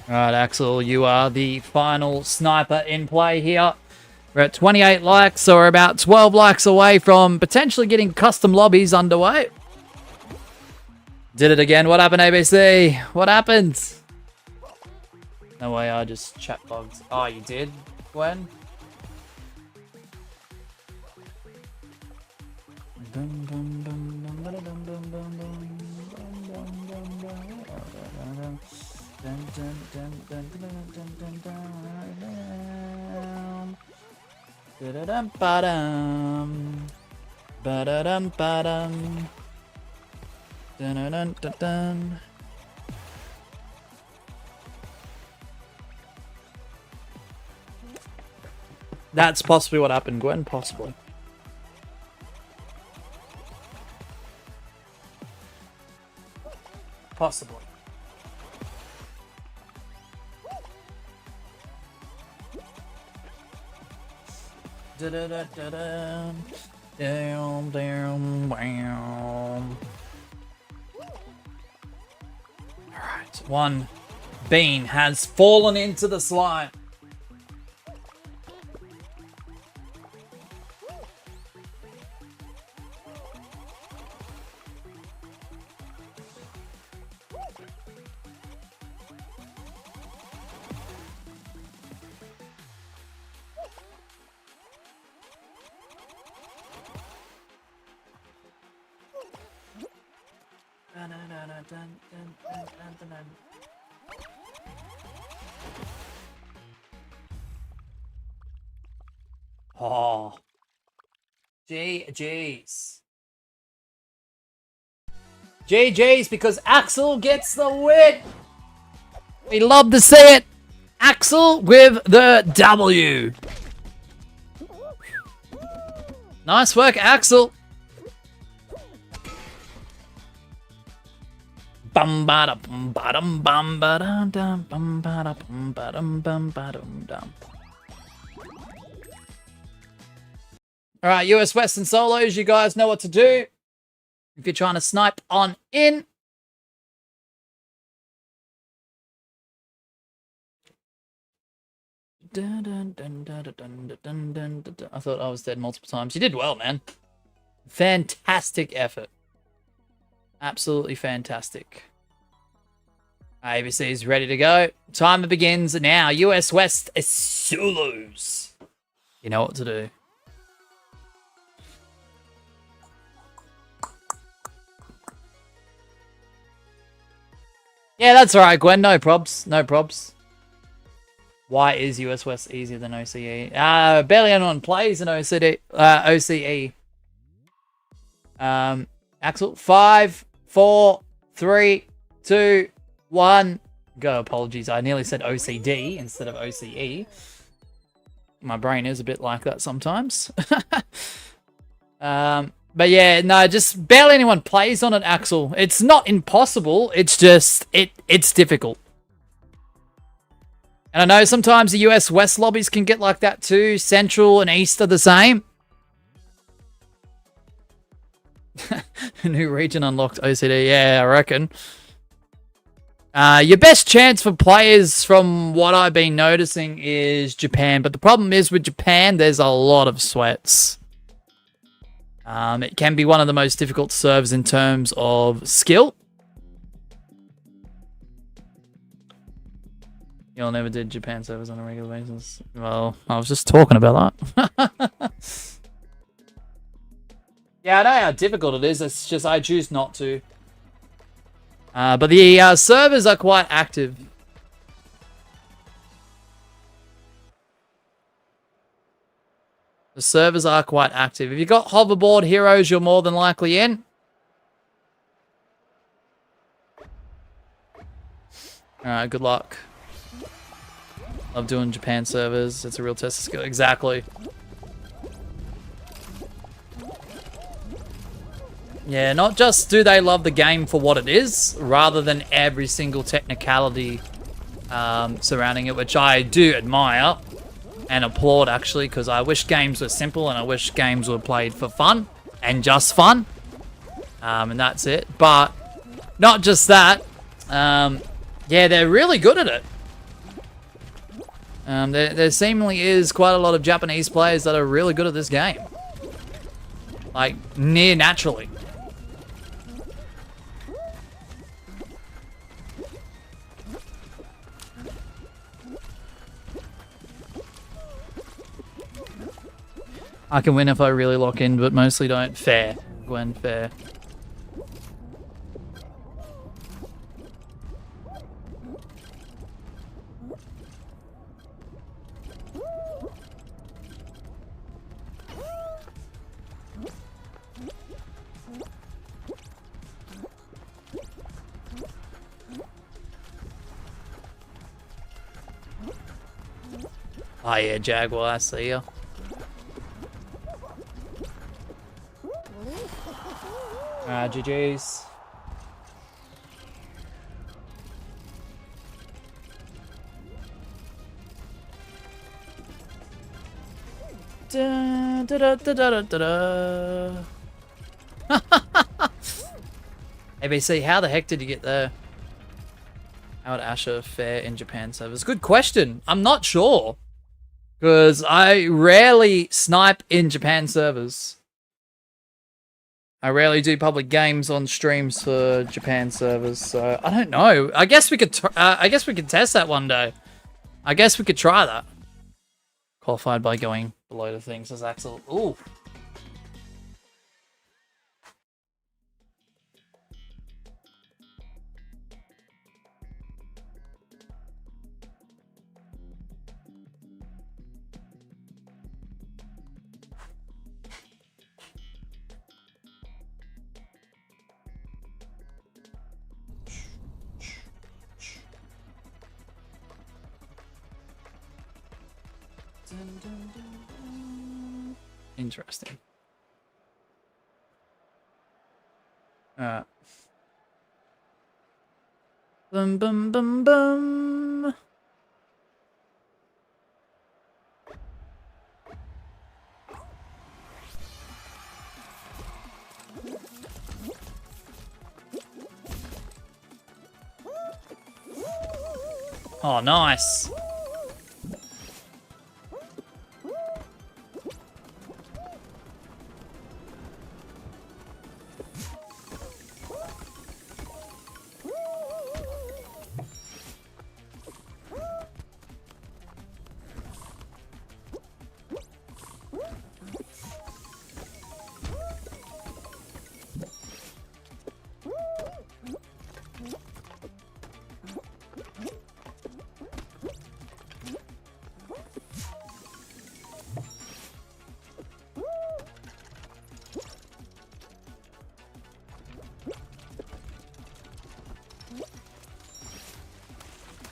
Alright, Axel, you are the final sniper in play here. We're at 28 likes, so we're about 12 likes away from potentially getting custom lobbies underway. Did it again. What happened, ABC? What happened? No way, I just chat bugs. Oh, you did, Gwen? That's possibly what happened, Gwen. Possibly. Possibly. Da-da-da-da-da. Down, down, down. Alright, one bean has fallen into the slime. Oh. GG's. GG's because Axel gets the win. We love to see it. Axel with the W. Nice work, Axel. Bum ba bum ba dum bum ba dum dum bum ba bum ba dum bum ba dum dum. All right, US Western solos, you guys know what to do. If you're trying to snipe on in. I thought I was dead multiple times. You did well, man. Fantastic effort. Absolutely fantastic. ABC is ready to go. Timer begins now. US West solos. You know what to do. Yeah, that's alright, Gwen. No probs. No probs. Why is US West easier than OCE? Barely anyone plays in OCE. Axel, 5, 4, 3, 2, 1, go. Apologies, I nearly said OCD instead of OCE. My brain is a bit like that sometimes. But yeah, no, just barely anyone plays on it, Axel. It's not impossible, it's just, it's difficult. And I know sometimes the US West lobbies can get like that too. Central and East are the same. New region unlocked OCD. Yeah, I reckon. Your best chance for players from what I've been noticing is Japan. But the problem is with Japan, there's a lot of sweats. It can be one of the most difficult servers in terms of skill. Y'all never did Japan servers on a regular basis. Well, I was just talking about that. Yeah, I know how difficult it is. It's just I choose not to. But the servers are quite active. The servers are quite active. If you've got hoverboard heroes, you're more than likely in. Alright, good luck. Love doing Japan servers. It's a real test of skill. Exactly. Yeah, not just do they love the game for what it is, rather than every single technicality surrounding it, which I do admire and applaud, actually, because I wish games were simple and I wish games were played for fun and just fun. And that's it. But not just that. Yeah, they're really good at it. There seemingly is quite a lot of Japanese players that are really good at this game. Like, near naturally. I can win if I really lock in, but mostly don't. Fair. Gwen, fair. Oh yeah, Jaguar, I see ya. GG's. Da, da, da, da, da, da, da. ABC, how the heck did you get there? How would Asher fare in Japan servers? Good question. I'm not sure. Because I rarely snipe in Japan servers. I rarely do public games on streams for Japan servers, so I don't know. I guess we could. I guess we could test that one day. I guess we could try that. Qualified by going below the things, says Axel. Ooh. Interesting. Alright. Bum bum bum bum. Oh, nice.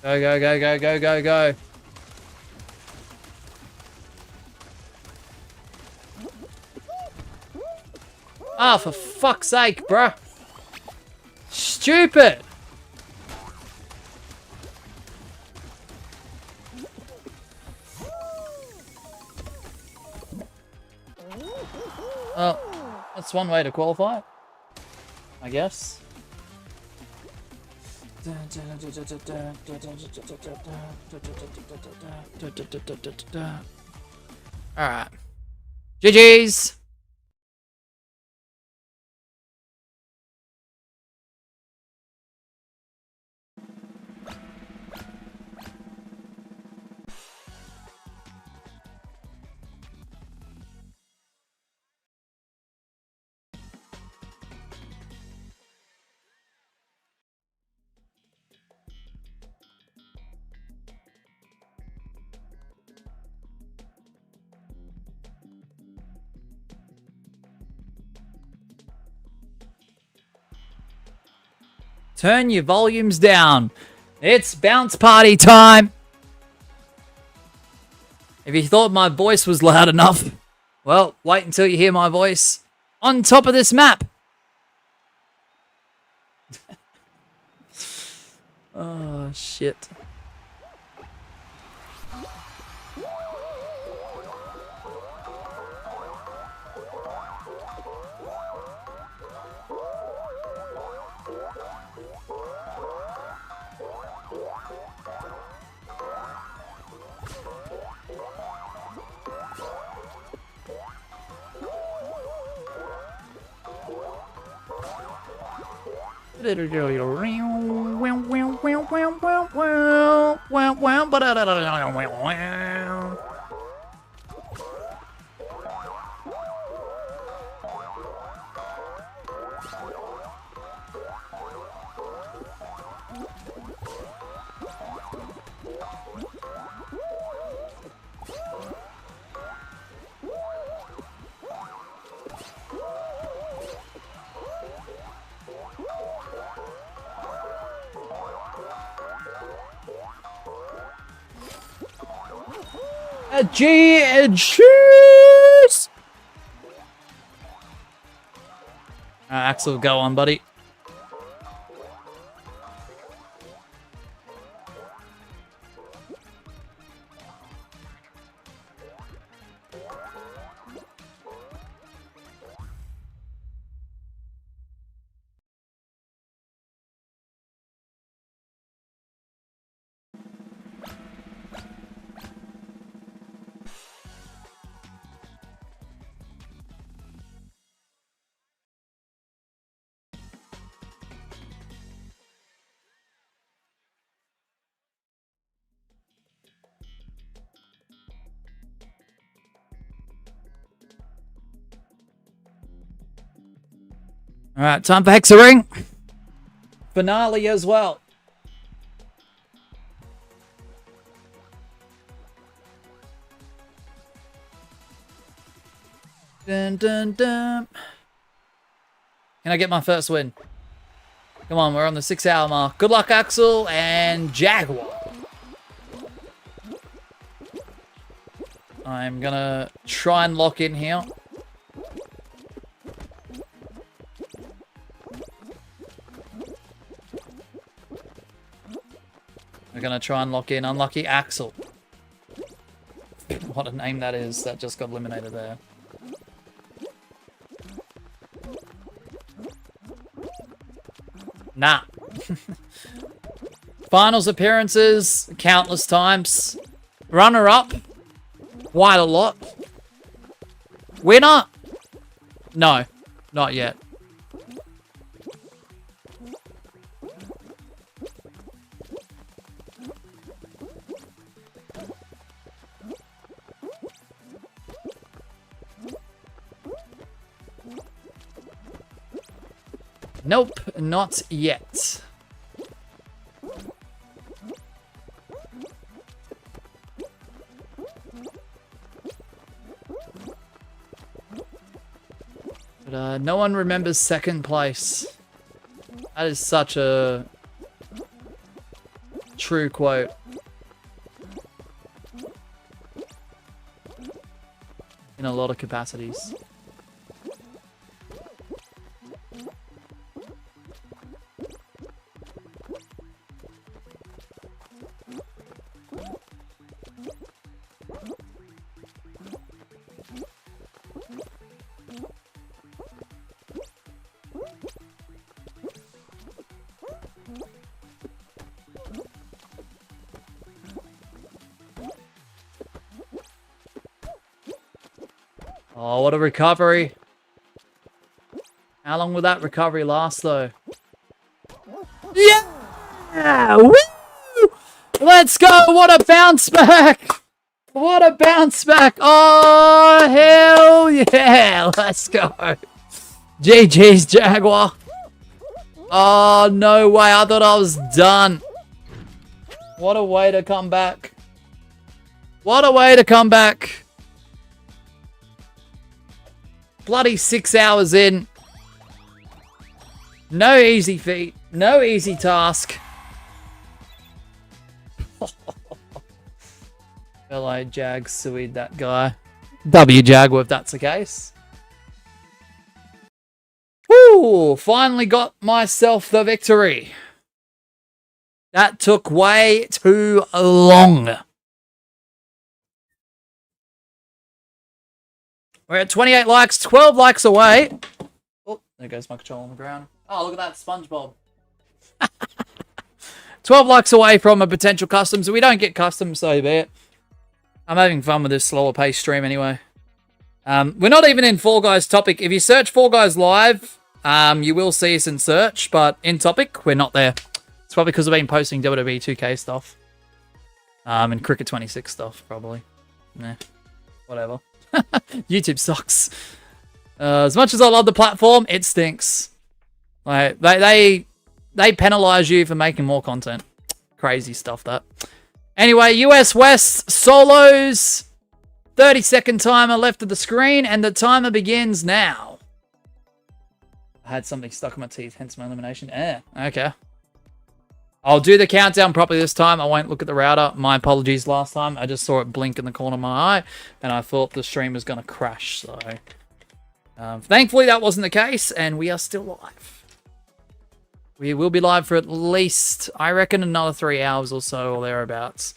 Go, go, go, go, go, go, go. Ah, for fuck's sake, bruh. Stupid. Oh, that's one way to qualify it, I guess. Alright. GG's! Turn your volumes down. It's bounce party time. If you thought my voice was loud enough, well, wait until you hear my voice on top of this map. Oh, shit. G and cheese. Axel, go on, buddy. All right, time for Hexaring. Finale as well. Dun, dun, dun. Can I get my first win? Come on, we're on the 6-hour mark. Good luck, Axel and Jaguar. I'm gonna try and lock in here. We're gonna try and lock in Unlucky Axel. What a name that is. That just got eliminated there. Nah. Finals appearances, countless times. Runner-up, quite a lot. Winner? No, not yet. Nope, not yet. But no one remembers second place. That is such a true quote. In a lot of capacities. Oh, what a recovery. How long will that recovery last, though? Yeah! Woo! Let's go! What a bounce back! What a bounce back! Oh, hell yeah! Let's go! GG's, Jaguar. Oh, no way. I thought I was done. What a way to come back. What a way to come back. Bloody 6 hours in. No easy feat. No easy task. Hello, Jag suied that guy. W Jaguar if that's the case. Woo! Finally got myself the victory. That took way too long. We're at 28 likes, 12 likes away. Oh, there goes my control on the ground. Oh, look at that, SpongeBob. 12 likes away from a potential custom, so we don't get custom, so be it. I'm having fun with this slower pace stream anyway. We're not even in Fall Guys topic. If you search Fall Guys Live, you will see us in search, but in topic, we're not there. It's probably because I've been posting WWE 2K stuff. And Cricket 26 stuff, probably. Nah, whatever. YouTube sucks. As much as I love the platform, it stinks. Like they penalize you for making more content. Crazy stuff that. Anyway, US West solos. 30-second timer left of the screen, and the timer begins now. I had something stuck in my teeth, hence my elimination. Okay. I'll do the countdown properly this time. I won't look at the router. My apologies last time. I just saw it blink in the corner of my eye, and I thought the stream was going to crash. So, thankfully, that wasn't the case, and we are still live. We will be live for at least, I reckon, another 3 hours or so, or thereabouts.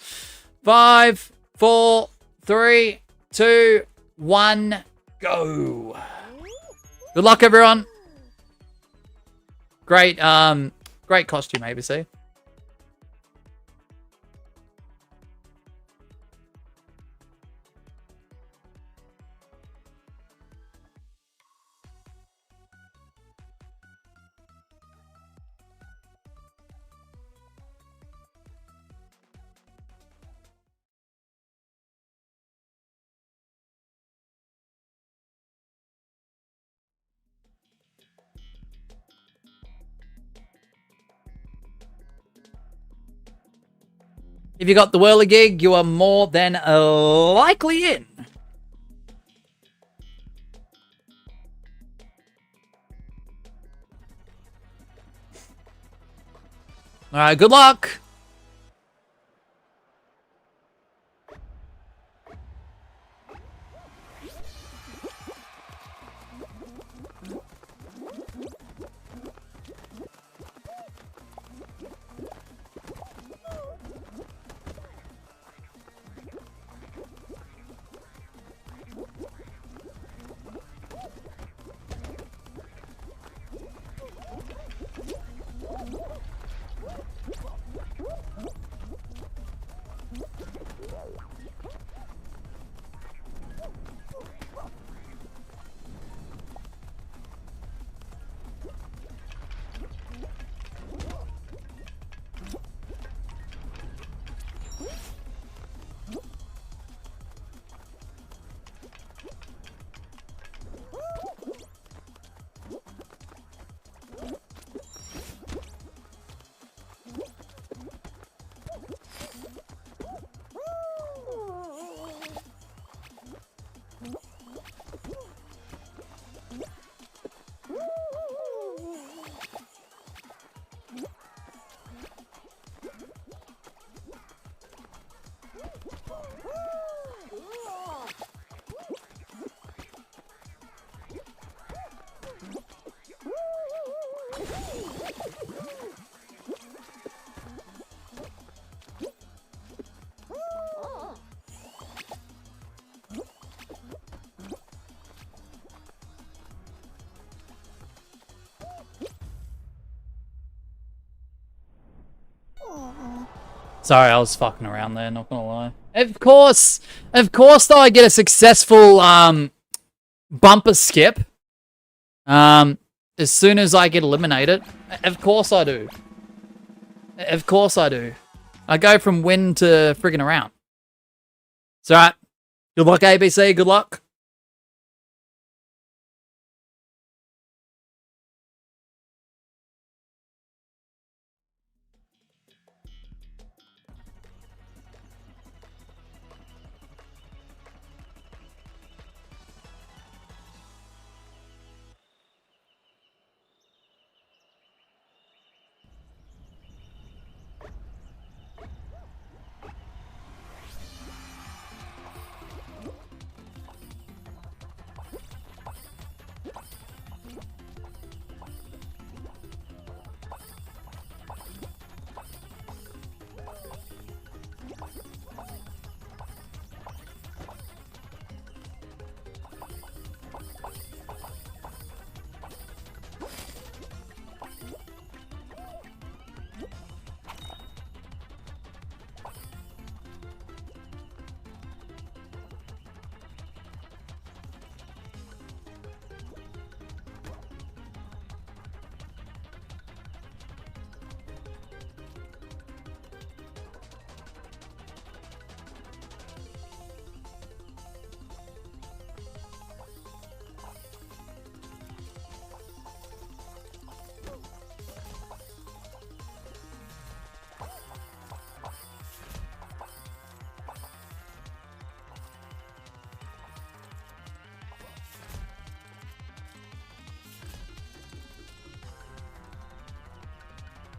5, 4, 3, 2, 1, go. Good luck, everyone. Great, great costume, ABC. If you got the whirligig, you are more than likely in. Alright, good luck! Sorry, I was fucking around there, not gonna lie. Of course though I get a successful bumper skip. As soon as I get eliminated. Of course I do. Of course I do. I go from win to friggin' around. It's alright. Good luck, ABC, good luck.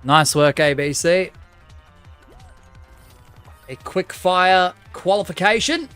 Nice work, ABC. A quick fire qualification.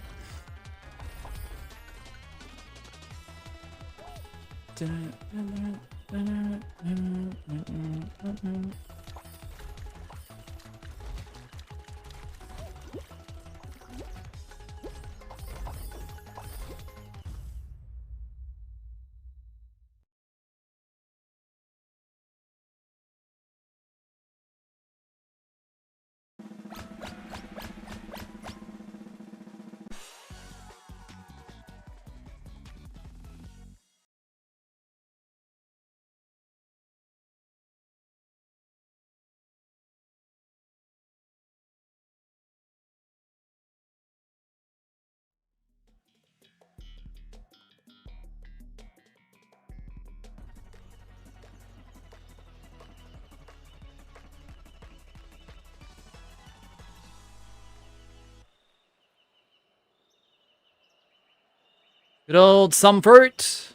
Good old some fruit.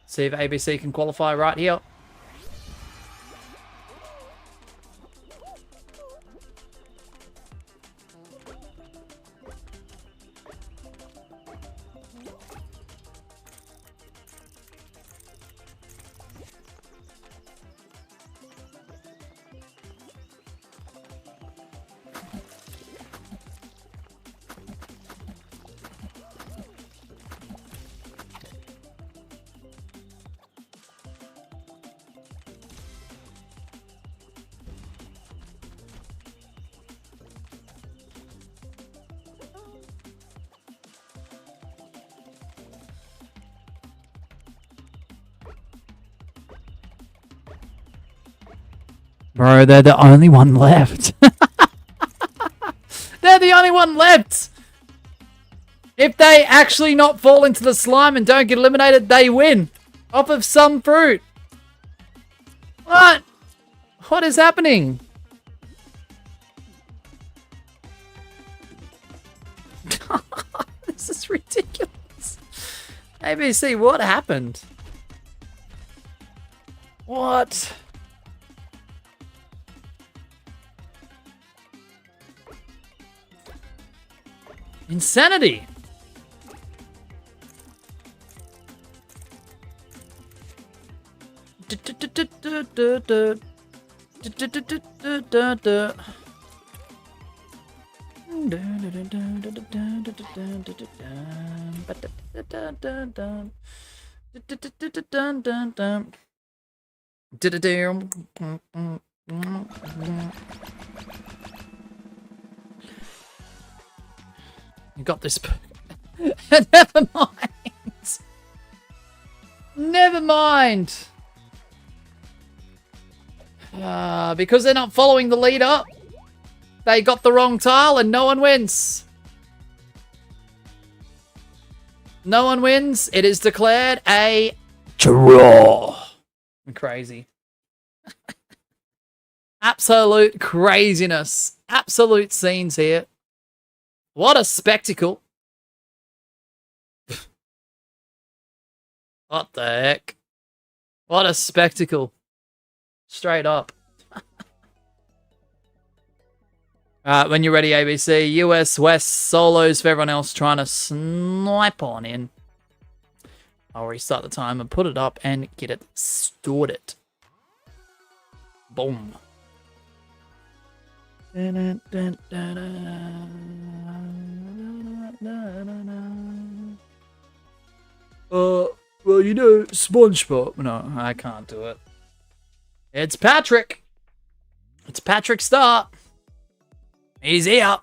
See if ABC can qualify right here. Bro, they're the only one left. They're the only one left. If they actually not fall into the slime and don't get eliminated, they win. Off of some fruit. What? What is happening? This is ridiculous. ABC, what happened? What? Insanity! You got this. Never mind. Never mind. Because they're not following the leader, they got the wrong tile and no one wins. No one wins. It is declared a draw. Crazy. Absolute craziness. Absolute scenes here. What a spectacle. What the heck? What a spectacle. Straight up. When you're ready, ABC. US West solos for everyone else trying to snipe on in. I'll restart the time and put it up and get it sorted. Boom. Well, you know, SpongeBob. No, I can't do it. It's Patrick. It's Patrick Star. He's here.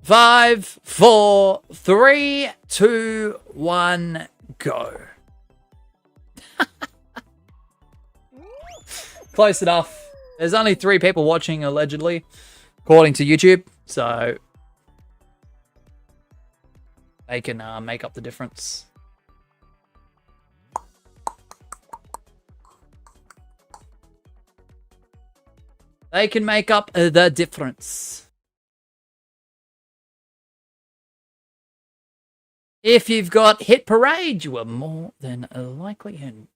Five, 4, 3, 2, 1, go. Close enough. There's only 3 people watching, allegedly, according to YouTube. So they can make up the difference. They can make up the difference. If you've got Hit Parade, you are more than likely in.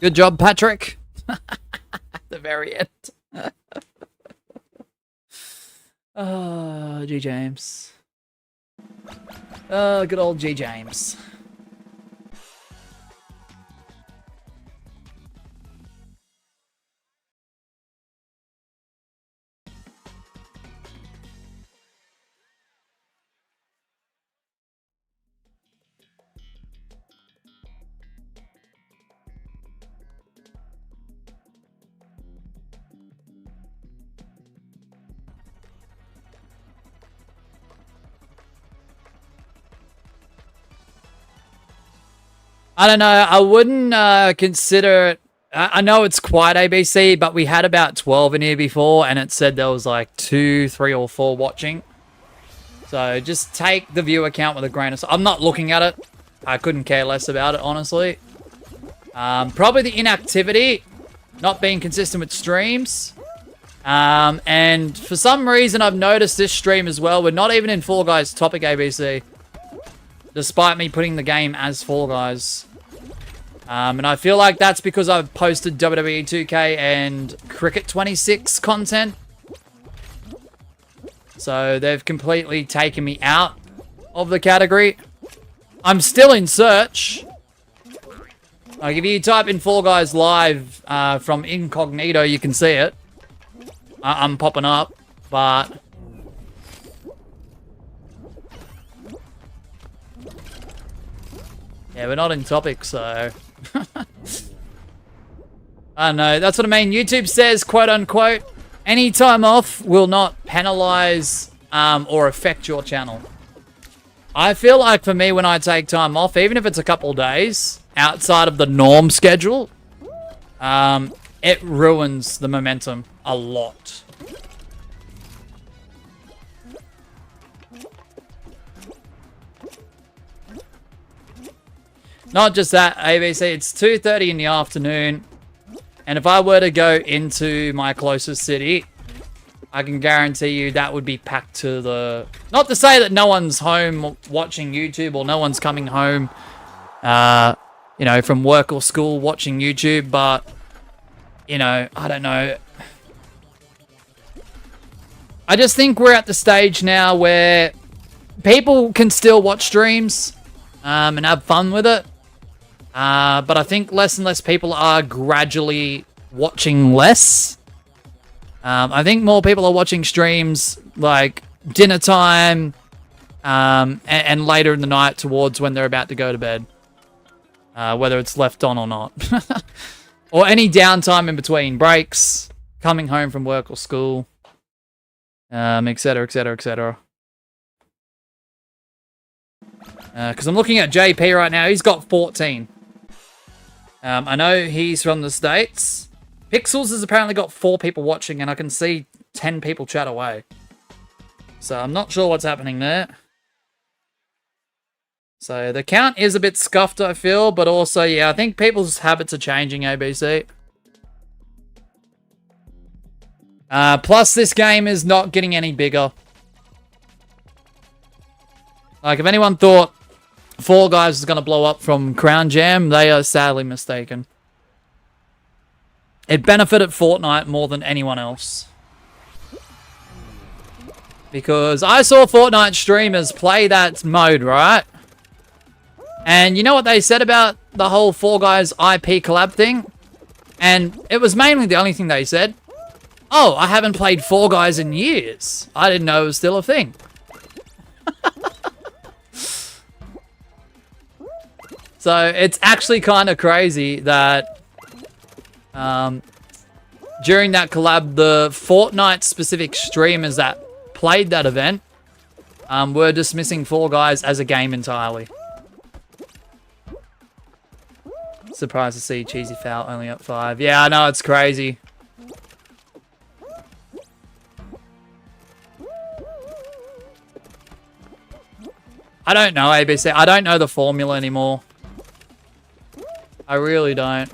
Good job, Patrick. At the very end. G James. Oh, good old G James. I don't know. I wouldn't consider it. I know it's quite ABC, but we had about 12 in here before, and it said there was like 2, 3, or 4 watching. So just take the viewer count with a grain of salt. I'm not looking at it. I couldn't care less about it, honestly. Probably the inactivity, not being consistent with streams. And for some reason, I've noticed this stream as well. We're not even in Fall Guys topic ABC. Despite me putting the game as Fall Guys. And I feel like that's because I've posted WWE 2K and Cricket 26 content. So they've completely taken me out of the category. I'm still in search. Like if you type in Fall Guys Live from incognito, you can see it. I'm popping up, but... yeah, we're not in topic, so... I don't know. That's what I mean. YouTube says, quote unquote, any time off will not penalize or affect your channel. I feel like for me, when I take time off, even if it's a couple days outside of the norm schedule, it ruins the momentum a lot. Not just that, ABC, it's 2:30 in the afternoon. And if I were to go into my closest city, I can guarantee you that would be packed to the... not to say that no one's home watching YouTube or no one's coming home, you know, from work or school watching YouTube, but, you know, I don't know. I just think we're at the stage now where people can still watch streams and have fun with it. But I think less and less people are gradually watching less. I think more people are watching streams like dinner time and later in the night towards when they're about to go to bed. Whether it's left on or not. Or any downtime in between breaks, coming home from work or school, etc., etc., etc. Because I'm looking at JP right now. He's got 14. I know he's from the States. Pixels has apparently got 4 people watching, and I can see 10 people chat away. So I'm not sure what's happening there. So the count is a bit scuffed, I feel, but also, yeah, I think people's habits are changing, ABC. Plus, this game is not getting any bigger. Like, if anyone thought Fall Guys is going to blow up from Crown Jam, they are sadly mistaken. It benefited Fortnite more than anyone else. Because I saw Fortnite streamers play that mode, right? And you know what they said about the whole Fall Guys IP collab thing? And it was mainly the only thing they said. Oh, I haven't played Fall Guys in years. I didn't know it was still a thing. So it's actually kind of crazy that during that collab, the Fortnite-specific streamers that played that event were dismissing Fall Guys as a game entirely. Surprised to see Cheesy Fowl only at 5. Yeah, I know, it's crazy. I don't know, ABC. I don't know the formula anymore. I really don't.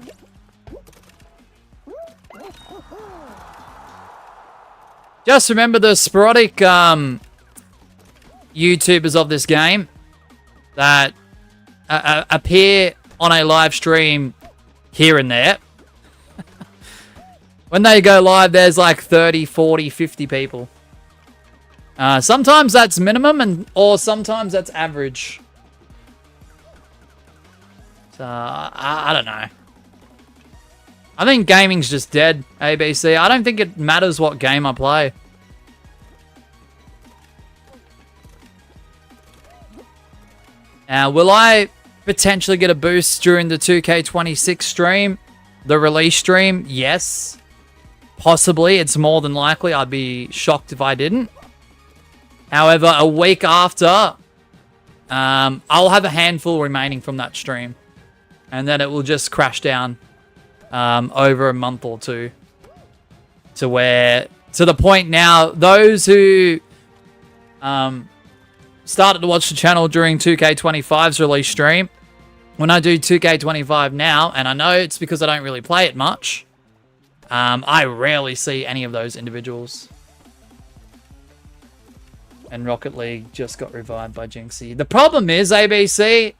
Just remember the sporadic YouTubers of this game that appear on a live stream here and there. When they go live, there's like 30, 40, 50 people. Sometimes that's minimum, or sometimes that's average. So, I don't know. I think gaming's just dead, ABC. I don't think it matters what game I play. Will I potentially get a boost during the 2K26 stream? The release stream? Yes. Possibly. It's more than likely. I'd be shocked if I didn't. However, a week after, I'll have a handful remaining from that stream. And then it will just crash down over a month or two. To the point now, those who started to watch the channel during 2K25's release stream, when I do 2K25 now, and I know it's because I don't really play it much, I rarely see any of those individuals. And Rocket League just got revived by Jinxie. The problem is, ABC,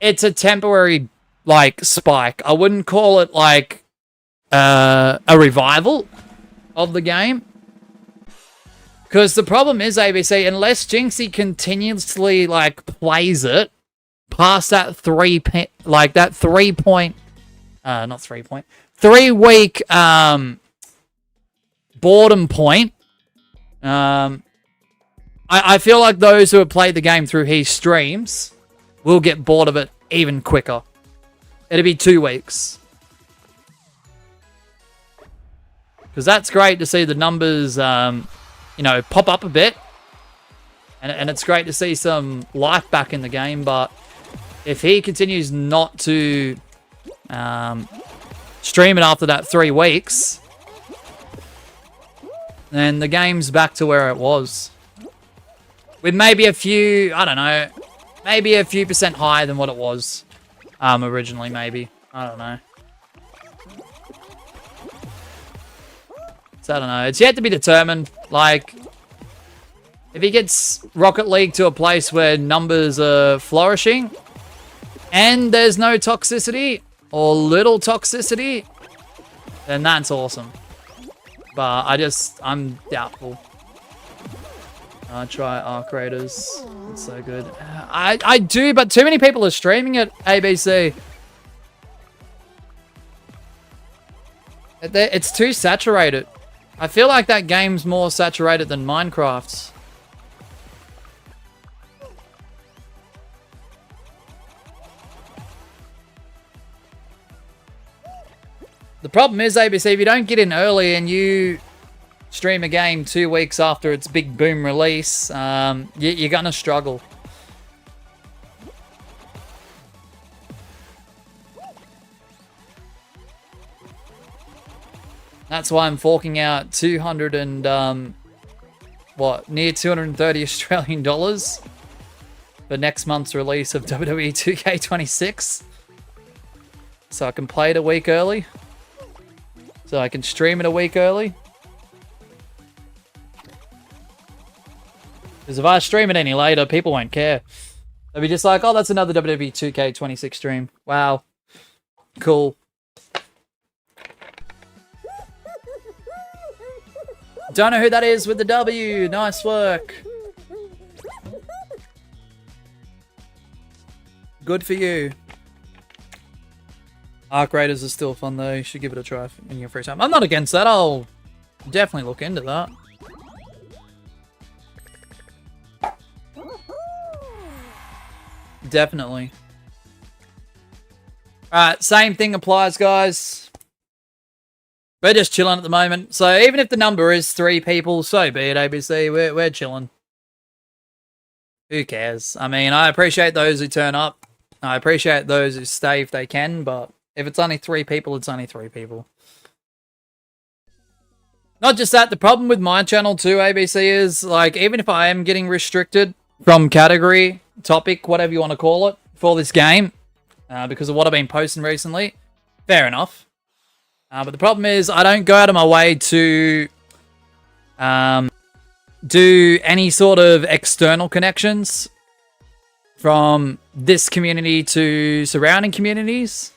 it's a temporary, like, spike. I wouldn't call it, like, a revival of the game. Because the problem is, ABC, unless Jinxie continuously, like, plays it past that 3 week, boredom point, I feel like those who have played the game through his streams will get bored of it even quicker. It'll be 2 weeks. Because that's great to see the numbers, you know, pop up a bit. And it's great to see some life back in the game. But if he continues not to stream it after that 3 weeks, then the game's back to where it was. With maybe a few, I don't know, maybe a few percent higher than what it was originally, maybe. I don't know. So I don't know. It's yet to be determined. Like, if he gets Rocket League to a place where numbers are flourishing and there's no toxicity or little toxicity, then that's awesome. But I'm doubtful. Try Arc Raiders. It's so good. I do, but too many people are streaming it, ABC. It's too saturated. I feel like that game's more saturated than Minecraft's. The problem is, ABC, if you don't get in early and you stream a game 2 weeks after its big boom release, you're gonna struggle. That's why I'm forking out 200 and near 230 Australian dollars for next month's release of WWE 2K26, so I can play it a week early, so I can stream it a week early. Because if I stream it any later, people won't care. They'll be just like, oh, that's another WWE 2K26 stream. Wow. Cool. Don't know who that is with the W. Nice work. Good for you. Arc Raiders is still fun though. You should give it a try in your free time. I'm not against that. I'll definitely look into that. Definitely. Alright, same thing applies, guys. We're just chilling at the moment. So even if the number is 3 people, so be it, ABC. We're chilling. Who cares? I mean, I appreciate those who turn up. I appreciate those who stay if they can, but if it's only 3 people, it's only 3 people. Not just that, the problem with my channel too, ABC, is, like, even if I am getting restricted from category, topic, whatever you want to call it, for this game, because of what I've been posting recently, fair enough. But the problem is, I don't go out of my way to do any sort of external connections from this community to surrounding communities.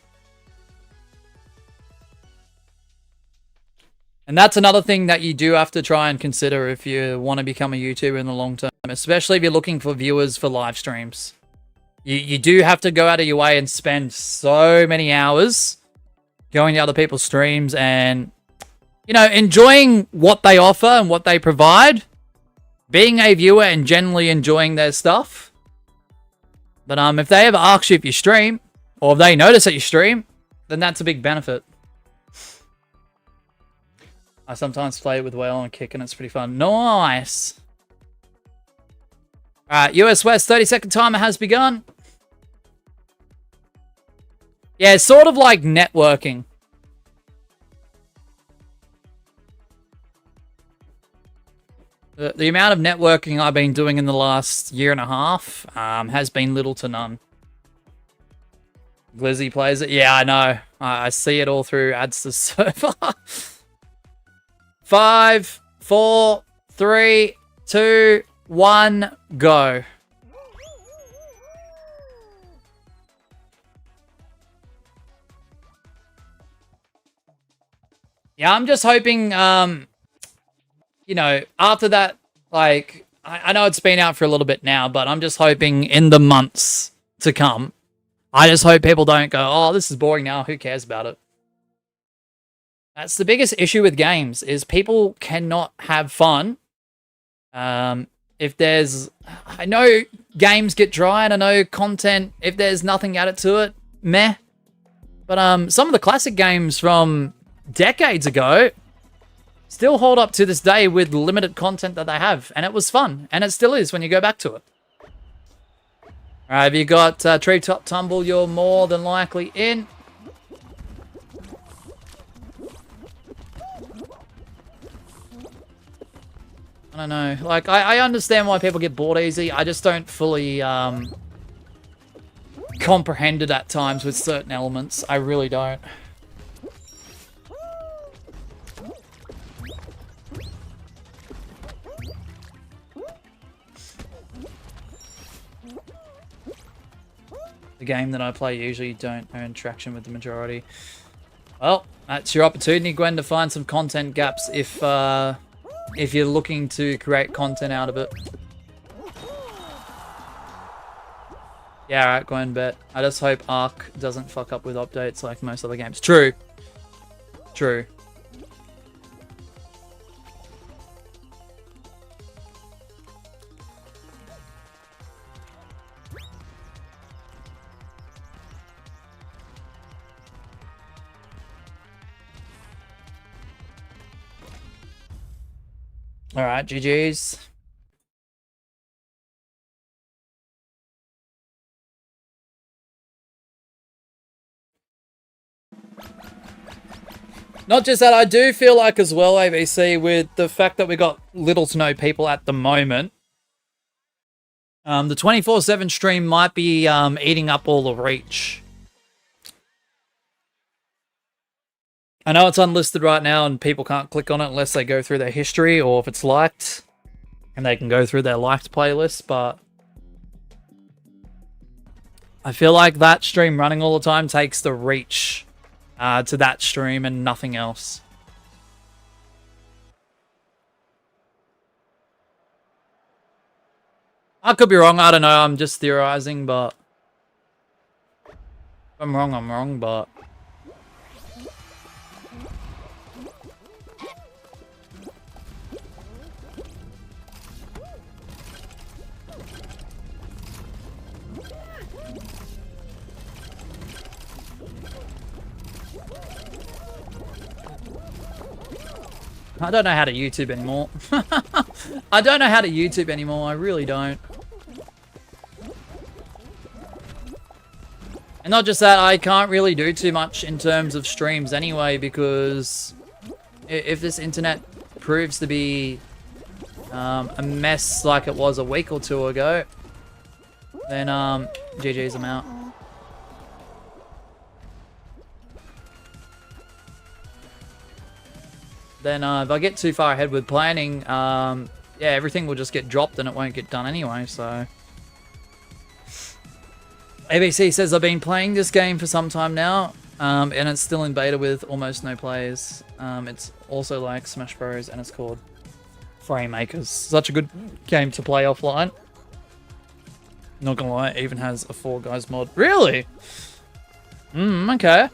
And that's another thing that you do have to try and consider if you want to become a YouTuber in the long term, especially if you're looking for viewers for live streams. You do have to go out of your way and spend so many hours going to other people's streams and, you know, enjoying what they offer and what they provide, being a viewer and generally enjoying their stuff. But if they ever ask you if you stream, or if they notice that you stream, then that's a big benefit. I sometimes play it with Whale on Kick and it's pretty fun. Nice! Alright, US West 30-second timer has begun. Yeah, it's sort of like networking. The amount of networking I've been doing in the last year and a half has been little to none. Glizzy plays it. Yeah, I know. I see it all through ads to server. 5, 4, 3, 2, 1, go. Yeah, I'm just hoping, you know, after that, like, I know it's been out for a little bit now, but I'm just hoping in the months to come, I just hope people don't go, oh, this is boring now, who cares about it? That's the biggest issue with games, is people cannot have fun. If there's, I know games get dry, and I know content, if there's nothing added to it, meh. But some of the classic games from decades ago still hold up to this day with limited content that they have, and it was fun, and it still is when you go back to it. Alright, have you got Treetop Tumble? You're more than likely in. I don't know, like, I understand why people get bored easy, I just don't fully comprehend it at times with certain elements, I really don't. The game that I play usually don't earn traction with the majority. Well, that's your opportunity, Gwen, to find some content gaps if you're looking to create content out of it. Yeah, alright, Gwen, bet. I just hope Ark doesn't fuck up with updates like most other games. True. True. Alright, GG's. Not just that, I do feel like as well, ABC, with the fact that we got little to no people at the moment, the 24/7 stream might be eating up all the reach. I know it's unlisted right now and people can't click on it unless they go through their history or if it's liked. And they can go through their liked playlist, but I feel like that stream running all the time takes the reach to that stream and nothing else. I could be wrong, I don't know, I'm just theorizing, but if I'm wrong, but I don't know how to YouTube anymore. I don't know how to YouTube anymore, I really don't. And not just that, I can't really do too much in terms of streams anyway, because if this internet proves to be a mess like it was a week or two ago, then GG's, I'm out. Then if I get too far ahead with planning, yeah, everything will just get dropped and it won't get done anyway, so. ABC says, I've been playing this game for some time now. And it's still in beta with almost no players. It's also like Smash Bros. And it's called Framemakers. Such a good game to play offline. Not gonna lie, it even has a 4 Guys mod. Really? Okay.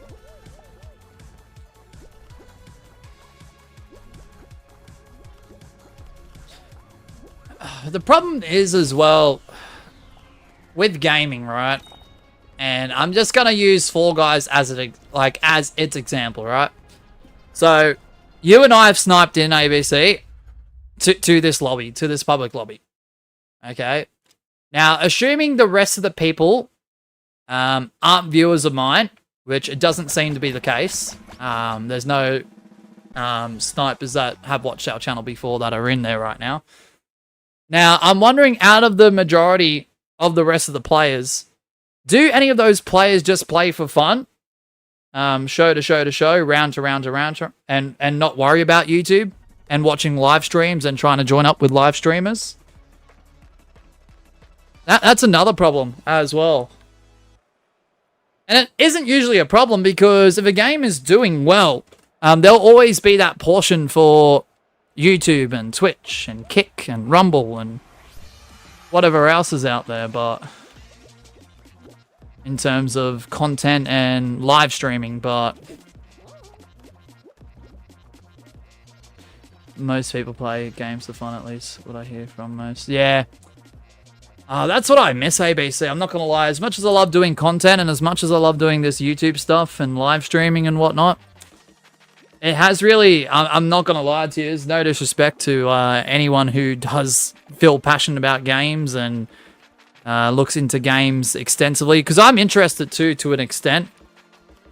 The problem is as well with gaming, right? And I'm just gonna use Fall Guys as its example, right? So you and I have sniped in ABC to this lobby, to this public lobby. Okay. Now, assuming the rest of the people aren't viewers of mine, which it doesn't seem to be the case. There's no snipers that have watched our channel before that are in there right now. Now, I'm wondering, out of the majority of the rest of the players, do any of those players just play for fun? Show to show to show, round to round to round, and not worry about YouTube and watching live streams and trying to join up with live streamers? That's another problem as well. And it isn't usually a problem because if a game is doing well, there'll always be that portion for YouTube and Twitch and Kick and Rumble and whatever else is out there. But in terms of content and live streaming, but most people play games for fun, at least what I hear from most. Yeah. That's what I miss, ABC. I'm not going to lie. As much as I love doing content and as much as I love doing this YouTube stuff and live streaming and whatnot, it has really... I'm not going to lie to you. There's no disrespect to anyone who does feel passionate about games and looks into games extensively. Because I'm interested too, to an extent,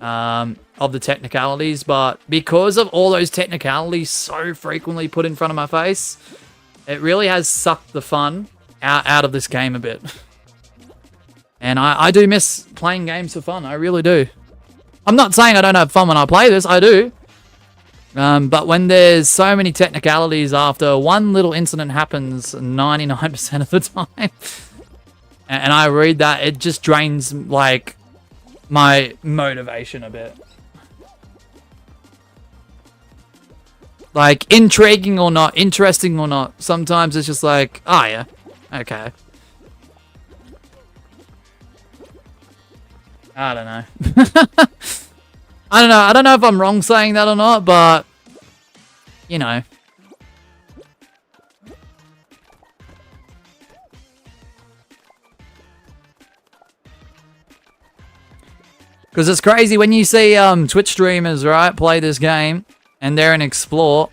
of the technicalities. But because of all those technicalities so frequently put in front of my face, it really has sucked the fun out of this game a bit. And I do miss playing games for fun. I really do. I'm not saying I don't have fun when I play this. I do. But when there's so many technicalities after one little incident happens 99% of the time, and I read that, it just drains, like, my motivation a bit. Like, intriguing or not, interesting or not, sometimes it's just like, oh yeah, okay. I don't know. I don't know if I'm wrong saying that or not, but, you know. Because it's crazy when you see Twitch streamers, right, play this game, and they're in Explore,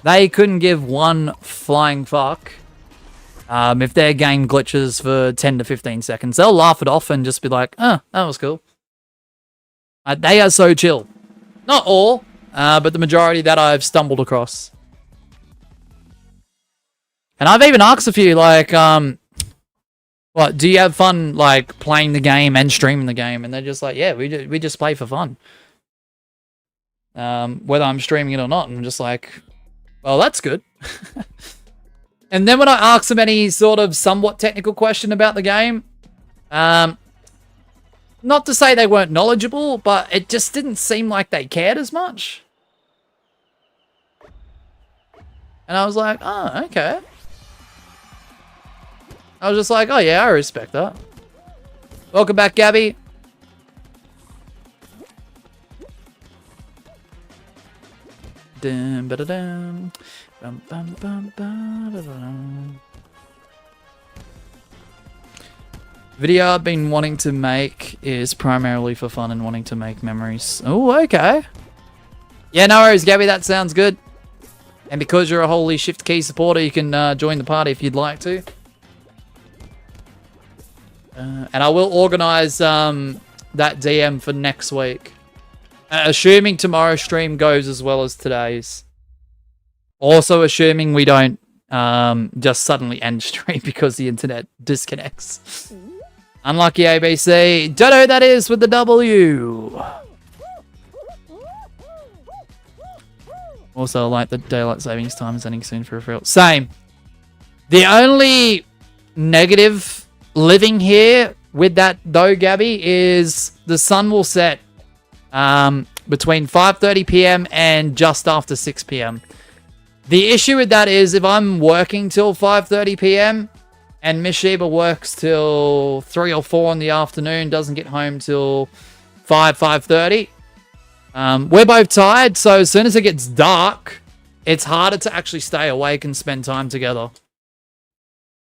they couldn't give one flying fuck if their game glitches for 10 to 15 seconds. They'll laugh it off and just be like, oh, that was cool. They are so chill. Not all, but the majority that I've stumbled across. And I've even asked a few, like, what, do you have fun, like, playing the game and streaming the game? And they're just like, yeah, we just play for fun. Whether I'm streaming it or not. And I'm just like, well, that's good. And then when I ask them any sort of somewhat technical question about the game, not to say they weren't knowledgeable, but it just didn't seem like they cared as much. And I was like, oh, okay. I was just like, oh yeah, I respect that. Welcome back, Gabby. Dum, ba-da-dum. Bum, bum, bum, ba-da-dum. Video I've been wanting to make is primarily for fun and wanting to make memories. Oh, okay. Yeah, no worries, Gabby. That sounds good. And because you're a Holy Shift Key supporter, you can join the party if you'd like to. And I will organize that DM for next week. Assuming tomorrow's stream goes as well as today's. Also assuming we don't just suddenly end stream because the internet disconnects. Unlucky ABC. Don't know who that is with the W. Also, like the daylight savings time is ending soon for a real. Same. The only negative living here with that though, Gabby, is the sun will set between 5:30 p.m. and just after 6 p.m. The issue with that is if I'm working till 5:30 p.m. and Miss Sheba works till 3 or 4 in the afternoon, doesn't get home till 5:30. We're both tired, so as soon as it gets dark, it's harder to actually stay awake and spend time together.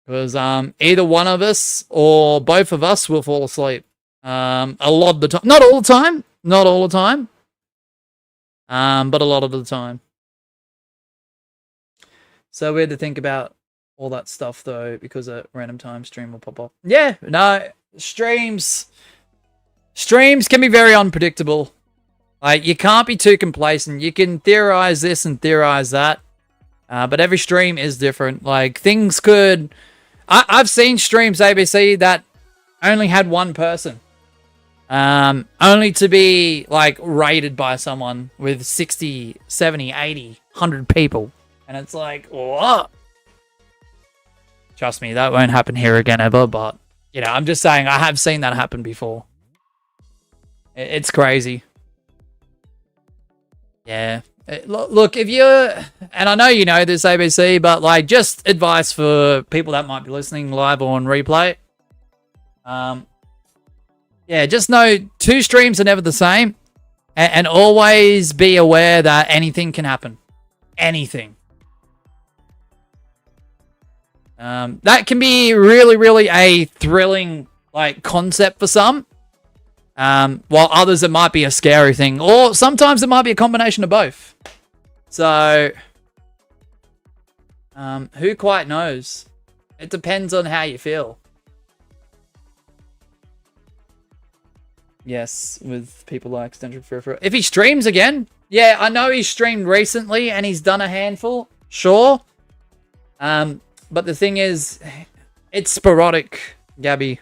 Because either one of us or both of us will fall asleep. A lot of the time. Not all the time. Not all the time. But a lot of the time. So we had to think about all that stuff, though, because at random time stream will pop up. Yeah, no, streams can be very unpredictable. Like, you can't be too complacent. You can theorize this and theorize that, but every stream is different. Like, things could... I've seen streams, ABC, that only had one person. Only to be, like, raided by someone with 60, 70, 80, 100 people. And it's like, what? Trust me, that won't happen here again ever, but, you know, I'm just saying I have seen that happen before. It's crazy. Yeah. Look, if you're... And I know you know this, ABC, but, like, just advice for people that might be listening live or on replay. Yeah, just know 2 streams are never the same. And always be aware that anything can happen. Anything. That can be really, really a thrilling, like, concept for some. While others, it might be a scary thing. Or sometimes it might be a combination of both. So, who quite knows? It depends on how you feel. Yes, with people like Stentric Furfur. If he streams again, yeah, I know he's streamed recently and he's done a handful, sure. But the thing is, it's sporadic, Gabby.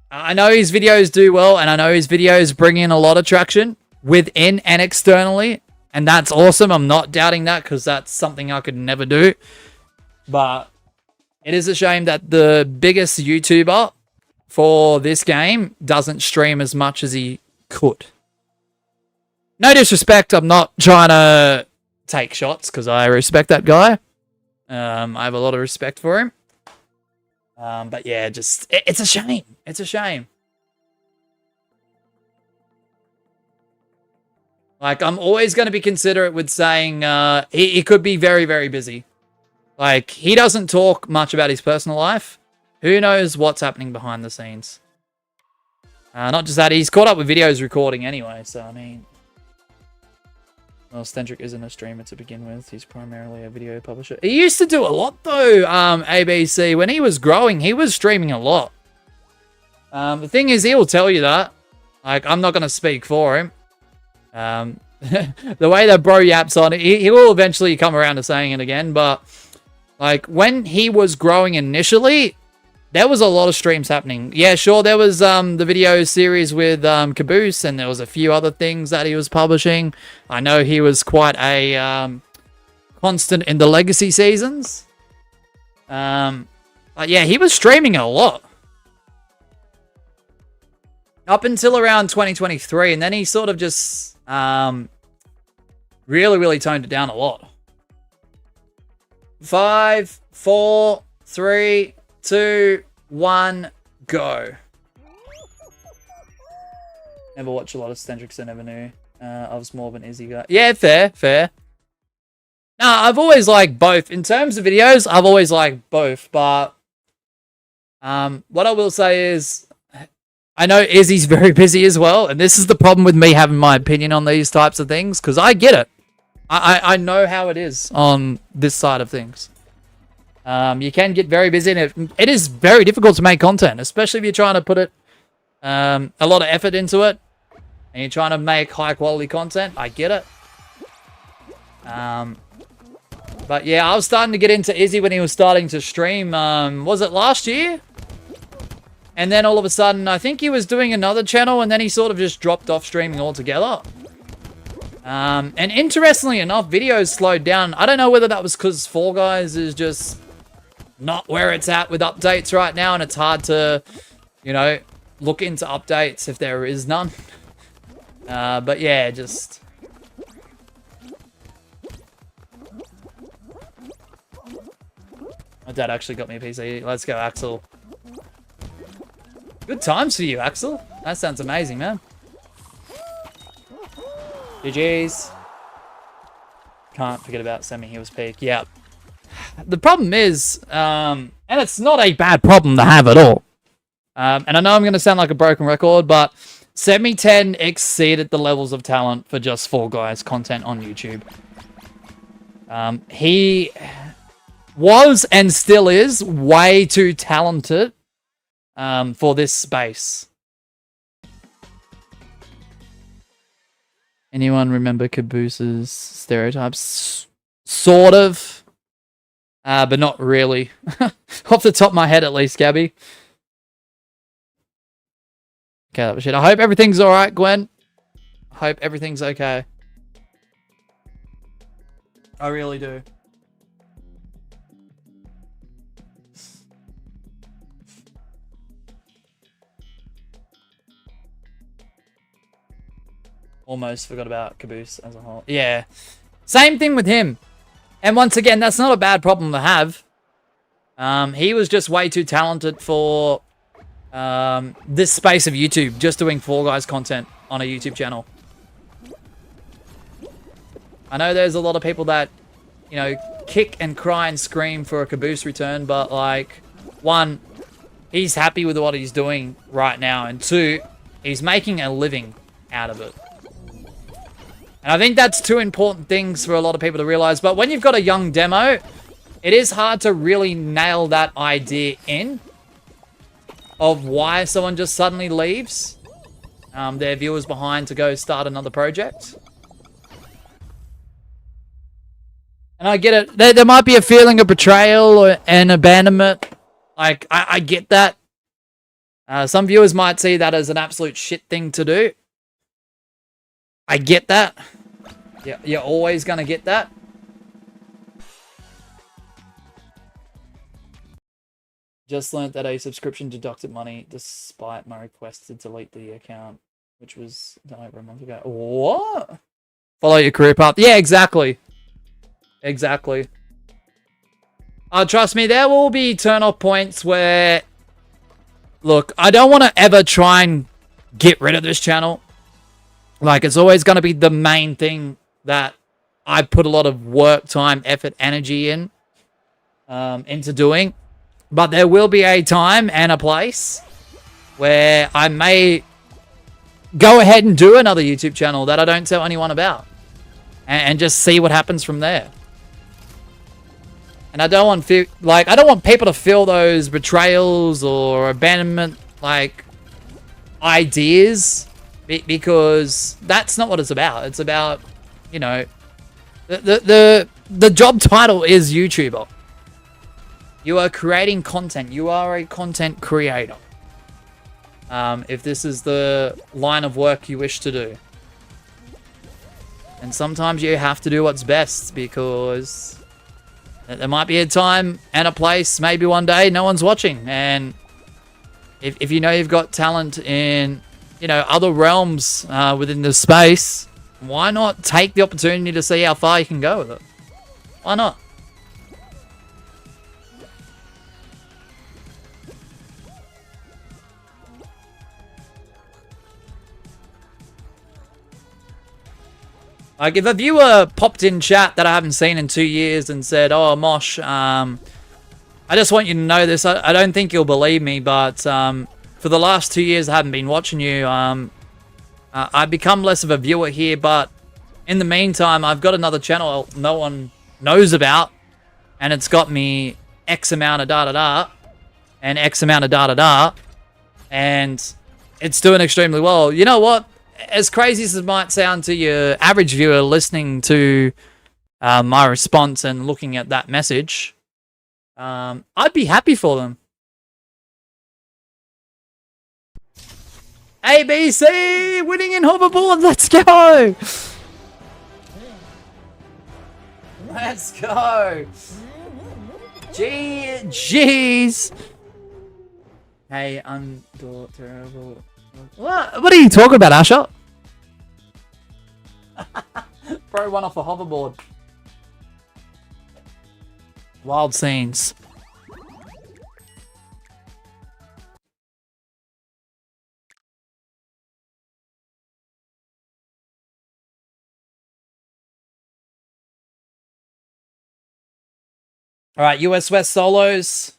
I know his videos do well, and I know his videos bring in a lot of traction within and externally, and that's awesome. I'm not doubting that, because that's something I could never do. But it is a shame that the biggest YouTuber for this game doesn't stream as much as he could. No disrespect, I'm not trying to take shots, because I respect that guy. I have a lot of respect for him. But yeah, just, it's a shame. It's a shame. Like, I'm always going to be considerate with saying he could be very, very busy. Like, he doesn't talk much about his personal life. Who knows what's happening behind the scenes? Not just that, he's caught up with videos recording anyway, so I mean... Well, Stentric isn't a streamer to begin with. He's primarily a video publisher. He used to do a lot, though, ABC. When he was growing, he was streaming a lot. The thing is, he'll tell you that. Like, I'm not going to speak for him. The way that bro yaps on it, he will eventually come around to saying it again. But, like, when he was growing initially, there was a lot of streams happening. Yeah, sure, there was the video series with Caboose, and there was a few other things that he was publishing. I know he was quite a constant in the Legacy seasons. But yeah, he was streaming a lot. Up until around 2023, and then he sort of just really, really toned it down a lot. 5, 4, 3... 2, 1, go. Never watched a lot of Stentric, so never knew. I was more of an Izzy guy. Yeah, fair, fair. Nah, I've always liked both. In terms of videos, I've always liked both, but what I will say is, I know Izzy's very busy as well, and this is the problem with me having my opinion on these types of things, because I get it. I know how it is on this side of things. You can get very busy, and it is very difficult to make content, especially if you're trying to put it a lot of effort into it, and you're trying to make high quality content. I get it. But yeah, I was starting to get into Izzy when he was starting to stream. Was it last year? And then all of a sudden, I think he was doing another channel, and then he sort of just dropped off streaming altogether. And interestingly enough, videos slowed down. I don't know whether that was because Fall Guys is just not where it's at with updates right now, and it's hard to, you know, look into updates if there is none. But yeah, just... My dad actually got me a PC. Let's go, Axel. Good times for you, Axel. That sounds amazing, man. GG's. Can't forget about Semi. He was peak. Yeah. The problem is, and it's not a bad problem to have at all. And I know I'm going to sound like a broken record, but Semi 10 exceeded the levels of talent for just Fall Guys content on YouTube. He was and still is way too talented for this space. Anyone remember Caboose's stereotypes? Sort of. But not really. Off the top of my head, at least, Gabby. Okay, that was shit. I hope everything's alright, Gwen. I hope everything's okay. I really do. Almost forgot about Caboose as a whole. Yeah. Same thing with him. And once again, that's not a bad problem to have. He was just way too talented for this space of YouTube, just doing Fall Guys content on a YouTube channel. I know there's a lot of people that, you know, kick and cry and scream for a Caboose return, but like, one, he's happy with what he's doing right now, and two, he's making a living out of it. And I think that's two important things for a lot of people to realize. But when you've got a young demo, it is hard to really nail that idea in of why someone just suddenly leaves their viewers behind to go start another project. And I get it. There might be a feeling of betrayal and abandonment. Like, I get that. Some viewers might see that as an absolute shit thing to do. I get that. Yeah, you're always going to get that. Just learned that a subscription deducted money despite my request to delete the account, which was done over a month ago. What? Follow your career path. Yeah, exactly. Exactly. Trust me, there will be turn-off points where... Look, I don't want to ever try and get rid of this channel. Like, it's always going to be the main thing that I put a lot of work, time, effort, energy in, into doing. But there will be a time and a place where I may go ahead and do another YouTube channel that I don't tell anyone about. And just see what happens from there. And I don't want I don't want people to feel those betrayals or abandonment like ideas, because that's not what it's about. It's about, you know, the job title is YouTuber. You are creating content. You are a content creator. If this is the line of work you wish to do. And sometimes you have to do what's best, because there might be a time and a place, maybe one day, no one's watching. And if you know you've got talent in, you know, other realms within the space, why not take the opportunity to see how far you can go with it? Why not? Like, if a viewer popped in chat that I haven't seen in 2 years and said, "Oh, Mosh, I just want you to know this. I don't think you'll believe me, but for the last 2 years I haven't been watching you. I've become less of a viewer here, but in the meantime, I've got another channel no one knows about, and it's got me X amount of da-da-da, and X amount of da-da-da, and it's doing extremely well." You know what? As crazy as it might sound to your average viewer listening to my response and looking at that message, I'd be happy for them. ABC winning in hoverboard. Let's go. Let's go. Jeez. Hey, terrible. What are you talking about, Asher? Pro one off a hoverboard. Wild scenes. All right, US West solos.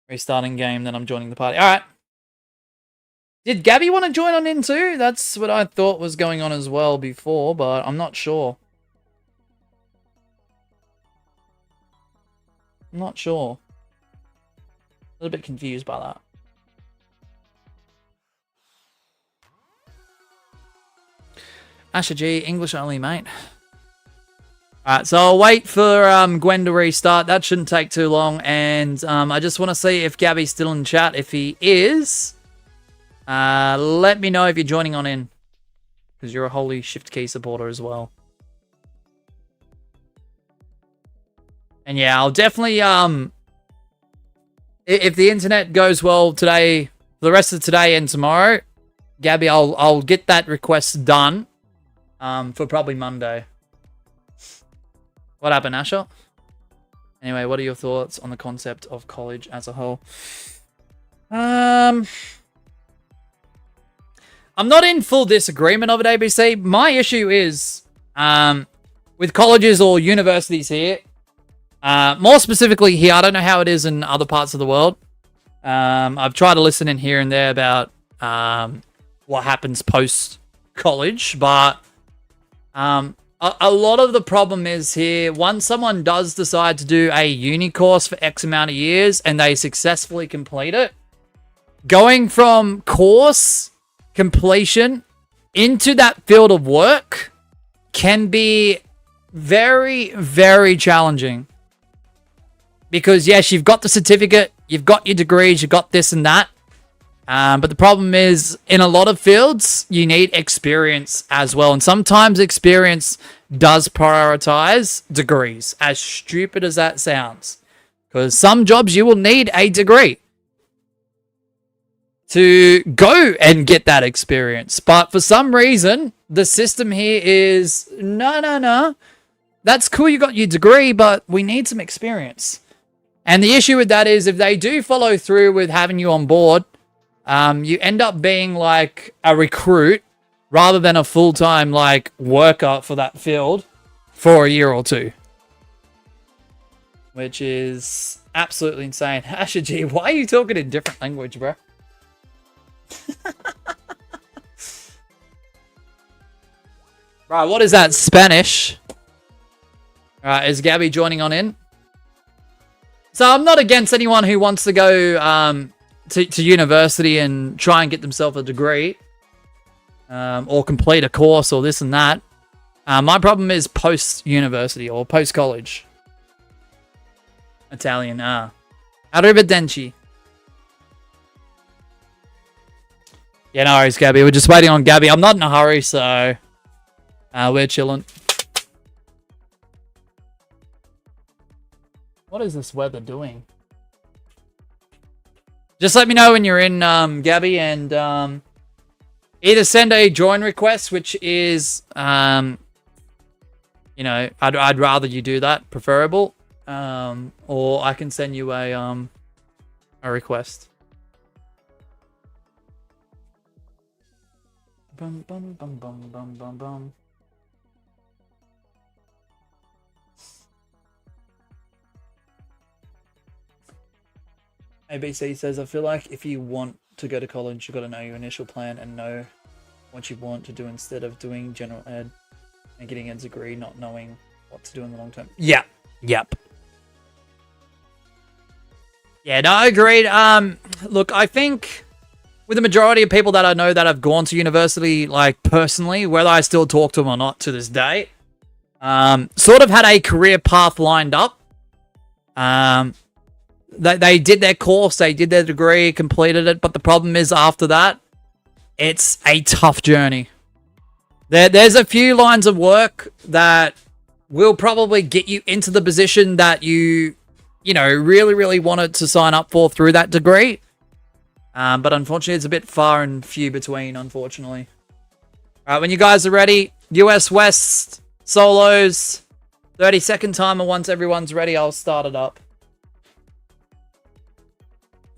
Restarting game, then I'm joining the party. All right. Did Gabby want to join on in too? That's what I thought was going on as well before, but I'm not sure. I'm not sure. A little bit confused by that. Asher G, English only, mate. Alright, so I'll wait for Gwen to restart. That shouldn't take too long. And I just want to see if Gabby's still in chat. If he is, let me know if you're joining on in. Because you're a Holy Shift Key supporter as well. And yeah, I'll definitely, if the internet goes well today, for the rest of today and tomorrow, Gabby, I'll get that request done for probably Monday. What happened, Asher? Anyway, what are your thoughts on the concept of college as a whole? I'm not in full disagreement of it, ABC. My issue is with colleges or universities here, more specifically here, I don't know how it is in other parts of the world. I've tried to listen in here and there about what happens post-college, but a lot of the problem is here, once someone does decide to do a uni course for X amount of years and they successfully complete it, going from course completion into that field of work can be very, very challenging. Because, yes, you've got the certificate, you've got your degrees, you've got this and that. But the problem is, in a lot of fields, you need experience as well. And sometimes experience does prioritize degrees, as stupid as that sounds. Because some jobs you will need a degree to go and get that experience. But for some reason, the system here is, no. That's cool, you got your degree, but we need some experience. And the issue with that is, if they do follow through with having you on board, you end up being like a recruit rather than a full-time like worker for that field for a year or two. Which is absolutely insane. Asher G, why are you talking in different language, bro? Right, what is that? Spanish? Alright, is Gabby joining on in? So I'm not against anyone who wants to go to university and try and get themselves a degree. Or complete a course or this and that. My problem is post-university or post-college. Italian, Arrivederci. Yeah, no worries, Gabby. We're just waiting on Gabby. I'm not in a hurry, so we're chilling. What is this weather doing? Just let me know when you're in, Gabby, and either send a join request, which is, you know, I'd rather you do that, preferable, or I can send you a request. Bum bum bum bum bum bum bum. ABC says, I feel like if you want to go to college, you've got to know your initial plan and know what you want to do instead of doing general ed and getting a degree, not knowing what to do in the long term. Yeah. Yep. Yeah, no, agreed. Look, I think with the majority of people that I know that have gone to university, like personally, whether I still talk to them or not to this day, sort of had a career path lined up. They did their course, they did their degree, completed it, but the problem is after that, it's a tough journey. There's a few lines of work that will probably get you into the position that you you know, really, really wanted to sign up for through that degree. But unfortunately, it's a bit far and few between, unfortunately. All right, when you guys are ready, US West solos, 30-second timer. Once everyone's ready, I'll start it up.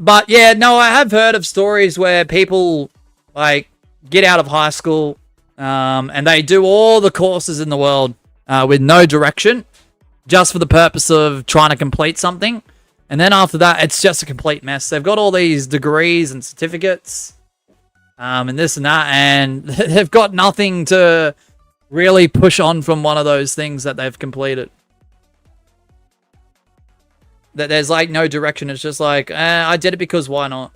But yeah, no, I have heard of stories where people like get out of high school and they do all the courses in the world with no direction, just for the purpose of trying to complete something. And then after that, it's just a complete mess. They've got all these degrees and certificates and this and that, and they've got nothing to really push on from one of those things that they've completed. That there's like no direction. It's just like, I did it because why not?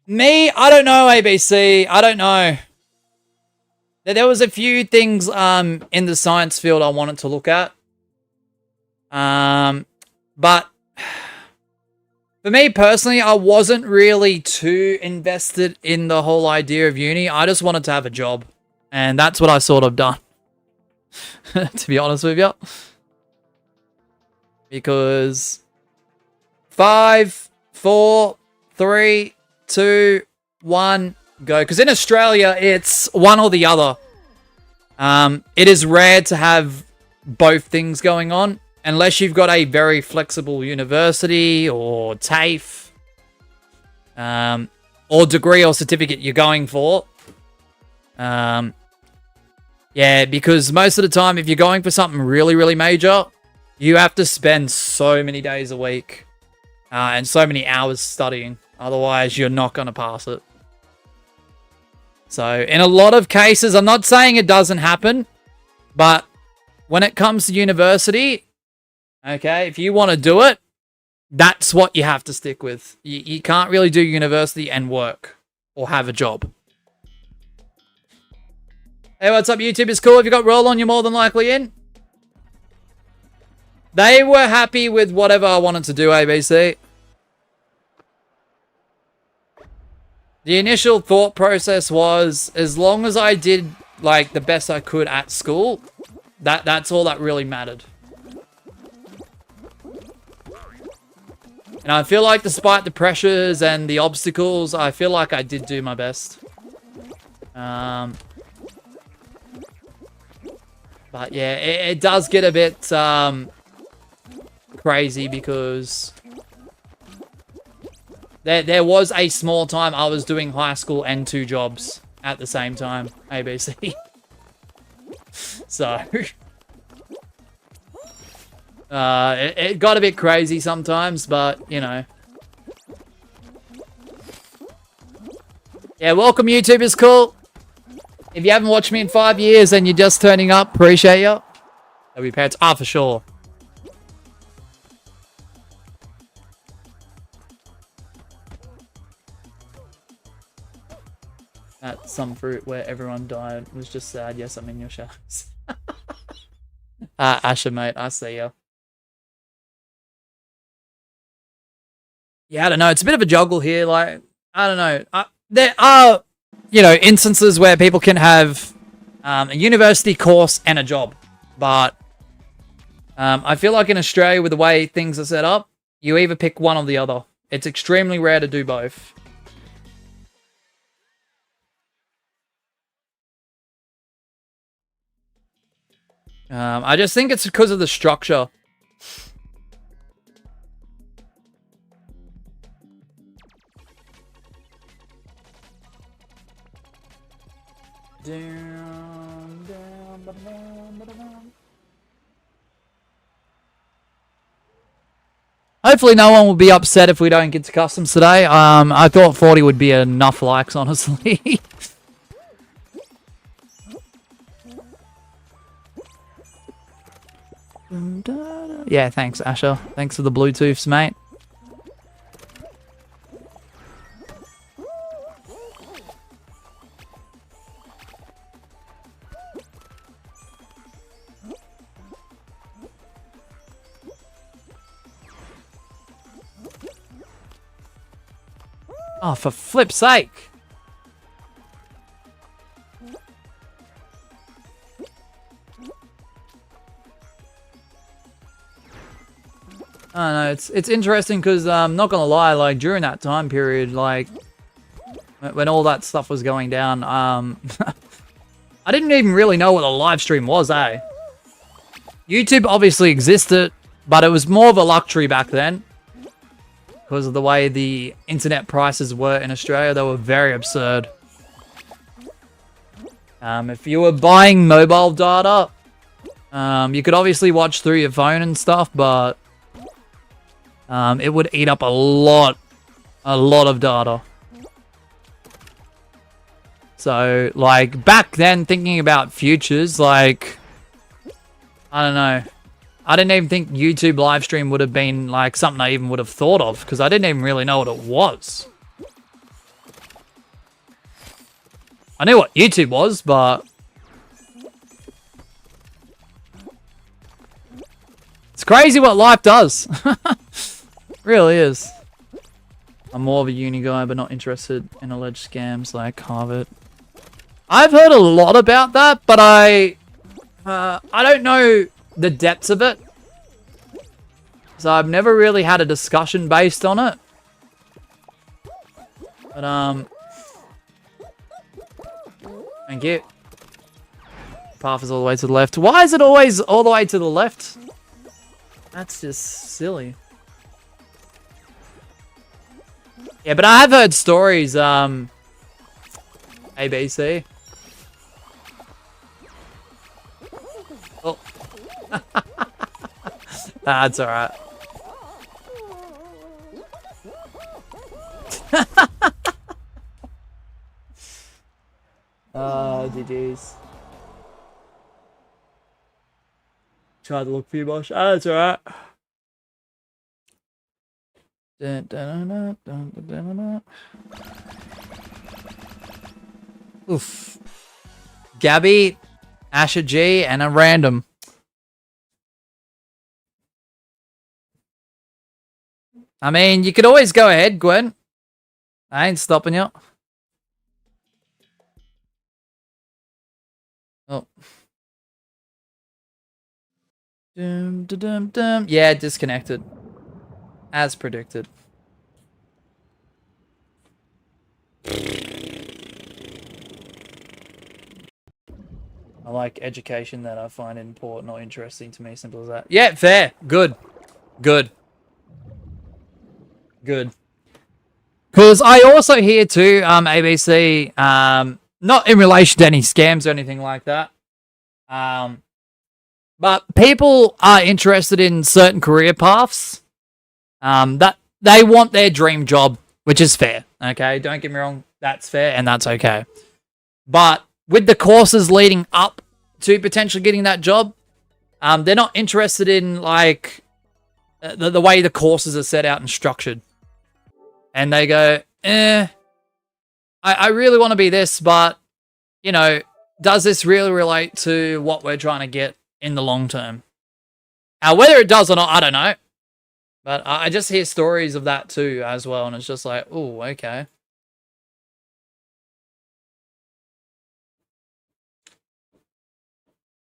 Me, I don't know, ABC. I don't know. There was a few things in the science field I wanted to look at. But for me personally, I wasn't really too invested in the whole idea of uni. I just wanted to have a job. And that's what I sort of done. To be honest with you. Because 5, 4, 3, 2, 1, go. Because in Australia, it's one or the other. It is rare to have both things going on. Unless you've got a very flexible university or TAFE. Or degree or certificate you're going for. Yeah, because most of the time, if you're going for something really, really major, you have to spend so many days a week and so many hours studying. Otherwise, you're not going to pass it. So, in a lot of cases, I'm not saying it doesn't happen, but when it comes to university, okay, if you want to do it, that's what you have to stick with. You can't really do university and work or have a job. Hey, what's up, YouTube? It's cool. If you got roll on, you're more than likely in. They were happy with whatever I wanted to do, ABC. The initial thought process was, as long as I did, like, the best I could at school, that's all that really mattered. And I feel like despite the pressures and the obstacles, I feel like I did do my best. But yeah, it does get a bit crazy because there was a small time I was doing high school and 2 jobs at the same time, ABC. So it got a bit crazy sometimes, but you know. Yeah, welcome YouTube is cool. If you haven't watched me in 5 years and you're just turning up, appreciate you. That'll be parents. Ah, for sure. At some fruit where everyone died was just sad. Yes, I'm in your shadows. Asher, mate, I see ya. Yeah, I don't know. It's a bit of a juggle here. Like, I don't know. There are, you know, instances where people can have a university course and a job. But I feel like in Australia, with the way things are set up, you either pick one or the other. It's extremely rare to do both. I just think it's because of the structure. Hopefully no one will be upset if we don't get to customs today. I thought 40 would be enough likes, honestly. Yeah, thanks, Asher. Thanks for the Bluetooths, mate. Oh, for flip's sake. know. It's interesting because I'm not gonna lie. Like during that time period, like when all that stuff was going down, I didn't even really know what a live stream was. YouTube obviously existed, but it was more of a luxury back then because of the way the internet prices were in Australia. They were very absurd. If you were buying mobile data, you could obviously watch through your phone and stuff, but it would eat up a lot of data. So, like, back then, thinking about futures, like, I don't know. I didn't even think YouTube live stream would have been, like, something I even would have thought of, because I didn't even really know what it was. I knew what YouTube was, but it's crazy what life does. Really is. I'm more of a uni guy, but not interested in alleged scams like Harvard. I've heard a lot about that, but I don't know the depths of it. So I've never really had a discussion based on it. But thank you. Path is all the way to the left. Why is it always all the way to the left? That's just silly. Yeah, but I have heard stories, ABC. Oh. That's alright. Oh, GG's. Tried to look for you, Bosh. Oh, that's alright. Oof. Gabby, Asher G, and a random. I mean, you could always go ahead, Gwen. I ain't stopping you. Oh. Yeah, disconnected. As predicted. I like education that I find important or interesting to me. Simple as that. Yeah, fair. Good. Good. Good. Because I also hear too, ABC, not in relation to any scams or anything like that. But people are interested in certain career paths. That they want their dream job, which is fair. Okay, don't get me wrong, that's fair and that's okay. But with the courses leading up to potentially getting that job, they're not interested in like the way the courses are set out and structured. And they go, I really want to be this, but you know, does this really relate to what we're trying to get in the long term? Whether it does or not, I don't know. But I just hear stories of that too as well, and it's just like, oh, okay.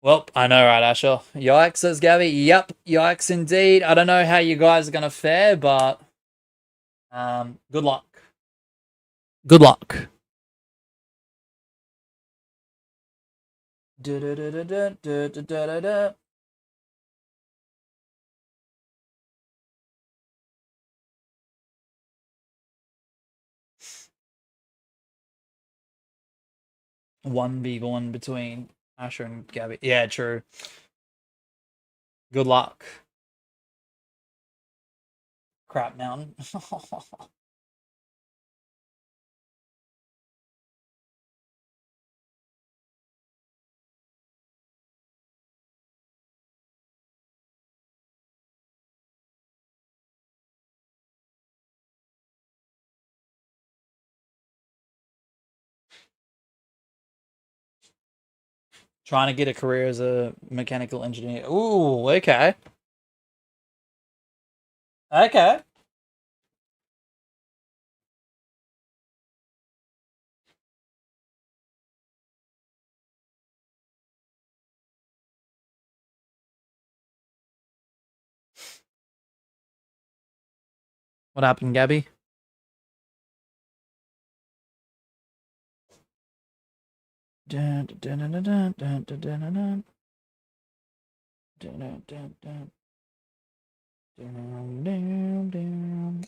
Well, I know, right, Asher? Yikes, says Gabby. Yep, yikes indeed. I don't know how you guys are going to fare, but good luck. Good luck. One v one between Asher and Gabby. Yeah, true. Good luck. Crap mountain. Trying to get a career as a mechanical engineer. Ooh, okay. Okay. What happened, Gabby? Dun, dun, dun, dun, dun, dun, dun, dun, dun. Dun, dun, dun, dun. Dun, dun, dun.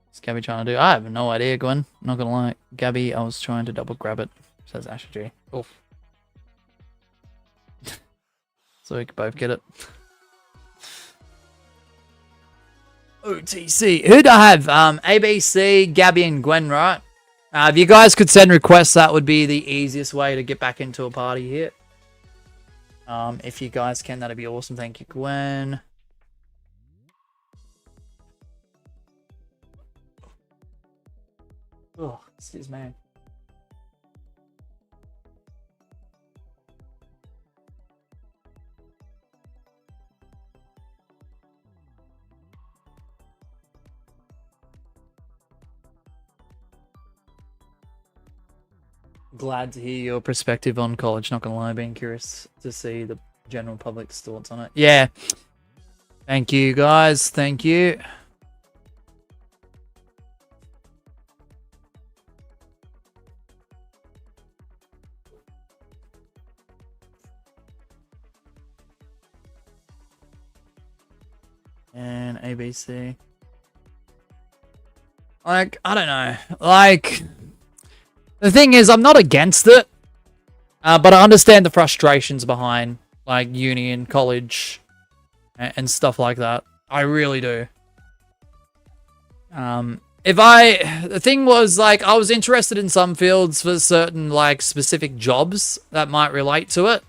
What's Gabby trying to do? I have no idea, Gwen. Not gonna lie. Gabby, I was trying to double grab it. Says Asher G. Oof. So we can both get it. OTC. Who do I have? ABC, Gabby, and Gwen, right? If you guys could send requests, that would be the easiest way to get back into a party here. If you guys can, that'd be awesome. Thank you, Gwen. Oh, excuse me. Glad to hear your perspective on college. Not gonna lie, being curious to see the general public's thoughts on it. Yeah. Thank you, guys. Thank you. And ABC. Like, I don't know. Like, the thing is, I'm not against it, but I understand the frustrations behind, like, uni and college and stuff like that. I really do. The thing was, like, I was interested in some fields for certain, like, specific jobs that might relate to it.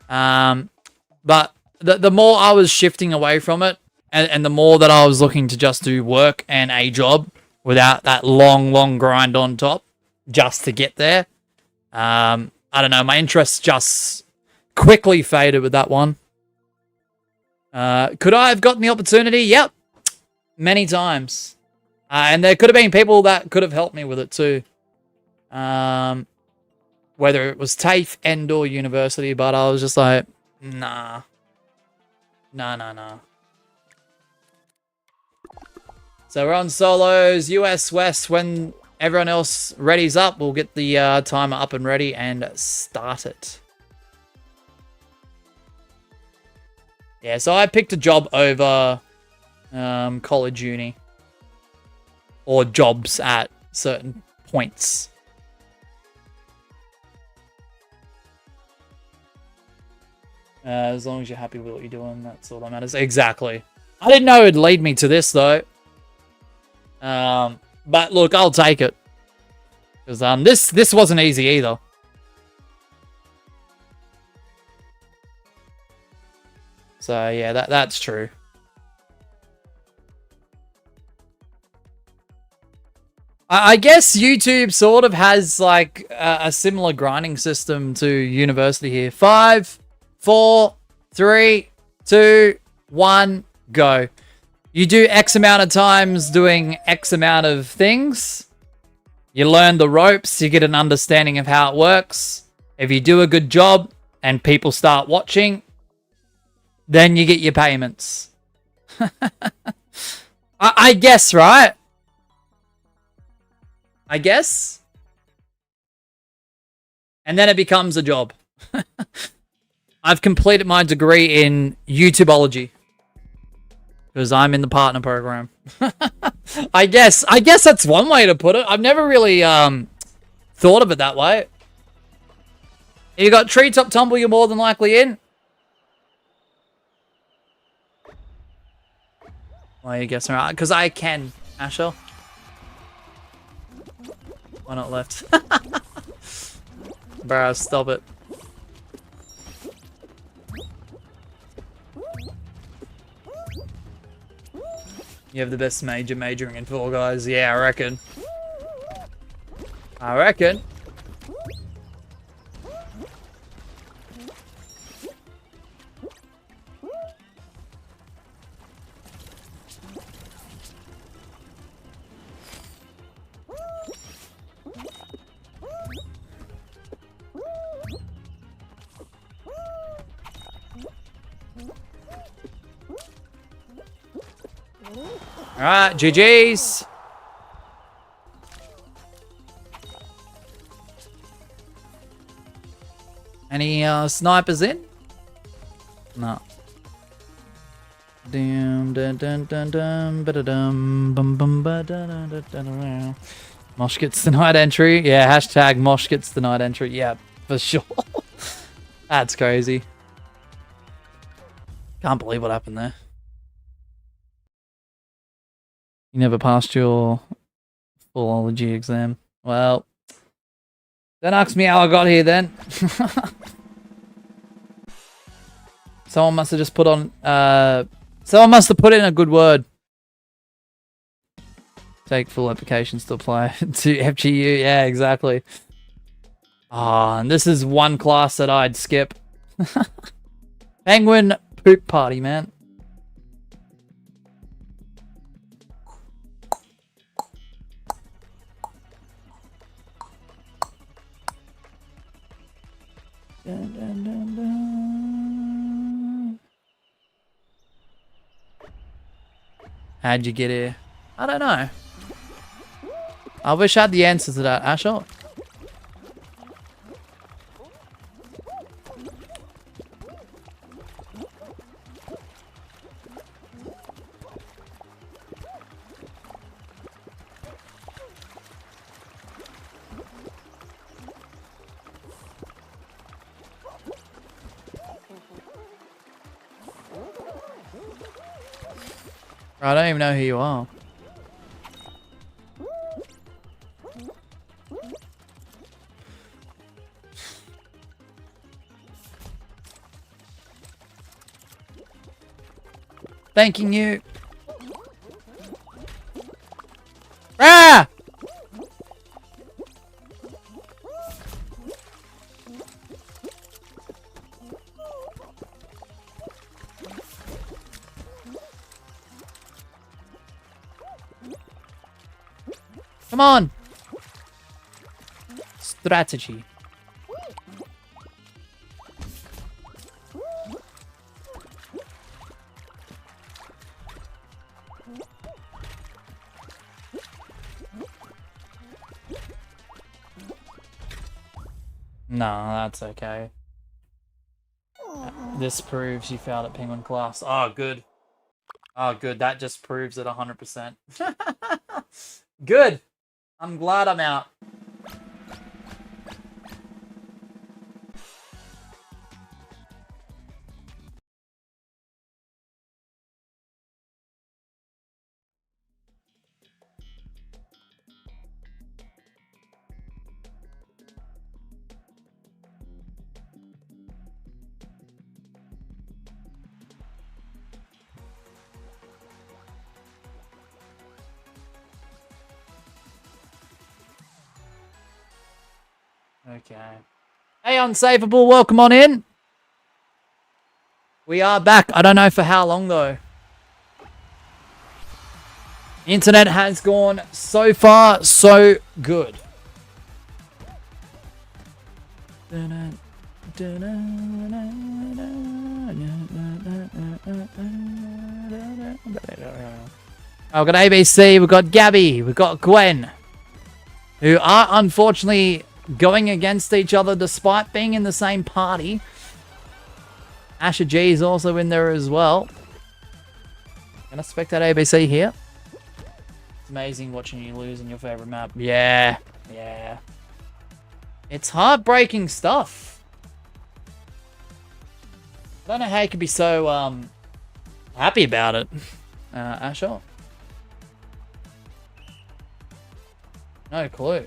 But the more I was shifting away from it, and the more that I was looking to just do work and a job without that long grind on top just to get there, I don't know, my interest just quickly faded with that one. Could I have gotten the opportunity? Yep. Many times. And there could have been people that could have helped me with it too. Whether it was TAFE and or university, but I was just like, nah. Nah. So we're on solos, US West. When everyone else readies up, we'll get the timer up and ready and start it. Yeah, so I picked a job over college, uni. Or jobs at certain points. As long as you're happy with what you're doing, that's all that matters. Exactly. I didn't know it'd lead me to this, though. But look, I'll take it. Because this wasn't easy either. So yeah, that's true. I guess YouTube sort of has like a similar grinding system to university here. 5, 4, 3, 2, 1, go. You do X amount of times doing X amount of things. You learn the ropes. You get an understanding of how it works. If you do a good job and people start watching, then you get your payments. I guess, right? I guess. And then it becomes a job. I've completed my degree in YouTubeology. Because I'm in the partner program. I guess that's one way to put it. I've never really thought of it that way. You got Treetop Tumble, you're more than likely in. Why are you guessing right? Because I can, Asher. Why not left? Bro, stop it. You have the best majoring in Fall Guys. Yeah, I reckon. Alright, GG's. Any snipers in? No. Dum dun dun dun dun ba dum bum bum ba dun dun dun. Mosh gets denied entry. Yeah, hashtag Mosh gets denied entry. Yeah, for sure. That's crazy. Can't believe what happened there. You never passed your philology exam. Well, don't ask me how I got here then. Someone must have just put on, someone must have put in a good word. Take full applications to apply to FGU. Yeah, exactly. Ah, and this is one class that I'd skip. Penguin poop party, man. Dun, dun, dun, dun. How'd you get here? I don't know. I wish I had the answer to that, Asher. I don't even know who you are. Thanking you. Ah! Come on. Strategy. No, that's okay. This proves you failed at Penguin class. Oh, good. Oh, good. That just proves it 100%. Good. I'm glad I'm out. Okay. Hey, Unsavable, welcome on in. We are back. I don't know for how long, though. Internet has gone so far, so good. I've got ABC, we've got Gabby, we've got Gwen, who are unfortunately going against each other despite being in the same party. Asher G is also in there as well. Gonna spectate ABC here. It's amazing watching you lose in your favorite map. Yeah, yeah. It's heartbreaking stuff. I don't know how you could be so happy about it, Asher. No clue.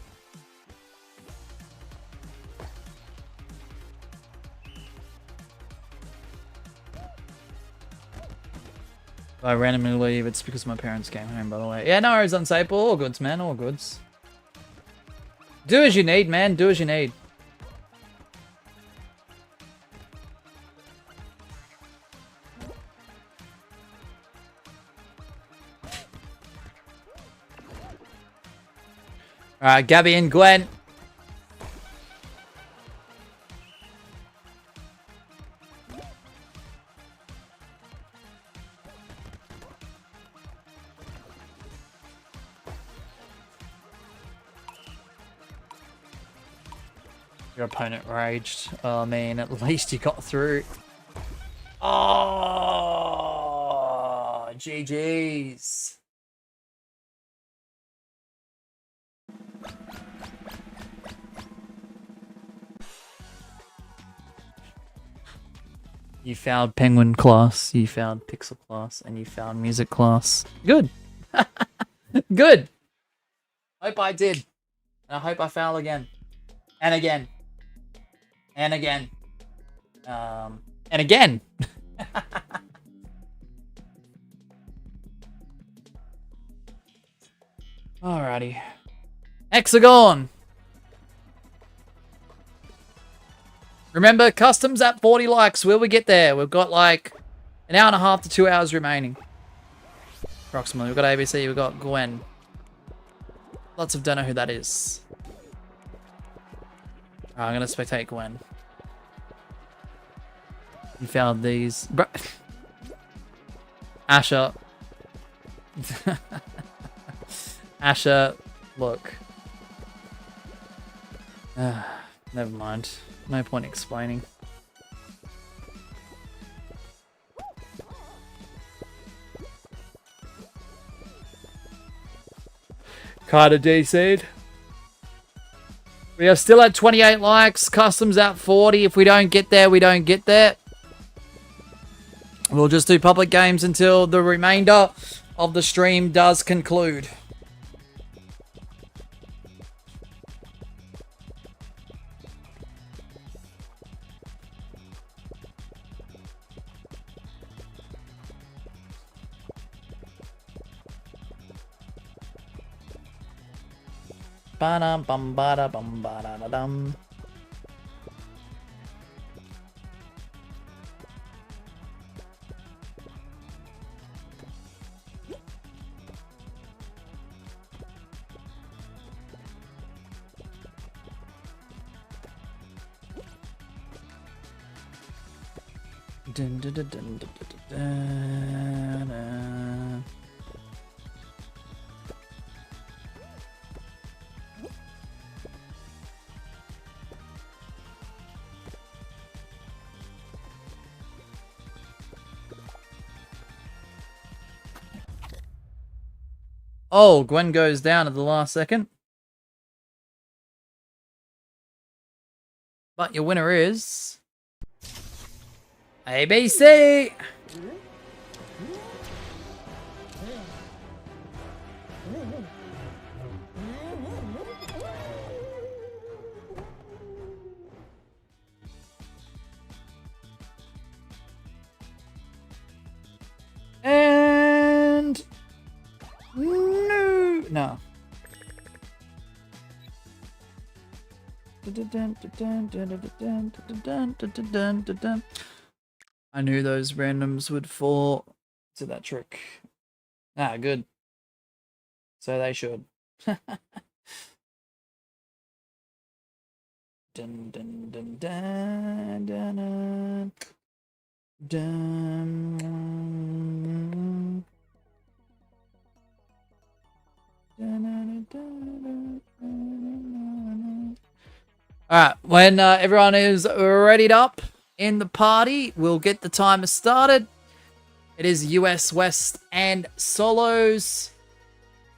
If I randomly leave, it's because my parents came home, by the way. Yeah, no worries, Unsable. All goods, man. All goods. Do as you need, man. Do as you need. Alright, Gabby and Gwen. Your opponent raged. Oh, man, at least you got through. Oh, GG's. You found Penguin class, you found Pixel class, and you found Music class. Good. Good. Hope I did. And I hope I fail again. And again. And again. And again. Alrighty. Hexagon. Remember, customs at 40 likes. Will we get there? We've got like an hour and a half to 2 hours remaining. Approximately. We've got ABC. We've got Gwen. Lots of don't know who that is. I'm going to spectate Gwen. You found these. Asher. Asher, look. Never mind. No point explaining. Carter DC'd. We are still at 28 likes. Customs at 40. If we don't get there, we don't get there. We'll just do public games until the remainder of the stream does conclude. Ba-dum bum ba-da bum ba-da-da-dum. Dun, dun, dun, dun, dun, dun, dun. Oh, Gwen goes down at the last second. But your winner is ABC. And no. I knew those randoms would fall to that trick. Ah, good. So they should. Dun, dun, dun, dun, dun, dun, dun. Alright, when everyone is readied up in the party, we'll get the timer started. It is US West and solos.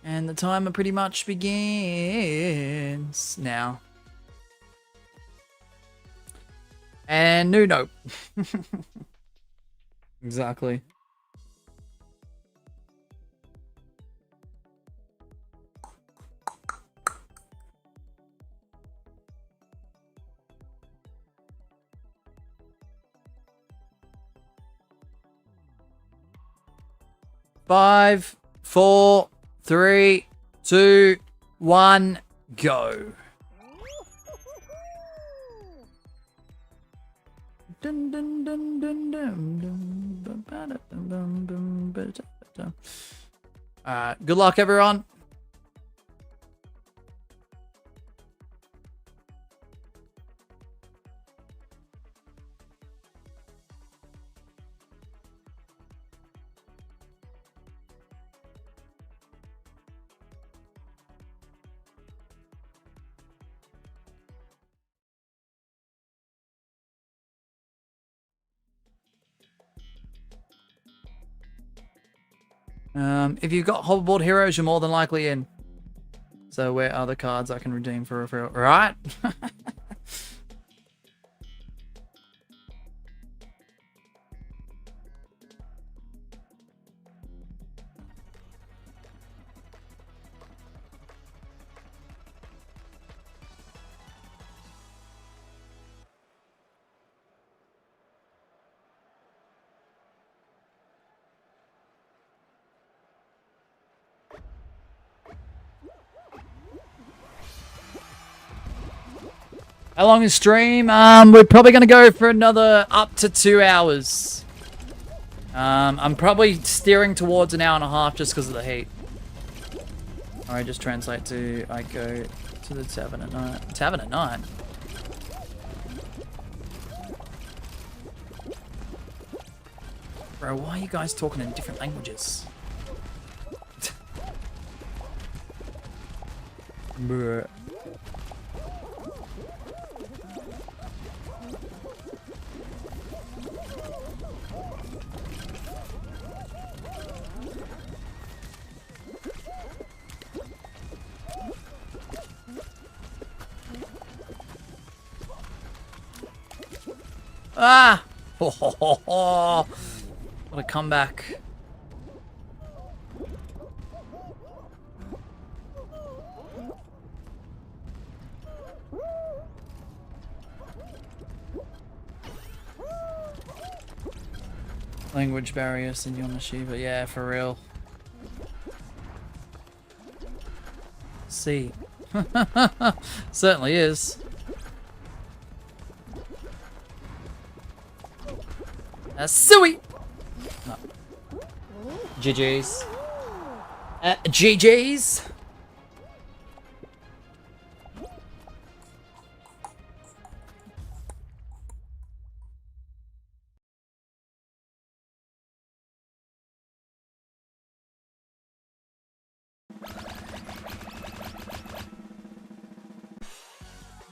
And the timer pretty much begins now. And no. Exactly. Five, 4, 3, 2, 1, go. Good luck, everyone. If you've got hoverboard heroes, you're more than likely in. So where are the cards I can redeem for referral? Right? How long is stream? We're probably going to go for another up to 2 hours. I'm probably steering towards an hour and a half just because of the heat. Alright, just translate to, I go to the tavern at night. Tavern at night? Bro, why are you guys talking in different languages? Bruh. Ah! Ho, ho, ho, ho. What a comeback. Language barriers in Yonashiba, yeah, for real. See. Certainly is. Suey! Oh. GG's. GG's!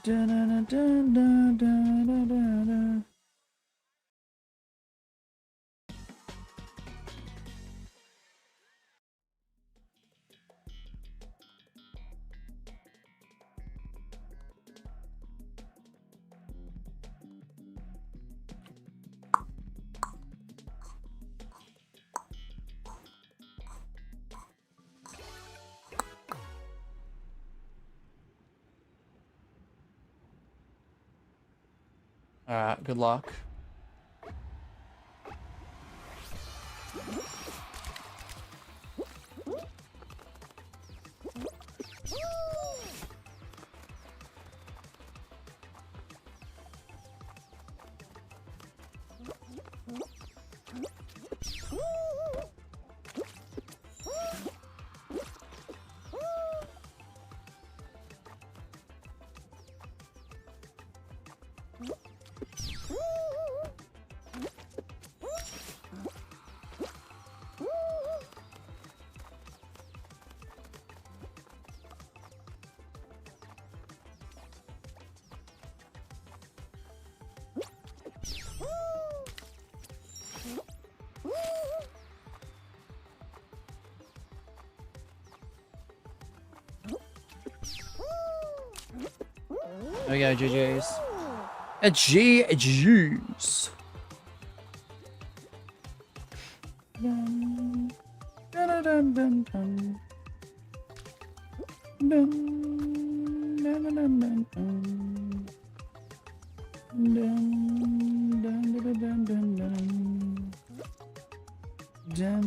Da, da, da, da, da, da, da. Alright, good luck. There we go, GG's. GG's. Dun, dun, dun, dun, dun. Dun, dun, dun, dun, dun, dun. Dun, dun, dun, dun, dun, dun. Dun,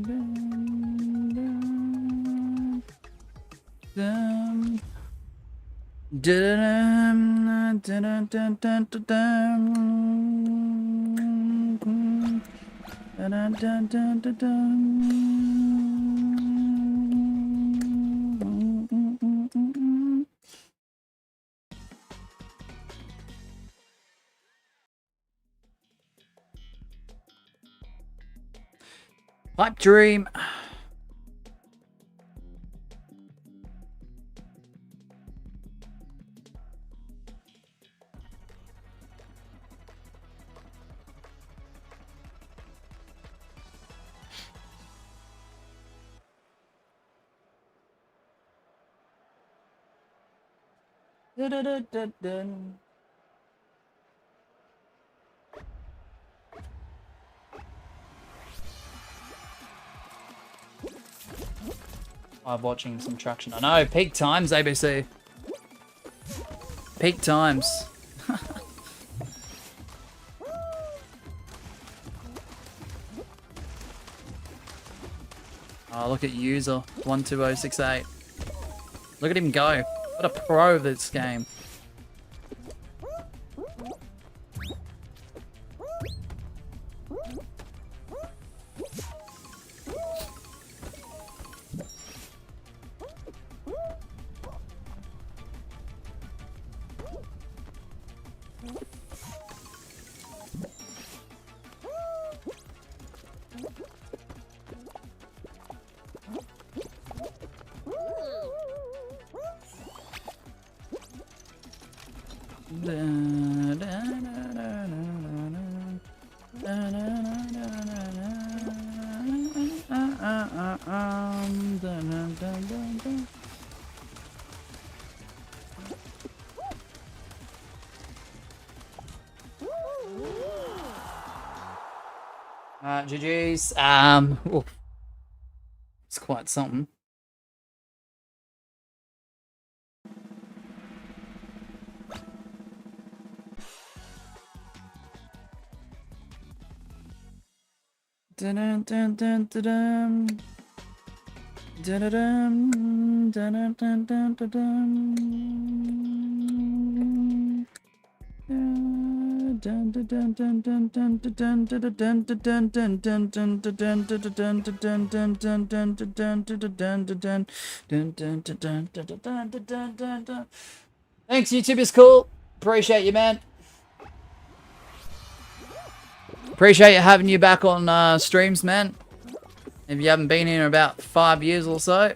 dun, dun, dun. Dun, dun, dun, dun, dun, dun. Dun, dun, dun, dun, dun. Pipe dream. I'm watching some traction. I know, peak times, ABC. Peak times. Oh, look at user 12068. Look at him go. What a pro of this game. GG's. Oof. It's quite something. Dun dun dun dun dun. Dun dun dun dun dun dun dun. Thanks, YouTube is cool. Appreciate you, man. Appreciate you having you back on streams, man. If you haven't been here in about 5 years or so.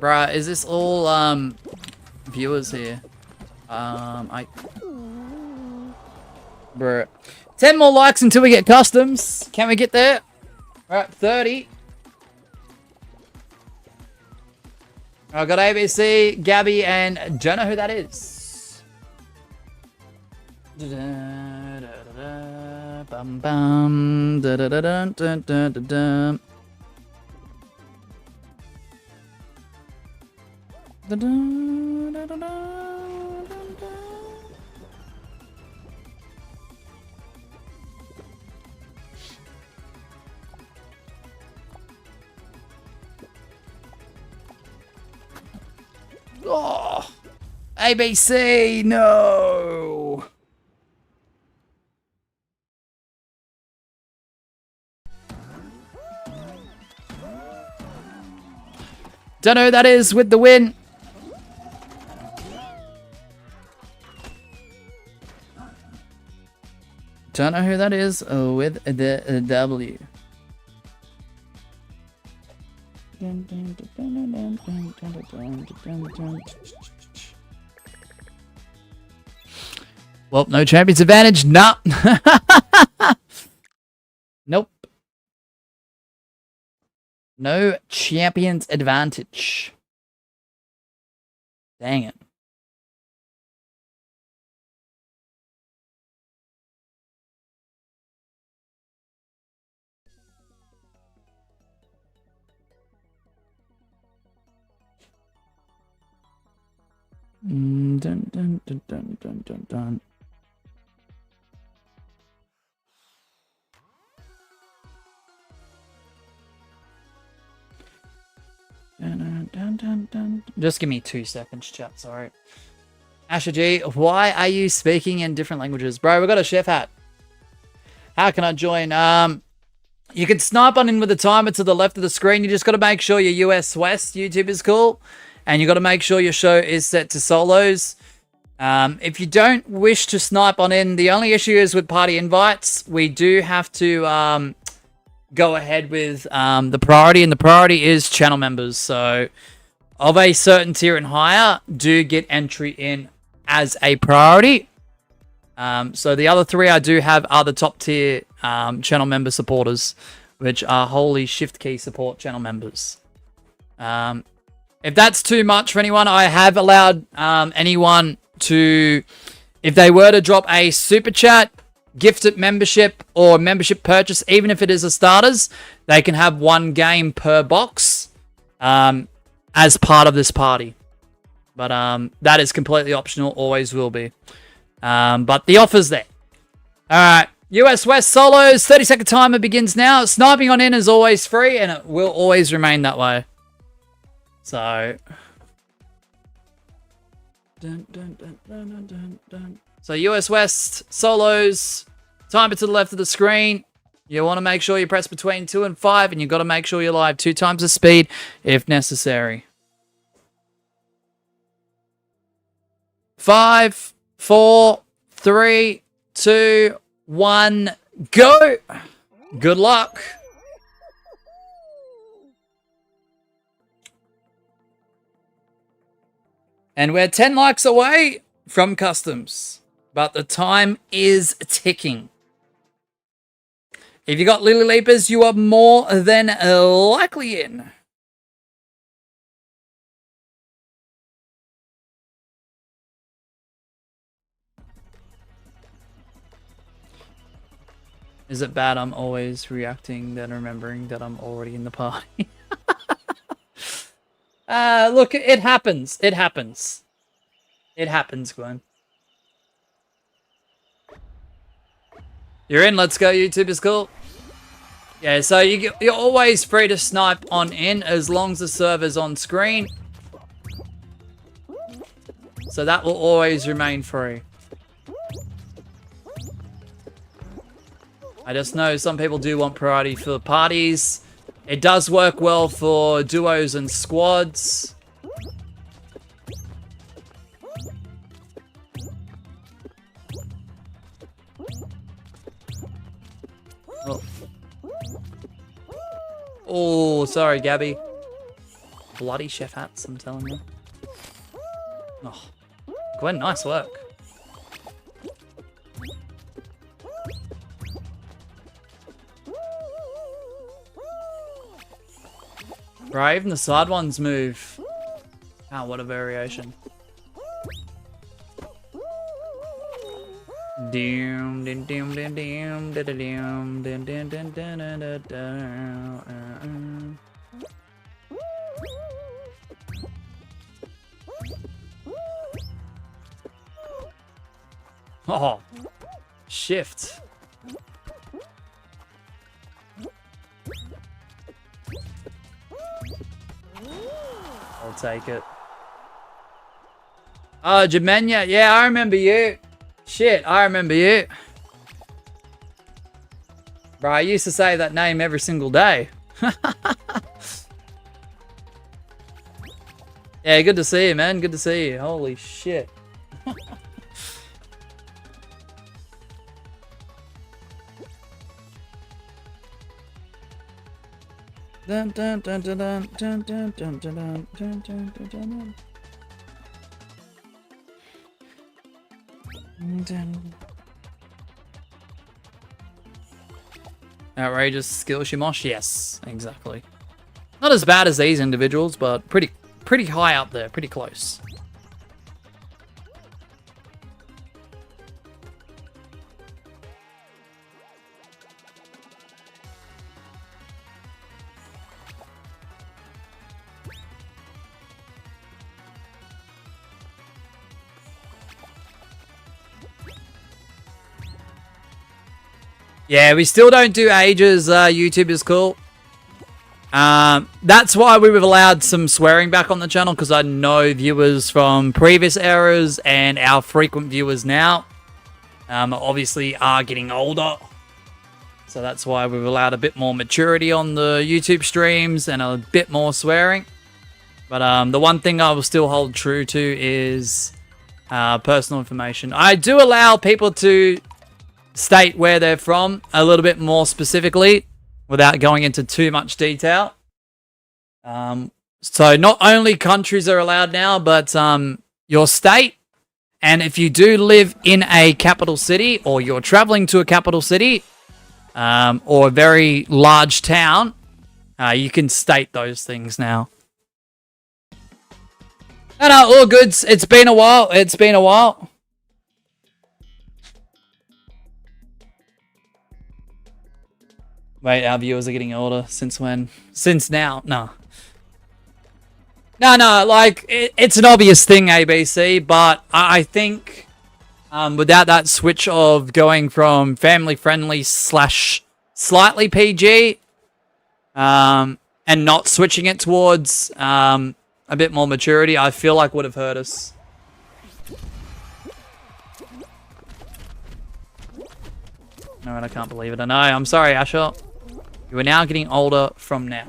Bruh, is this all viewers here? Bruh. 10 more likes until we get customs. Can we get there? Alright, 30. I got ABC, Gabby, and don't know who that is. Bum bum da da da da da da da da. Oh, ABC, no. Don't know who that is with the win. Don't know who that is with the W. Well, no champion's advantage. Nah. Nope. No champion's advantage. Dang it. Dun, dun, dun, dun, dun, dun, dun. Dun, dun, dun, dun. Just give me 2 seconds, chat. Sorry. Asher G, why are you speaking in different languages? Bro, we got a chef hat. How can I join? You can snipe on in with the timer to the left of the screen. You just got to make sure your US West YouTube is cool. And you got to make sure your show is set to solos. If you don't wish to snipe on in, the only issue is with party invites. We do have to go ahead with the priority, and the priority is channel members. So of a certain tier and higher, do get entry in as a priority. So the other 3 I do have are the top tier channel member supporters, which are wholly shift key support channel members. If that's too much for anyone, I have allowed anyone to, if they were to drop a super chat, gifted membership, or membership purchase, even if it is a starters, they can have one game per box as part of this party. But that is completely optional, always will be. But the offer's there. Alright, US West solos, 30-second timer begins now. Sniping on in is always free, and it will always remain that way. So... So US West solos, timer to the left of the screen. You want to make sure you press between 2 and 5, and you've got to make sure you're live 2 times the speed if necessary. 5, 4, 3, 2, 1, go! Good luck. And we're 10 likes away from customs, but the time is ticking. If you got Lily Leapers, you are more than likely in. Is it bad I'm always reacting, then remembering that I'm already in the party? Look, it happens. It happens. It happens, Gwen. You're in, let's go, YouTube is cool. Yeah, so you're always free to snipe on in as long as the server's on screen. So that will always remain free. I just know some people do want priority for parties. It does work well for duos and squads. Oh, sorry, Gabby. Bloody chef hats, I'm telling you. Oh, Gwen, nice work. Right, even the side ones move. Ah, what a variation. Doom, doom, doom, doom, doom, doom, doom, doom, doom, doom, doom, doom. Oh, shift. I'll take it. Oh, Jamenya. Yeah, I remember you. Shit, I remember you. Bro, I used to say that name every single day. Yeah, good to see you, man. Good to see you. Holy shit. Dun, dun, dun, dun, dun, dun, dun, dun, dun, dun, dun, dun, dun, dun. Outrageous skill Shimosh, yes, exactly. Not as bad as these individuals, but pretty high up there, pretty close. Yeah, we still don't do ages. YouTube is cool. That's why we've allowed some swearing back on the channel, because I know viewers from previous eras and our frequent viewers now obviously are getting older. So that's why we've allowed a bit more maturity on the YouTube streams and a bit more swearing. But the one thing I will still hold true to is personal information. I do allow people to state where they're from a little bit more specifically without going into too much detail. So not only countries are allowed now, but your state. And if you do live in a capital city, or you're traveling to a capital city, or a very large town, you can state those things now. No, no, all good. It's been a while. It's been a while. Wait, our viewers are getting older. Since when? Since now. No. No, like, it's an obvious thing, ABC, but I think without that switch of going from family-friendly / slightly PG and not switching it towards a bit more maturity, I feel like would have hurt us. No, I can't believe it. I know. I'm sorry, Asher. You are now getting older from now.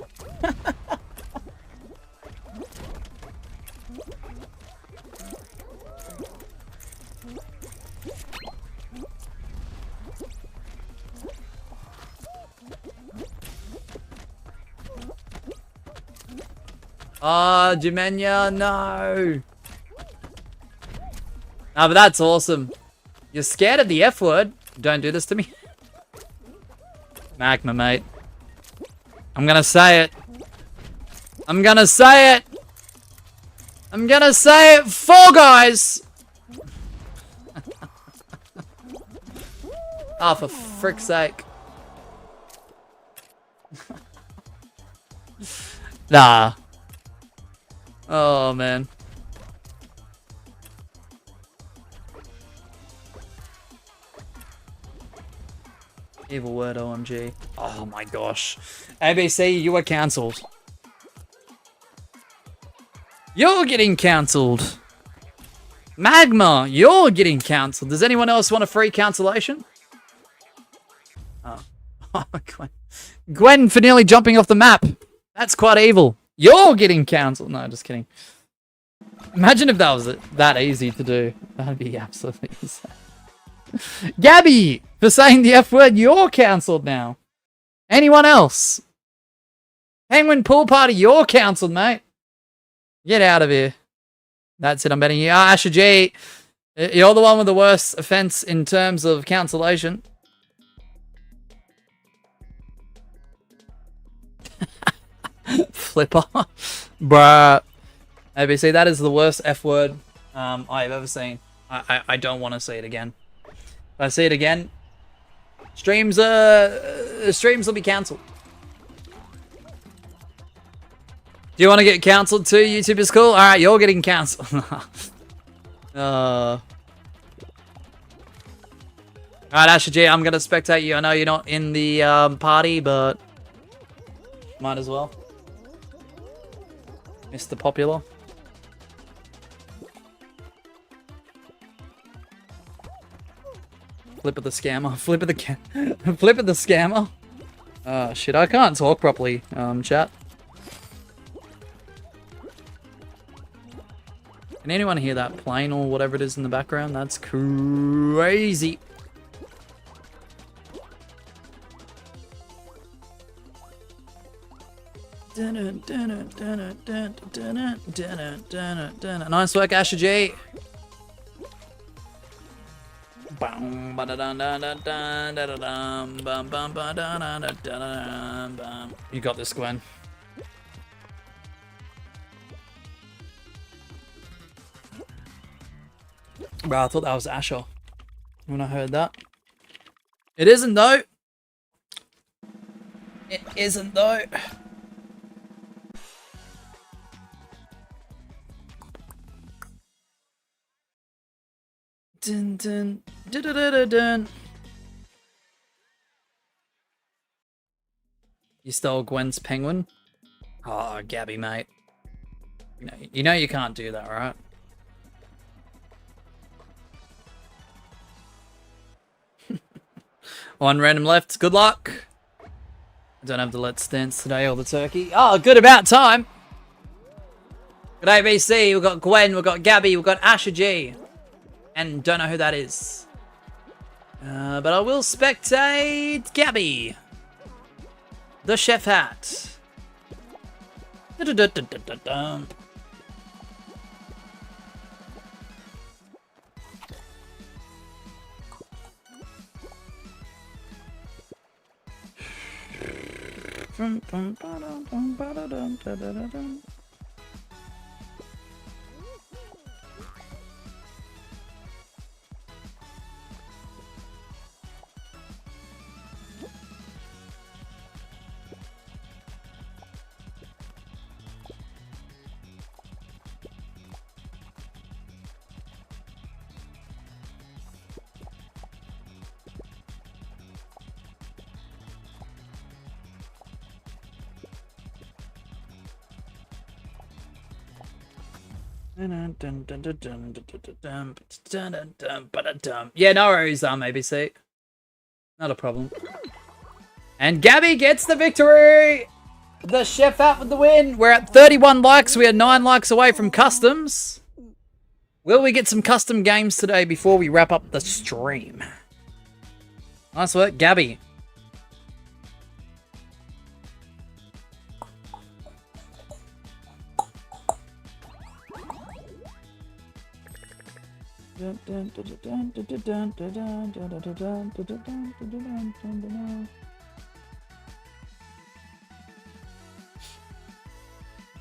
Ah, Jimenya, no. Ah, but that's awesome. You're scared of the F word? Don't do this to me. Magma, mate. I'm gonna say it. I'm gonna say it. I'm gonna say it. Fall Guys. Ah, for frick's sake. Nah. Oh, man. Evil word, OMG. Oh my gosh. ABC, you are cancelled. You're getting cancelled. Magma, you're getting cancelled. Does anyone else want a free cancellation? Oh. Oh, Gwen. Gwen for nearly jumping off the map. That's quite evil. You're getting cancelled. No, just kidding. Imagine if that was that easy to do. That'd be absolutely insane. Gabby, for saying the F word, you're cancelled now. Anyone else? Penguin Pool Party, you're cancelled, mate. Get out of here. That's it, I'm betting you. Ah, Asher G, you're the one with the worst offense in terms of cancellation. Flipper. Bruh. ABC, that is the worst F word I've ever seen. I don't want to see it again. If I see it again, streams will be cancelled. Do you want to get cancelled too? YouTube is cool. All right, you're getting cancelled. All right, Asher G, I'm gonna spectate you. I know you're not in the party, but might as well. Mr. Popular. Flip of the scammer. Flip of the flip of the scammer. Oh shit, I can't talk properly, chat. Can anyone hear that plane or whatever it is in the background? That's crazy. Nice work, Asher G. You got this, Gwen. Bro, I thought that was Asher when I heard that. It isn't though. It isn't though. Dun, dun, dun, dun, dun, dun. You stole Gwen's penguin? Oh, Gabby, mate. You know you can't do that, right? One random left. Good luck. I don't have the Let's Dance today or the turkey. Oh, good about time. Good ABC. We've got Gwen. We've got Gabby. We've got Asher G. And don't know who that is. But I will spectate Gabby. The chef hat. Yeah, no worries, ABC. Not a problem. And Gabby gets the victory! The chef out with the win. We're at 31 likes. We are 9 likes away from customs. Will we get some custom games today before we wrap up the stream? Nice work, Gabby.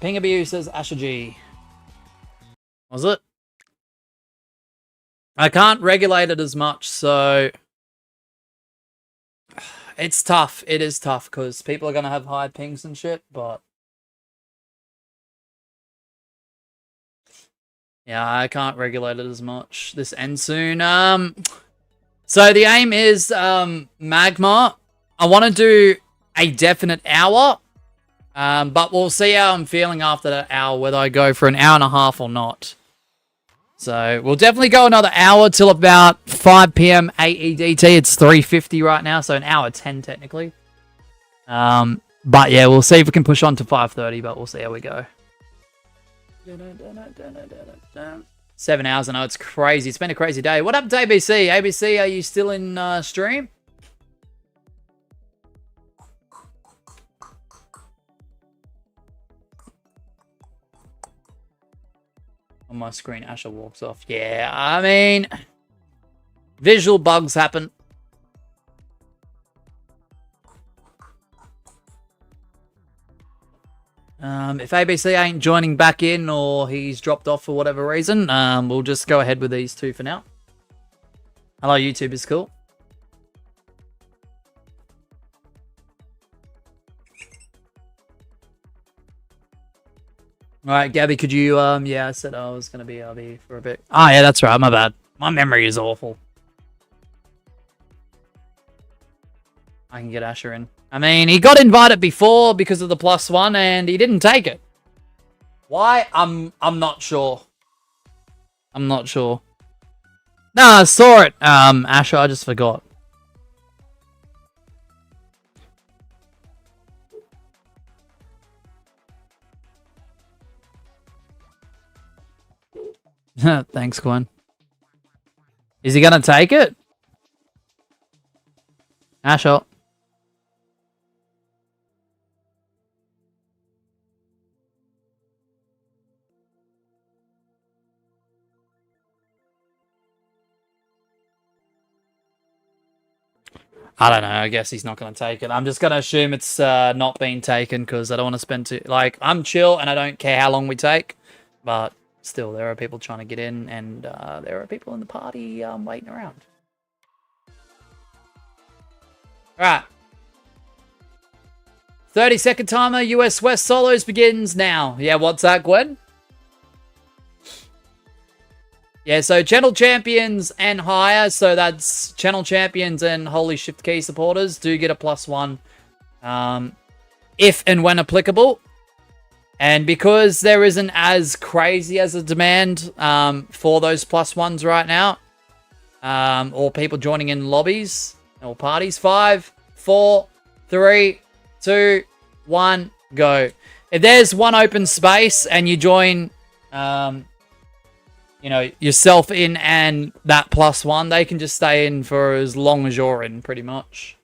Pingabu says Asher G. Was it? I can't regulate it as much, so it's tough. It is tough because people are going to have high pings and shit, but yeah, I can't regulate it as much. This ends soon. So the aim is Magma. I want to do a definite hour, but we'll see how I'm feeling after that hour, whether I go for an hour and a half or not. So we'll definitely go another hour till about 5 p.m. AEDT. It's 3:50 right now, so an hour 10 technically. But yeah, we'll see if we can push on to 5:30, but we'll see how we go. 7 hours, I know, it's crazy. It's been a crazy day. What up to ABC? ABC, are you still in stream? On my screen, Asher walks off. Yeah, I mean, visual bugs happen. If ABC ain't joining back in or he's dropped off for whatever reason, we'll just go ahead with these two for now. Hello, YouTube is cool. All right, Gabby, could you, yeah, I said I was going to be RB for a bit. Oh, yeah, that's right. My bad. My memory is awful. I can get Asher in. I mean, he got invited before because of the +1 and he didn't take it. Why? I'm not sure. I'm not sure. No, I saw it, Asher, I just forgot. Thanks, Gwen. Is he gonna take it? Asher. I don't know. I guess he's not going to take it. I'm just going to assume it's not being taken because I don't want to spend too... Like, I'm chill and I don't care how long we take. But still, there are people trying to get in and there are people in the party waiting around. Alright. 30-second timer. US West Solos begins now. Yeah, what's that, Gwen? Yeah, so channel champions and higher, so that's channel champions and Holy Shift Key supporters do get a +1 if and when applicable. And because there isn't as crazy as a demand for those +1s right now, or people joining in lobbies or parties, 5, 4, 3, 2, 1, go. If there's one open space and you join... you know, yourself in and that +1, they can just stay in for as long as you're in, pretty much.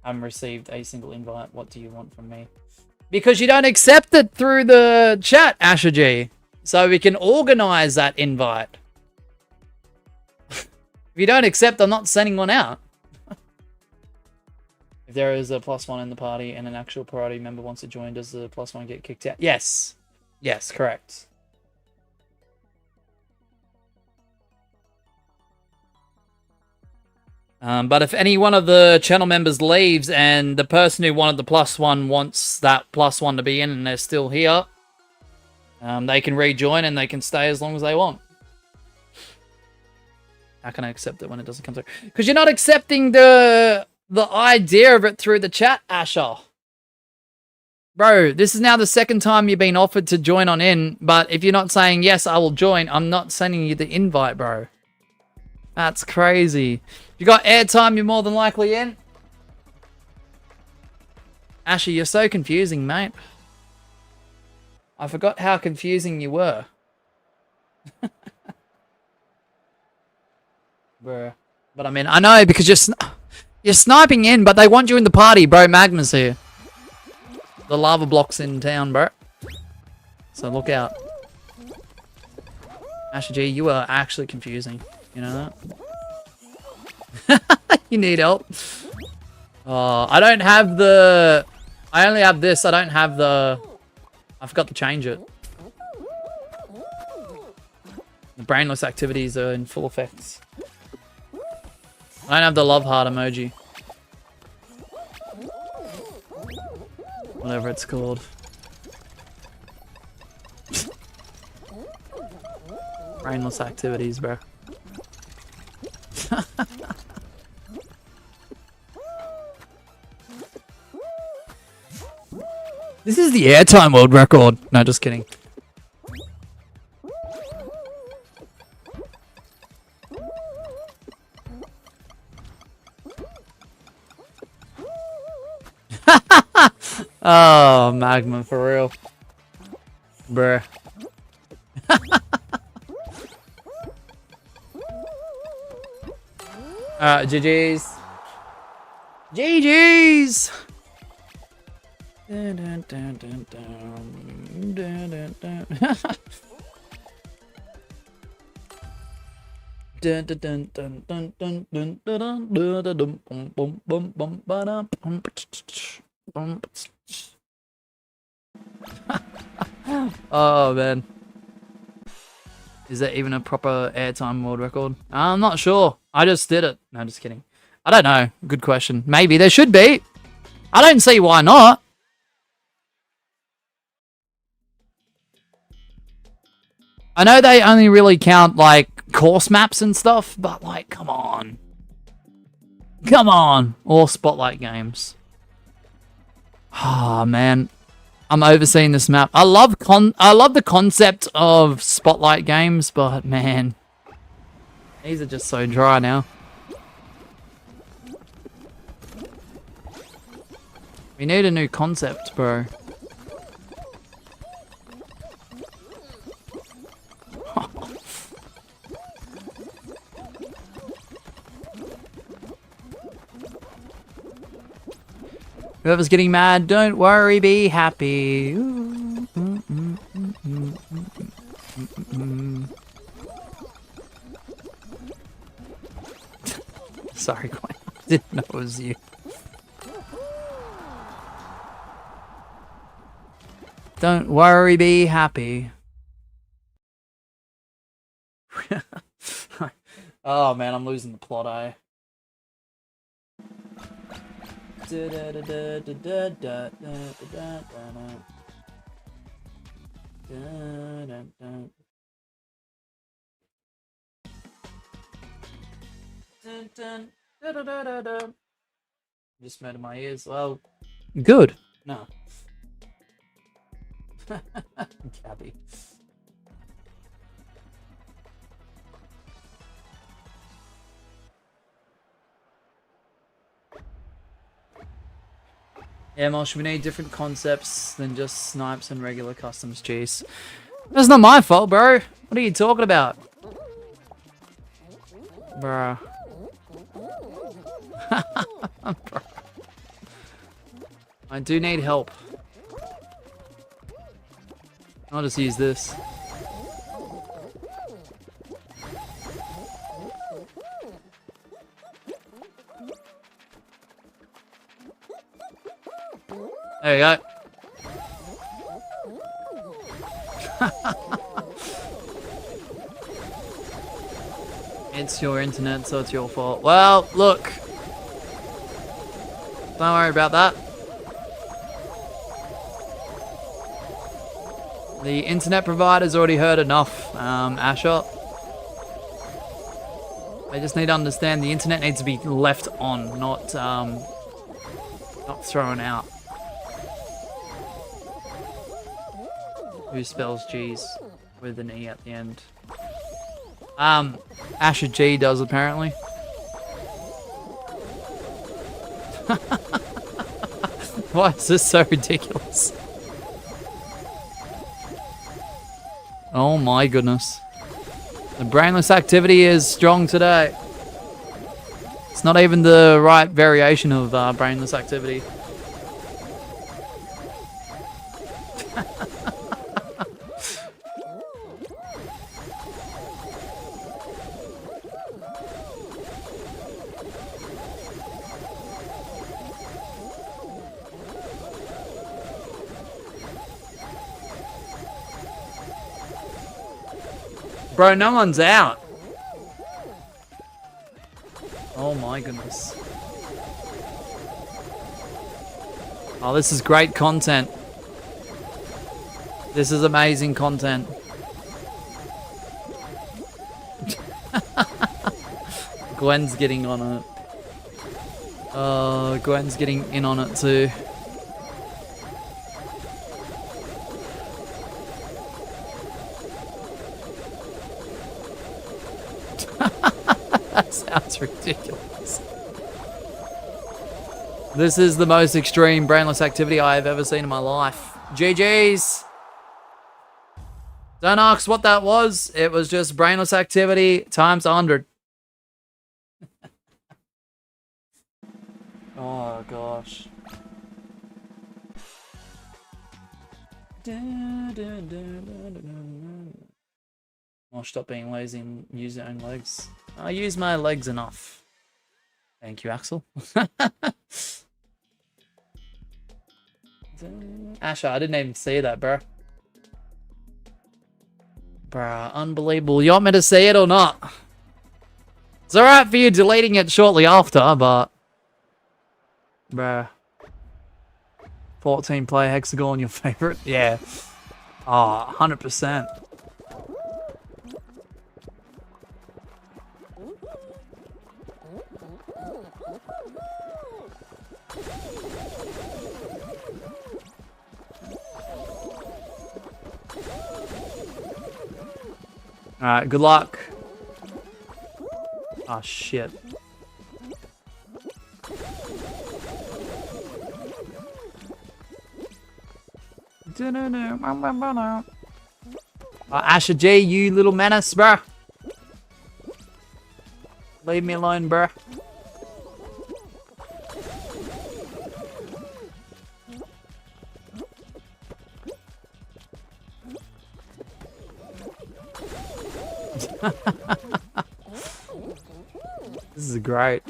I haven't received a single invite. What do you want from me? Because you don't accept it through the chat, Asher G. So we can organize that invite. If you don't accept, I'm not sending one out. If there is a +1 in the party and an actual party member wants to join, does the +1 get kicked out? Yes. Yes, correct. But if any one of the channel members leaves and the person who wanted the +1 wants that +1 to be in and they're still here, they can rejoin and they can stay as long as they want. How can I accept it when it doesn't come through? Because you're not accepting the idea of it through the chat, Asher. Bro, this is now the second time you've been offered to join on in, but if you're not saying, yes, I will join, I'm not sending you the invite, bro. That's crazy. If you got airtime, you're more than likely in. Asher, you're so confusing, mate. I forgot how confusing you were. Bro. But I mean, I know because you're sniping in, but they want you in the party, bro. Magma's here. The lava block's in town, bro. So look out. Asher G, you are actually confusing. You know that? You need help. Oh, I don't have the... I only have this. I don't have the... I forgot to change it. The brainless activities are in full effect. I don't have the love heart emoji. Whatever it's called. Brainless activities, bro. This is the airtime world record. No, just kidding. Oh, Magma, for real. Bruh. GG's. GG's! Dun, dun, dun, dun, dun, dun, dun, dun. Dun, dun, dun, dun, dun, dun, dun, dun, dun, dun, dun, bum, bum, bum, bum, ba-dum, bum, bum. Oh man, is that even a proper airtime world record? I'm not sure. I just did it. No, just kidding. I don't know. Good question. Maybe there should be. I don't see why not. I know they only really count like course maps and stuff, but like, come on. Come on. Or spotlight games. Ah, oh, man. I'm overseeing this map. I love the concept of spotlight games, but man, these are just so dry now. We need a new concept, bro. Whoever's getting mad, don't worry, be happy. Sorry, Gwen. I didn't know it was you. Don't worry, be happy. Oh man, I'm losing the plot, eh? Just murdered my ears. Well, good. No. Cabby. Yeah, Mosh, we need different concepts than just snipes and regular customs, jeez. That's not my fault, bro. What are you talking about? Bruh. Bruh. I do need help. I'll just use this. There you go. It's your internet, so it's your fault. Well, look. Don't worry about that. The internet provider's already heard enough, Asher. They just need to understand the internet needs to be left on, not thrown out. Who spells G's with an E at the end? Asher G does apparently. Why is this so ridiculous? Oh my goodness. The brainless activity is strong today. It's not even the right variation of brainless activity. Bro, no one's out. Oh my goodness. Oh, this is great content. This is amazing content. Gwen's getting on it. Oh, Gwen's getting in on it too. That sounds ridiculous. This is the most extreme brainless activity I have ever seen in my life. GG's. Don't ask what that was. It was just brainless activity times 100. Oh gosh. I'll stop being lazy and use your own legs. I use my legs enough. Thank you, Axel. Asher, I didn't even see that, bro. Bruh, unbelievable. You want me to see it or not? It's alright for you deleting it shortly after, but... Bruh. 14 player hexagon, your favorite? Yeah. Oh, 100%. Alright, good luck. Oh, shit. Asher G, you little menace, bruh. Leave me alone, bruh. This is great.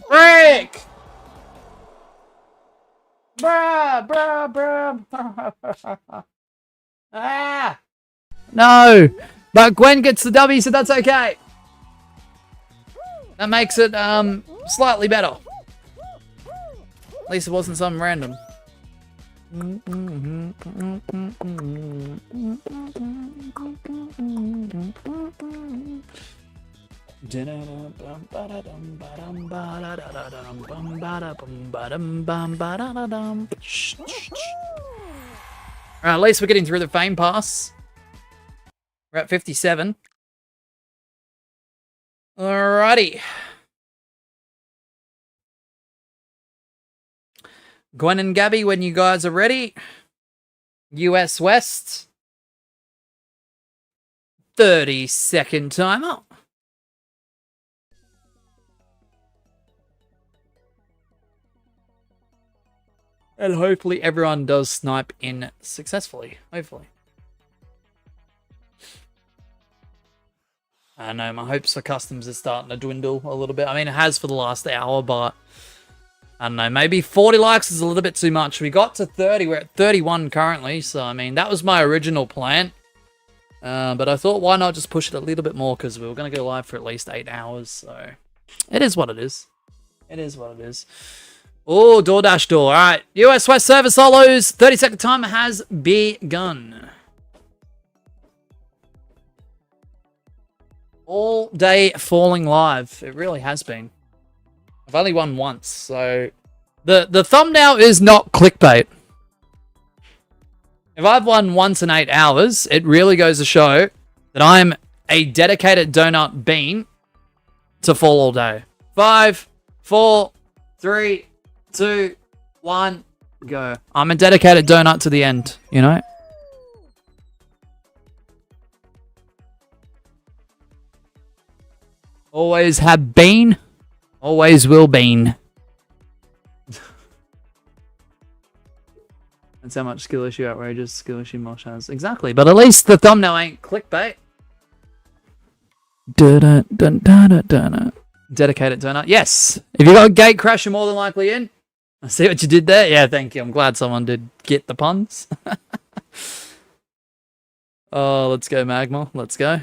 Frick! Bruh. Ah! No! But Gwen gets the W, so that's okay. That makes it, slightly better. At least it wasn't something random. Alright, at least we're getting through the Fame Pass. We're at 57. Alrighty. Gwen and Gabby, when you guys are ready. US West. 30-second timer. And hopefully everyone does snipe in successfully. Hopefully. I don't know, my hopes for customs is starting to dwindle a little bit. I mean, it has for the last hour, but I don't know, maybe 40 likes is a little bit too much. We got to 30, we're at 31 currently, so I mean, that was my original plan. But I thought, why not just push it a little bit more, because we were going to go live for at least 8 hours, so it is what it is. It is what it is. Oh, DoorDash door. All right, US West server solos. 30-second timer has begun. All day falling live. It really has been. I've only won once, so the thumbnail is not clickbait. If I've won once in 8 hours, it really goes to show that I'm a dedicated donut bean to fall all day. 5, 4, 3, 2, 1, go. I'm a dedicated donut to the end, you know? Always have been, always will been. That's how much skill issue outrageous skill issue Mosh has. Exactly, but at least the thumbnail ain't clickbait. Dedicated donut. Yes! If you got gate crash, you're more than likely in. I see what you did there. Yeah, thank you. I'm glad someone did get the puns. Oh, let's go, Magma. Let's go.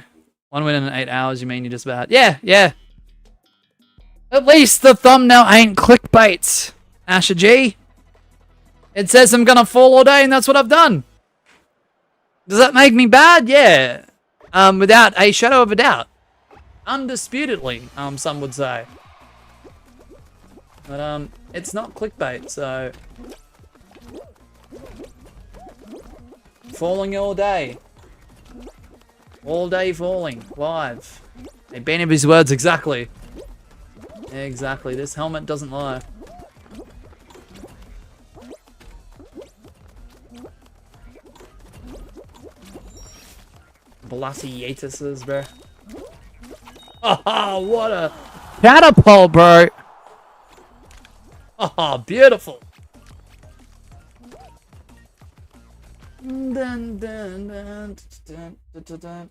1 win in 8 hours, you mean you're just about... Yeah, yeah. At least the thumbnail ain't clickbait, Asher G. It says I'm gonna fall all day, and that's what I've done. Does that make me bad? Yeah. Without a shadow of a doubt. Undisputedly, some would say. But, it's not clickbait, so... Falling all day. All day falling. Live. A bane of his words, exactly. Exactly. This helmet doesn't lie. Bloody Yatuses, bro. Oh, what a catapult, bro. Oh, beautiful. Dun, dun, dun, dun, dun, dun, dun.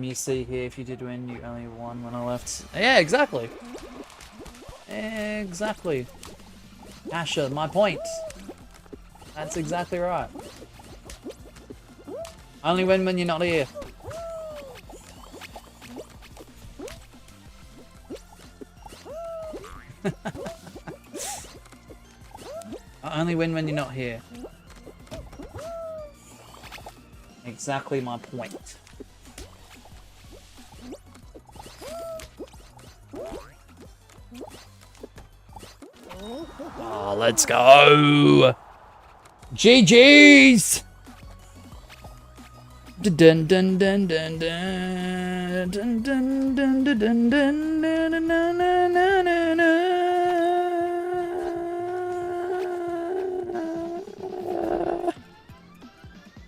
You see here, if you did win, you only won when I left. Yeah, exactly. Exactly. Asher, my point. That's exactly right. Only win when you're not here. I only win when you're not here. Exactly my point. Oh, let's go! GG's! Dun dun dun dun dun dun dun dun dun dun dun dun.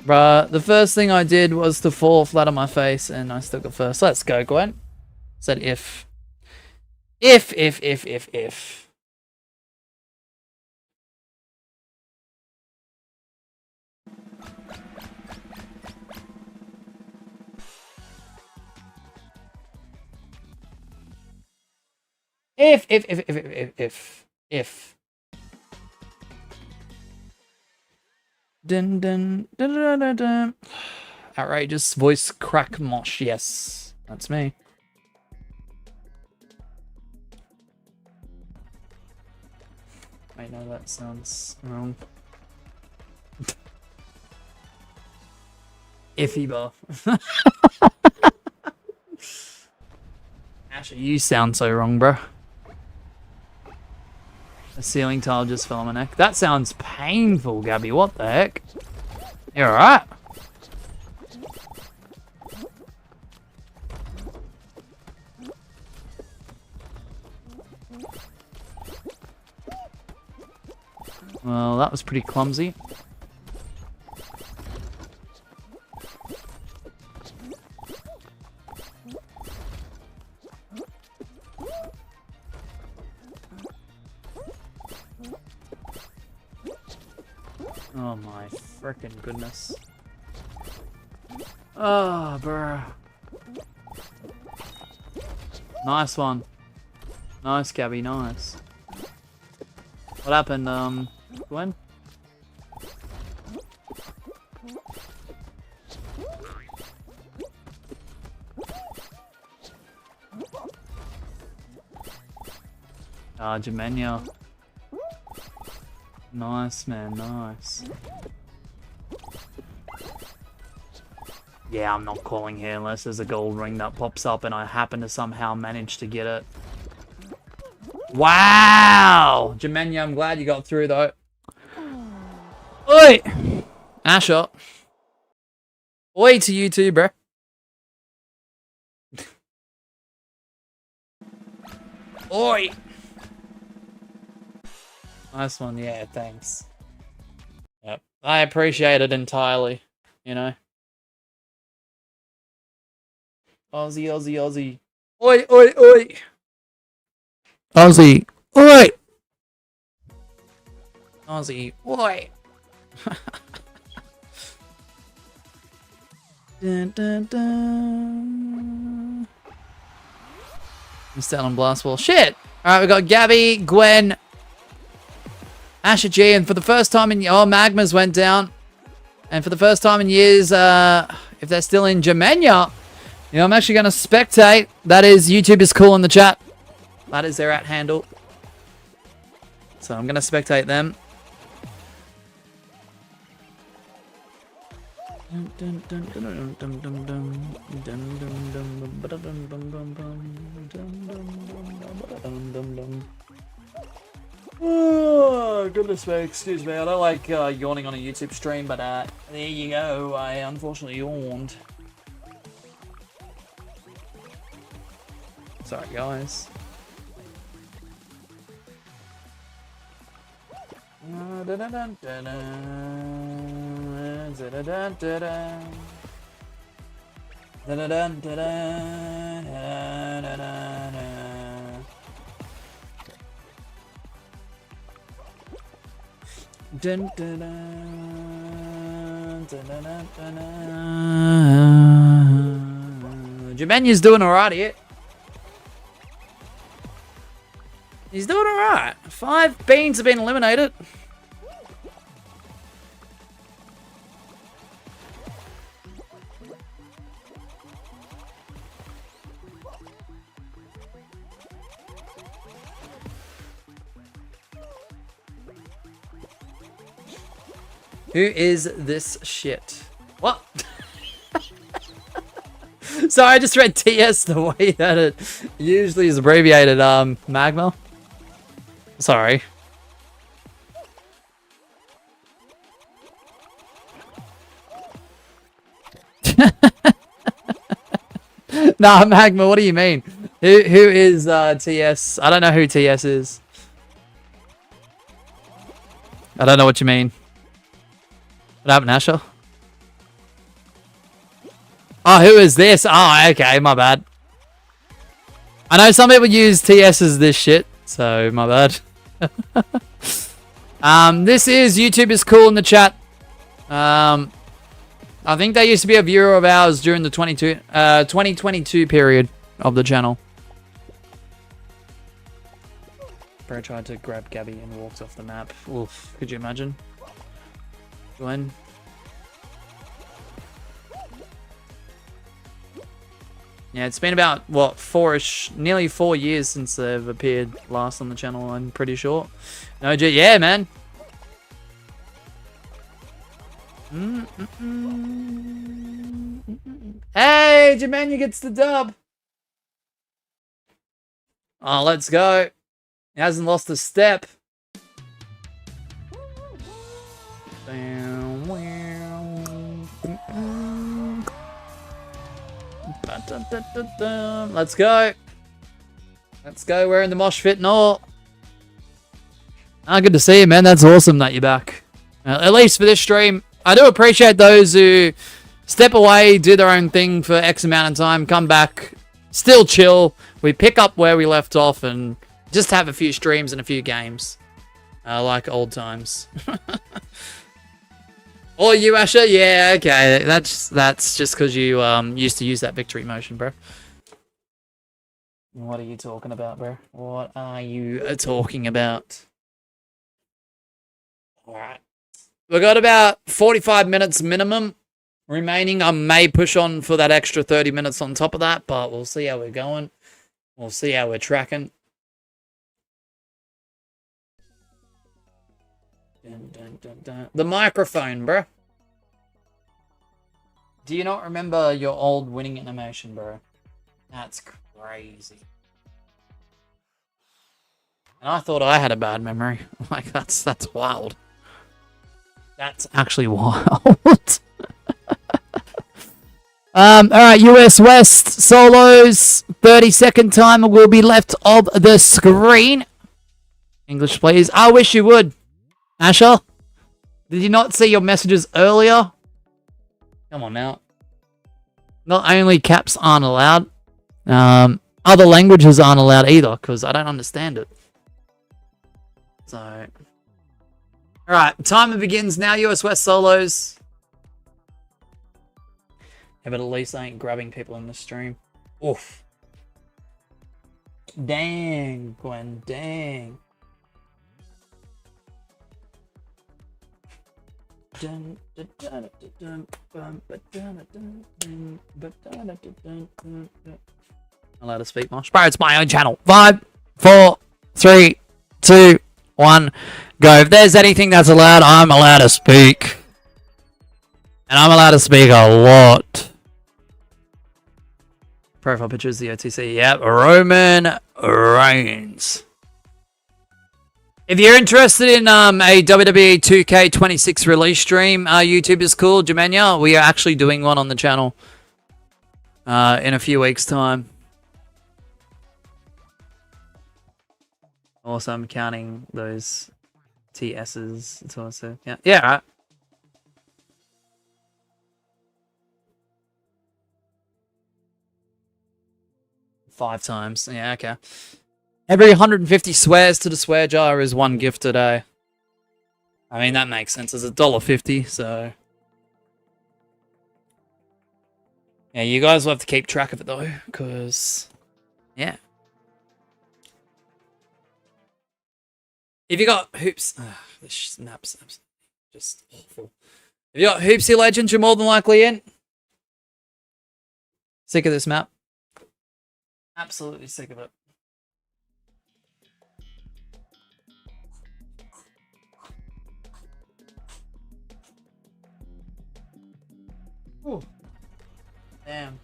Bruh, the first thing I did was to fall flat on my face, and I still got first. Let's go, Gwen. Said if. If. If. Dun dun dun dun dun dun. Outrageous voice crack mosh. Yes, that's me. Wait, no, that sounds wrong. Iffy buff. Actually, you sound so wrong, bro. The ceiling tile just fell on my neck. That sounds painful, Gabby. What the heck? You alright? Well, that was pretty clumsy. Oh my frickin' goodness. Oh, bruh. Nice one. Nice, Gabby, nice. What happened, Gwen? Ah, Jamenya. Nice, man, nice. Yeah, I'm not calling here unless there's a gold ring that pops up and I happen to somehow manage to get it. Wow! Jamenya, I'm glad you got through, though. Oi! Asher. Oi to you too, bro. Oi! Nice one, yeah, thanks. Yep. I appreciate it entirely, you know. Aussie, Aussie, Aussie. Oi, oi, oi! Aussie, oi! Aussie, oi! Dun, dun, dun. Missed out on Blast Ball. Shit! Alright, we got Gabby, Gwen, Asher G, and for the first time in... Oh, Magmas went down. And for the first time in years, if they're still in Jamenya, you know, I'm actually going to spectate. That is, YouTube is cool in the chat. That is their @ handle. So I'm going to spectate them. Oh, goodness me, excuse me. I don't like yawning on a YouTube stream, but there you go. I unfortunately yawned. Sorry, guys. Jamenya's doing alright here. He's doing alright. 5 beans have been eliminated. Who is this shit? What? Sorry, I just read TS the way that it usually is abbreviated. Magma. Sorry. Nah, Magma, what do you mean? Who is TS? I don't know who TS is. I don't know what you mean. What happened, Asher? Oh, who is this? Oh, okay, my bad. I know some people use TS as this shit, so my bad. This is YouTube is cool in the chat. I think they used to be a viewer of ours during the 2022 period of the channel. Bro tried to grab Gabby and walked off the map. Oof, could you imagine? Gwen. Yeah, it's been about, what, nearly 4 years since they've appeared last on the channel, I'm pretty sure. No, yeah, man. Hey, Jamenya gets the dub. Oh, let's go. He hasn't lost a step. Let's go. Let's go. We're in the mosh pit and all. Good to see you, man. That's awesome that you're back. At least for this stream. I do appreciate those who step away, do their own thing for X amount of time, come back, still chill. We pick up where we left off and just have a few streams and a few games. Like old times. Or you, Asher? Yeah, okay. That's just because you used to use that victory motion, bro. What are you talking about, bro? What are you talking about? Alright. We've got about 45 minutes minimum remaining. I may push on for that extra 30 minutes on top of that, but we'll see how we're going. We'll see how we're tracking. Dun, dun, dun, dun. The microphone, bro. Do you not remember your old winning animation, bro? That's crazy. And I thought I had a bad memory. Like, that's wild. That's actually wild. Alright, US West solos. 30-second timer will be left of the screen. English, please. I wish you would. Asher, did you not see your messages earlier? Come on now. Not only caps aren't allowed, other languages aren't allowed either, because I don't understand it. So, alright, timer begins now, US West solos. Yeah, but at least I ain't grabbing people in the stream. Oof. Dang, Gwen, dang. I'm allowed to speak, Mosh. Bro, it's my own channel. 5, 4, 3, 2, 1, go. If there's anything that's allowed, I'm allowed to speak. And I'm allowed to speak a lot. Profile pictures, the OTC. Yep, Roman Reigns. If you're interested in a WWE 2K26 release stream, YouTube is cool. Jemenia, we are actually doing one on the channel in a few weeks' time. Also, I'm counting those TSs. It's also, yeah, right. Five times. Yeah, okay. Every 150 swears to the swear jar is one gift today. I mean, that makes sense. It's $1.50, so... Yeah, you guys will have to keep track of it, though, because... Yeah. If you got hoops... this snaps just awful. If you got Hoopsy Legends, you're more than likely in. Sick of this map. Absolutely sick of it. Ooh. Damn.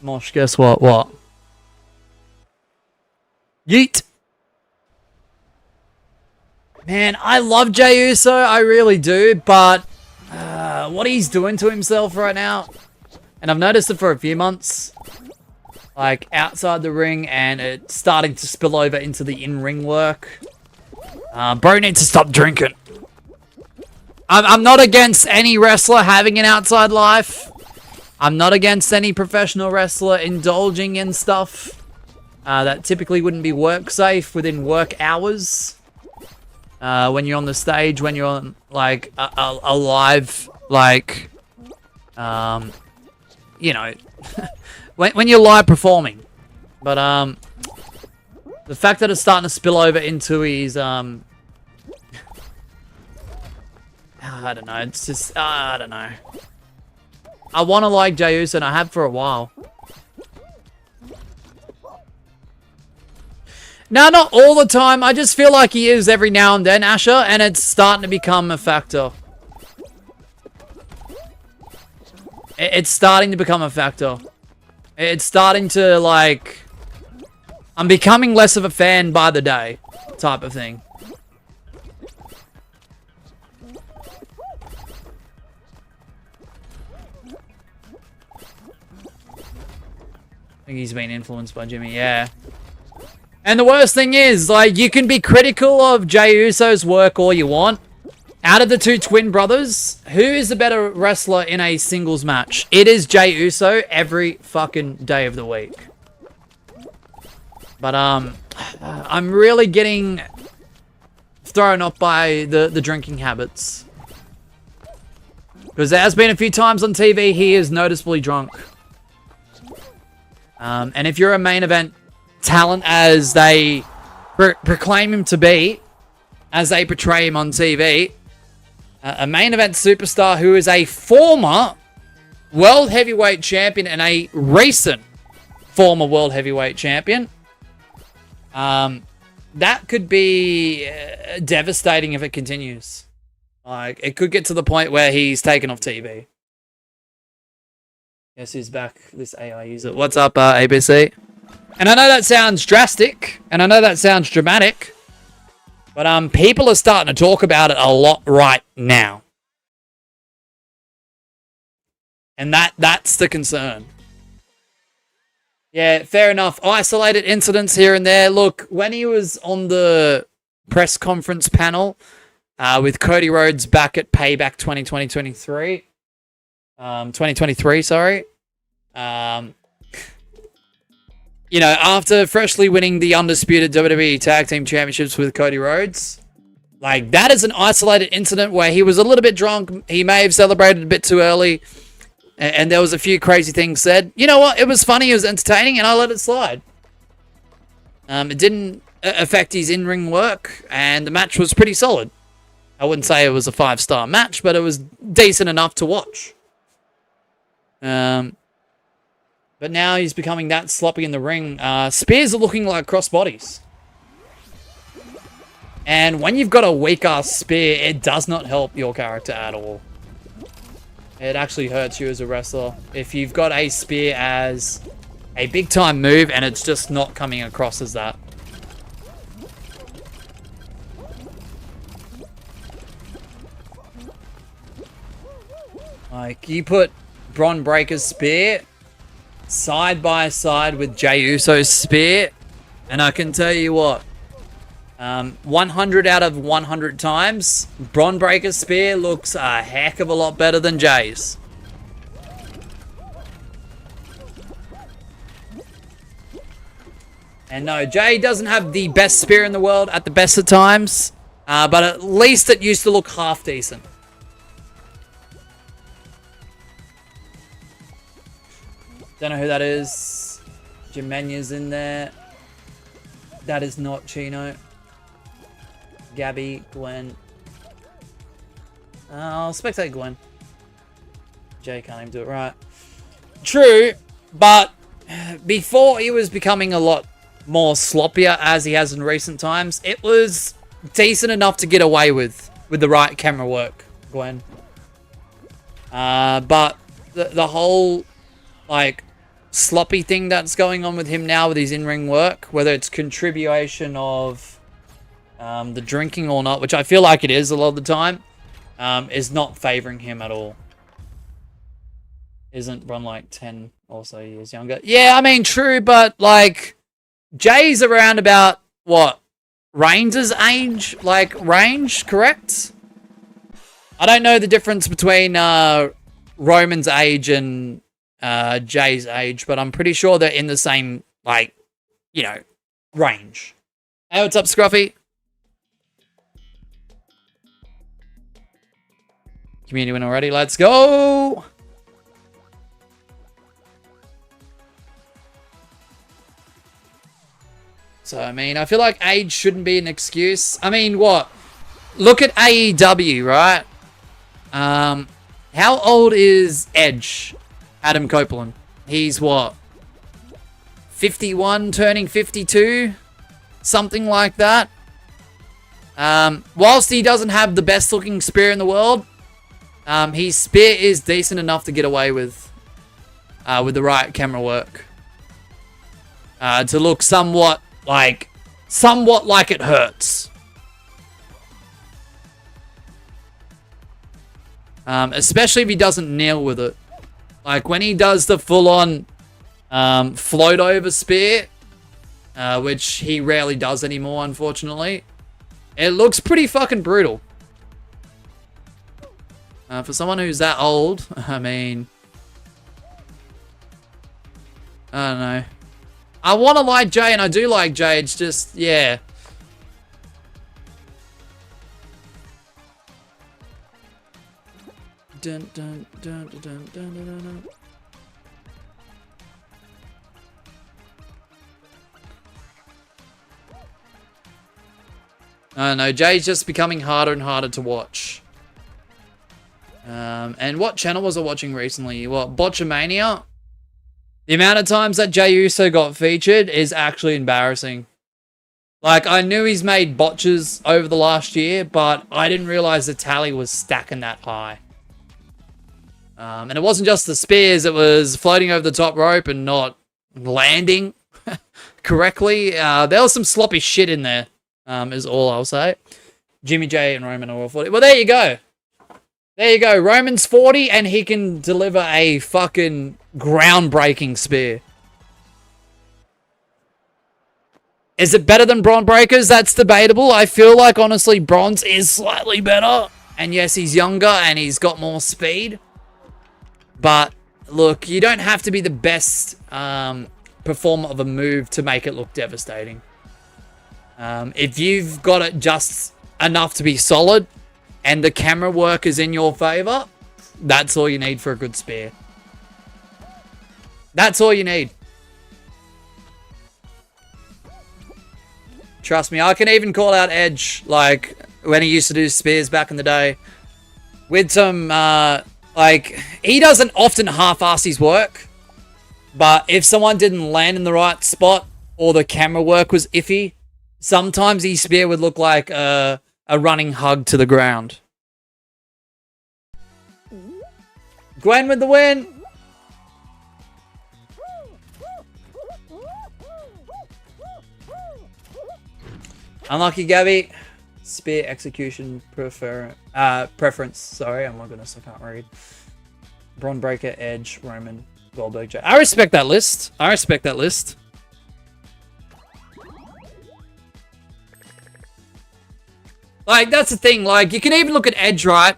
Mosh, guess what? What? Yeet! Man, I love Jey Uso, I really do, but what he's doing to himself right now, and I've noticed it for a few months, like outside the ring, and it's starting to spill over into the in-ring work. Bro needs to stop drinking. I'm not against any wrestler having an outside life. I'm not against any professional wrestler indulging in stuff that typically wouldn't be work safe within work hours. When you're on the stage, when you're on, like, a live, like, you know, when you're live performing. But, the fact that it's starting to spill over into his, I don't know, it's just, I don't know. I want to like Jey Uso, and I have for a while. No, not all the time. I just feel like he is every now and then, Asher, and it's starting to become a factor. It's starting to become a factor. It's starting to, like... I'm becoming less of a fan by the day, type of thing. I think he's been influenced by Jimmy, yeah. And the worst thing is, like, you can be critical of Jey Uso's work all you want. Out of the two twin brothers, who is the better wrestler in a singles match? It is Jey Uso every fucking day of the week. But, I'm really getting thrown off by the drinking habits. Because there has been a few times on TV he is noticeably drunk. And if you're a main event talent as they proclaim him to be, as they portray him on TV, a main event superstar who is a former world heavyweight champion and a recent former world heavyweight champion, that could be devastating if it continues. Like, it could get to the point where he's taken off TV. Guess who's back? This AI user. What's up, ABC? And I know that sounds drastic, and I know that sounds dramatic, but people are starting to talk about it a lot right now. And that's the concern. Yeah, fair enough. Isolated incidents here and there. Look, when he was on the press conference panel with Cody Rhodes back at Payback 2023, 2023, sorry. You know, after freshly winning the undisputed WWE Tag Team Championships with Cody Rhodes, like, that is an isolated incident where he was a little bit drunk. He may have celebrated a bit too early, and there was a few crazy things said. You know what? It was funny. It was entertaining, and I let it slide. It didn't affect his in-ring work, and the match was pretty solid. I wouldn't say it was a 5-star match, but it was decent enough to watch. But now he's becoming that sloppy in the ring. Spears are looking like crossbodies. And when you've got a weak-ass spear, it does not help your character at all. It actually hurts you as a wrestler. If you've got a spear as a big-time move and it's just not coming across as that. Like, you put Bron Breakker's spear side by side with Jey Uso's spear, and I can tell you what, 100 out of 100 times, Bron Breakker's spear looks a heck of a lot better than Jey's. And no, Jey doesn't have the best spear in the world at the best of times, but at least it used to look half decent. Don't know who that is. Jimenez in there. That is not Chino. Gabby, Gwen. I'll spectate Gwen. Jay can't even do it right. True, but before he was becoming a lot more sloppier as he has in recent times, it was decent enough to get away with the right camera work, Gwen. But the whole, like, sloppy thing that's going on with him now with his in-ring work, whether it's contribution of the drinking or not, which I feel like it is a lot of the time, is not favoring him at all. Isn't Bron like 10 or so years younger? Yeah, I mean, true, but, like, Jay's around about, what, Reigns' age? Like, range, correct? I don't know the difference between Roman's age and Jay's age, but I'm pretty sure they're in the same, like, you know, range. Hey, what's up, Scruffy? Community win already. Let's go! So, I mean, I feel like age shouldn't be an excuse. I mean, what? Look at AEW, right? How old is Edge? Adam Copeland. He's what? 51, turning 52? Something like that. Whilst he doesn't have the best looking spear in the world, his spear is decent enough to get away with. with the right camera work to look somewhat like it hurts. Especially if he doesn't nail with it. Like when he does the full-on float over spear, which he rarely does anymore, unfortunately. It looks pretty fucking brutal. For someone who's that old, I mean... I don't know. I want to like Jay, and I do like Jay. It's just, yeah. Dun, dun, dun, dun, dun, dun, dun, dun. I don't know. Jay's just becoming harder and harder to watch. And what channel was I watching recently? What, Botchamania? The amount of times that Jay Uso got featured is actually embarrassing. Like, I knew he's made botches over the last year, but I didn't realize the tally was stacking that high. And it wasn't just the spears, it was floating over the top rope and not landing correctly. There was some sloppy shit in there, is all I'll say. Jimmy J and Roman are all 40. Well, there you go. There you go. Roman's 40 and he can deliver a fucking groundbreaking spear. Is it better than Bron Breakers? That's debatable. I feel like, honestly, Bronze is slightly better. And yes, he's younger and he's got more speed. But, look, you don't have to be the best performer of a move to make it look devastating. If you've got it just enough to be solid and the camera work is in your favor, that's all you need for a good spear. That's all you need. Trust me, I can even call out Edge, like, when he used to do spears back in the day. With some, like, he doesn't often half-ass his work. But if someone didn't land in the right spot or the camera work was iffy, sometimes his spear would look like a running hug to the ground. Gwen with the win! Unlucky Gabby. Spear execution preference. Sorry, I'm not gonna, so I can't read. Bron Breaker, Edge, Roman, Goldberg, Jay. I respect that list. I respect that list. Like, that's the thing. Like, you can even look at Edge, right?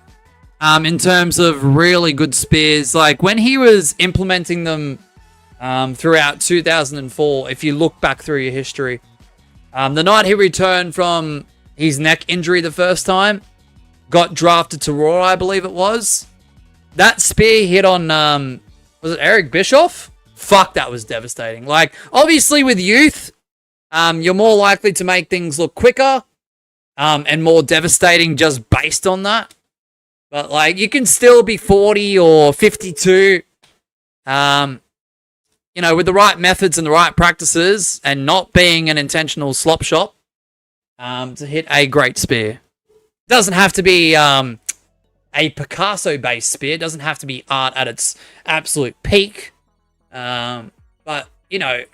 In terms of really good spears. Like, when he was implementing them throughout 2004, if you look back through your history, the night he returned from his neck injury the first time, got drafted to Raw, I believe it was. That spear hit on, was it Eric Bischoff? Fuck, that was devastating. Like, obviously with youth, you're more likely to make things look quicker and more devastating just based on that. But, like, you can still be 40 or 52, you know, with the right methods and the right practices and not being an intentional slop shop to hit a great spear. It doesn't have to be a Picasso-based spear. It doesn't have to be art at its absolute peak. But, you know,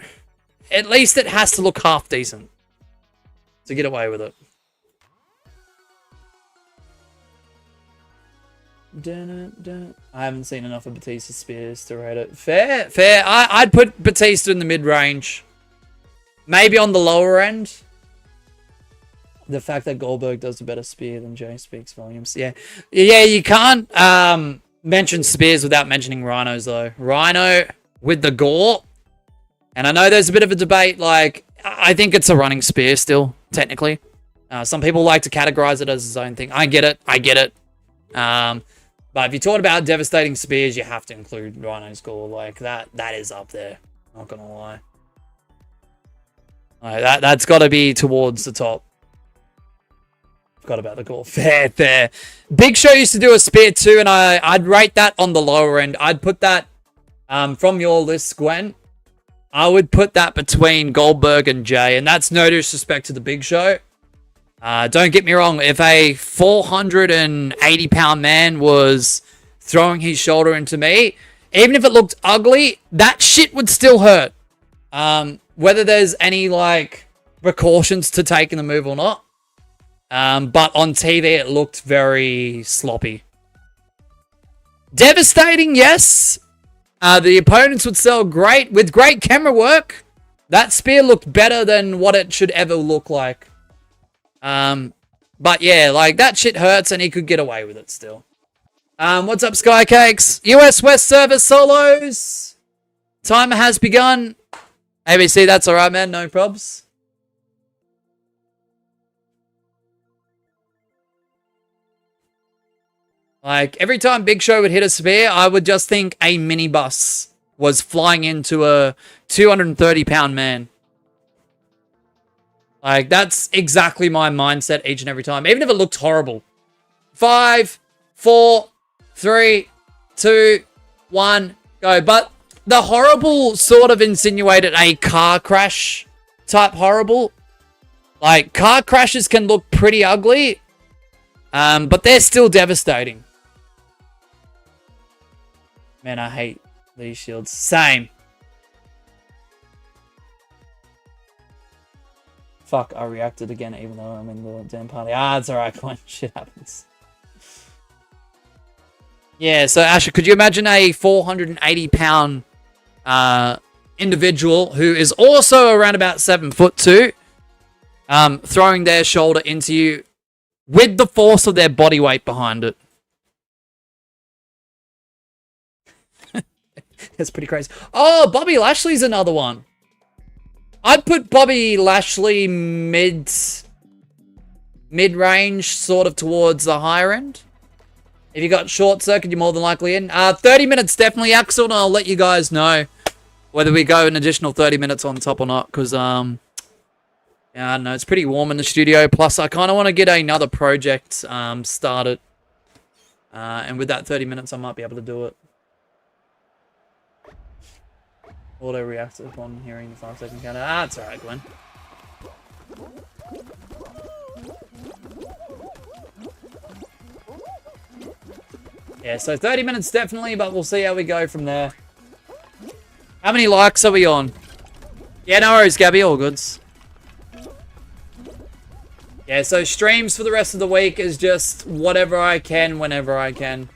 at least it has to look half decent to get away with it. I haven't seen enough of Batista's spears to rate it. Fair, fair. I'd put Batista in the mid-range. Maybe on the lower end. The fact that Goldberg does a better spear than Jay speaks volumes. Yeah. Yeah, you can't mention spears without mentioning Rhinos, though. Rhino with the gore. And I know there's a bit of a debate. Like, I think it's a running spear still, technically. Some people like to categorize it as his own thing. I get it. I get it. But if you're talking about devastating spears, you have to include Rhino's gore. Like, that is up there. Not gonna lie. That's got to be towards the top. Forgot about the gore. Fair, fair. Big Show used to do a spear too, and I'd rate that on the lower end. I'd put that, from your list, Gwen, I would put that between Goldberg and Jay, and that's no disrespect to the Big Show. Don't get me wrong, if a 480-pound man was throwing his shoulder into me, even if it looked ugly, that shit would still hurt. Whether there's any, like, precautions to take in the move or not. But on TV, it looked very sloppy. Devastating, yes. The opponents would sell great. With great camera work, that spear looked better than what it should ever look like. But yeah, like, that shit hurts and he could get away with it still. What's up, Skycakes? US West Service solos. Timer has begun. ABC, that's alright, man. No probs. Like, every time Big Show would hit a spear, I would just think a minibus was flying into a 230-pound man. Like, that's exactly my mindset each and every time. Even if it looked horrible. 5, 4, 3, 2, 1, go. But the horrible sort of insinuated a car crash type horrible. Like, car crashes can look pretty ugly, but they're still devastating. Man, I hate these shields. Same. Fuck, I reacted again even though I'm in the damn party. Ah, it's alright, when shit happens. Yeah, so Asher, could you imagine a 480-pound individual who is also around about 7'2", throwing their shoulder into you with the force of their body weight behind it? That's pretty crazy. Oh, Bobby Lashley's another one. I'd put Bobby Lashley mid-range, sort of towards the higher end. If you got short circuit, you're more than likely in. 30 minutes definitely, Axel, and I'll let you guys know whether we go an additional 30 minutes on top or not. Because, yeah, I don't know, it's pretty warm in the studio. Plus, I kind of want to get another project started. And with that 30 minutes, I might be able to do it. Auto reacts upon hearing the 5-second counter. Ah, it's alright, Glenn. Yeah, so 30 minutes definitely, but we'll see how we go from there. How many likes are we on? Yeah, no worries, Gabby. All goods. Yeah, so streams for the rest of the week is just whatever I can, whenever I can.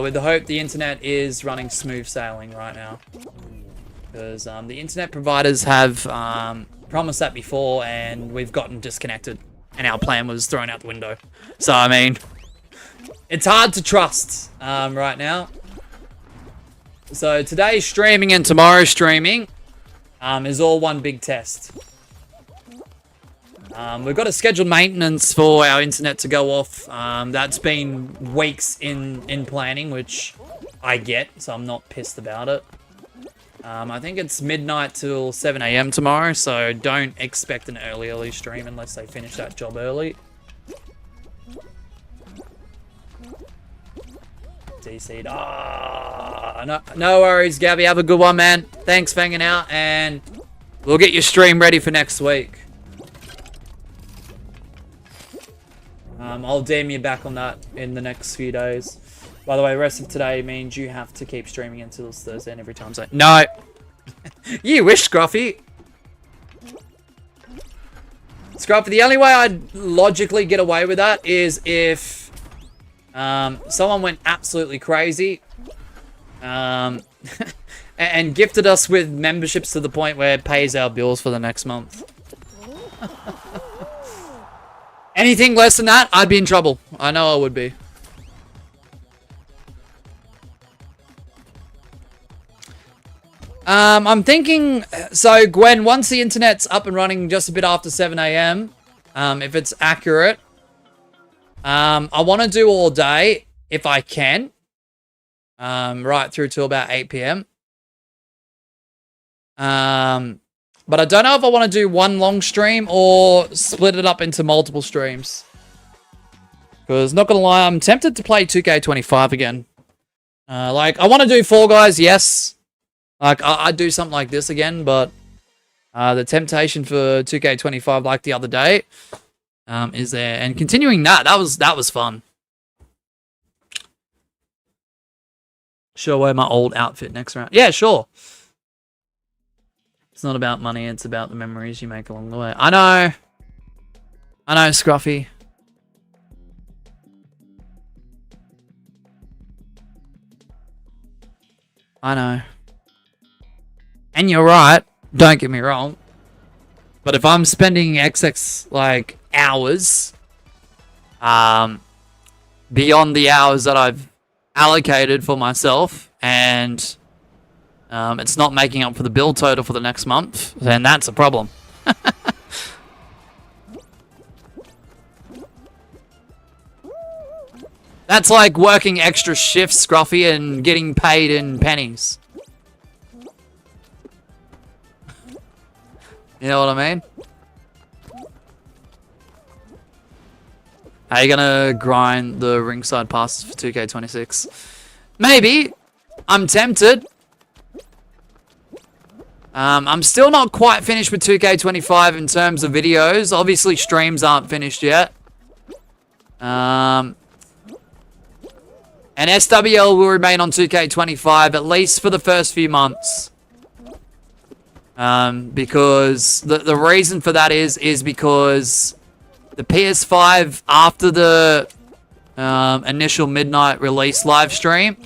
With the hope the internet is running smooth sailing right now. Because the internet providers have promised that before, and we've gotten disconnected, and our plan was thrown out the window. So, I mean, it's hard to trust right now. So, today's streaming and tomorrow's streaming is all one big test. We've got a scheduled maintenance for our internet to go off. That's been weeks in planning, which I get, so I'm not pissed about it. I think it's midnight till 7 AM tomorrow, so don't expect an early stream unless they finish that job early. DC'd. No worries, Gabby. Have a good one, man. Thanks for hanging out, and we'll get your stream ready for next week. I'll DM you back on that in the next few days. By the way, the rest of today means you have to keep streaming until it's Thursday and every time. So no. You wish, Scruffy. Scruffy, the only way I'd logically get away with that is if someone went absolutely crazy and gifted us with memberships to the point where it pays our bills for the next month. Anything less than that, I'd be in trouble. I know I would be. I'm thinking, so Gwen, once the internet's up and running just a bit after 7 AM, if it's accurate, I want to do all day, if I can, right through till about 8 PM. But I don't know if I want to do one long stream or split it up into multiple streams. Because, not going to lie, I'm tempted to play 2K25 again. Like, I want to do Fall Guys, yes. Like, I'd do something like this again, but the temptation for 2K25 like the other day is there. And continuing that was fun. Should I wear my old outfit next round? Yeah, sure. It's not about money, it's about the memories you make along the way. I know, Scruffy. I know. And you're right, don't get me wrong. But if I'm spending XX, like, hours, beyond the hours that I've allocated for myself, and it's not making up for the bill total for the next month, then that's a problem. That's like working extra shifts, Scruffy, and getting paid in pennies. You know what I mean? Are you gonna grind the ringside passes for 2K26? Maybe. I'm tempted. I'm still not quite finished with 2K25 in terms of videos. Obviously, streams aren't finished yet. And SWL will remain on 2K25 at least for the first few months. Because the reason for that is because the PS5, after the initial midnight release live stream,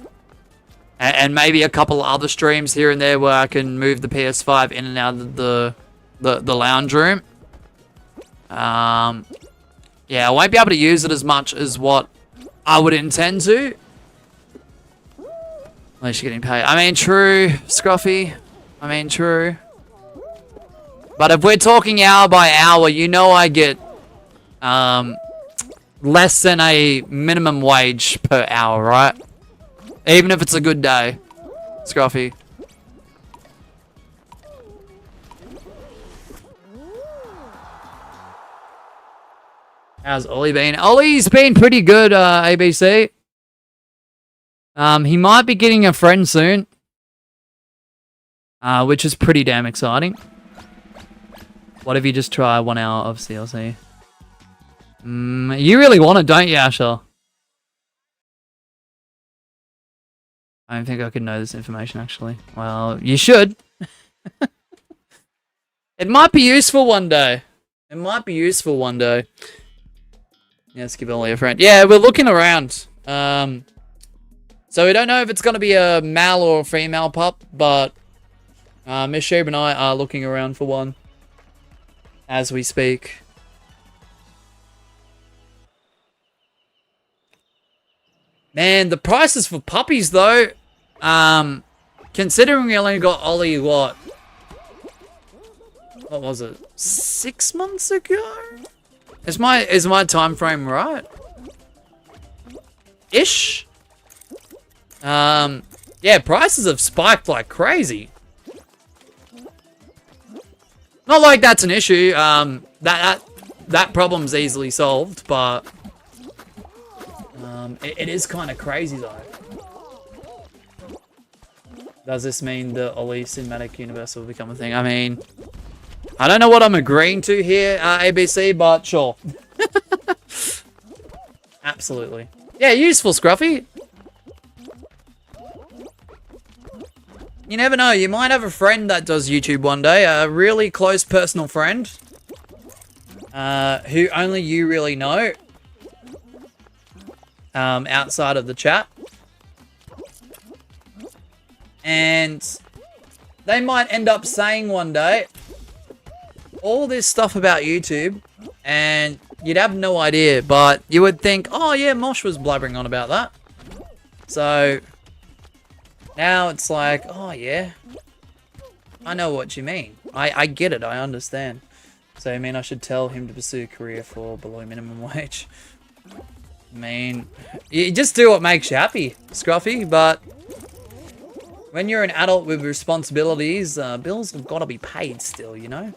and maybe a couple of other streams here and there where I can move the PS5 in and out of the lounge room. Yeah, I won't be able to use it as much as what I would intend to. Unless you're getting paid. I mean, true, Scruffy. I mean, true. But if we're talking hour by hour, you know I get less than a minimum wage per hour, right? Even if it's a good day, Scruffy. How's Ollie been? Ollie's been pretty good, ABC. He might be getting a friend soon. Which is pretty damn exciting. What if you just try 1 hour of CLC? You really want it, don't you, Asher? I don't think I could know this information, actually. Well, you should. It might be useful one day. It might be useful one day. Yeah, let's give Ollie a friend. Yeah, we're looking around. So we don't know if it's going to be a male or a female pup, but Miss Sheeb and I are looking around for one as we speak. Man, the prices for puppies, though, considering we only got Ollie, what was it, 6 months ago? Is my time frame right? Ish? Yeah, prices have spiked like crazy. Not like that's an issue. That problem's easily solved, but it is kind of crazy though. Does this mean the Ollie cinematic universe will become a thing? I mean, I don't know what I'm agreeing to here, ABC, but sure. Absolutely. Yeah, useful, Scruffy. You never know, you might have a friend that does YouTube one day, a really close personal friend, who only you really know, outside of the chat. And they might end up saying one day all this stuff about YouTube, and you'd have no idea, but you would think, oh yeah, Mosh was blabbering on about that. So now it's like, oh yeah, I know what you mean. I get it, I understand. So you mean I should tell him to pursue a career for below minimum wage? I mean, you just do what makes you happy, Scruffy, but when you're an adult with responsibilities, bills have got to be paid still, you know?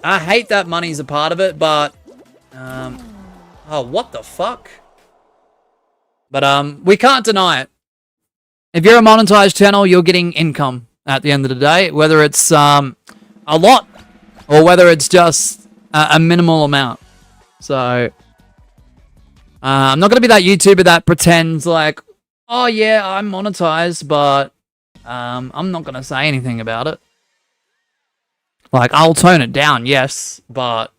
I hate that money's a part of it, but oh, what the fuck? But we can't deny it. If you're a monetized channel, you're getting income at the end of the day, whether it's a lot or whether it's just a minimal amount. So I'm not going to be that YouTuber that pretends like, oh yeah, I'm monetized, but I'm not going to say anything about it. Like, I'll tone it down, yes, but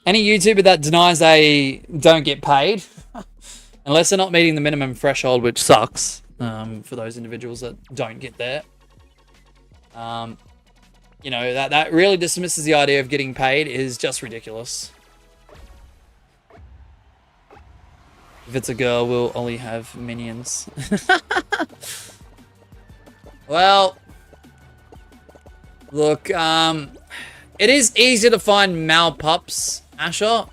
any YouTuber that denies they don't get paid, unless they're not meeting the minimum threshold, which sucks for those individuals that don't get there. You know, that really dismisses the idea of getting paid is just ridiculous. If it's a girl, we'll only have minions. Well, look, it is easier to find male pups, Asher.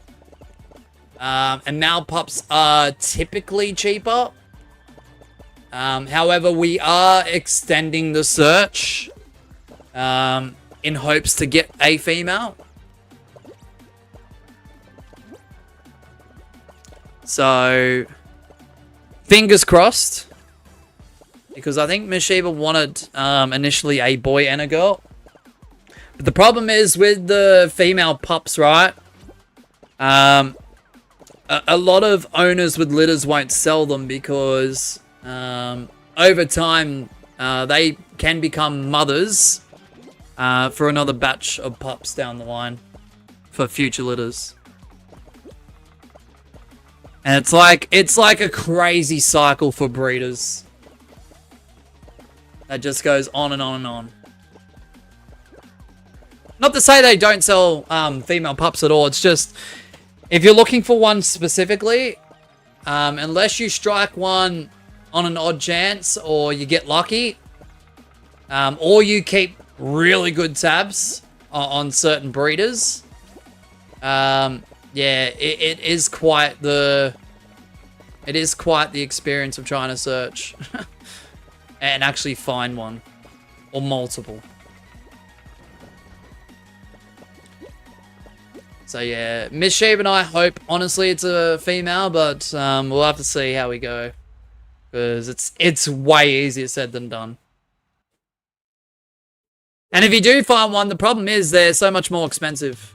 And male pups are typically cheaper. However, we are extending the search in hopes to get a female. So, fingers crossed. Because I think Miss Sheba wanted initially a boy and a girl. But the problem is with the female pups, right? A lot of owners with litters won't sell them because over time they can become mothers for another batch of pups down the line for future litters. And it's like a crazy cycle for breeders. That just goes on and on and on. Not to say they don't sell female pups at all. It's just, if you're looking for one specifically, unless you strike one on an odd chance or you get lucky, or you keep really good tabs on certain breeders, yeah, it is quite the experience of trying to search and actually find one or multiple. So yeah, Miss Sheep and I hope honestly it's a female, but we'll have to see how we go because it's way easier said than done. And if you do find one, the problem is they're so much more expensive.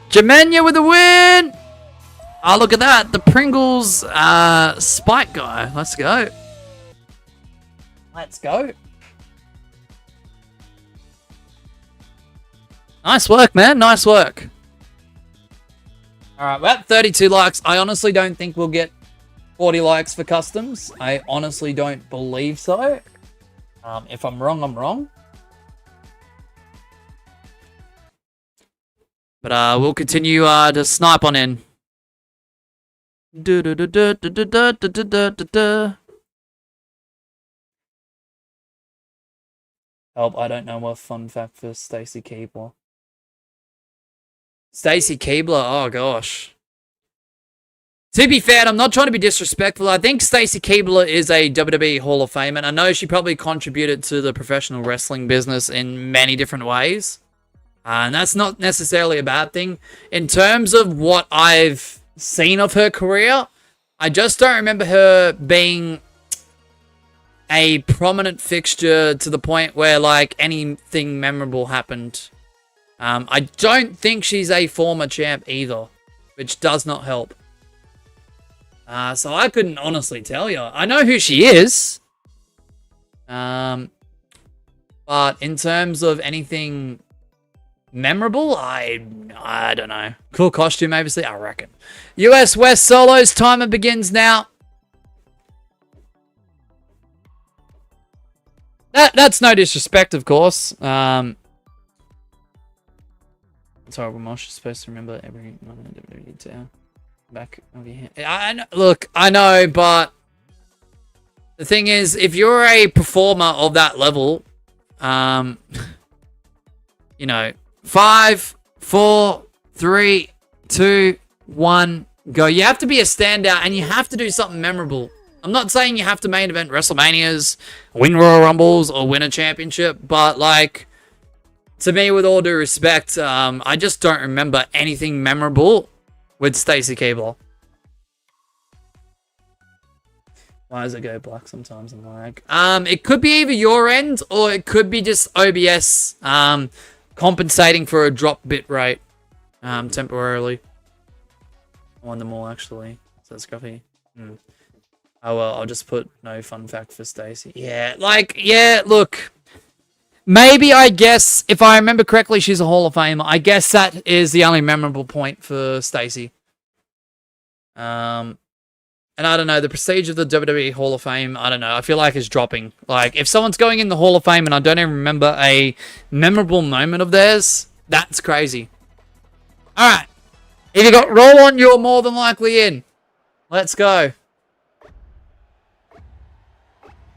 Jamenya with the win! Oh, look at that. The Pringles Spike guy. Let's go. Let's go. Nice work, man. Nice work. Alright, we're at 32 likes. I honestly don't think we'll get 40 likes for customs. I honestly don't believe so. If I'm wrong, I'm wrong. But we'll continue to snipe on in. Help, I don't know what fun fact for Stacy Keebler. Stacy Keebler, oh gosh. To be fair, I'm not trying to be disrespectful. I think Stacy Keebler is a WWE Hall of Famer, and I know she probably contributed to the professional wrestling business in many different ways. And that's not necessarily a bad thing. In terms of what I've seen of her career, I just don't remember her being a prominent fixture to the point where, like, anything memorable happened. I don't think she's a former champ either, which does not help. So I couldn't honestly tell you. I know who she is. But in terms of anything memorable, I don't know. Cool costume, obviously, I reckon. US West Solos, timer begins now. That's no disrespect, of course. It's horrible. Mosh is supposed to remember every moment of every detail. Back of your hand. I know, look, I know, but the thing is, if you're a performer of that level, you know, 5, 4, 3, 2, 1, go. You have to be a standout, and you have to do something memorable. I'm not saying you have to main event WrestleManias, win Royal Rumbles, or win a championship, but, like, to me, with all due respect, I just don't remember anything memorable with Stacy Keebler. Why does it go black sometimes? I'm like, it could be either your end, or it could be just OBS compensating for a drop bit rate. Temporarily. I won them all, actually. So that's Scruffy. Oh, well, I'll just put no fun fact for Stacy. Yeah, like, yeah, look. Maybe, I guess, if I remember correctly, she's a Hall of Famer. I guess that is the only memorable point for Stacy. And I don't know, the prestige of the WWE Hall of Fame, I don't know, I feel like it's dropping. Like, if someone's going in the Hall of Fame and I don't even remember a memorable moment of theirs, that's crazy. Alright. If you got roll on, you're more than likely in. Let's go.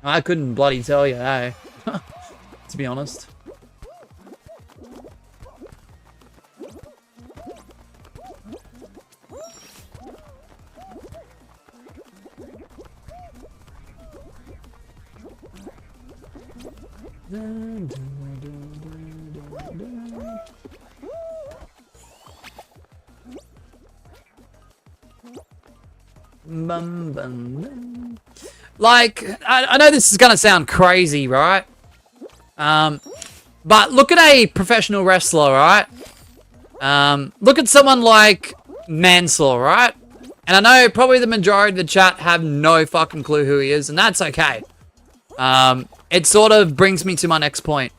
I couldn't bloody tell you, hey. To be honest. Like, I know this is gonna sound crazy, right? But look at a professional wrestler, right? Look at someone like Mansoor, right? And I know probably the majority of the chat have no fucking clue who he is, and that's okay. It sort of brings me to my next point.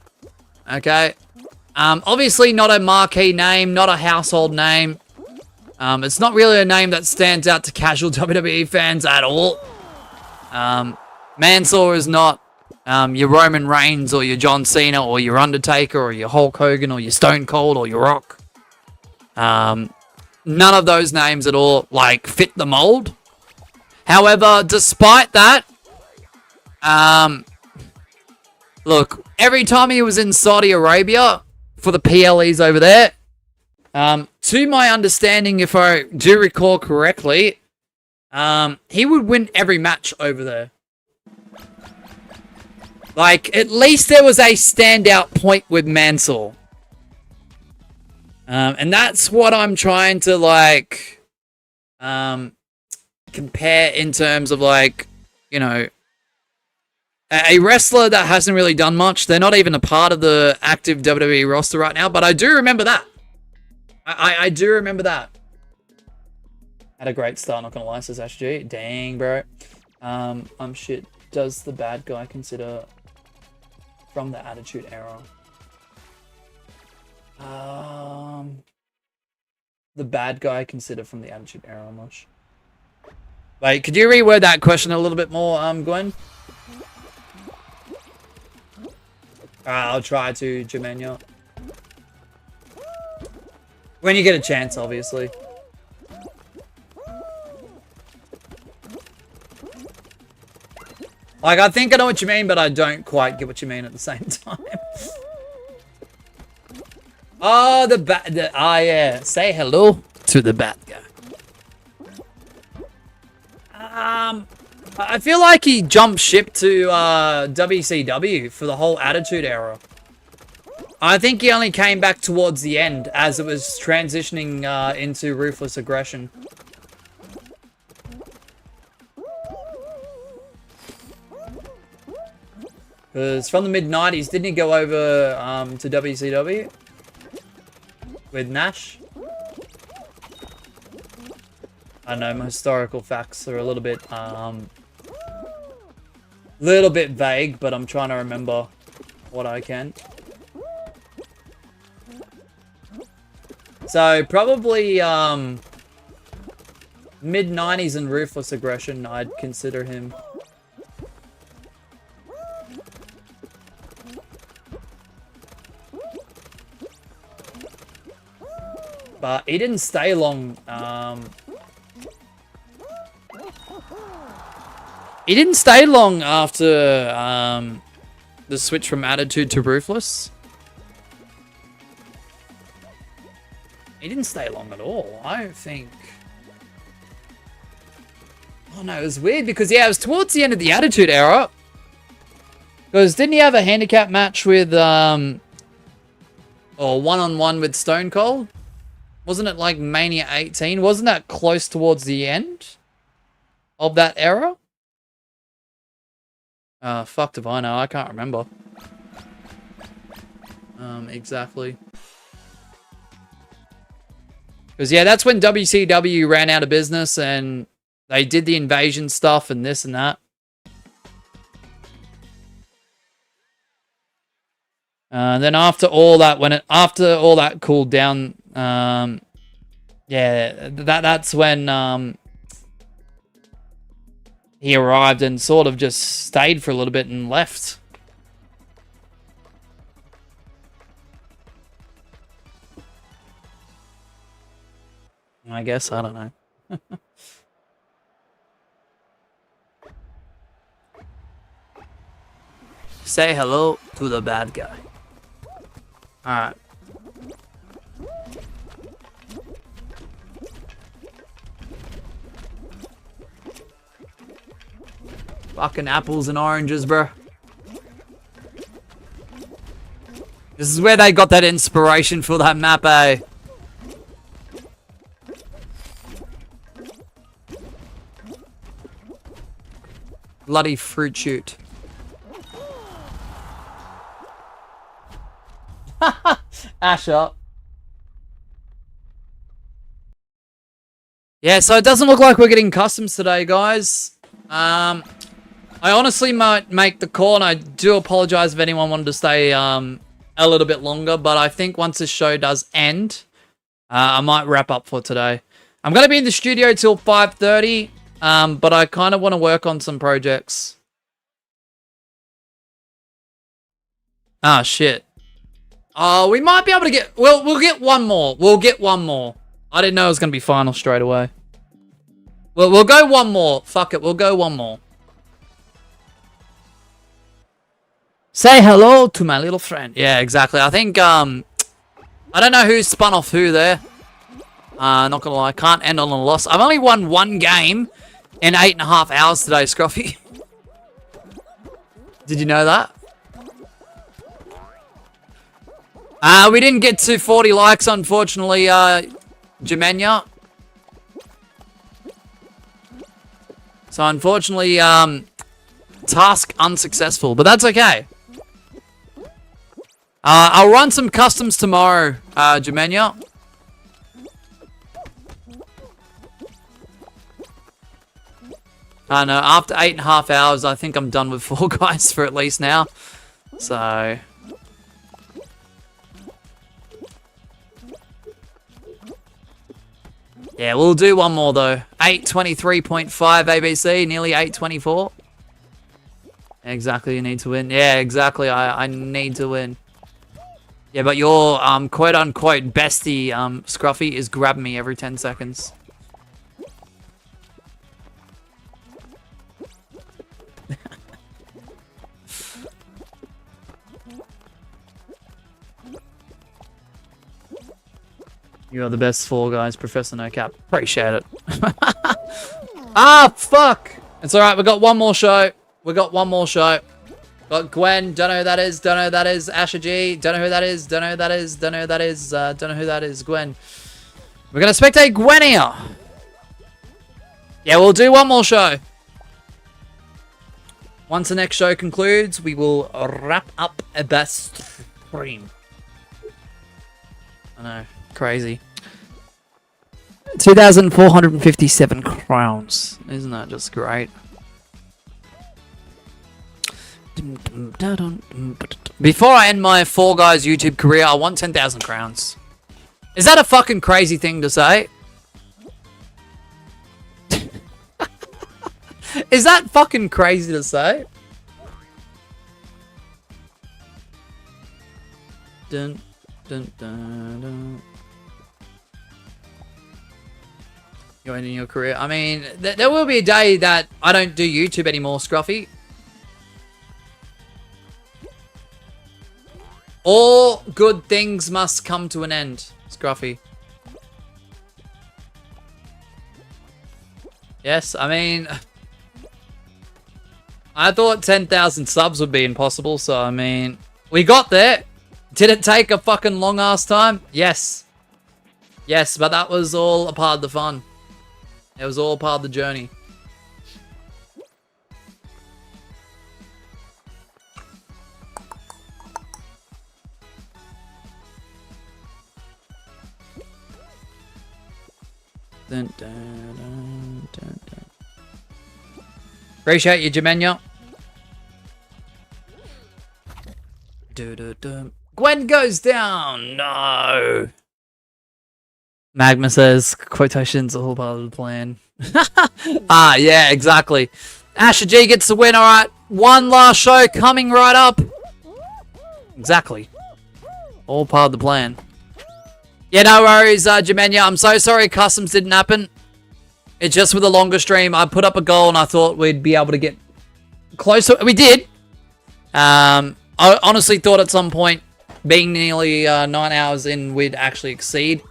Okay? Obviously not a marquee name, not a household name. It's not really a name that stands out to casual WWE fans at all. Mansoor is not your Roman Reigns or your John Cena or your Undertaker or your Hulk Hogan or your Stone Cold or your Rock. None of those names at all, like, fit the mold. However, despite that, look, every time he was in Saudi Arabia for the PLEs over there, to my understanding, if I do recall correctly, he would win every match over there. Like, at least there was a standout point with Mansoor. And that's what I'm trying to, like, compare in terms of, like, you know, a wrestler that hasn't really done much. They're not even a part of the active WWE roster right now, but I do remember that. I do remember that. Had a great start, not gonna lie, says SG. Dang, bro. I'm shit. Does the bad guy consider from the Attitude Era? The bad guy consider from the Attitude Era, much. Wait, could you reword that question a little bit more, Gwen? I'll try to, Jermaine. When you get a chance, obviously. Like, I think I know what you mean, but I don't quite get what you mean at the same time. Oh, yeah. Say hello to the bad guy. I feel like he jumped ship to WCW for the whole Attitude Era. I think he only came back towards the end as it was transitioning into Ruthless Aggression. Because from the mid-90s, didn't he go over to WCW? With Nash? I know, my historical facts are a little bit vague, but I'm trying to remember what I can. So, probably, mid-90s and Ruthless Aggression, I'd consider him. But he didn't stay long, he didn't stay long after, the switch from Attitude to Ruthless. He didn't stay long at all, I don't think. Oh no, it was weird because, yeah, it was towards the end of the Attitude Era. Because didn't he have a handicap match with, or one-on-one with Stone Cold? Wasn't it like Mania 18? Wasn't that close towards the end of that era? Fuck if I know, I can't remember. Exactly. Because, yeah, that's when WCW ran out of business and they did the invasion stuff and this and that. Then after all that, after all that cooled down, yeah, that's when he arrived and sort of just stayed for a little bit and left. I guess, I don't know. Say hello to the bad guy. Alright. Fucking apples and oranges, bro. This is where they got that inspiration for that map, eh? Bloody fruit shoot. Ash up. Yeah, so it doesn't look like we're getting customs today, guys. I honestly might make the call, and I do apologize if anyone wanted to stay a little bit longer, but I think once this show does end, I might wrap up for today. I'm going to be in the studio till 5:30, but I kind of want to work on some projects. Ah, shit. We might be able to get... We'll get one more. We'll get one more. I didn't know it was going to be final straight away. We'll go one more. Fuck it. We'll go one more. Say hello to my little friend. Yeah, exactly. I think, I don't know who spun off who there. Not gonna lie. Can't end on a loss. I've only won one game in 8.5 hours today, Scruffy. Did you know that? We didn't get to 40 likes, unfortunately, Jamenya. So, unfortunately, task unsuccessful, but that's okay. I'll run some customs tomorrow, Jamenya. I know, after 8.5 hours, I think I'm done with Fall Guys for at least now. So... yeah, we'll do one more, though. 823.5 ABC, nearly 824. Exactly, you need to win. Yeah, exactly, I need to win. Yeah, but your quote-unquote bestie, Scruffy, is grabbing me every 10 seconds. You are the best Fall Guys, Professor No Cap. Appreciate it. Ah, fuck! It's alright, we got one more show. We got one more show. Got Gwen, don't know who that is, don't know who that is. Asher G, don't know who that is, don't know who that is, don't know who that is, don't know who that is. Gwen. We're gonna spectate Gwen here. Yeah, we'll do one more show. Once the next show concludes, we will wrap up the stream. I know. Crazy. 2,457 crowns. Isn't that just great? Before I end my Fall Guys YouTube career, I want 10,000 crowns. Is that a fucking crazy thing to say? Is that fucking crazy to say? Dun, dun, dun, dun. You're ending your career. I mean, there will be a day that I don't do YouTube anymore, Scruffy. All good things must come to an end, Scruffy. Yes, I mean... I thought 10,000 subs would be impossible, so I mean... we got there! Did it take a fucking long-ass time? Yes. Yes, but that was all a part of the fun. It was all part of the journey. Dun, dun, dun, dun, dun. Appreciate you, Jamenya. Gwen goes down. No. Magma says, quotations all part of the plan. Ah, yeah, exactly. Asher G gets the win. All right. One last show coming right up. Exactly. All part of the plan. Yeah, no worries, Jamenya. I'm so sorry customs didn't happen. It's just with a longer stream. I put up a goal and I thought we'd be able to get closer. We did. I honestly thought at some point, being nearly 9 hours in, we'd actually exceed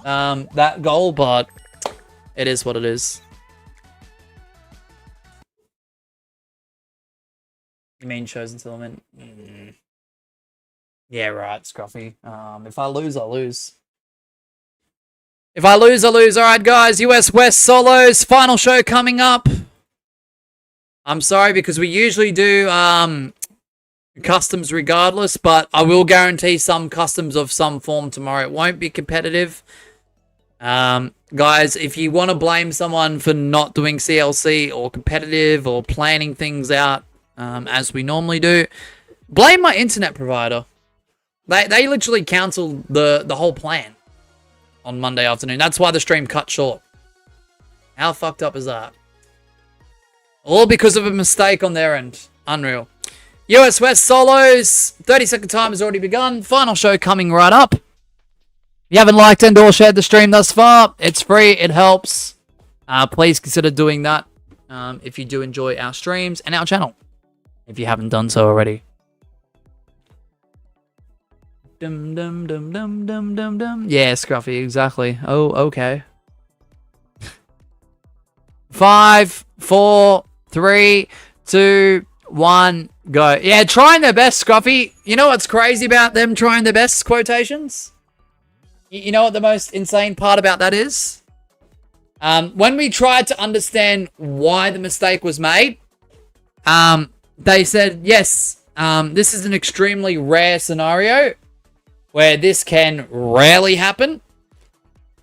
that goal, but it is what it is. You mean chosen settlement? Yeah, right, Scruffy. If I lose, I lose. If I lose, I lose. All right, guys. US West Solos. Final show coming up. I'm sorry because we usually do customs regardless, but I will guarantee some customs of some form tomorrow. It won't be competitive. Guys, if you want to blame someone for not doing CLC or competitive or planning things out as we normally do, blame my internet provider. They literally cancelled the whole plan on Monday afternoon. That's why the stream cut short. How fucked up is that? All because of a mistake on their end. Unreal. US West Solos. 30-second time has already begun. Final show coming right up. If you haven't liked and or shared the stream thus far, it's free. It helps. Please consider doing that if you do enjoy our streams and our channel. If you haven't done so already. Dum dum dum dum dum dum dum. Yeah, Scruffy, exactly. Oh, okay. 5, 4, 3, 2, 1, go. Yeah, trying their best, Scruffy. You know what's crazy about them trying their best quotations? You know what the most insane part about that is? When we tried to understand why the mistake was made, they said, yes, this is an extremely rare scenario where this can rarely happen.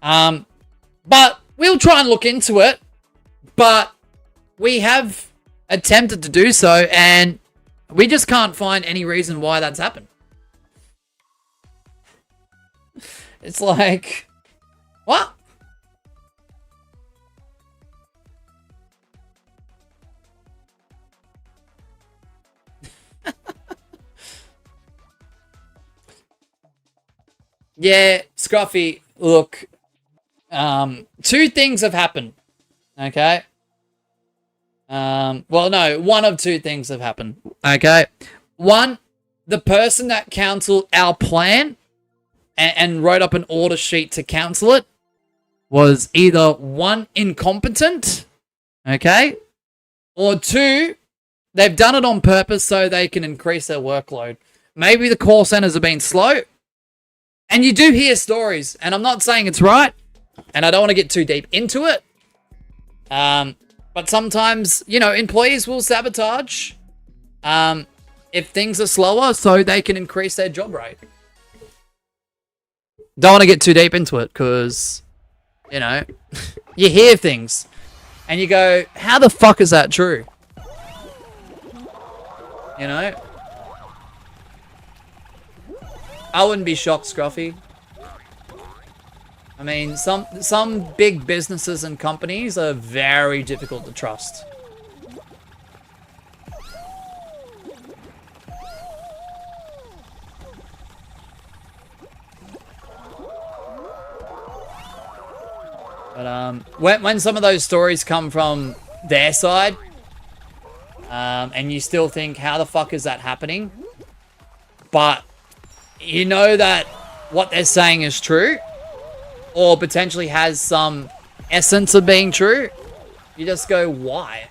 But we'll try and look into it. But we have attempted to do so, and we just can't find any reason why that's happened. It's like, what? Yeah, Scruffy, look, two things have happened, okay? Well, no, one of two things have happened, okay? One, the person that cancelled our plan and wrote up an order sheet to cancel it was either one, incompetent, okay? Or two, they've done it on purpose so they can increase their workload. Maybe the call centers have been slow. And you do hear stories, and I'm not saying it's right, and I don't want to get too deep into it. But sometimes, you know, employees will sabotage if things are slower so they can increase their job rate. Don't want to get too deep into it because, you know, you hear things and you go, how the fuck is that true? You know? I wouldn't be shocked, Scruffy. I mean, some big businesses and companies are very difficult to trust. But when some of those stories come from their side, and you still think, how the fuck is that happening? But you know that what they're saying is true, or potentially has some essence of being true, you just go, why?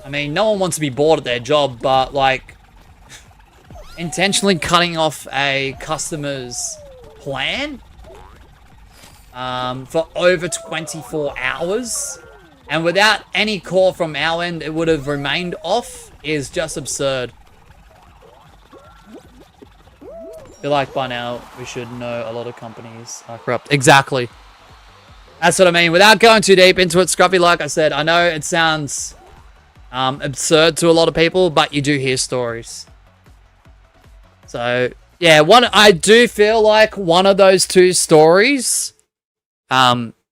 I mean, no one wants to be bored at their job, but like, intentionally cutting off a customer's plan for over 24 hours, and without any call from our end, it would have remained off, is just absurd. feel like by now we should know a lot of companies are corrupt. Exactly. That's what I mean. Without going too deep into it, Scruffy, like I said, I know it sounds absurd to a lot of people, but you do hear stories. So, yeah, I do feel like one of those two stories,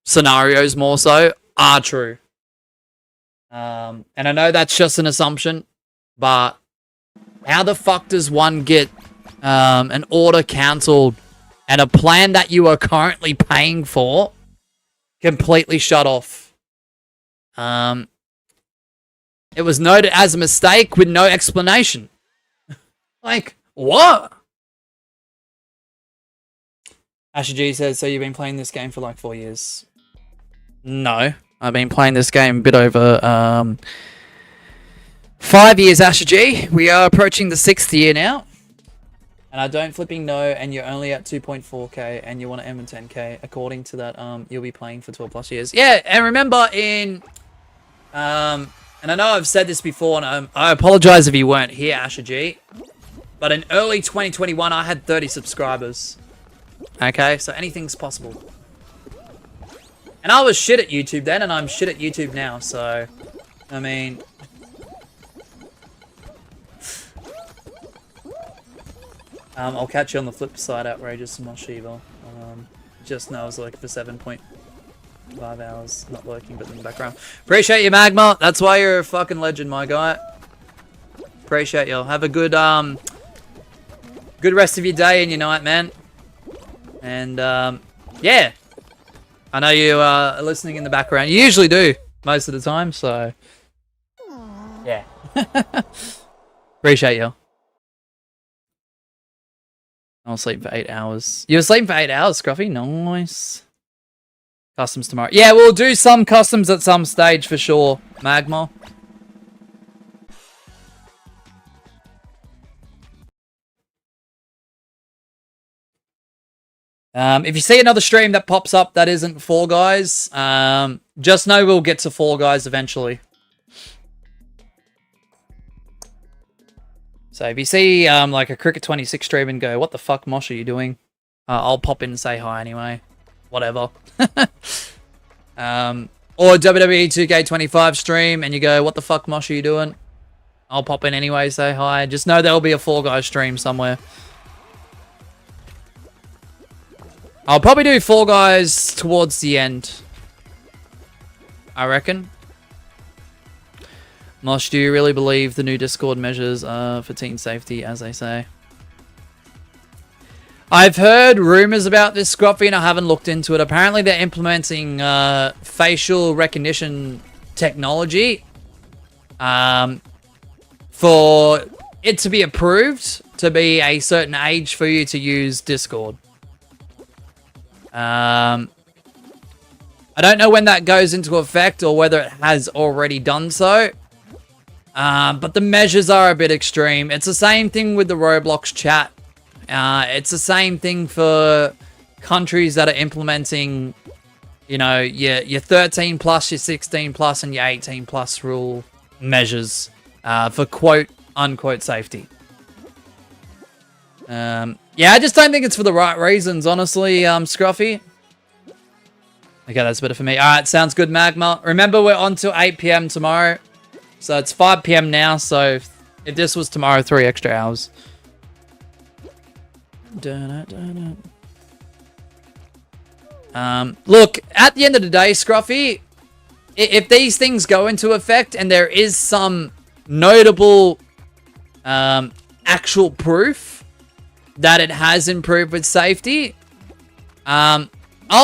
scenarios more so, are true. And I know that's just an assumption, but how the fuck does one get an order cancelled and a plan that you are currently paying for completely shut off? It was noted as a mistake with no explanation. Like, what? Asher G says, so you've been playing this game for like 4 years? No. I've been playing this game a bit over 5 years, Asher G. We are approaching the 6th year now. And I don't flipping know, and you're only at 2.4k, and you want to M and 10k. According to that, you'll be playing for 12 plus years. Yeah, and remember in... and I know I've said this before, and I apologize if you weren't here, Asher G. But in early 2021, I had 30 subscribers. Okay, so anything's possible. And I was shit at YouTube then, and I'm shit at YouTube now, so... I mean... I'll catch you on the flip side, Outrageous Moshiva. Just now I was lurking for 7.5 hours, not lurking, but in the background. Appreciate you, Magma. That's why you're a fucking legend, my guy. Appreciate you. Have a good good rest of your day and your night, man. And yeah, I know you are listening in the background. You usually do most of the time, so yeah. Appreciate you. I'll sleep for 8 hours. You're sleeping for 8 hours, Scruffy? Nice. Customs tomorrow. Yeah, we'll do some customs at some stage for sure, Magma. If you see another stream that pops up that isn't Fall Guys, just know we'll get to Fall Guys eventually. So if you see like a Cricket 26 stream and go, what the fuck, Mosh, are you doing? I'll pop in and say hi anyway. Whatever. Or WWE 2K25 stream and you go, what the fuck, Mosh, are you doing? I'll pop in anyway, say hi. Just know there'll be a Fall Guys stream somewhere. I'll probably do Fall Guys towards the end, I reckon. Mosh, do you really believe the new Discord measures for teen safety, as they say? I've heard rumors about this, Scruffy, and I haven't looked into it. Apparently they're implementing facial recognition technology for it to be approved to be a certain age for you to use Discord. I don't know when that goes into effect or whether it has already done so. But the measures are a bit extreme. It's the same thing with the Roblox chat. It's the same thing for countries that are implementing, you know, your 13 plus, your 16 plus, and your 18 plus rule measures for quote unquote safety. Yeah, I just don't think it's for the right reasons, honestly, Scruffy. Okay, that's better for me. Alright, sounds good, Magma. Remember, we're on till 8 PM tomorrow. So it's 5 PM now, so if this was tomorrow, 3 extra hours. Look, at the end of the day, Scruffy, if these things go into effect and there is some notable actual proof that it has improved with safety, I'll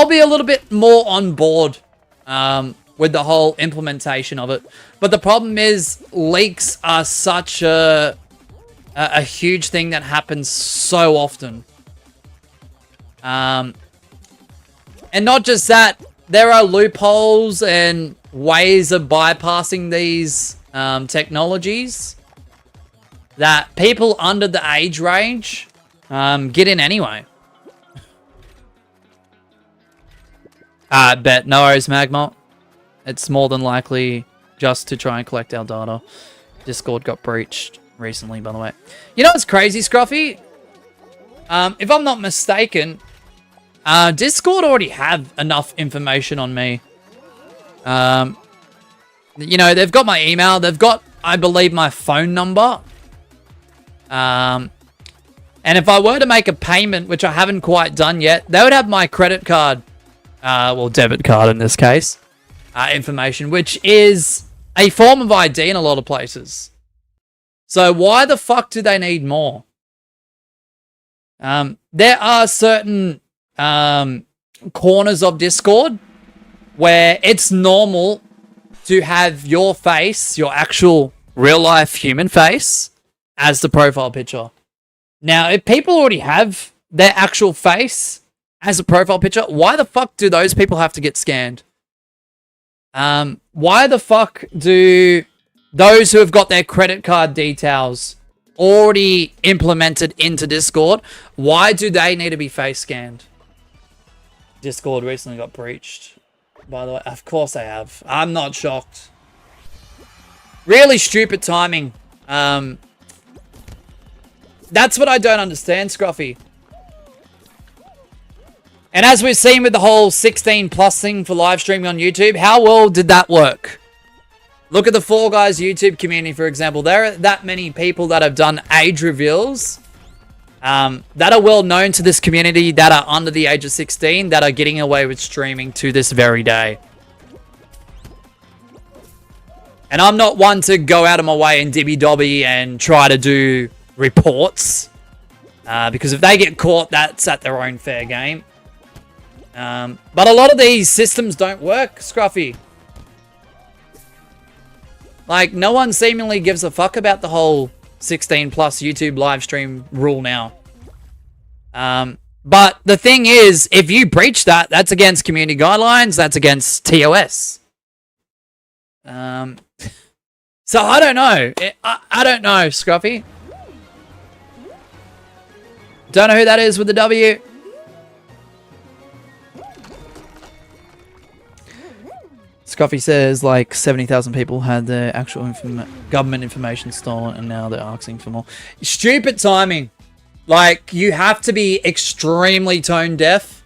be a little bit more on board with the whole implementation of it. But the problem is leaks are such a huge thing that happens so often. And not just that, there are loopholes and ways of bypassing these technologies that people under the age range get in anyway. I bet. No worries, Magma. It's more than likely just to try and collect our data. Discord got breached recently, by the way. You know what's crazy, Scruffy? If I'm not mistaken, Discord already have enough information on me. You know, they've got my email. They've got, I believe, my phone number. And if I were to make a payment, which I haven't quite done yet, they would have my credit card, well, debit card in this case, information, which is a form of ID in a lot of places. So why the fuck do they need more? There are certain corners of Discord where it's normal to have your face, your actual real-life human face, as the profile picture. Now, if people already have their actual face as a profile picture, why the fuck do those people have to get scanned? Why the fuck do those who have got their credit card details already implemented into Discord, why do they need to be face scanned? Discord recently got breached, by the way. Of course they have. I'm not shocked. Really stupid timing. That's what I don't understand, Scruffy. And as we've seen with the whole 16 plus thing for live streaming on YouTube, how well did that work? Look at the Fall Guys YouTube community, for example. There are that many people that have done age reveals that are well known to this community, that are under the age of 16, that are getting away with streaming to this very day. And I'm not one to go out of my way and dibby-dobby and try to do reports. Because if they get caught, that's at their own fair game. But a lot of these systems don't work, Scruffy. Like, no one seemingly gives a fuck about the whole 16 plus YouTube live stream rule now. But the thing is, if you breach that, that's against community guidelines, that's against TOS. So I don't know. I don't know, Scruffy. Don't know who that is with the W. Scruffy says like 70,000 people had their actual government information stolen and now they're asking for more. Stupid timing. Like, you have to be extremely tone deaf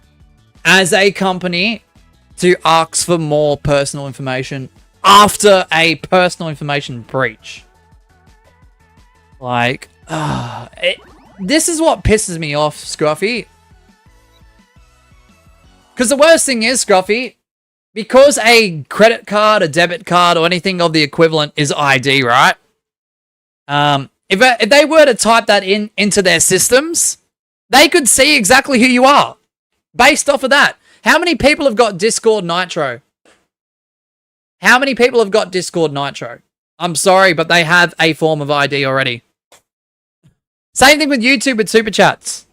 as a company to ask for more personal information after a personal information breach. Like, this is what pisses me off, Scruffy. Because the worst thing is, Scruffy, because a credit card, a debit card, or anything of the equivalent is ID, right? If they were to type that into their systems, they could see exactly who you are based off of that. How many people have got Discord Nitro? How many people have got Discord Nitro? I'm sorry, but they have a form of ID already. Same thing with YouTube with Super Chats.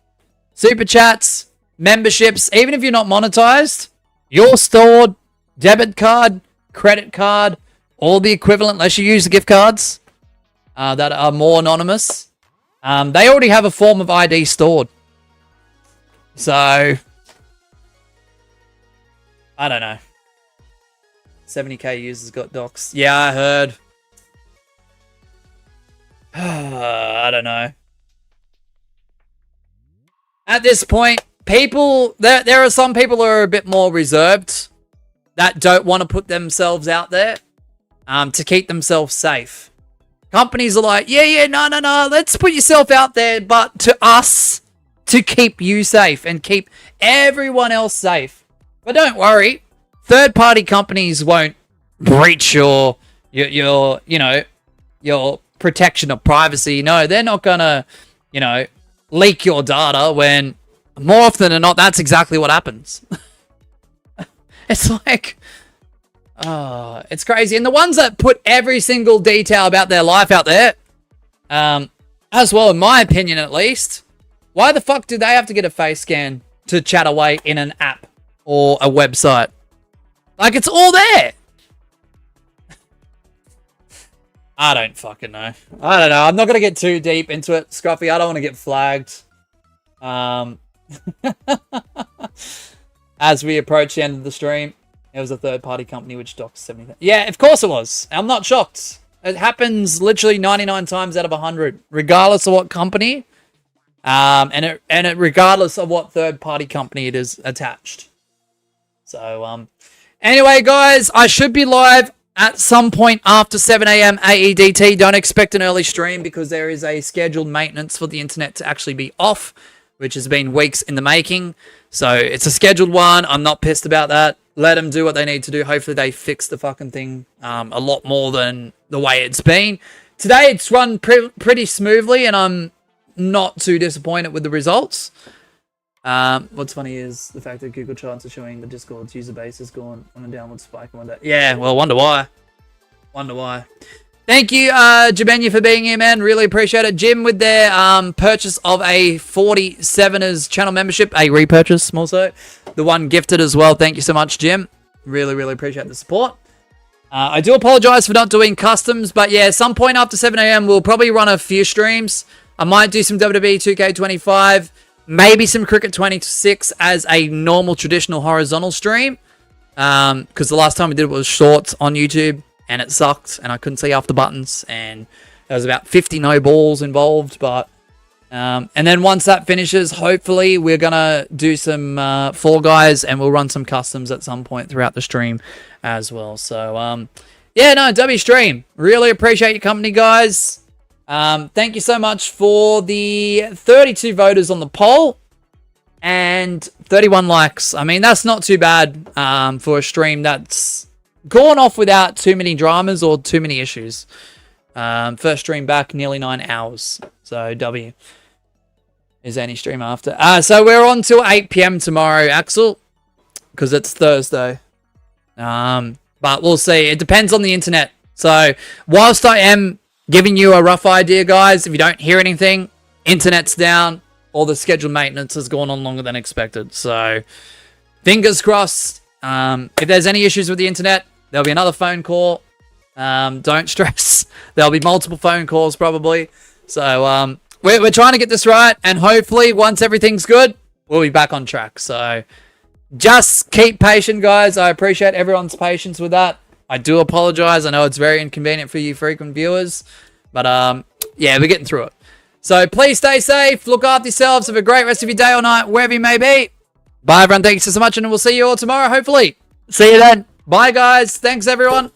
Super Chats, memberships, even if you're not monetized, you're stored. Debit card, credit card, all the equivalent, unless you use the gift cards that are more anonymous. They already have a form of ID stored. So, I don't know. 70k users got doxed. Yeah, I heard. I don't know. At this point, people, there are some people who are a bit more reserved that don't want to put themselves out there to keep themselves safe. Companies are like, yeah, no, let's put yourself out there, but to us, to keep you safe and keep everyone else safe. But don't worry, third-party companies won't breach your protection of privacy. No, they're not gonna, leak your data when more often than not, that's exactly what happens. It's like, it's crazy. And the ones that put every single detail about their life out there, as well, in my opinion at least, why the fuck do they have to get a face scan to chat away in an app or a website? Like, it's all there. I don't fucking know. I don't know. I'm not going to get too deep into it, Scruffy. I don't want to get flagged. As we approach the end of the stream, it was a third-party company which doxed 70,000. Yeah, of course it was. I'm not shocked. It happens literally 99 times out of 100, regardless of what company. and it regardless of what third-party company it is attached. So, anyway, guys, I should be live at some point after 7 a.m. AEDT. Don't expect an early stream because there is a scheduled maintenance for the internet to actually be off, which has been weeks in the making. So it's a scheduled one. I'm not pissed about that. Let them do what they need to do. Hopefully they fix the fucking thing a lot more than the way it's been. Today it's run pretty smoothly, and I'm not too disappointed with the results. What's funny is the fact that Google charts are showing the Discord's user base has gone on a downward spike in one day. Yeah, well, wonder why. Wonder why. Thank you, Jabenya, for being here, man. Really appreciate it. Jim, with their purchase of a 47ers channel membership, a repurchase, more so. The one gifted as well. Thank you so much, Jim. Really, really appreciate the support. I do apologize for not doing customs, but yeah, some point after 7 a.m. we'll probably run a few streams. I might do some WWE 2K25, maybe some Cricket 26 as a normal, traditional horizontal stream. Because the last time we did it was shorts on YouTube, and it sucked, and I couldn't see half the buttons, and there was about 50 no balls involved, but... and then once that finishes, hopefully we're going to do some Fall Guys, and we'll run some customs at some point throughout the stream as well. So, yeah, no, W stream. Really appreciate your company, guys. Thank you so much for the 32 voters on the poll and 31 likes. I mean, that's not too bad for a stream that's gone off without too many dramas or too many issues. First stream back, nearly 9 hours. So, W is any stream after. So, we're on till 8 p.m. tomorrow, Axel, because it's Thursday. But we'll see. It depends on the internet. So, whilst I am giving you a rough idea, guys, if you don't hear anything, internet's down, or the scheduled maintenance has gone on longer than expected. So, fingers crossed. If there's any issues with the internet, there'll be another phone call. Don't stress. There'll be multiple phone calls probably. So, we're trying to get this right, and hopefully once everything's good, we'll be back on track. So, just keep patient, guys. I appreciate everyone's patience with that. I do apologize. I know it's very inconvenient for you frequent viewers, but yeah, we're getting through it. So please stay safe, look after yourselves, have a great rest of your day or night, wherever you may be. Bye, everyone. Thank you so much, and we'll see you all tomorrow, hopefully. See you then. Bye, guys. Thanks, everyone.